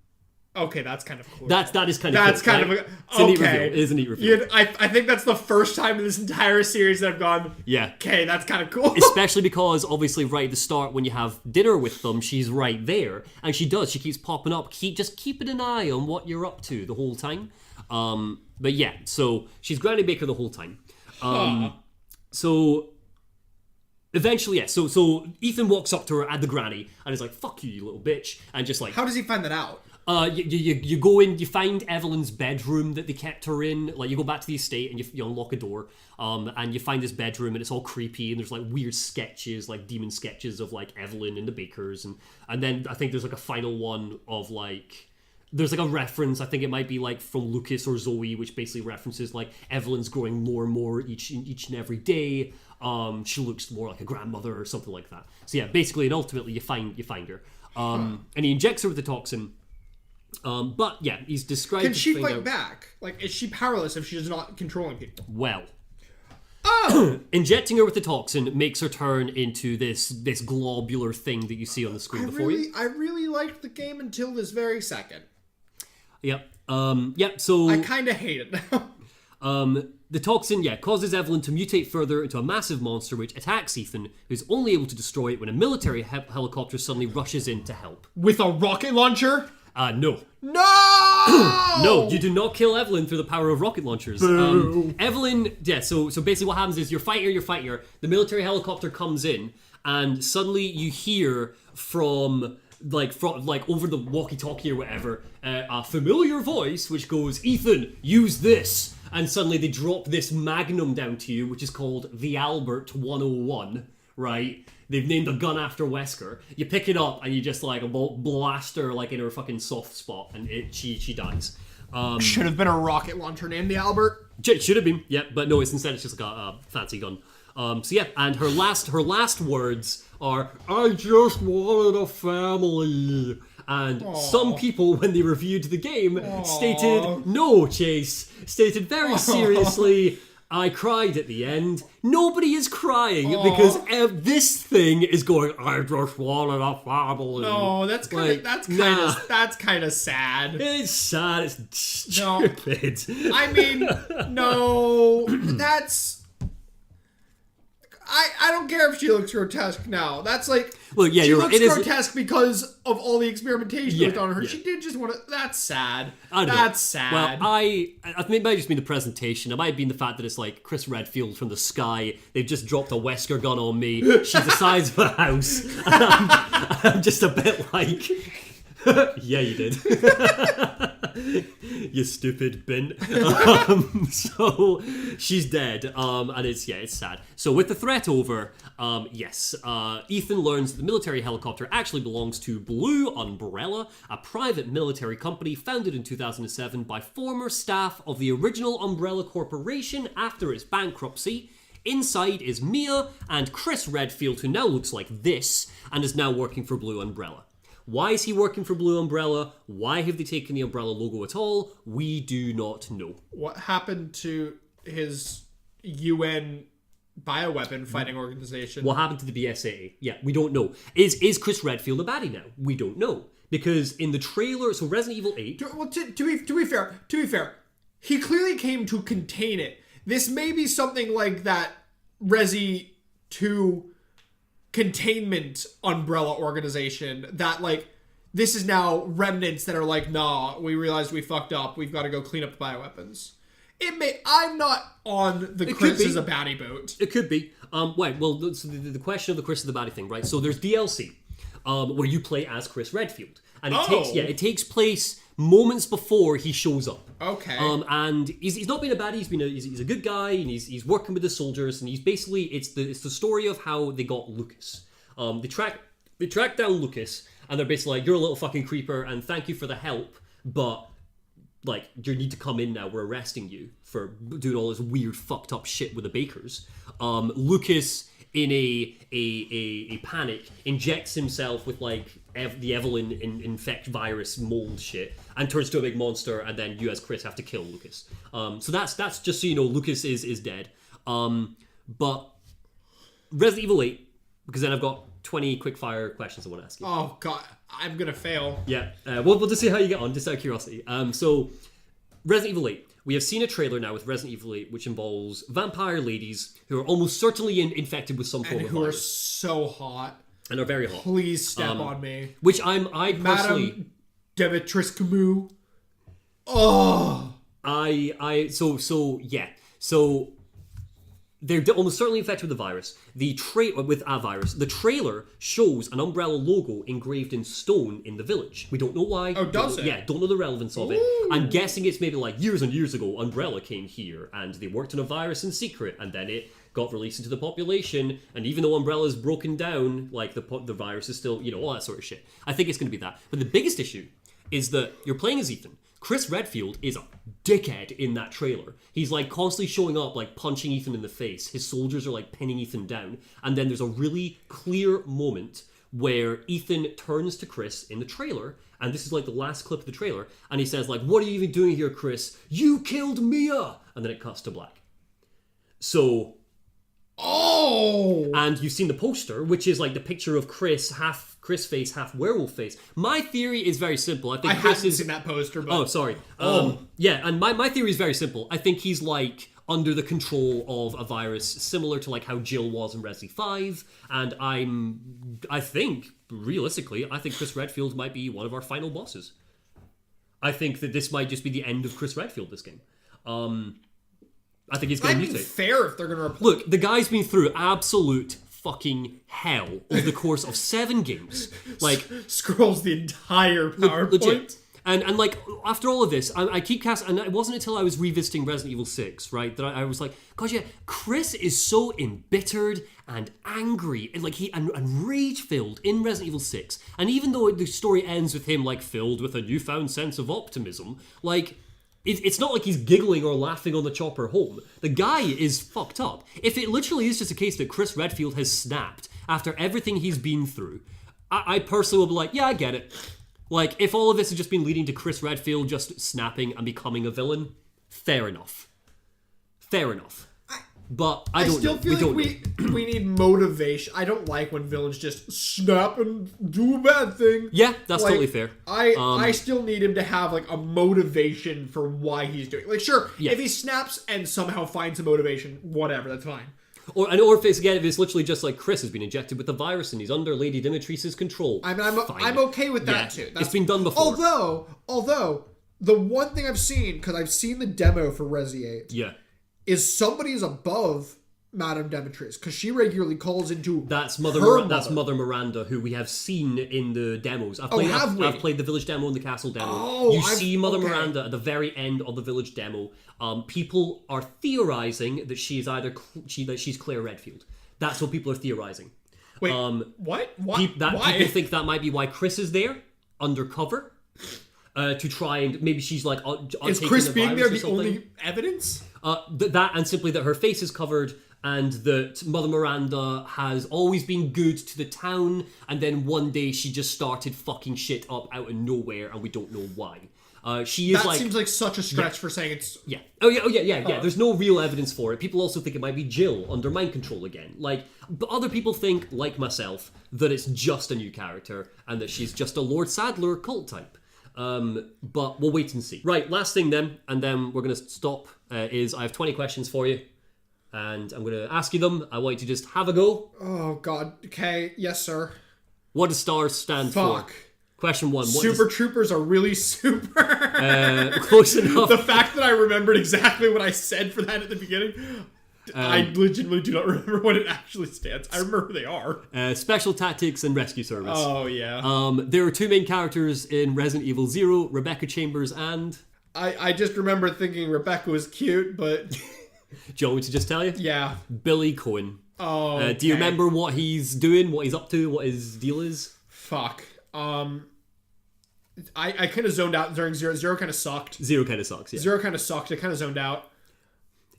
Okay, that's kind of cool. That is kind of that's cool, kind right? of It's a neat reveal. It is a neat reveal. I think that's the first time in this entire series that I've gone, yeah. Okay, that's kind of cool. Especially because, obviously, right at the start, when you have dinner with them, she's right there, and she keeps popping up. Just keeping an eye on what you're up to the whole time. But yeah, so she's Granny Baker the whole time. So eventually, yeah. So Ethan walks up to her at the granny and is like, "Fuck you, you little bitch," and just like, how does he find that out? You go in, you find Evelyn's bedroom that they kept her in. Like, you go back to the estate and you unlock a door, and you find this bedroom, and it's all creepy, and there's like weird sketches, like demon sketches of like Evelyn and the Bakers, and then I think there's like a final one of like. There's like a reference, I think it might be like from Lucas or Zoe, which basically references like Evelyn's growing more and more each and every day. She looks more like a grandmother or something like that. So yeah, basically and ultimately you find her. And he injects her with the toxin. But yeah, he's described. Can she fight back? Like, is she powerless if she's not controlling people? Well. Injecting her with the toxin makes her turn into this globular thing that you see on the screen before you. I really liked the game until this very second. Yep. So I kind of hate it now. The toxin, causes Evelyn to mutate further into a massive monster which attacks Ethan, who's only able to destroy it when a military helicopter suddenly rushes in to help. With a rocket launcher? No. No! No, you do not kill Evelyn through the power of rocket launchers. Evelyn, so basically what happens is you're fighting her, the military helicopter comes in, and suddenly you hear from over the walkie-talkie or whatever, a familiar voice which goes, Ethan, use this! And suddenly they drop this magnum down to you, which is called the Albert 101, right? They've named a gun after Wesker. You pick it up and you just blast her in her fucking soft spot, and she dies. Should have been a rocket launcher named the Albert. Should have been, yeah, but no, instead it's just like a fancy gun. And her last words are, I just wanted a family. And some people, when they reviewed the game, stated very seriously, I cried at the end. Nobody is crying because this thing is going, I just wanted a family. No, that's kind of sad. It's sad. It's stupid. I mean, no, that's... I don't care if she looks grotesque now. That's like... Well, yeah, she looks grotesque because of all the experimentation with on her. Yeah. She did just want to... That's sad. That's sad. Well, I think it might have just been the presentation. It might have been the fact that it's like Chris Redfield from the sky. They've just dropped a Wesker gun on me. She's the size of a house. And I'm just a bit like... yeah, you did. You stupid bin. So she's dead, and it's sad. So with the threat over, Ethan learns that the military helicopter actually belongs to Blue Umbrella, a private military company founded in 2007 by former staff of the original Umbrella Corporation after its bankruptcy. Inside is Mia and Chris Redfield, who now looks like this, and is now working for Blue Umbrella. Why is he working for Blue Umbrella? Why have they taken the Umbrella logo at all? We do not know. What happened to his UN bioweapon fighting organization? What happened to the BSAA? Yeah, we don't know. Is Chris Redfield a baddie now? We don't know. Because in the trailer, so Resident Evil 8... Well, to be fair, he clearly came to contain it. This may be something like that Resi 2... containment umbrella organization that this is now remnants that are nah, we realized we fucked up, we've got to go clean up the bioweapons. I'm not on the Chris is a baddie boat. It could be. So the question of the Chris is the baddie thing, right? So there's DLC where you play as Chris Redfield, and it takes place moments before he shows up. Okay. And he's not been a baddie. He's a good guy, and he's working with the soldiers, and he's basically it's the story of how they got Lucas. They track down Lucas, and they're basically like, you're a little fucking creeper, and thank you for the help, but you need to come in now. We're arresting you for doing all this weird fucked up shit with the bakers. Lucas, in a panic, injects himself with the Evelyn infect virus mold shit and turns to a big monster, and then you as Chris have to kill Lucas. So that's just so you know, Lucas is dead. But Resident Evil 8, because then I've got 20 quickfire questions I want to ask you. Oh god, I'm gonna fail. Yeah, we'll just see how you get on, just out of curiosity. So Resident Evil 8. We have seen a trailer now with Resident Evil 8, which involves vampire ladies who are almost certainly infected with some form of virus. And who are so hot. And are very hot. Please step on me. Which I personally... Madame Demetrius Camus. Oh! So they're almost certainly infected with the virus. The trailer shows an Umbrella logo engraved in stone in the village. We don't know why. Oh, does it? Yeah, don't know the relevance of it. I'm guessing it's maybe years and years ago, Umbrella came here and they worked on a virus in secret, and then it got released into the population, and even though Umbrella's broken down, the virus is still, all that sort of shit. I think it's going to be that. But the biggest issue is that you're playing as Ethan. Chris Redfield is a dickhead in that trailer. He's constantly showing up, punching Ethan in the face. His soldiers are pinning Ethan down. And then there's a really clear moment where Ethan turns to Chris in the trailer, and this is the last clip of the trailer, and he says what are you even doing here, Chris? You killed Mia! And then it cuts to black. So... Oh! And you've seen the poster, which is the picture of Chris, half Chris face, half werewolf face. My theory is very simple. I think I haven't seen that poster, but... Oh, sorry. Yeah, and my theory is very simple. I think he's under the control of a virus similar to like how Jill was in Resident 5, and I think, realistically, I think Chris Redfield might be one of our final bosses. I think that this might just be the end of Chris Redfield, this game. I think he's going to mutate. Fair if they're going to replace... Look, the guy's been through absolute fucking hell over the course of 7 games. Like, scrolls the entire PowerPoint. Legit. And like, after all of this, I keep casting, and it wasn't until I was revisiting Resident Evil 6, right, that I was like, God, yeah, Chris is so embittered and angry, and like and rage-filled in Resident Evil 6. And even though the story ends with him, like, filled with a newfound sense of optimism, like, it's not like he's giggling or laughing on the chopper home. The guy is fucked up. If it literally is just a case that Chris Redfield has snapped after everything he's been through, I personally will be like, yeah, I get it. Like, if all of this has just been leading to Chris Redfield just snapping and becoming a villain, fair enough. Fair enough. But I don't know. I still feel like we need motivation. I don't like when villains just snap and do a bad thing. Yeah, that's like, totally fair. I still need him to have like a motivation for why he's doing it. Like, sure, yeah. If he snaps and somehow finds a motivation, whatever, that's fine. Or if it's literally just like Chris has been injected with the virus and he's under Lady Dimitris's control. I mean, I'm okay with that too. It's been done before. Although the one thing I've seen, because I've seen the demo for Resi 8, yeah, is somebody is above Madame Demetrius, because she regularly calls into that's Mother Miranda, who we have seen in the demos. I've played the village demo and the castle demo. See Mother Miranda at the very end of the village demo. People are theorizing that she's Claire Redfield. That's what people are theorizing. Wait, what? Why? People think that might be why Chris is there undercover to try and maybe she's like is Chris being there the only evidence? That and simply that her face is covered. And that Mother Miranda has always been good to the town, and then one day she just started fucking shit up out of nowhere, and we don't know why. She is that seems like such a stretch for saying it's... Yeah. Oh, yeah. There's no real evidence for it. People also think it might be Jill under mind control again. Like, but other people think, like myself, that it's just a new character, and that she's just a Lord Sadler cult type. But we'll wait and see. Right, last thing then, and then we're going to stop, is I have 20 questions for you. And I'm going to ask you them. I want you to just have a go. Oh, God. Okay. Yes, sir. What does STARS stand for? Question 1. Super Troopers are really super. Close enough. The fact that I remembered exactly what I said for that at the beginning, I legitimately do not remember what it actually stands. I remember who they are. Special Tactics and Rescue Service. Oh, yeah. There are 2 main characters in Resident Evil 0, Rebecca Chambers and... I just remember thinking Rebecca was cute, but... Do you want me to just tell you? Yeah. Billy Cohen. Oh, okay. Do you remember what he's doing, what he's up to, what his deal is? Fuck. I kind of zoned out during Zero. Zero kind of sucked. Zero kind of sucks, yeah. Zero kind of sucked. I kind of zoned out.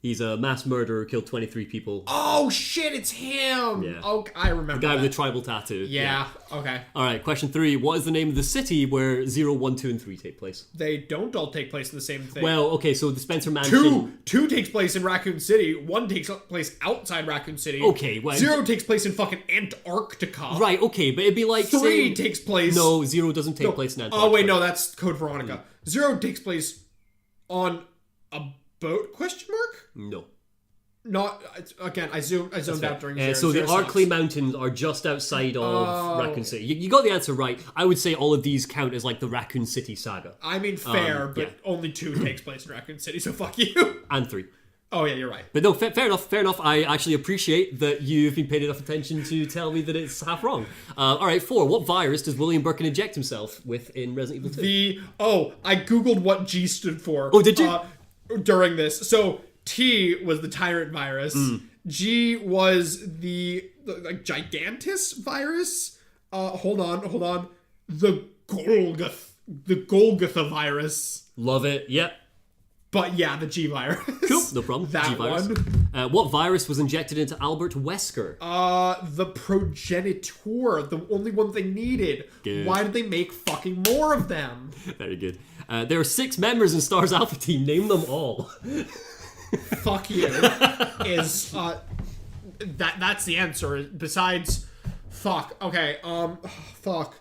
He's a mass murderer, killed 23 people. Oh, shit, it's him! Yeah. Oh, I remember the guy that. with the tribal tattoo. Yeah, okay. Alright, question 3. What is the name of the city where 0, 1, 2, and 3 take place? They don't all take place in the same thing. Well, okay, so the Spencer Mansion... 2 takes place in Raccoon City. 1 takes place outside Raccoon City. Okay, well... 0 takes place in fucking Antarctica. Right, okay, but it'd be like 3 takes place... No, 0 doesn't take place in Antarctica. Oh, wait, no, that's Code Veronica. 0 takes place on a boat, question mark? No. Not again. I zoned out during Zero. So Zero the Arklay Mountains are just outside of Raccoon City. You got the answer right. I would say all of these count as like the Raccoon City saga. I mean, fair, but only 2 takes place in Raccoon City, so fuck you. And 3. Oh yeah, you're right. But no, fair enough. I actually appreciate that you've been paying enough attention to tell me that it's half wrong. All right, 4. What virus does William Birkin inject himself with in Resident Evil 2? I googled what G stood for. Oh, did you? During this, so. T was the Tyrant virus. G was the like Gigantus virus. Hold on. The Golgotha virus. Love it. Yep. But yeah, the G virus. Cool. No problem. That G virus. one. What virus was injected into Albert Wesker? The Progenitor. The only one they needed. Good. Why did they make fucking more of them? Very good. There are 6 members in STARS Alpha Team. Name them all. Fuck you is that's the answer. Besides, fuck. Okay. Fuck.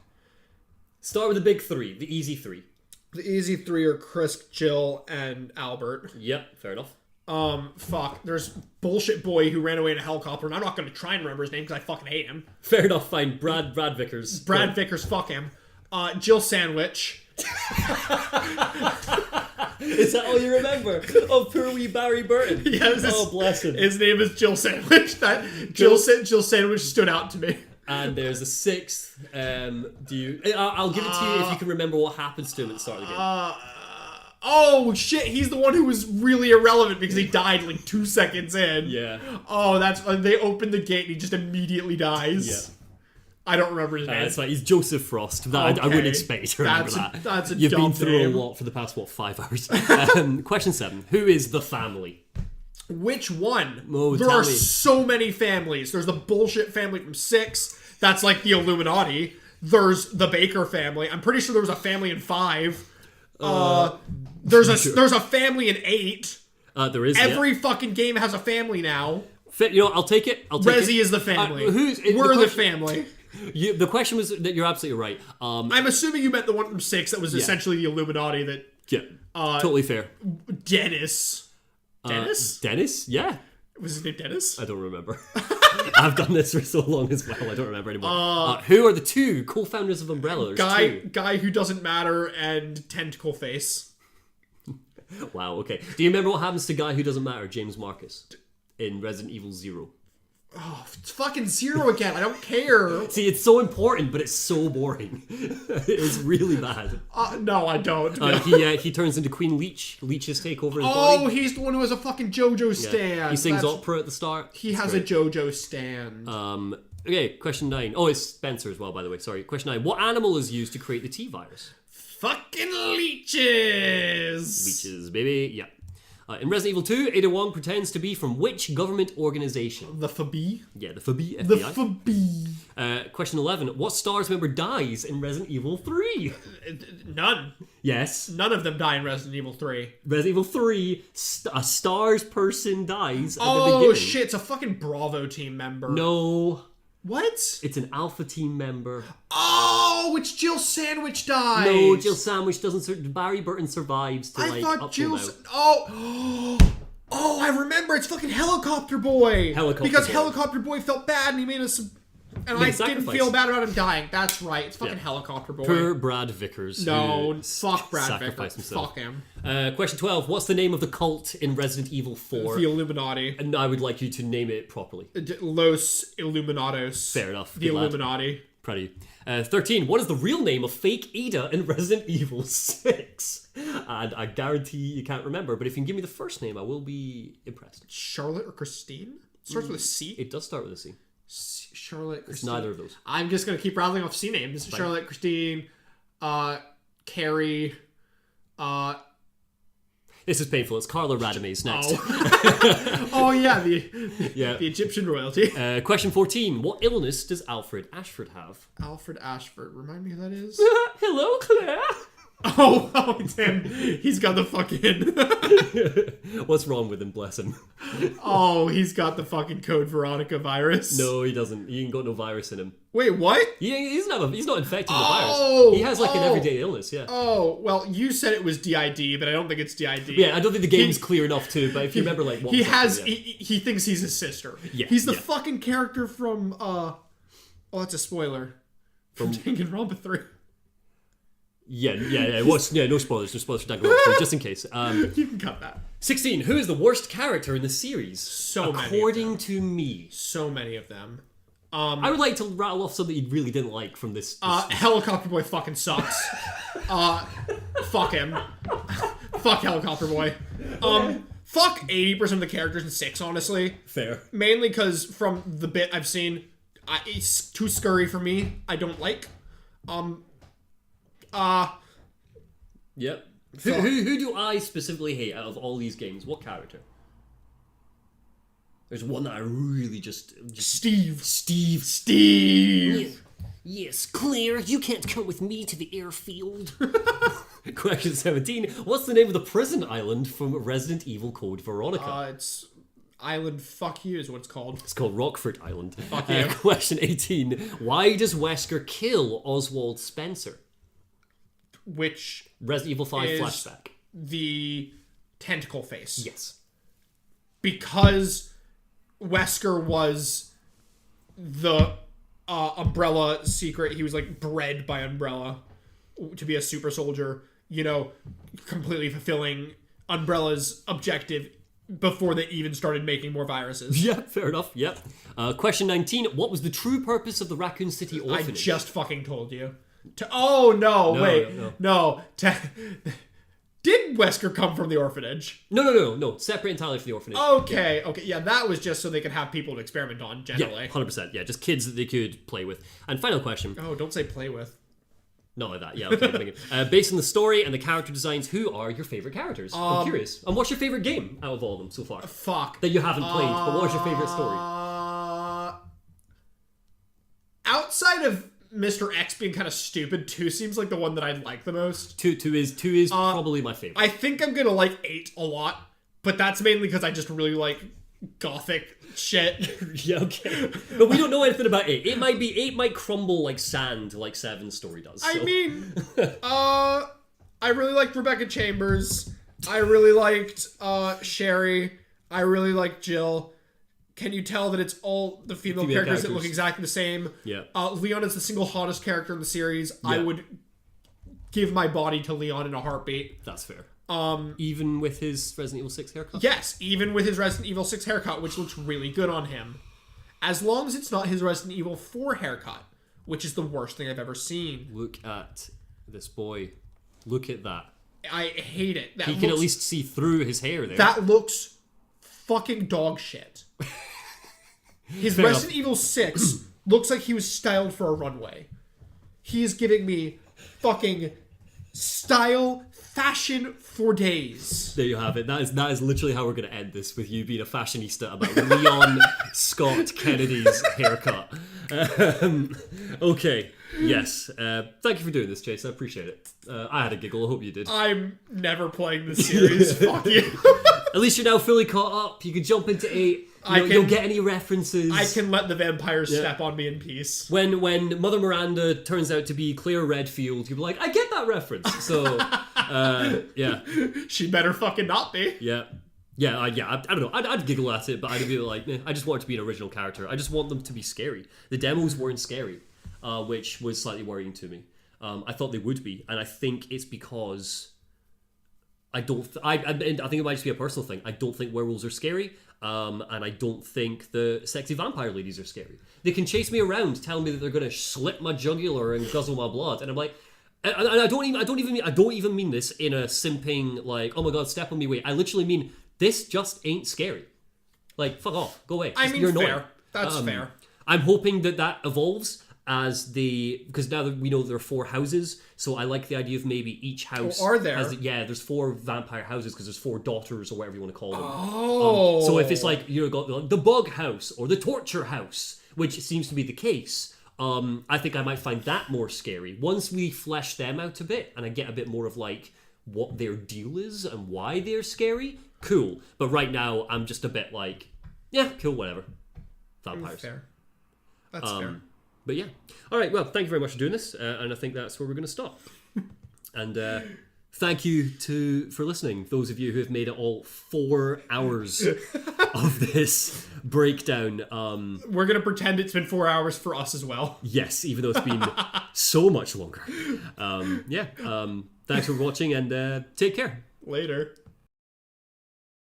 Start with the big 3, the easy 3. The easy 3 are Chris, Jill, and Albert. Yep, fair enough. Fuck. There's bullshit boy who ran away in a helicopter, and I'm not going to try and remember his name because I fucking hate him. Fair enough, fine. Brad Vickers. Brad Vickers, fuck him. Jill Sandwich. Is that all you remember of poor wee Barry Burton? Yes. Oh, bless him. His name is Jill Sandwich. Jill Sandwich stood out to me. And there's a sixth. I'll give it to you if you can remember what happens to him at the start of the game. Oh shit! He's the one who was really irrelevant because he died like 2 seconds in. Yeah. Oh, that's they open the gate and he just immediately dies. Yeah. I don't remember his name. That's right. He's Joseph Frost. I wouldn't expect you to remember that. That's a You've dumb been through name. a lot for the past 5 hours. Question 7. Who is the family? Which one? Oh, there tell are me. so many families. There's the bullshit family from 6. That's like the Illuminati. There's the Baker family. I'm pretty sure there was a family in 5. There's a family in 8. There is. Every fucking game has a family now. I'll take it. Resi is the family. We're the family. The question was that you're absolutely right. I'm assuming you meant the one from 6 that was essentially the Illuminati that... Yeah, totally fair. Dennis. Dennis? Dennis? Yeah. Was his name Dennis? I don't remember. I've done this for so long as well, I don't remember anymore. Who are the 2 co-founders of Umbrella? Guy who doesn't matter and Tentacle Face. Wow, okay. Do you remember what happens to Guy Who Doesn't Matter, James Marcus, in Resident Evil 0? Oh, it's fucking 0 again. I don't care. See, it's so important, but it's so boring. It's really bad. No, I don't. He turns into Queen Leech. Leeches take over his Oh, body. he's the one who has a fucking JoJo stand. He sings opera at the start. He has a JoJo stand. Okay, question 9. Oh, it's Spencer as well, by the way. Sorry. Question 9. What animal is used to create the T-virus? Fucking leeches. Leeches, baby. Yeah. In Resident Evil 2, Ada Wong pretends to be from which government organization? The FBI? Yeah, the FBI. The FBI. Question 11. What STARS member dies in Resident Evil 3? None. Yes. None of them die in Resident Evil 3. Resident Evil 3, a STARS person dies at the Oh, beginning. shit. It's a fucking Bravo team member. No. What? It's an Alpha team member. Oh, it's Jill Sandwich dies. No, Jill Sandwich doesn't. Barry Burton survives to I thought up Jill's... him out. Oh, I remember. It's fucking Helicopter Boy. Helicopter Boy. Helicopter Boy felt bad and he made us... And I didn't sacrifice. feel bad about him dying. That's right. It's fucking Yeah. Helicopter Boy. Poor Brad Vickers. No, who fuck Brad sacrificed Vickers. himself. Fuck him. Question 12. What's the name of the cult in Resident Evil 4? The Illuminati. And I would like you to name it properly. Los Illuminados. Fair enough. The Good lad. Illuminati. Proud of you. 13. What is the real name of fake Ada in Resident Evil 6? And I guarantee you can't remember, but if you can give me the first name, I will be impressed. Charlotte or Christine? Starts with a C? It does start with a C. Charlotte, Christine. It's neither of those. I'm just going to keep rattling off C names. Fine. Charlotte, Christine, Carrie, This is painful. It's Carla Radames next. Oh yeah, the Egyptian royalty. Question 14. What illness does Alfred Ashford have? Alfred Ashford. Remind me who that is. Hello, Claire. Oh, damn. He's got the fucking... What's wrong with him, bless him? Oh, he's got the fucking Code Veronica virus. No, he doesn't. He ain't got no virus in him. Wait, what? He's not infected with the virus. Oh, He has like an everyday illness, yeah. Oh, well, you said it was DID, but I don't think it's DID. Yeah, I don't think the game's clear enough too, but if you remember like what he was has happening, he thinks he's his sister. Yeah, He's the yeah. fucking character from oh, that's a spoiler. From Danganronpa 3. Yeah. No spoilers for Danganronpa, just in case. You can cut that. 16. Who is the worst character in the series? So many of according to me. So many of them. I would like to rattle off something you really didn't like from this. Helicopter Boy fucking sucks. Fuck him. Fuck Helicopter Boy. Fuck 80% of the characters in 6, honestly. Fair. Mainly because from the bit I've seen, it's too scurry for me. I don't like. Yep. Who do I specifically hate out of all these games? What character? There's one that I really just Steve. Yes, Claire, you can't come with me to the airfield. Question 17. What's the name of the prison island from Resident Evil Code Veronica? It's Island Fuck You is what it's called. It's called Rockford Island. Fuck you. Question 18. Why does Wesker kill Oswald Spencer? Which Resident Evil 5 is flashback. the tentacle face. Yes. because Wesker was the Umbrella secret, he was like bred by Umbrella to be a super soldier, you know, completely fulfilling Umbrella's objective before they even started making more viruses. Yeah, fair enough. Yep. Question 19. What was the true purpose of the Raccoon City orphanage? I just fucking told you. No. Did Wesker come from the orphanage? No. Separate entirely from the orphanage. Okay. Yeah, that was just so they could have people to experiment on, generally. Yeah, 100%. Yeah, just kids that they could play with. And final question. Oh, don't say play with. Not like that, yeah. Okay, based on the story and the character designs, who are your favourite characters? I'm curious. And what's your favourite game out of all of them so far? Fuck. That you haven't played, but what's your favourite story? Outside of Mr. X being kind of stupid, 2 seems like the one that I'd like the most. 2 is probably my favourite. I think I'm gonna like 8 a lot, but that's mainly because I just really like gothic shit. Yeah, okay. But we don't know anything about 8. 8 might crumble like sand, like 7's story does. So. I mean, I really liked Rebecca Chambers. I really liked Sherry. I really liked Jill. Can you tell that it's all the female characters that look exactly the same? Yeah. Leon is the single hottest character in the series. Yeah. I would give my body to Leon in a heartbeat. That's fair. Even with his Resident Evil 6 haircut? Yes, even with his Resident Evil 6 haircut, which looks really good on him. As long as it's not his Resident Evil 4 haircut, which is the worst thing I've ever seen. Look at this boy. Look at that. I hate it. He can at least see through his hair there. That looks fucking dog shit. His Fair Resident enough. Evil 6 looks like he was styled for a runway. He is giving me fucking style fashion for days. There you have it. That is literally how we're going to end this, with you being a fashionista about Leon Scott Kennedy's haircut. Okay. Yes. Thank you for doing this, Chase. I appreciate it. I had a giggle. I hope you did. I'm never playing this series. Fuck you. At least you're now fully caught up. You can jump into 8. You'll get any references. I can let the vampires step on me in peace. When Mother Miranda turns out to be Claire Redfield, you'll be like, I get that reference. So, yeah. She better fucking not be. Yeah. I don't know. I'd giggle at it, but I'd be like, I just want it to be an original character. I just want them to be scary. The demos weren't scary, which was slightly worrying to me. I thought they would be, and I think it's because I think it might just be a personal thing. I don't think werewolves are scary, and I don't think the sexy vampire ladies are scary. They can chase me around, telling me that they're going to slit my jugular and guzzle my blood, and I'm like, and I don't even mean this in a simping like, oh my god, step on me way. I literally mean this just ain't scary. Like, fuck off, go away. I mean, you're fair. annoying. That's fair. I'm hoping that evolves as because now that we know there are 4 houses, so I like the idea of maybe each house. Oh, are there? There's 4 vampire houses because there's 4 daughters or whatever you want to call them. Oh. So if it's like you've got the bug house or the torture house, which seems to be the case, I think I might find that more scary once we flesh them out a bit and I get a bit more of like what their deal is and why they're scary. Cool, but right now I'm just a bit like, yeah, cool, whatever. Vampires. Fair. That's fair. But yeah. All right, well, thank you very much for doing this, and I think that's where we're going to stop. And thank you for listening, those of you who have made it all 4 hours of this breakdown. We're going to pretend it's been 4 hours for us as well. Yes, even though it's been so much longer. Thanks for watching, and take care. Later.